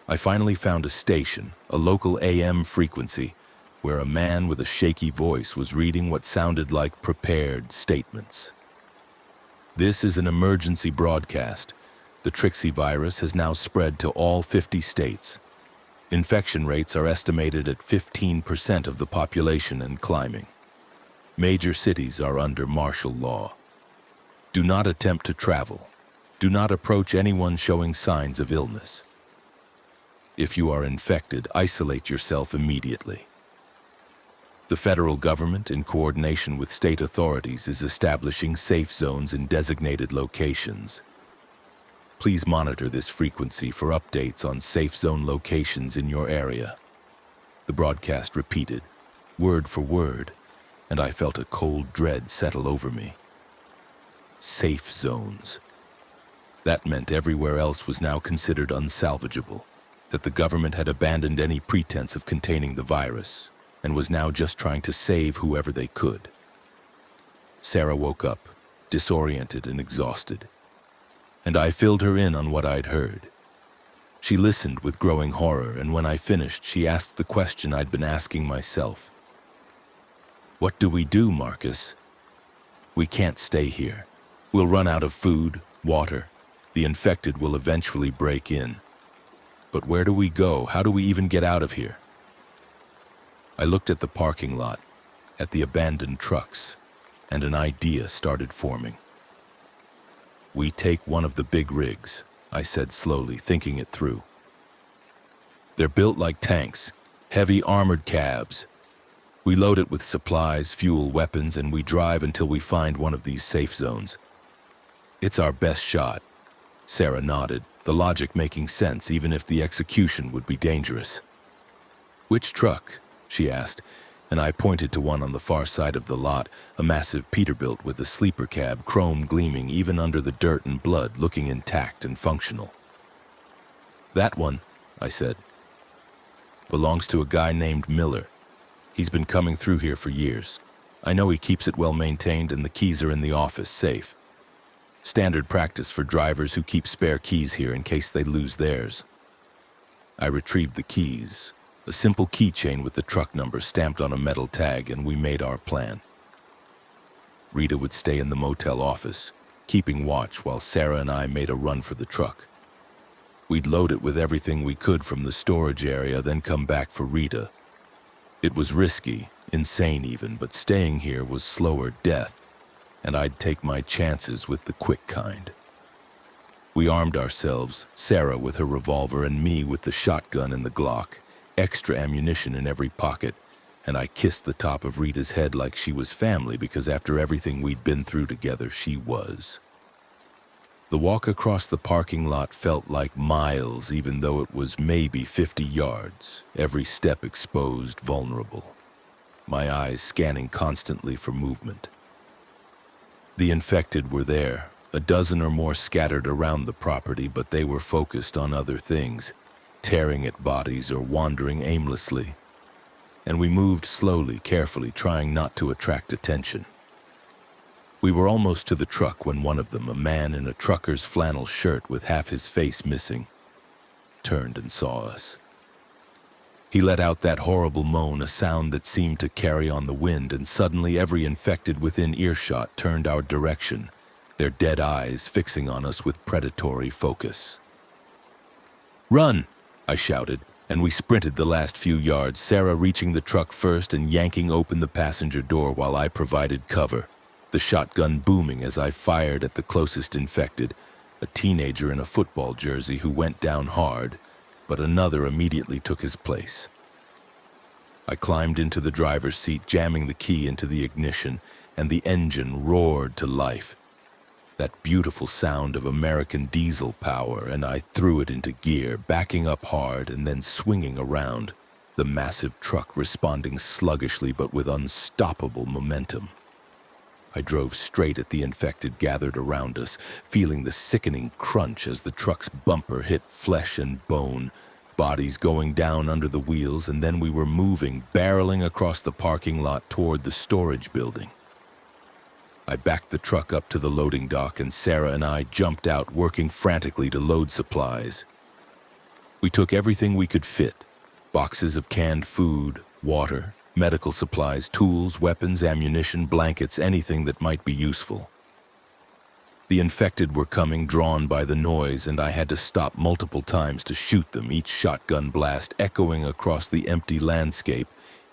I finally found a station, a local AM frequency, where a man with a shaky voice was reading what sounded like prepared statements. This is an emergency broadcast. The Trixie virus has now spread to all 50 states. Infection rates are estimated at 15% of the population and climbing. Major cities are under martial law. Do not attempt to travel. Do not approach anyone showing signs of illness. If you are infected, isolate yourself immediately. The federal government, in coordination with state authorities, is establishing safe zones in designated locations. Please monitor this frequency for updates on safe zone locations in your area. The broadcast repeated, word for word, and I felt a cold dread settle over me. Safe zones. That meant everywhere else was now considered unsalvageable, that the government had abandoned any pretense of containing the virus, and was now just trying to save whoever they could. Sarah woke up, disoriented and exhausted, and I filled her in on what I'd heard. She listened with growing horror, and when I finished, she asked the question I'd been asking myself. What do we do, Marcus? We can't stay here. We'll run out of food, water. The infected will eventually break in. But where do we go? How do we even get out of here? I looked at the parking lot, at the abandoned trucks, and an idea started forming. We take one of the big rigs, I said slowly, thinking it through. They're built like tanks, heavy armored cabs. We load it with supplies, fuel, weapons, and we drive until we find one of these safe zones. It's our best shot. Sarah nodded, the logic making sense even if the execution would be dangerous. Which truck? She asked, and I pointed to one on the far side of the lot, a massive Peterbilt with a sleeper cab, chrome gleaming even under the dirt and blood, looking intact and functional. That one, I said, belongs to a guy named Miller. He's been coming through here for years. I know he keeps it well maintained and the keys are in the office safe. Standard practice for drivers who keep spare keys here in case they lose theirs. I retrieved the keys, a simple keychain with the truck number stamped on a metal tag, and we made our plan. Rita would stay in the motel office, keeping watch while Sarah and I made a run for the truck. We'd load it with everything we could from the storage area, then come back for Rita. It was risky, insane even, but staying here was slower death, and I'd take my chances with the quick kind. We armed ourselves, Sarah with her revolver and me with the shotgun and the Glock, extra ammunition in every pocket, and I kissed the top of Rita's head like she was family because after everything we'd been through together, she was. The walk across the parking lot felt like miles, even though it was maybe 50 yards, every step exposed, vulnerable, my eyes scanning constantly for movement. The infected were there, a dozen or more scattered around the property, but they were focused on other things, tearing at bodies or wandering aimlessly. And we moved slowly, carefully, trying not to attract attention. We were almost to the truck when one of them, a man in a trucker's flannel shirt with half his face missing, turned and saw us. He let out that horrible moan, a sound that seemed to carry on the wind, and suddenly every infected within earshot turned our direction, their dead eyes fixing on us with predatory focus. "Run!" I shouted, and we sprinted the last few yards, Sarah reaching the truck first and yanking open the passenger door while I provided cover, the shotgun booming as I fired at the closest infected, a teenager in a football jersey who went down hard, but another immediately took his place. I climbed into the driver's seat, jamming the key into the ignition, and the engine roared to life. That beautiful sound of American diesel power, and I threw it into gear, backing up hard and then swinging around, the massive truck responding sluggishly but with unstoppable momentum. I drove straight at the infected gathered around us, feeling the sickening crunch as the truck's bumper hit flesh and bone, bodies going down under the wheels, and then we were moving, barreling across the parking lot toward the storage building. I backed the truck up to the loading dock, and Sarah and I jumped out, working frantically to load supplies. We took everything we could fit: boxes of canned food, water, medical supplies, tools, weapons, ammunition, blankets, anything that might be useful. The infected were coming, drawn by the noise, and I had to stop multiple times to shoot them, each shotgun blast echoing across the empty landscape,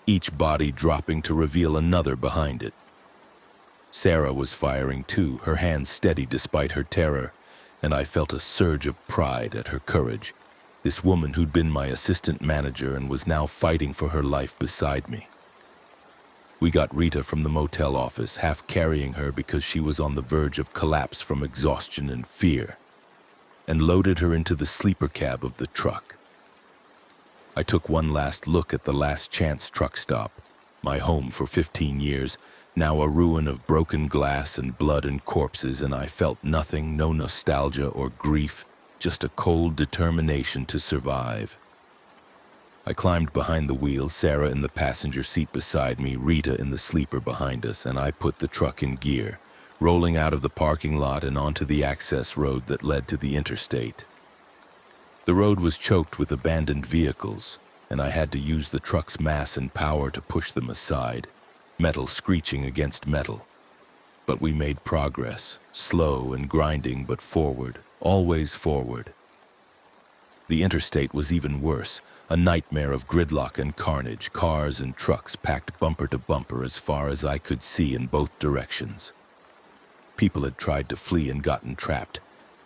each body dropping to reveal another behind it. Sarah was firing too, her hands steady despite her terror, and I felt a surge of pride at her courage. This woman who'd been my assistant manager and was now fighting for her life beside me. We got Rita from the motel office, half carrying her because she was on the verge of collapse from exhaustion and fear, and loaded her into the sleeper cab of the truck. I took one last look at the Last Chance truck stop, my home for 15 years, now a ruin of broken glass and blood and corpses, and I felt nothing, no nostalgia or grief, just a cold determination to survive. I climbed behind the wheel, Sarah in the passenger seat beside me, Rita in the sleeper behind us, and I put the truck in gear, rolling out of the parking lot and onto the access road that led to the interstate. The road was choked with abandoned vehicles, and I had to use the truck's mass and power to push them aside, metal screeching against metal. But we made progress, slow and grinding, but forward. Always forward. The interstate was even worse, a nightmare of gridlock and carnage, cars and trucks packed bumper to bumper as far as I could see in both directions. People had tried to flee and gotten trapped,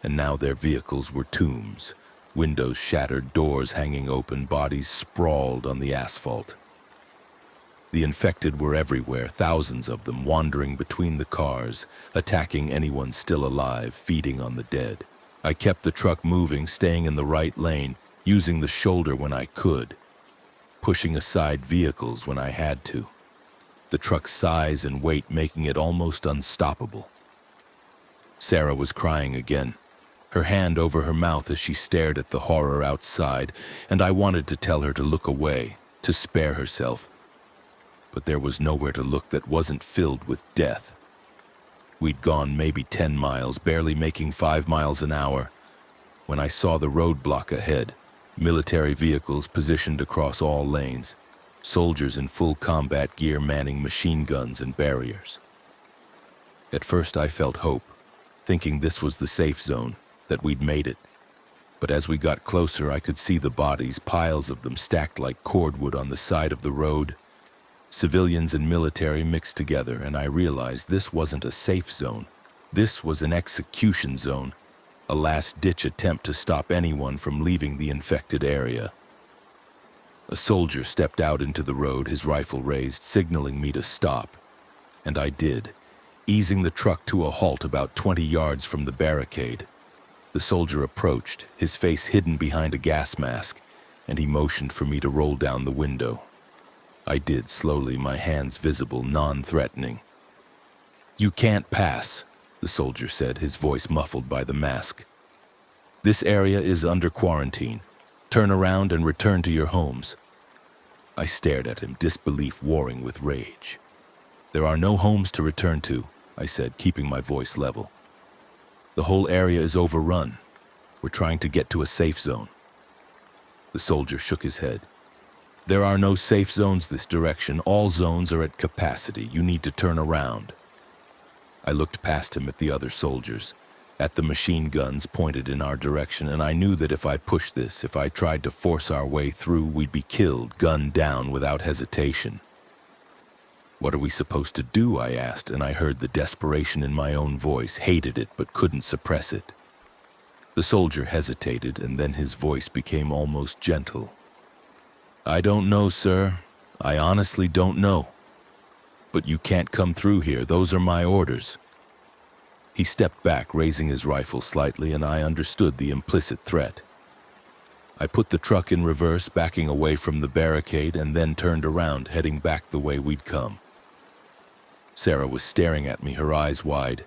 and now their vehicles were tombs, windows shattered, doors hanging open, bodies sprawled on the asphalt. The infected were everywhere, thousands of them wandering between the cars, attacking anyone still alive, feeding on the dead. I kept the truck moving, staying in the right lane, using the shoulder when I could, pushing aside vehicles when I had to. The truck's size and weight making it almost unstoppable. Sarah was crying again, her hand over her mouth as she stared at the horror outside, and I wanted to tell her to look away, to spare herself. But there was nowhere to look that wasn't filled with death. We'd gone maybe 10 miles, barely making 5 miles an hour, when I saw the roadblock ahead, military vehicles positioned across all lanes, soldiers in full combat gear manning machine guns and barriers. At first I felt hope, thinking this was the safe zone, that we'd made it. But as we got closer, I could see the bodies, piles of them stacked like cordwood on the side of the road. Civilians and military mixed together, and I realized this wasn't a safe zone. This was an execution zone, a last-ditch attempt to stop anyone from leaving the infected area. A soldier stepped out into the road, his rifle raised, signaling me to stop. And I did, easing the truck to a halt about 20 yards from the barricade. The soldier approached, his face hidden behind a gas mask, and he motioned for me to roll down the window. I did slowly, my hands visible, non-threatening. "You can't pass," the soldier said, his voice muffled by the mask. "This area is under quarantine. Turn around and return to your homes." I stared at him, disbelief warring with rage. "There are no homes to return to," I said, keeping my voice level. "The whole area is overrun. We're trying to get to a safe zone." The soldier shook his head. "There are no safe zones this direction. All zones are at capacity. You need to turn around." I looked past him at the other soldiers, at the machine guns pointed in our direction, and I knew that if I pushed this, if I tried to force our way through, we'd be killed, gunned down without hesitation. "What are we supposed to do?" I asked, and I heard the desperation in my own voice, hated it but couldn't suppress it. The soldier hesitated, and then his voice became almost gentle. "I don't know, sir. I honestly don't know. But you can't come through here. Those are my orders." He stepped back, raising his rifle slightly, and I understood the implicit threat. I put the truck in reverse, backing away from the barricade, and then turned around, heading back the way we'd come. Sarah was staring at me, her eyes wide.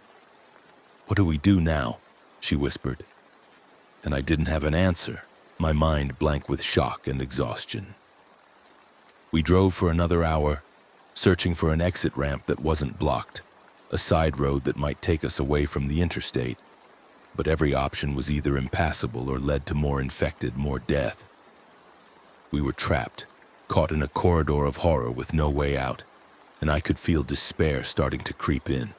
"What do we do now?" she whispered. And I didn't have an answer, my mind blank with shock and exhaustion. We drove for another hour, searching for an exit ramp that wasn't blocked, a side road that might take us away from the interstate. But every option was either impassable or led to more infected, more death. We were trapped, caught in a corridor of horror with no way out, and I could feel despair starting to creep in.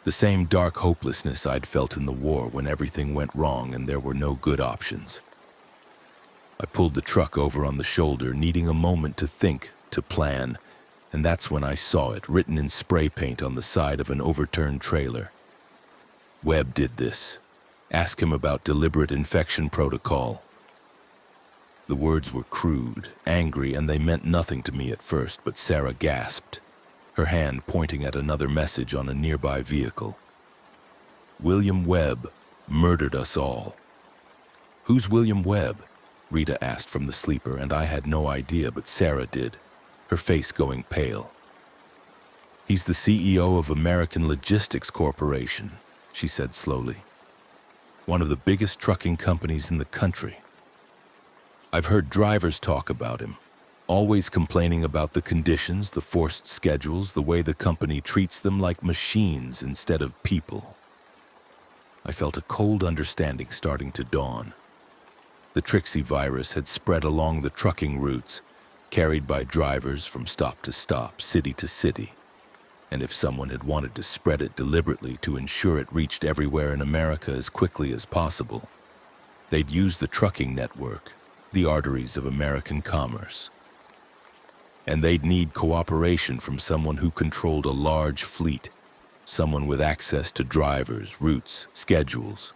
The same dark hopelessness I'd felt in the war when everything went wrong and there were no good options. I pulled the truck over on the shoulder, needing a moment to think, to plan, and that's when I saw it written in spray paint on the side of an overturned trailer. "Webb did this. Ask him about deliberate infection protocol." The words were crude, angry, and they meant nothing to me at first, but Sarah gasped, her hand pointing at another message on a nearby vehicle. "William Webb murdered us all." "Who's William Webb?" Rita asked from the sleeper, and I had no idea, but Sarah did, her face going pale. "He's the CEO of American Logistics Corporation," she said slowly. "One of the biggest trucking companies in the country. I've heard drivers talk about him, always complaining about the conditions, the forced schedules, the way the company treats them like machines instead of people." I felt a cold understanding starting to dawn. The Trixie virus had spread along the trucking routes, carried by drivers from stop to stop, city to city. And if someone had wanted to spread it deliberately to ensure it reached everywhere in America as quickly as possible, they'd use the trucking network, the arteries of American commerce. And they'd need cooperation from someone who controlled a large fleet, someone with access to drivers, routes, schedules.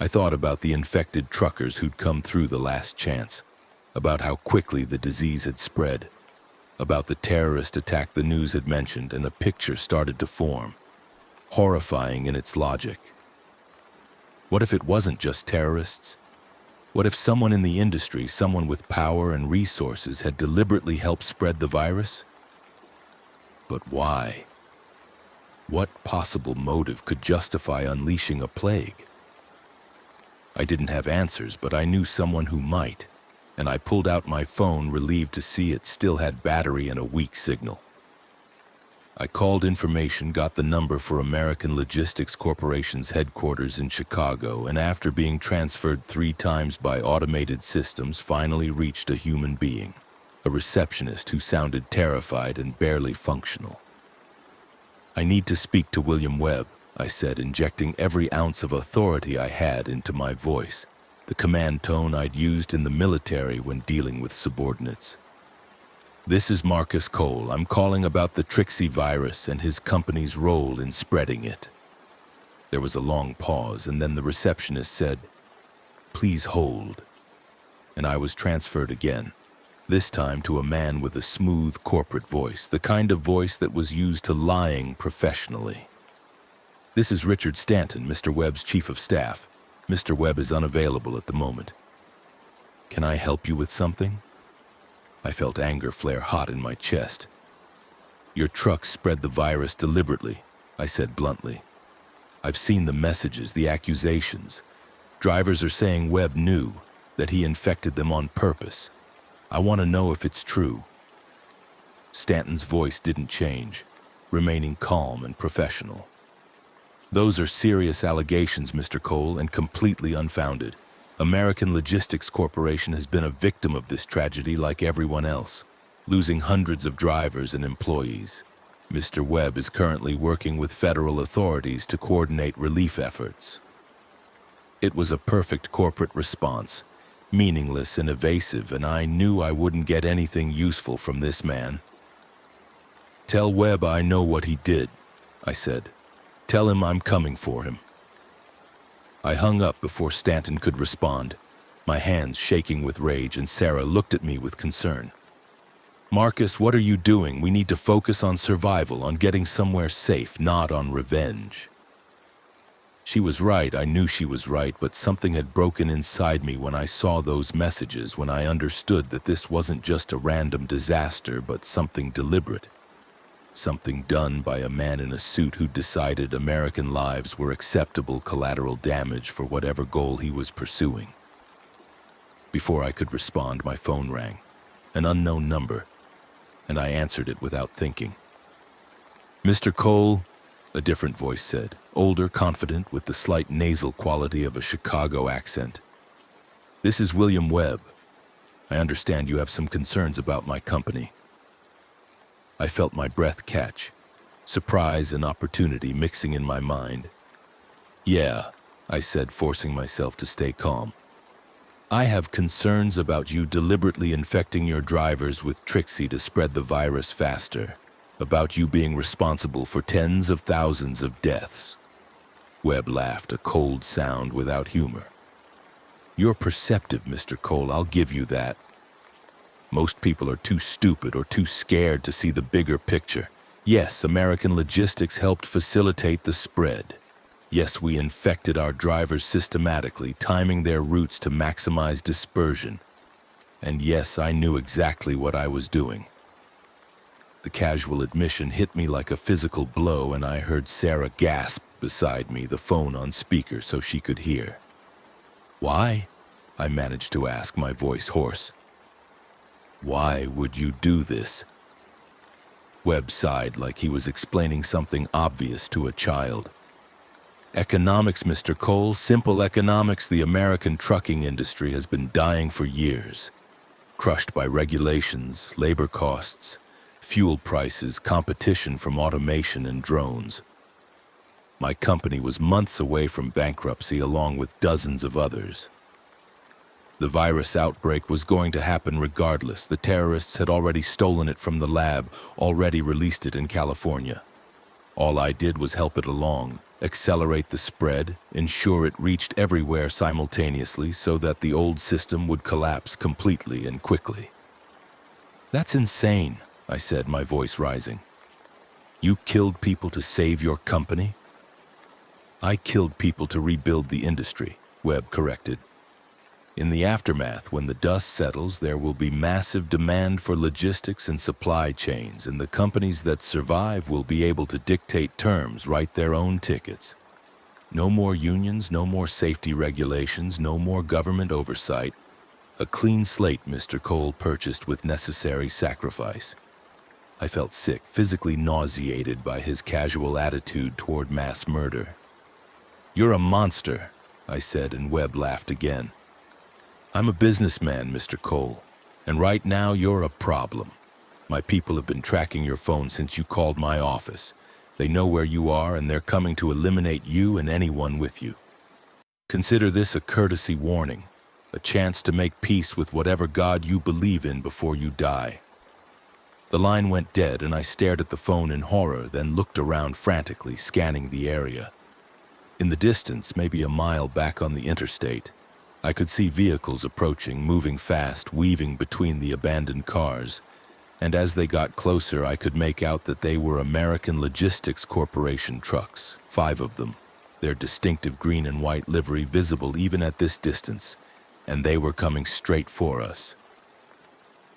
I thought about the infected truckers who'd come through the last chance, about how quickly the disease had spread, about the terrorist attack the news had mentioned, and a picture started to form, horrifying in its logic. What if it wasn't just terrorists? What if someone in the industry, someone with power and resources, had deliberately helped spread the virus? But why? What possible motive could justify unleashing a plague? I didn't have answers, but I knew someone who might, and I pulled out my phone, relieved to see it still had battery and a weak signal. I called information, got the number for American Logistics Corporation's headquarters in Chicago, and after being transferred 3 times by automated systems, finally reached a human being, a receptionist who sounded terrified and barely functional. "I need to speak to William Webb," I said, injecting every ounce of authority I had into my voice, the command tone I'd used in the military when dealing with subordinates. "This is Marcus Cole. I'm calling about the Trixie virus and his company's role in spreading it." There was a long pause, and then the receptionist said, "Please hold." And I was transferred again, this time to a man with a smooth corporate voice, the kind of voice that was used to lying professionally. "This is Richard Stanton, Mr. Webb's chief of staff. Mr. Webb is unavailable at the moment. Can I help you with something?" I felt anger flare hot in my chest. "Your truck spread the virus deliberately," I said bluntly. "I've seen the messages, the accusations. Drivers are saying Webb knew, that he infected them on purpose. I want to know if it's true." Stanton's voice didn't change, remaining calm and professional. "Those are serious allegations, Mr. Cole, and completely unfounded. American Logistics Corporation has been a victim of this tragedy like everyone else, losing hundreds of drivers and employees. Mr. Webb is currently working with federal authorities to coordinate relief efforts." It was a perfect corporate response, meaningless and evasive, and I knew I wouldn't get anything useful from this man. "Tell Webb I know what he did," I said. "Tell him I'm coming for him." I hung up before Stanton could respond, my hands shaking with rage, and Sarah looked at me with concern. "Marcus, what are you doing? We need to focus on survival, on getting somewhere safe, not on revenge." She was right, I knew she was right, but something had broken inside me when I saw those messages, when I understood that this wasn't just a random disaster, but something deliberate. something done by a man in a suit who decided American lives were acceptable collateral damage for whatever goal he was pursuing. Before I could respond, my phone rang, an unknown number, and I answered it without thinking. "Mr. Cole," a different voice said, older, confident, with the slight nasal quality of a Chicago accent. "This is William Webb. I understand you have some concerns about my company." I felt my breath catch, surprise and opportunity mixing in my mind. "Yeah," I said, forcing myself to stay calm. "I have concerns about you deliberately infecting your drivers with Trixie to spread the virus faster, about you being responsible for tens of thousands of deaths." Webb laughed, a cold sound without humor. "You're perceptive, Mr. Cole, I'll give you that. Most people are too stupid or too scared to see the bigger picture. Yes, American logistics helped facilitate the spread. Yes, we infected our drivers systematically, timing their routes to maximize dispersion. And yes, I knew exactly what I was doing." The casual admission hit me like a physical blow, and I heard Sarah gasp beside me, the phone on speaker so she could hear. "Why?" I managed to ask, my voice hoarse. "Why would you do this?" Webb sighed like he was explaining something obvious to a child. "Economics, Mr. Cole, simple economics. The American trucking industry has been dying for years, crushed by regulations, labor costs, fuel prices, competition from automation and drones. My company was months away from bankruptcy along with dozens of others. The virus outbreak was going to happen regardless. The terrorists had already stolen it from the lab, already released it in California. All I did was help it along, accelerate the spread, ensure it reached everywhere simultaneously so that the old system would collapse completely and quickly." "That's insane," I said, my voice rising. "You killed people to save your company?" "I killed people to rebuild the industry," Webb corrected. "In the aftermath, when the dust settles, there will be massive demand for logistics and supply chains, and the companies that survive will be able to dictate terms, write their own tickets. No more unions, no more safety regulations, no more government oversight. A clean slate, Mr. Cole, purchased with necessary sacrifice." I felt sick, physically nauseated by his casual attitude toward mass murder. "You're a monster," I said, and Webb laughed again. "I'm a businessman, Mr. Cole, and right now you're a problem. My people have been tracking your phone since you called my office. They know where you are, and they're coming to eliminate you and anyone with you. Consider this a courtesy warning, a chance to make peace with whatever God you believe in before you die." The line went dead, and I stared at the phone in horror, then looked around frantically, scanning the area. In the distance, maybe a mile back on the interstate, I could see vehicles approaching, moving fast, weaving between the abandoned cars, and as they got closer, I could make out that they were American Logistics Corporation trucks, 5 of them, their distinctive green and white livery visible even at this distance, and they were coming straight for us.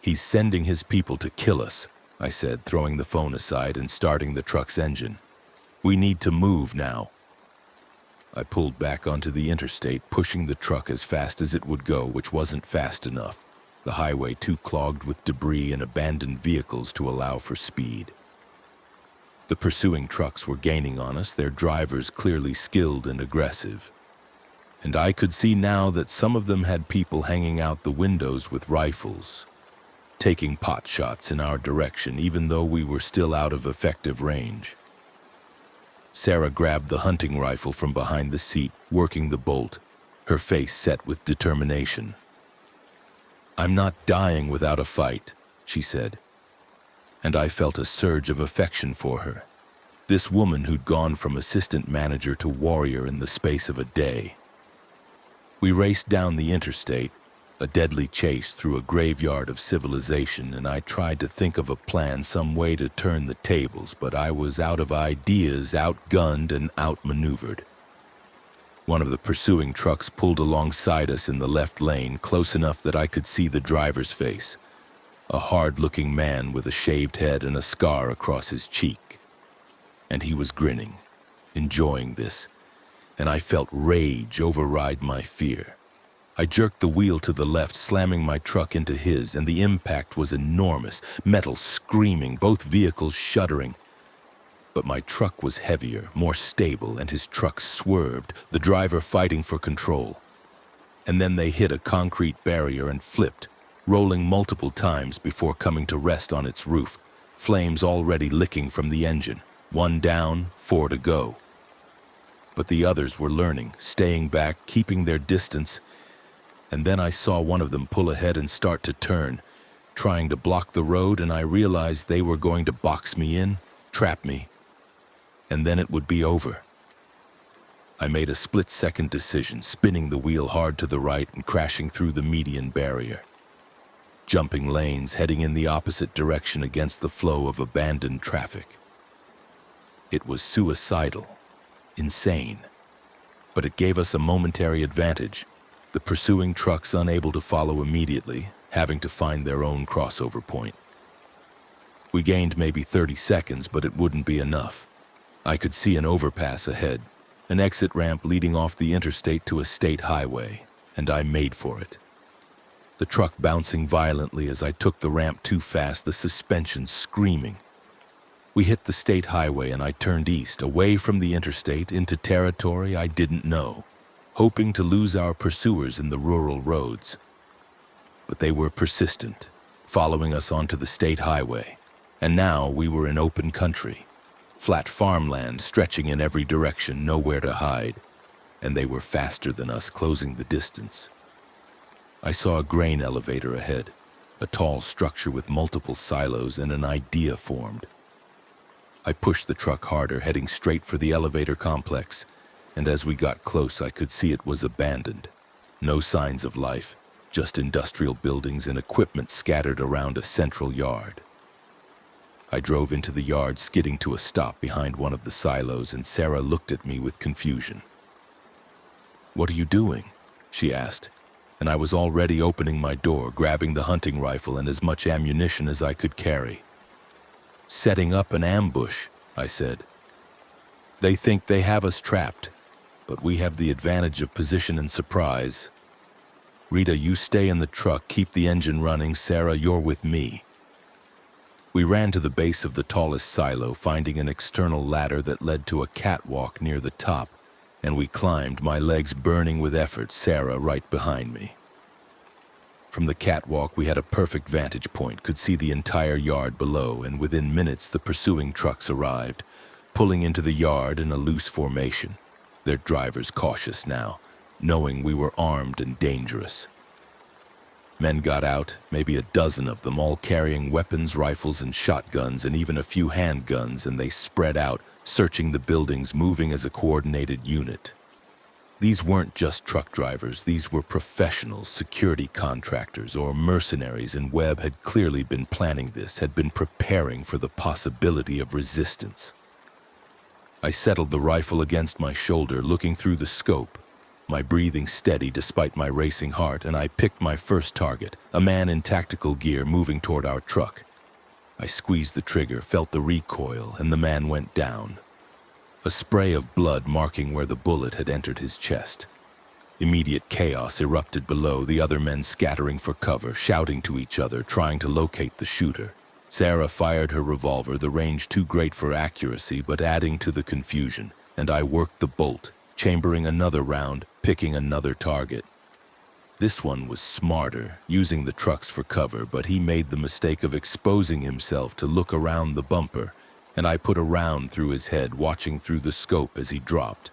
"He's sending his people to kill us," I said, throwing the phone aside and starting the truck's engine. "We need to move now." I pulled back onto the interstate, pushing the truck as fast as it would go, which wasn't fast enough, the highway too clogged with debris and abandoned vehicles to allow for speed. The pursuing trucks were gaining on us, their drivers clearly skilled and aggressive. And I could see now that some of them had people hanging out the windows with rifles, taking pot shots in our direction, even though we were still out of effective range. Sarah grabbed the hunting rifle from behind the seat, working the bolt, her face set with determination. "I'm not dying without a fight," she said, and I felt a surge of affection for her. This woman who'd gone from assistant manager to warrior in the space of a day. We raced down the interstate, a deadly chase through a graveyard of civilization, and I tried to think of a plan, some way to turn the tables, but I was out of ideas, outgunned and outmaneuvered. One of the pursuing trucks pulled alongside us in the left lane, close enough that I could see the driver's face. a hard-looking man with a shaved head and a scar across his cheek. And he was grinning, enjoying this, and I felt rage override my fear. I jerked the wheel to the left, slamming my truck into his, and the impact was enormous, metal screaming, both vehicles shuddering. But my truck was heavier, more stable, and his truck swerved, the driver fighting for control. And then they hit a concrete barrier and flipped, rolling multiple times before coming to rest on its roof, flames already licking from the engine. 1 down, 4 to go. But the others were learning, staying back, keeping their distance, and then I saw one of them pull ahead and start to turn, trying to block the road, and I realized they were going to box me in, trap me, and then it would be over. I made a split-second decision, spinning the wheel hard to the right and crashing through the median barrier. Jumping lanes, heading in the opposite direction against the flow of abandoned traffic. It was suicidal, insane, but it gave us a momentary advantage, the pursuing trucks unable to follow immediately, having to find their own crossover point. We gained maybe 30 seconds, but it wouldn't be enough. I could see an overpass ahead, an exit ramp leading off the interstate to a state highway, and I made for it. The truck bouncing violently as I took the ramp too fast, the suspension screaming. We hit the state highway and I turned east, away from the interstate, into territory I didn't know, hoping to lose our pursuers in the rural roads. But they were persistent, following us onto the state highway, and now we were in open country, flat farmland stretching in every direction, nowhere to hide, and they were faster than us, closing the distance. I saw a grain elevator ahead, a tall structure with multiple silos, and an idea formed. I pushed the truck harder, heading straight for the elevator complex, and as we got close I could see it was abandoned. No signs of life, just industrial buildings and equipment scattered around a central yard. I drove into the yard, skidding to a stop behind one of the silos, and Sarah looked at me with confusion. "What are you doing?" she asked, and I was already opening my door, grabbing the hunting rifle and as much ammunition as I could carry. "Setting up an ambush," I said. "They think they have us trapped, but we have the advantage of position and surprise. Rita, you stay in the truck, keep the engine running. Sarah, you're with me." We ran to the base of the tallest silo, finding an external ladder that led to a catwalk near the top, and we climbed, my legs burning with effort, Sarah right behind me. From the catwalk, we had a perfect vantage point, could see the entire yard below, and within minutes the pursuing trucks arrived, pulling into the yard in a loose formation, their drivers cautious now, knowing we were armed and dangerous. Men got out, maybe a dozen of them, all carrying weapons, rifles, and shotguns, and even a few handguns, and they spread out, searching the buildings, moving as a coordinated unit. These weren't just truck drivers, these were professionals, security contractors, or mercenaries, and Webb had clearly been planning this, had been preparing for the possibility of resistance. I settled the rifle against my shoulder, looking through the scope, my breathing steady despite my racing heart, and I picked my first target, a man in tactical gear moving toward our truck. I squeezed the trigger, felt the recoil, and the man went down. A spray of blood marking where the bullet had entered his chest. Immediate chaos erupted below, the other men scattering for cover, shouting to each other, trying to locate the shooter. Sarah fired her revolver, the range too great for accuracy, but adding to the confusion, and I worked the bolt, chambering another round, picking another target. This one was smarter, using the trucks for cover, but he made the mistake of exposing himself to look around the bumper, and I put a round through his head, watching through the scope as he dropped.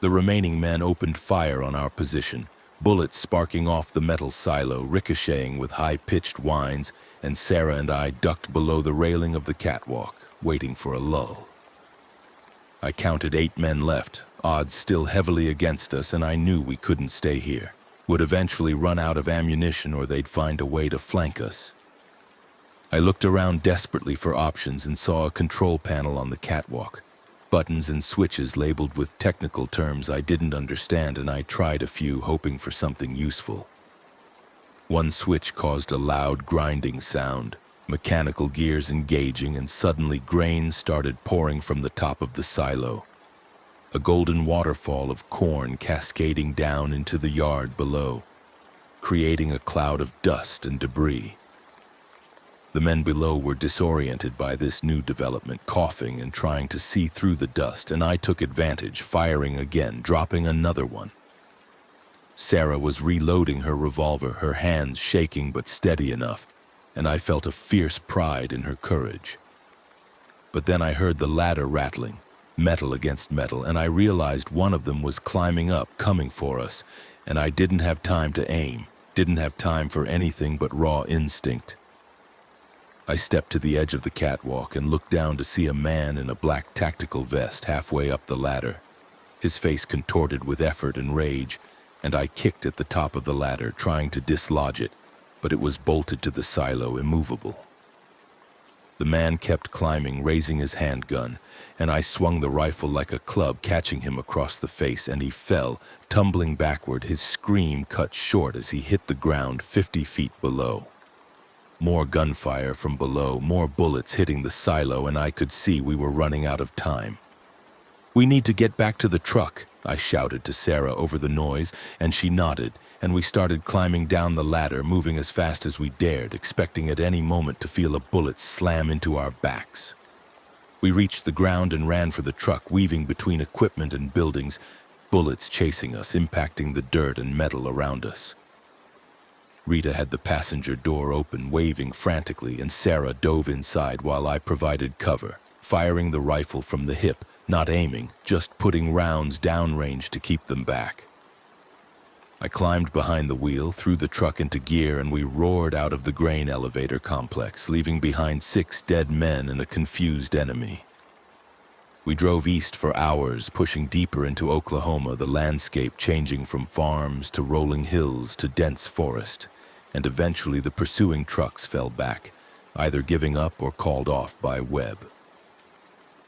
The remaining men opened fire on our position, bullets sparking off the metal silo, ricocheting with high-pitched whines, and Sarah and I ducked below the railing of the catwalk, waiting for a lull. I counted 8 men left, odds still heavily against us, and I knew we couldn't stay here. Would eventually run out of ammunition, or they'd find a way to flank us. I looked around desperately for options and saw a control panel on the catwalk. Buttons and switches labeled with technical terms I didn't understand, and I tried a few, hoping for something useful. One switch caused a loud grinding sound, mechanical gears engaging, and suddenly grain started pouring from the top of the silo. A golden waterfall of corn cascading down into the yard below, creating a cloud of dust and debris. The men below were disoriented by this new development, coughing and trying to see through the dust, and I took advantage, firing again, dropping another one. Sarah was reloading her revolver, her hands shaking but steady enough, and I felt a fierce pride in her courage. But then I heard the ladder rattling, metal against metal, and I realized one of them was climbing up, coming for us, and I didn't have time to aim, didn't have time for anything but raw instinct. I stepped to the edge of the catwalk and looked down to see a man in a black tactical vest halfway up the ladder, his face contorted with effort and rage, and I kicked at the top of the ladder, trying to dislodge it, but it was bolted to the silo, immovable. The man kept climbing, raising his handgun, and I swung the rifle like a club, catching him across the face, and he fell, tumbling backward, his scream cut short as he hit the ground 50 feet below. More gunfire from below, more bullets hitting the silo, and I could see we were running out of time. "We need to get back to the truck," I shouted to Sarah over the noise, and she nodded, and we started climbing down the ladder, moving as fast as we dared, expecting at any moment to feel a bullet slam into our backs. We reached the ground and ran for the truck, weaving between equipment and buildings, bullets chasing us, impacting the dirt and metal around us. Rita had the passenger door open, waving frantically, and Sarah dove inside while I provided cover, firing the rifle from the hip, not aiming, just putting rounds downrange to keep them back. I climbed behind the wheel, threw the truck into gear, and we roared out of the grain elevator complex, leaving behind 6 dead men and a confused enemy. We drove east for hours, pushing deeper into Oklahoma, the landscape changing from farms to rolling hills to dense forest, and eventually the pursuing trucks fell back, either giving up or called off by Webb.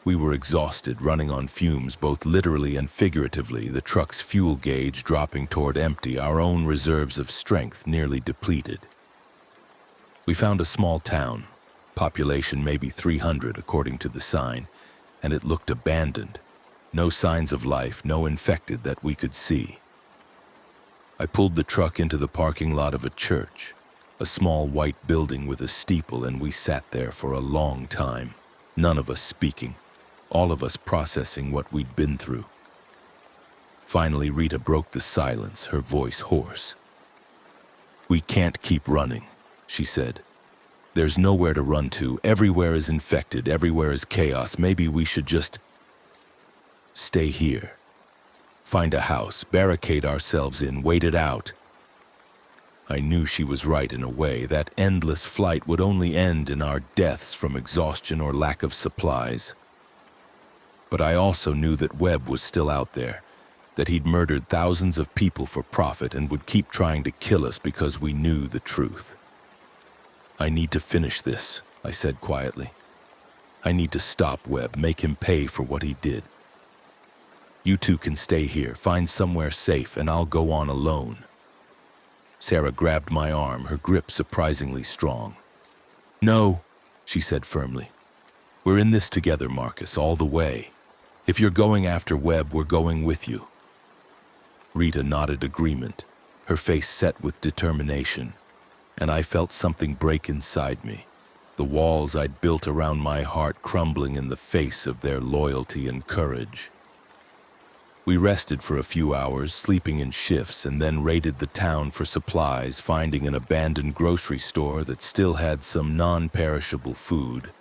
We were exhausted, running on fumes both literally and figuratively, the truck's fuel gauge dropping toward empty, our own reserves of strength nearly depleted. We found a small town, population maybe 300 according to the sign, and it looked abandoned. No signs of life, no infected that we could see. I pulled the truck into the parking lot of a church, a small white building with a steeple, and we sat there for a long time, none of us speaking, all of us processing what we'd been through. Finally, Rita broke the silence, her voice hoarse. "We can't keep running," she said. "There's nowhere to run to. Everywhere is infected. Everywhere is chaos. Maybe we should just stay here. Find a house, barricade ourselves in, wait it out." I knew she was right in a way. That endless flight would only end in our deaths from exhaustion or lack of supplies. But I also knew that Webb was still out there, that he'd murdered thousands of people for profit and would keep trying to kill us because we knew the truth. "I need to finish this," I said quietly. "I need to stop Webb, make him pay for what he did. You two can stay here, find somewhere safe, and I'll go on alone." Sarah grabbed my arm, her grip surprisingly strong. "No," she said firmly. "We're in this together, Marcus, all the way. If you're going after Webb, we're going with you." Rita nodded agreement, her face set with determination, and I felt something break inside me, the walls I'd built around my heart crumbling in the face of their loyalty and courage. We rested for a few hours, sleeping in shifts, and then raided the town for supplies, finding an abandoned grocery store that still had some non-perishable food,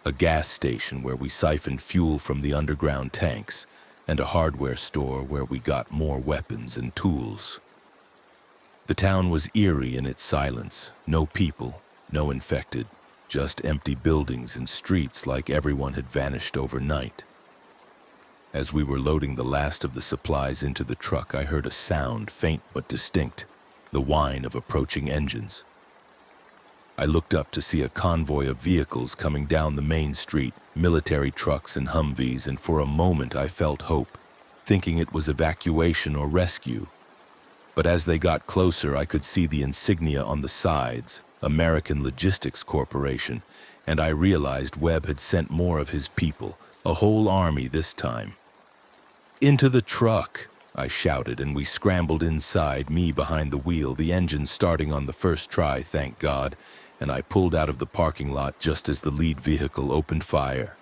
a gas station where we siphoned fuel from the underground tanks, and a hardware store where we got more weapons and tools. The town was eerie in its silence, no people, no infected, just empty buildings and streets like everyone had vanished overnight. As we were loading the last of the supplies into the truck, I heard a sound, faint but distinct, the whine of approaching engines. I looked up to see a convoy of vehicles coming down the main street, military trucks and Humvees, and for a moment I felt hope, thinking it was evacuation or rescue. But as they got closer, I could see the insignia on the sides, American Logistics Corporation, and I realized Webb had sent more of his people, a whole army this time. "Into the truck!" I shouted, and we scrambled inside, me behind the wheel, the engine starting on the first try, thank God, and I pulled out of the parking lot just as the lead vehicle opened fire,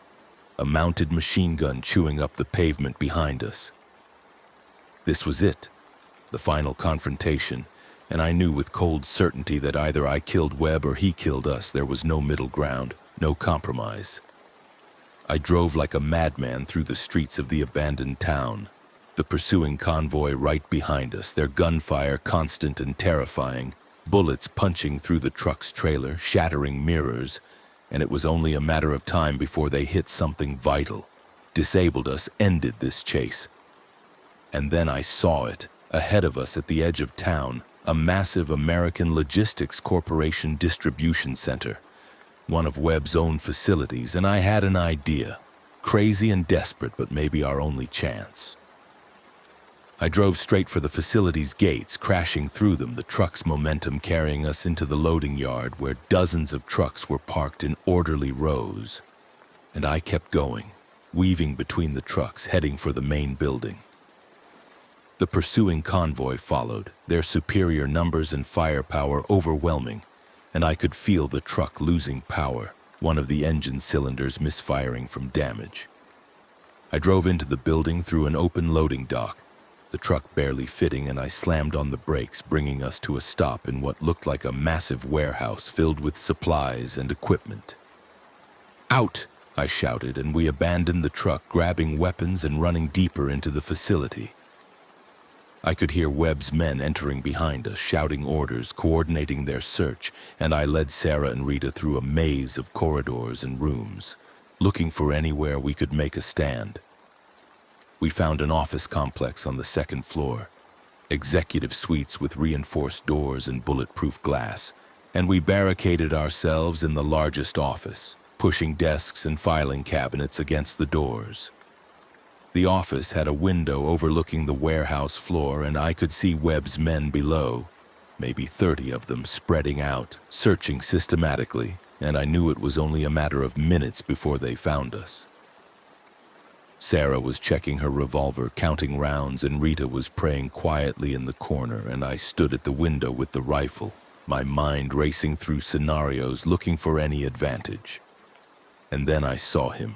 a mounted machine gun chewing up the pavement behind us. This was it, the final confrontation, and I knew with cold certainty that either I killed Webb or he killed us. There was no middle ground, no compromise. I drove like a madman through the streets of the abandoned town, the pursuing convoy right behind us, their gunfire constant and terrifying, bullets punching through the truck's trailer, shattering mirrors, and it was only a matter of time before they hit something vital, disabled us, ended this chase. And then I saw it, ahead of us at the edge of town, a massive American Logistics Corporation distribution center, one of Webb's own facilities, and I had an idea, crazy and desperate, but maybe our only chance. I drove straight for the facility's gates, crashing through them, the truck's momentum carrying us into the loading yard where dozens of trucks were parked in orderly rows. And I kept going, weaving between the trucks, heading for the main building. The pursuing convoy followed, their superior numbers and firepower overwhelming, and I could feel the truck losing power, one of the engine cylinders misfiring from damage. I drove into the building through an open loading dock, the truck barely fitting, and I slammed on the brakes, bringing us to a stop in what looked like a massive warehouse filled with supplies and equipment. "Out!" I shouted, and we abandoned the truck, grabbing weapons and running deeper into the facility. I could hear Webb's men entering behind us, shouting orders, coordinating their search, and I led Sarah and Rita through a maze of corridors and rooms, looking for anywhere we could make a stand. We found an office complex on the second floor, executive suites with reinforced doors and bulletproof glass, and we barricaded ourselves in the largest office, pushing desks and filing cabinets against the doors. The office had a window overlooking the warehouse floor, and I could see Webb's men below, maybe 30 of them spreading out, searching systematically, and I knew it was only a matter of minutes before they found us. Sarah was checking her revolver, counting rounds, and Rita was praying quietly in the corner, and I stood at the window with the rifle, my mind racing through scenarios, looking for any advantage. And then I saw him,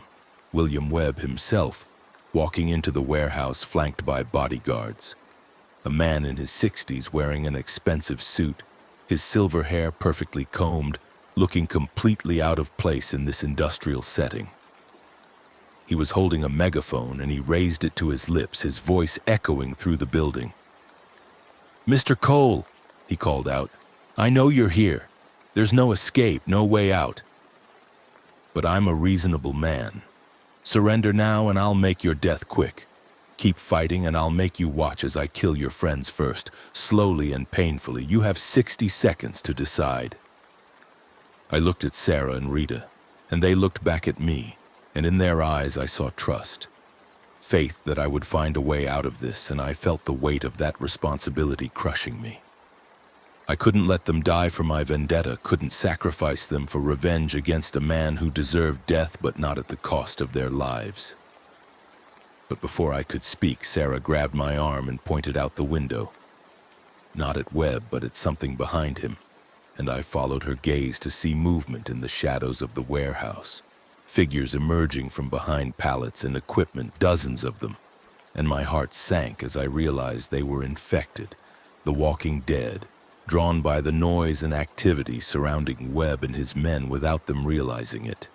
William Webb himself, walking into the warehouse flanked by bodyguards. A man in his 60s wearing an expensive suit, his silver hair perfectly combed, looking completely out of place in this industrial setting. He was holding a megaphone, and he raised it to his lips, his voice echoing through the building. "Mr. Cole," he called out, "I know you're here. There's no escape, no way out. But I'm a reasonable man. Surrender now and I'll make your death quick. Keep fighting and I'll make you watch as I kill your friends first, slowly and painfully. You have 60 seconds to decide." I looked at Sarah and Rita, and they looked back at me, and in their eyes I saw trust, faith that I would find a way out of this, and I felt the weight of that responsibility crushing me. I couldn't let them die for my vendetta, couldn't sacrifice them for revenge against a man who deserved death but not at the cost of their lives. But before I could speak, Sarah grabbed my arm and pointed out the window. Not at Webb, but at something behind him, and I followed her gaze to see movement in the shadows of the warehouse, figures emerging from behind pallets and equipment, dozens of them, and my heart sank as I realized they were infected, the walking dead, drawn by the noise and activity surrounding Webb and his men without them realizing it.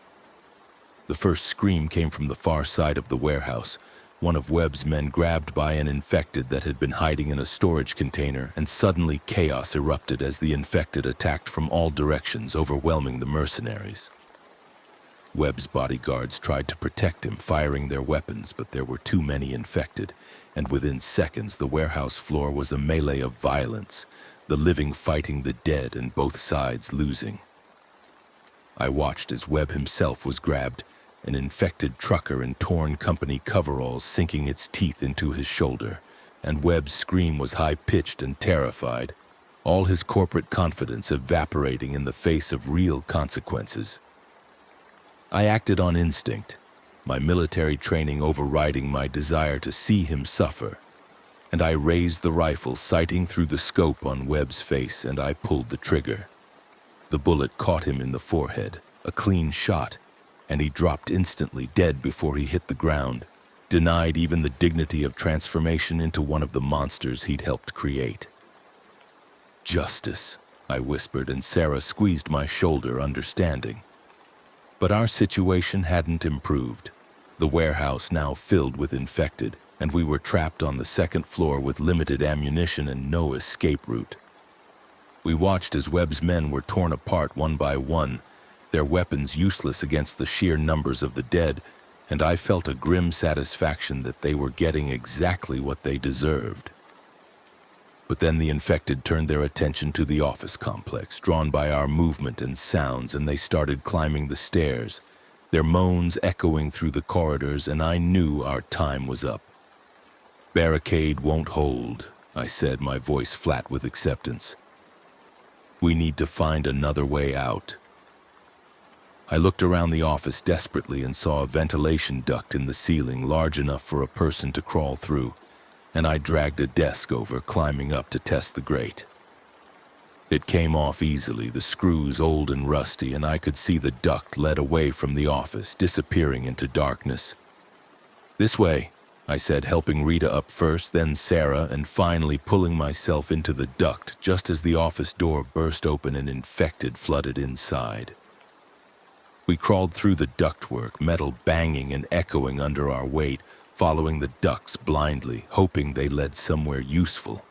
The first scream came from the far side of the warehouse, one of Webb's men grabbed by an infected that had been hiding in a storage container, and suddenly chaos erupted as the infected attacked from all directions, overwhelming the mercenaries. Webb's bodyguards tried to protect him, firing their weapons, but there were too many infected, and within seconds the warehouse floor was a melee of violence, the living fighting the dead and both sides losing. I watched as Webb himself was grabbed, an infected trucker in torn company coveralls sinking its teeth into his shoulder, and Webb's scream was high-pitched and terrified, all his corporate confidence evaporating in the face of real consequences. I acted on instinct, my military training overriding my desire to see him suffer, and I raised the rifle, sighting through the scope on Webb's face, and I pulled the trigger. The bullet caught him in the forehead, a clean shot, and he dropped instantly, dead before he hit the ground, denied even the dignity of transformation into one of the monsters he'd helped create. "Justice," I whispered, and Sarah squeezed my shoulder, understanding. But our situation hadn't improved. The warehouse now filled with infected, and we were trapped on the second floor with limited ammunition and no escape route. We watched as Webb's men were torn apart one by one, their weapons useless against the sheer numbers of the dead, and I felt a grim satisfaction that they were getting exactly what they deserved. But then the infected turned their attention to the office complex, drawn by our movement and sounds, and they started climbing the stairs, their moans echoing through the corridors, and I knew our time was up. "Barricade won't hold," I said, my voice flat with acceptance. "We need to find another way out." I looked around the office desperately and saw a ventilation duct in the ceiling large enough for a person to crawl through, and I dragged a desk over, climbing up to test the grate. It came off easily, the screws old and rusty, and I could see the duct led away from the office, disappearing into darkness. "This way," I said, helping Rita up first, then Sarah, and finally pulling myself into the duct just as the office door burst open and infected flooded inside. We crawled through the ductwork, metal banging and echoing under our weight, following the ducts blindly, hoping they led somewhere useful.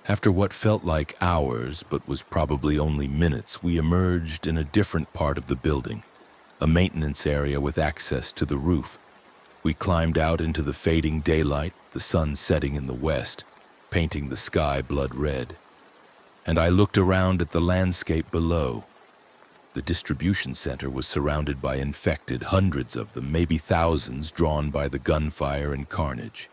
After what felt like hours, but was probably only minutes, we emerged in a different part of the building, a maintenance area with access to the roof. We climbed out into the fading daylight, the sun setting in the west, painting the sky blood red. And I looked around at the landscape below. The distribution center was surrounded by infected, hundreds of them, maybe thousands, drawn by the gunfire and carnage.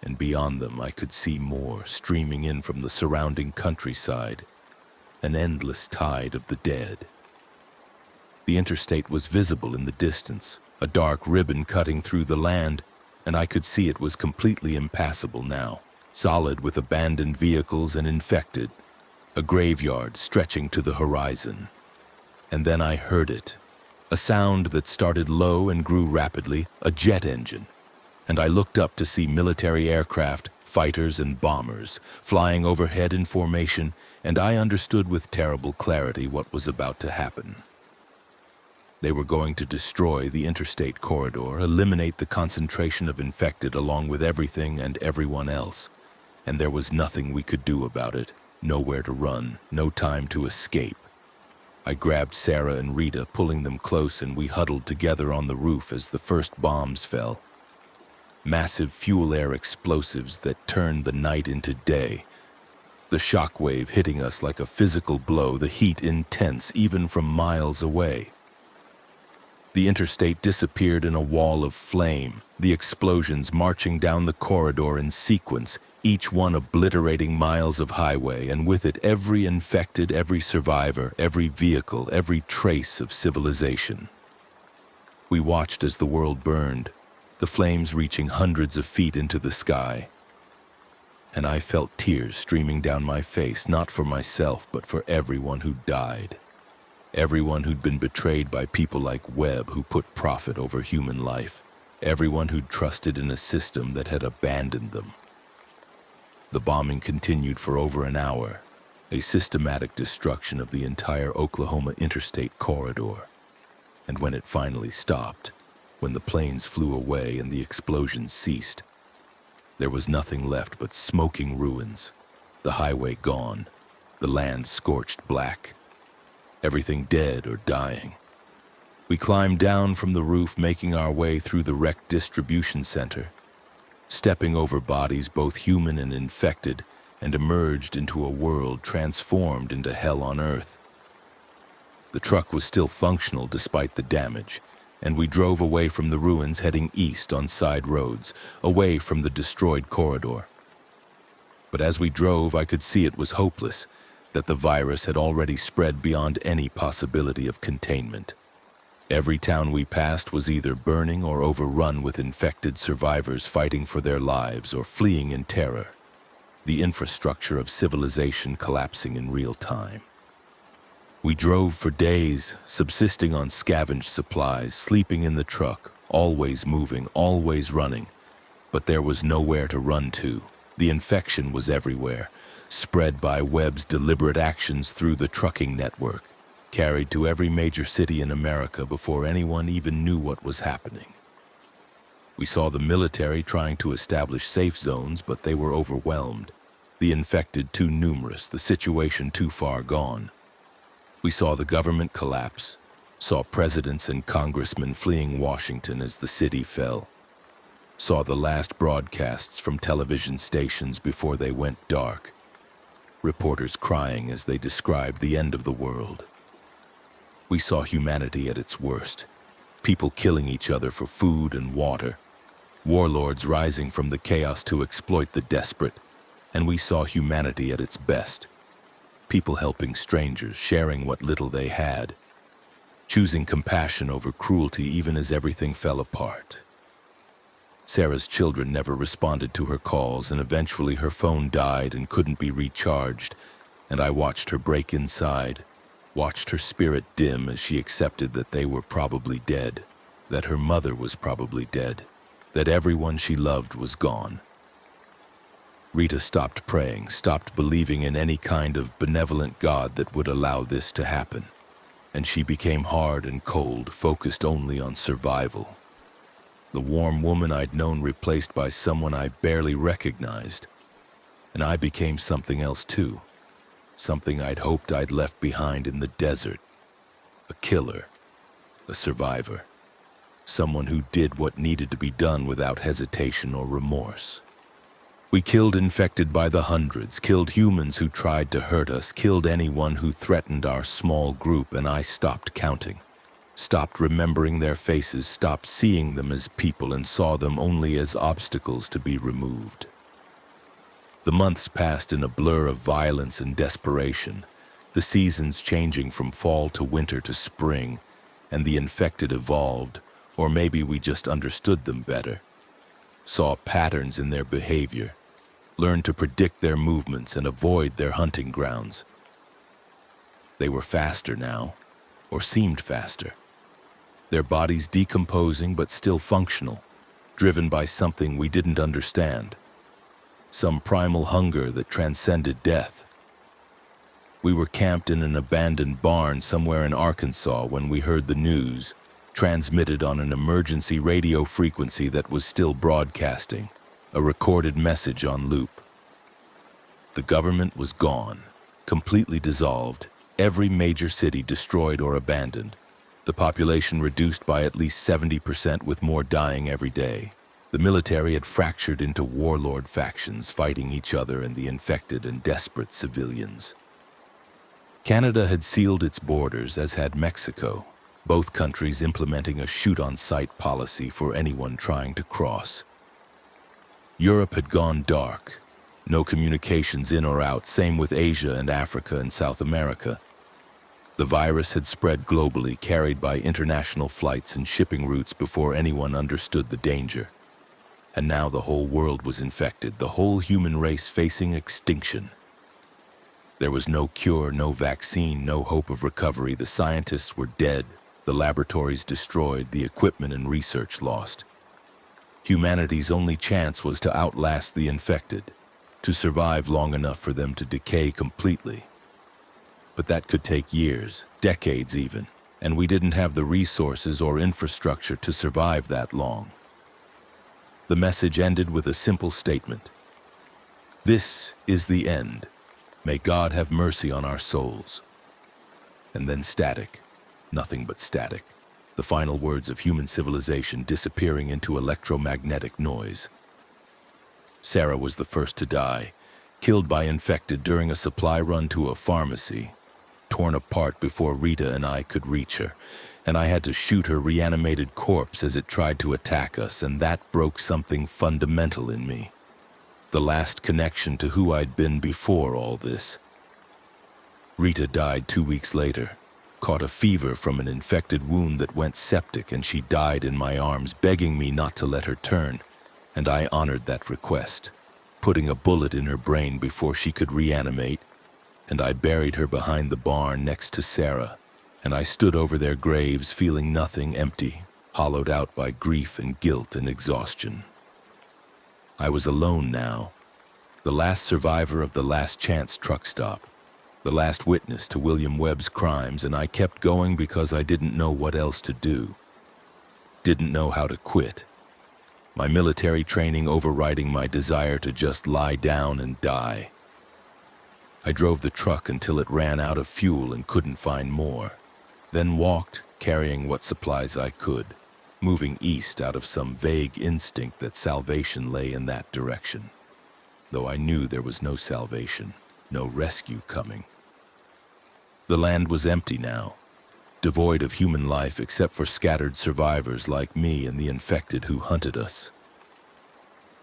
And beyond them I could see more, streaming in from the surrounding countryside, an endless tide of the dead. The interstate was visible in the distance, a dark ribbon cutting through the land, and I could see it was completely impassable now, solid with abandoned vehicles and infected, a graveyard stretching to the horizon. And then I heard it, a sound that started low and grew rapidly, a jet engine. And I looked up to see military aircraft, fighters and bombers, flying overhead in formation, and I understood with terrible clarity what was about to happen. They were going to destroy the interstate corridor, eliminate the concentration of infected along with everything and everyone else. And there was nothing we could do about it, nowhere to run, no time to escape. I grabbed Sarah and Rita, pulling them close, and we huddled together on the roof as the first bombs fell. Massive fuel-air explosives that turned the night into day. The shockwave hitting us like a physical blow, the heat intense even from miles away. The interstate disappeared in a wall of flame, the explosions marching down the corridor in sequence, each one obliterating miles of highway, and with it every infected, every survivor, every vehicle, every trace of civilization. We watched as the world burned, the flames reaching hundreds of feet into the sky. And I felt tears streaming down my face, not for myself, but for everyone who died. Everyone who'd been betrayed by people like Webb, who put profit over human life. Everyone who'd trusted in a system that had abandoned them. The bombing continued for over an hour, a systematic destruction of the entire Oklahoma interstate corridor. And when it finally stopped, when the planes flew away and the explosions ceased, there was nothing left but smoking ruins, the highway gone, the land scorched black, everything dead or dying. We climbed down from the roof, making our way through the wrecked distribution center, stepping over bodies both human and infected, and emerged into a world transformed into hell on earth. The truck was still functional despite the damage, and we drove away from the ruins, heading east on side roads, away from the destroyed corridor. But as we drove, I could see it was hopeless, that the virus had already spread beyond any possibility of containment. Every town we passed was either burning or overrun with infected survivors fighting for their lives or fleeing in terror, the infrastructure of civilization collapsing in real time. We drove for days, subsisting on scavenged supplies, sleeping in the truck, always moving, always running. But there was nowhere to run to. The infection was everywhere, spread by Webb's deliberate actions through the trucking network, carried to every major city in America before anyone even knew what was happening. We saw the military trying to establish safe zones, but they were overwhelmed. The infected too numerous, the situation too far gone. We saw the government collapse, saw presidents and congressmen fleeing Washington as the city fell, saw the last broadcasts from television stations before they went dark, reporters crying as they described the end of the world. We saw humanity at its worst, people killing each other for food and water, warlords rising from the chaos to exploit the desperate, and we saw humanity at its best. People helping strangers, sharing what little they had, choosing compassion over cruelty even as everything fell apart. Sarah's children never responded to her calls, and eventually her phone died and couldn't be recharged, and I watched her break inside, watched her spirit dim as she accepted that they were probably dead, that her mother was probably dead, that everyone she loved was gone. Rita stopped praying, stopped believing in any kind of benevolent God that would allow this to happen, and she became hard and cold, focused only on survival. The warm woman I'd known replaced by someone I barely recognized, and I became something else too, something I'd hoped I'd left behind in the desert, a killer, a survivor, someone who did what needed to be done without hesitation or remorse. We killed infected by the hundreds, killed humans who tried to hurt us, killed anyone who threatened our small group, and I stopped counting. Stopped remembering their faces, stopped seeing them as people, and saw them only as obstacles to be removed. The months passed in a blur of violence and desperation, the seasons changing from fall to winter to spring, and the infected evolved, or maybe we just understood them better, saw patterns in their behavior, learned to predict their movements and avoid their hunting grounds. They were faster now, or seemed faster. Their bodies decomposing but still functional, driven by something we didn't understand, some primal hunger that transcended death. We were camped in an abandoned barn somewhere in Arkansas when we heard the news, transmitted on an emergency radio frequency that was still broadcasting, a recorded message on loop. The government was gone, completely dissolved, every major city destroyed or abandoned, the population reduced by at least 70% with more dying every day. The military had fractured into warlord factions fighting each other and the infected and desperate civilians. Canada had sealed its borders, as had Mexico, both countries implementing a shoot-on-sight policy for anyone trying to cross. Europe had gone dark. No communications in or out, same with Asia and Africa and South America. The virus had spread globally, carried by international flights and shipping routes before anyone understood the danger. And now the whole world was infected, the whole human race facing extinction. There was no cure, no vaccine, no hope of recovery. The scientists were dead, the laboratories destroyed, the equipment and research lost. Humanity's only chance was to outlast the infected, to survive long enough for them to decay completely. But that could take years, decades even, and we didn't have the resources or infrastructure to survive that long. The message ended with a simple statement. This is the end. May God have mercy on our souls. And then static, nothing but static. The final words of human civilization disappearing into electromagnetic noise. Sarah was the first to die, killed by infected during a supply run to a pharmacy, torn apart before Rita and I could reach her, and I had to shoot her reanimated corpse as it tried to attack us, and that broke something fundamental in me. The last connection to who I'd been before all this. Rita died 2 weeks later, caught a fever from an infected wound that went septic, and she died in my arms, begging me not to let her turn, and I honored that request, putting a bullet in her brain before she could reanimate, and I buried her behind the barn next to Sarah, and I stood over their graves feeling nothing, empty, hollowed out by grief and guilt and exhaustion. I was alone now, the last survivor of the Last Chance truck stop, the last witness to William Webb's crimes, and I kept going because I didn't know what else to do. Didn't know how to quit. My military training overriding my desire to just lie down and die. I drove the truck until it ran out of fuel and couldn't find more, then walked, carrying what supplies I could, moving east out of some vague instinct that salvation lay in that direction, though I knew there was no salvation, no rescue coming. The land was empty now, devoid of human life except for scattered survivors like me and the infected who hunted us.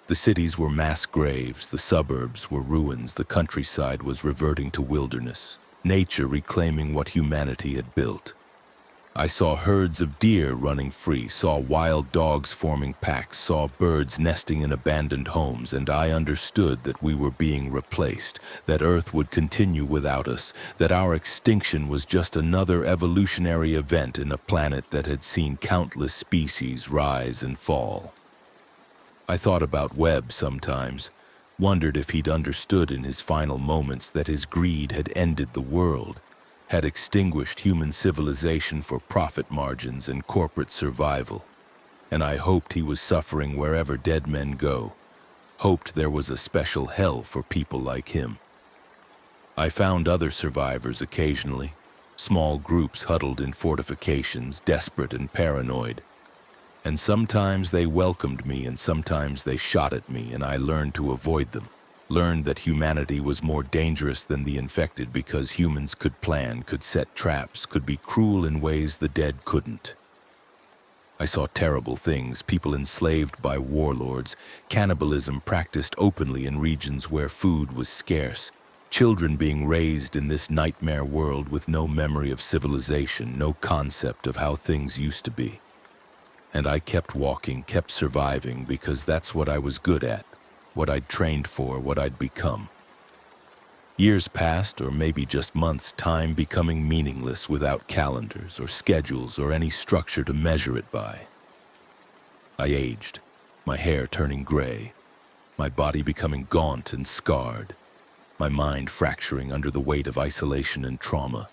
The cities were mass graves, the suburbs were ruins, the countryside was reverting to wilderness, nature reclaiming what humanity had built. I saw herds of deer running free, saw wild dogs forming packs, saw birds nesting in abandoned homes, and I understood that we were being replaced, that Earth would continue without us, that our extinction was just another evolutionary event in a planet that had seen countless species rise and fall. I thought about Webb sometimes, wondered if he'd understood in his final moments that his greed had ended the world, had extinguished human civilization for profit margins and corporate survival, and I hoped he was suffering wherever dead men go, hoped there was a special hell for people like him. I found other survivors occasionally, small groups huddled in fortifications, desperate and paranoid, and sometimes they welcomed me and sometimes they shot at me, and I learned to avoid them. Learned that humanity was more dangerous than the infected because humans could plan, could set traps, could be cruel in ways the dead couldn't. I saw terrible things, people enslaved by warlords, cannibalism practiced openly in regions where food was scarce, children being raised in this nightmare world with no memory of civilization, no concept of how things used to be. And I kept walking, kept surviving, because that's what I was good at. What I'd trained for, what I'd become. Years passed, or maybe just months, time becoming meaningless without calendars or schedules or any structure to measure it by. I aged, my hair turning gray, my body becoming gaunt and scarred, my mind fracturing under the weight of isolation and trauma.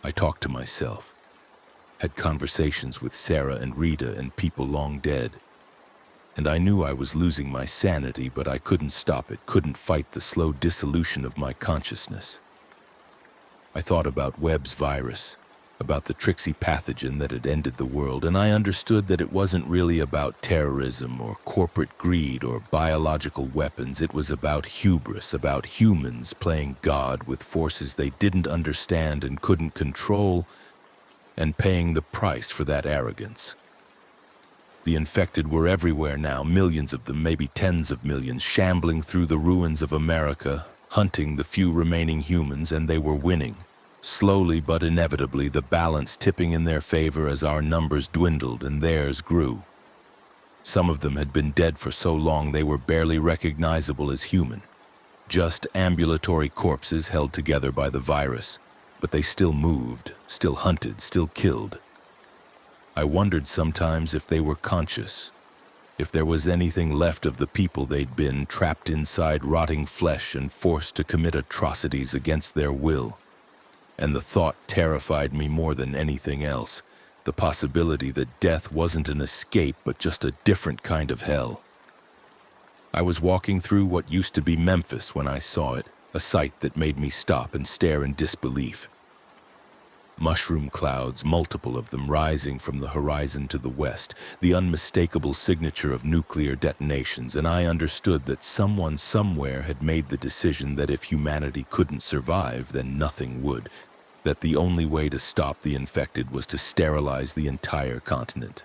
I talked to myself, had conversations with Sarah and Rita and people long dead. And I knew I was losing my sanity, but I couldn't stop it, couldn't fight the slow dissolution of my consciousness. I thought about Webb's virus, about the tricksy pathogen that had ended the world, and I understood that it wasn't really about terrorism or corporate greed or biological weapons. It was about hubris, about humans playing God with forces they didn't understand and couldn't control, and paying the price for that arrogance. The infected were everywhere now, millions of them, maybe tens of millions, shambling through the ruins of America, hunting the few remaining humans, and they were winning. Slowly but inevitably, the balance tipping in their favor as our numbers dwindled and theirs grew. Some of them had been dead for so long they were barely recognizable as human. Just ambulatory corpses held together by the virus, but they still moved, still hunted, still killed. I wondered sometimes if they were conscious, if there was anything left of the people they'd been, trapped inside rotting flesh and forced to commit atrocities against their will. And the thought terrified me more than anything else, the possibility that death wasn't an escape but just a different kind of hell. I was walking through what used to be Memphis when I saw it, a sight that made me stop and stare in disbelief. Mushroom clouds, multiple of them rising from the horizon to the west, the unmistakable signature of nuclear detonations, and I understood that someone somewhere had made the decision that if humanity couldn't survive, then nothing would. that the only way to stop the infected was to sterilize the entire continent.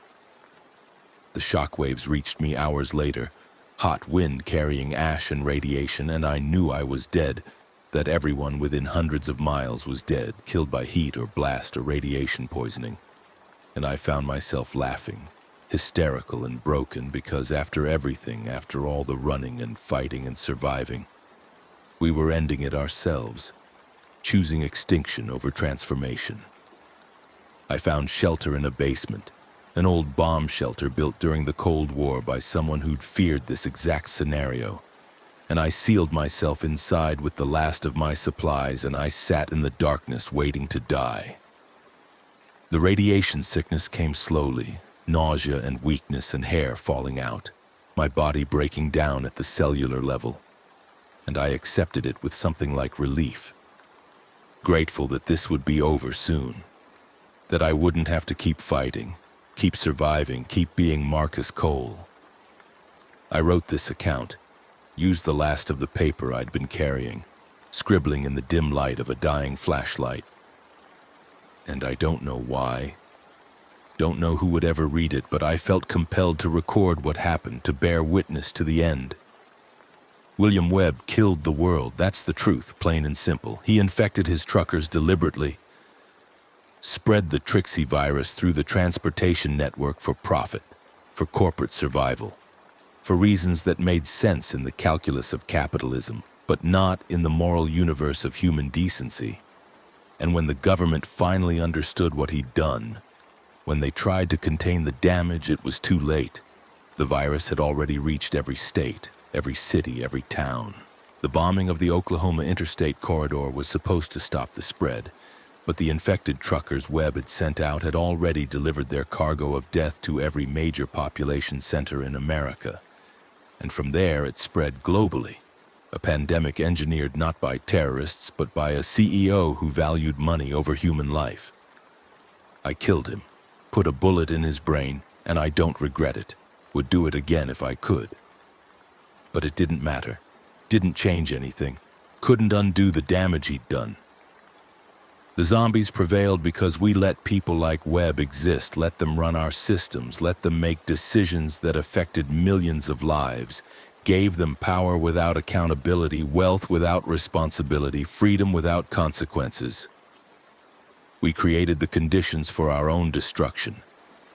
The shockwaves reached me hours later, hot wind carrying ash and radiation, and I knew I was dead, that everyone within hundreds of miles was dead, killed by heat or blast or radiation poisoning. And I found myself laughing, hysterical and broken, because after everything, after all the running and fighting and surviving, we were ending it ourselves, choosing extinction over transformation. I found shelter in a basement, an old bomb shelter built during the Cold War by someone who'd feared this exact scenario, and I sealed myself inside with the last of my supplies, and I sat in the darkness waiting to die. The radiation sickness came slowly, nausea and weakness and hair falling out, my body breaking down at the cellular level, and I accepted it with something like relief, grateful that this would be over soon, that I wouldn't have to keep fighting, keep surviving, keep being Marcus Cole. I wrote this account, used the last of the paper I'd been carrying, scribbling in the dim light of a dying flashlight. And I don't know why, don't know who would ever read it, but I felt compelled to record what happened, to bear witness to the end. William Webb killed the world, that's the truth, plain and simple. He infected his truckers deliberately, spread the Trixie virus through the transportation network for profit, for corporate survival, for reasons that made sense in the calculus of capitalism, but not in the moral universe of human decency. And when the government finally understood what he'd done, when they tried to contain the damage, it was too late. The virus had already reached every state, every city, every town. The bombing of the Oklahoma interstate corridor was supposed to stop the spread, but the infected truckers Webb had sent out had already delivered their cargo of death to every major population center in America. And from there it spread globally, a pandemic engineered not by terrorists, but by a CEO who valued money over human life. I killed him, put a bullet in his brain, and I don't regret it. Would do it again if I could. But it didn't matter, didn't change anything, couldn't undo the damage he'd done. The zombies prevailed because we let people like Webb exist, let them run our systems, let them make decisions that affected millions of lives, gave them power without accountability, wealth without responsibility, freedom without consequences. We created the conditions for our own destruction,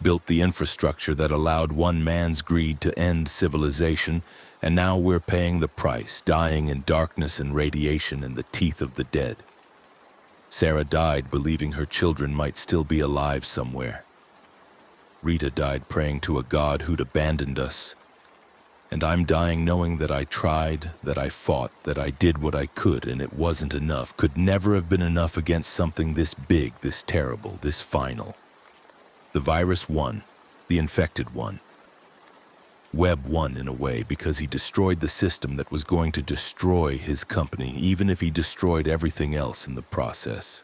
built the infrastructure that allowed one man's greed to end civilization, and now we're paying the price, dying in darkness and radiation in the teeth of the dead. Sarah died believing her children might still be alive somewhere. Rita died praying to a God who'd abandoned us. And I'm dying knowing that I tried, that I fought, that I did what I could, and it wasn't enough, could never have been enough against something this big, this terrible, this final. The virus won, the infected won. Webb won in a way because he destroyed the system that was going to destroy his company, even if he destroyed everything else in the process.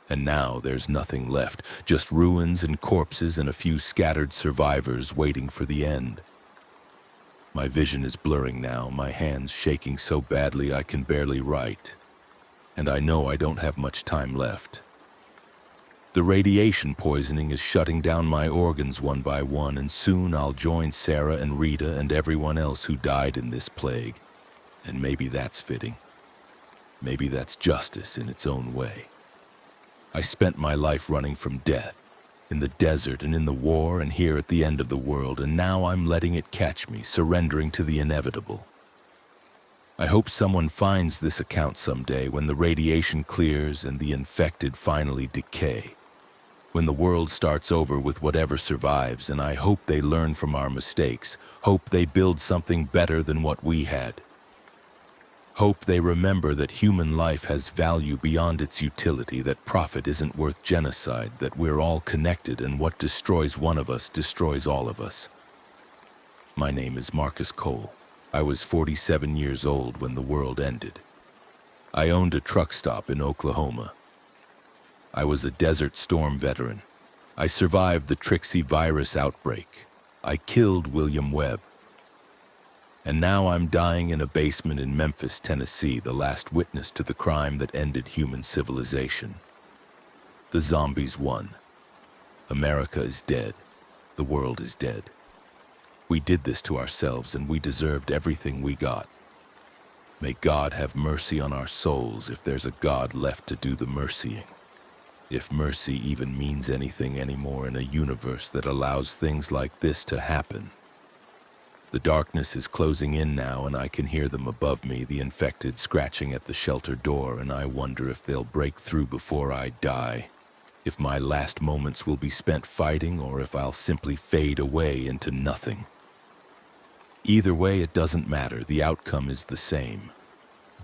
And now there's nothing left, just ruins and corpses and a few scattered survivors waiting for the end. My vision is blurring now, my hands shaking so badly I can barely write. And I know I don't have much time left. The radiation poisoning is shutting down my organs one by one, and soon I'll join Sarah and Rita and everyone else who died in this plague. And maybe that's fitting. Maybe that's justice in its own way. I spent my life running from death, in the desert and in the war and here at the end of the world, and now I'm letting it catch me, surrendering to the inevitable. I hope someone finds this account someday when the radiation clears and the infected finally decay. When the world starts over with whatever survives, and I hope they learn from our mistakes, hope they build something better than what we had. Hope they remember that human life has value beyond its utility, that profit isn't worth genocide, that we're all connected and what destroys one of us destroys all of us. My name is Marcus Cole. I was 47 years old when the world ended. I owned a truck stop in Oklahoma. I was a Desert Storm veteran. I survived the Trixie virus outbreak. I killed William Webb. And now I'm dying in a basement in Memphis, Tennessee, the last witness to the crime that ended human civilization. The zombies won. America is dead. The world is dead. We did this to ourselves and we deserved everything we got. May God have mercy on our souls if there's a God left to do the mercying. If mercy even means anything anymore in a universe that allows things like this to happen. The darkness is closing in now and I can hear them above me, the infected scratching at the shelter door, and I wonder if they'll break through before I die. If my last moments will be spent fighting or if I'll simply fade away into nothing. Either way, it doesn't matter. The outcome is the same.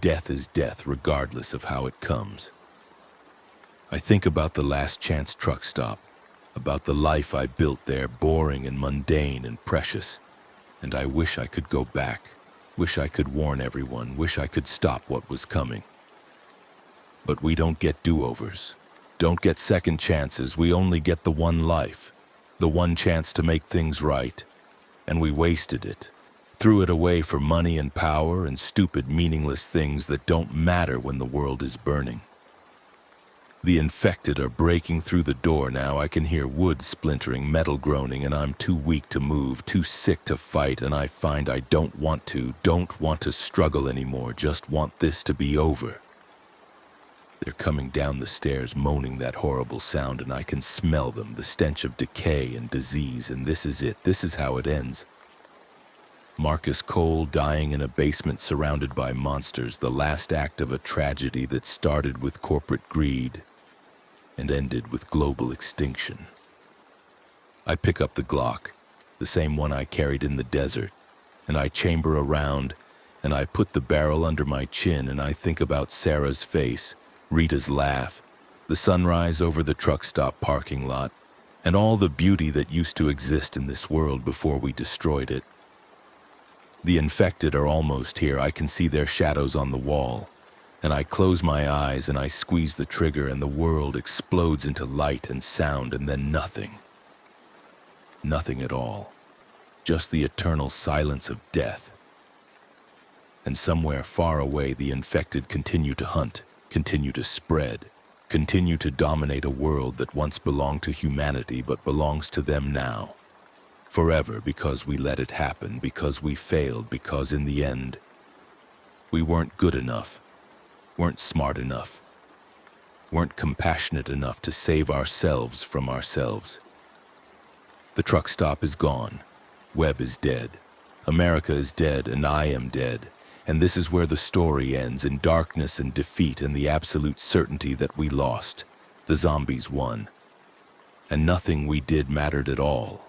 Death is death regardless of how it comes. I think about the last chance truck stop, about the life I built there, boring and mundane and precious. And I wish I could go back, wish I could warn everyone, wish I could stop what was coming. But we don't get do-overs, don't get second chances, we only get the one life, the one chance to make things right. And we wasted it, threw it away for money and power and stupid, meaningless things that don't matter when the world is burning. The infected are breaking through the door now. I can hear wood splintering, metal groaning, and I'm too weak to move, too sick to fight, and I find I don't want to struggle anymore, just want this to be over. They're coming down the stairs, moaning that horrible sound, and I can smell them, the stench of decay and disease, and this is it, this is how it ends. Marcus Cole dying in a basement surrounded by monsters, the last act of a tragedy that started with corporate greed and ended with global extinction. I pick up the Glock, the same one I carried in the desert, and I chamber around, and I put the barrel under my chin, and I think about Sarah's face, Rita's laugh, the sunrise over the truck stop parking lot, and all the beauty that used to exist in this world before we destroyed it. The infected are almost here. I can see their shadows on the wall. And I close my eyes and I squeeze the trigger and the world explodes into light and sound and then nothing. Nothing at all. Just the eternal silence of death. And somewhere far away the infected continue to hunt, continue to spread, continue to dominate a world that once belonged to humanity but belongs to them now. Forever, because we let it happen, because we failed, because in the end, we weren't good enough, weren't smart enough, weren't compassionate enough to save ourselves from ourselves. The truck stop is gone, Webb is dead, America is dead, and I am dead, and this is where the story ends, in darkness and defeat and the absolute certainty that we lost. The zombies won, and nothing we did mattered at all.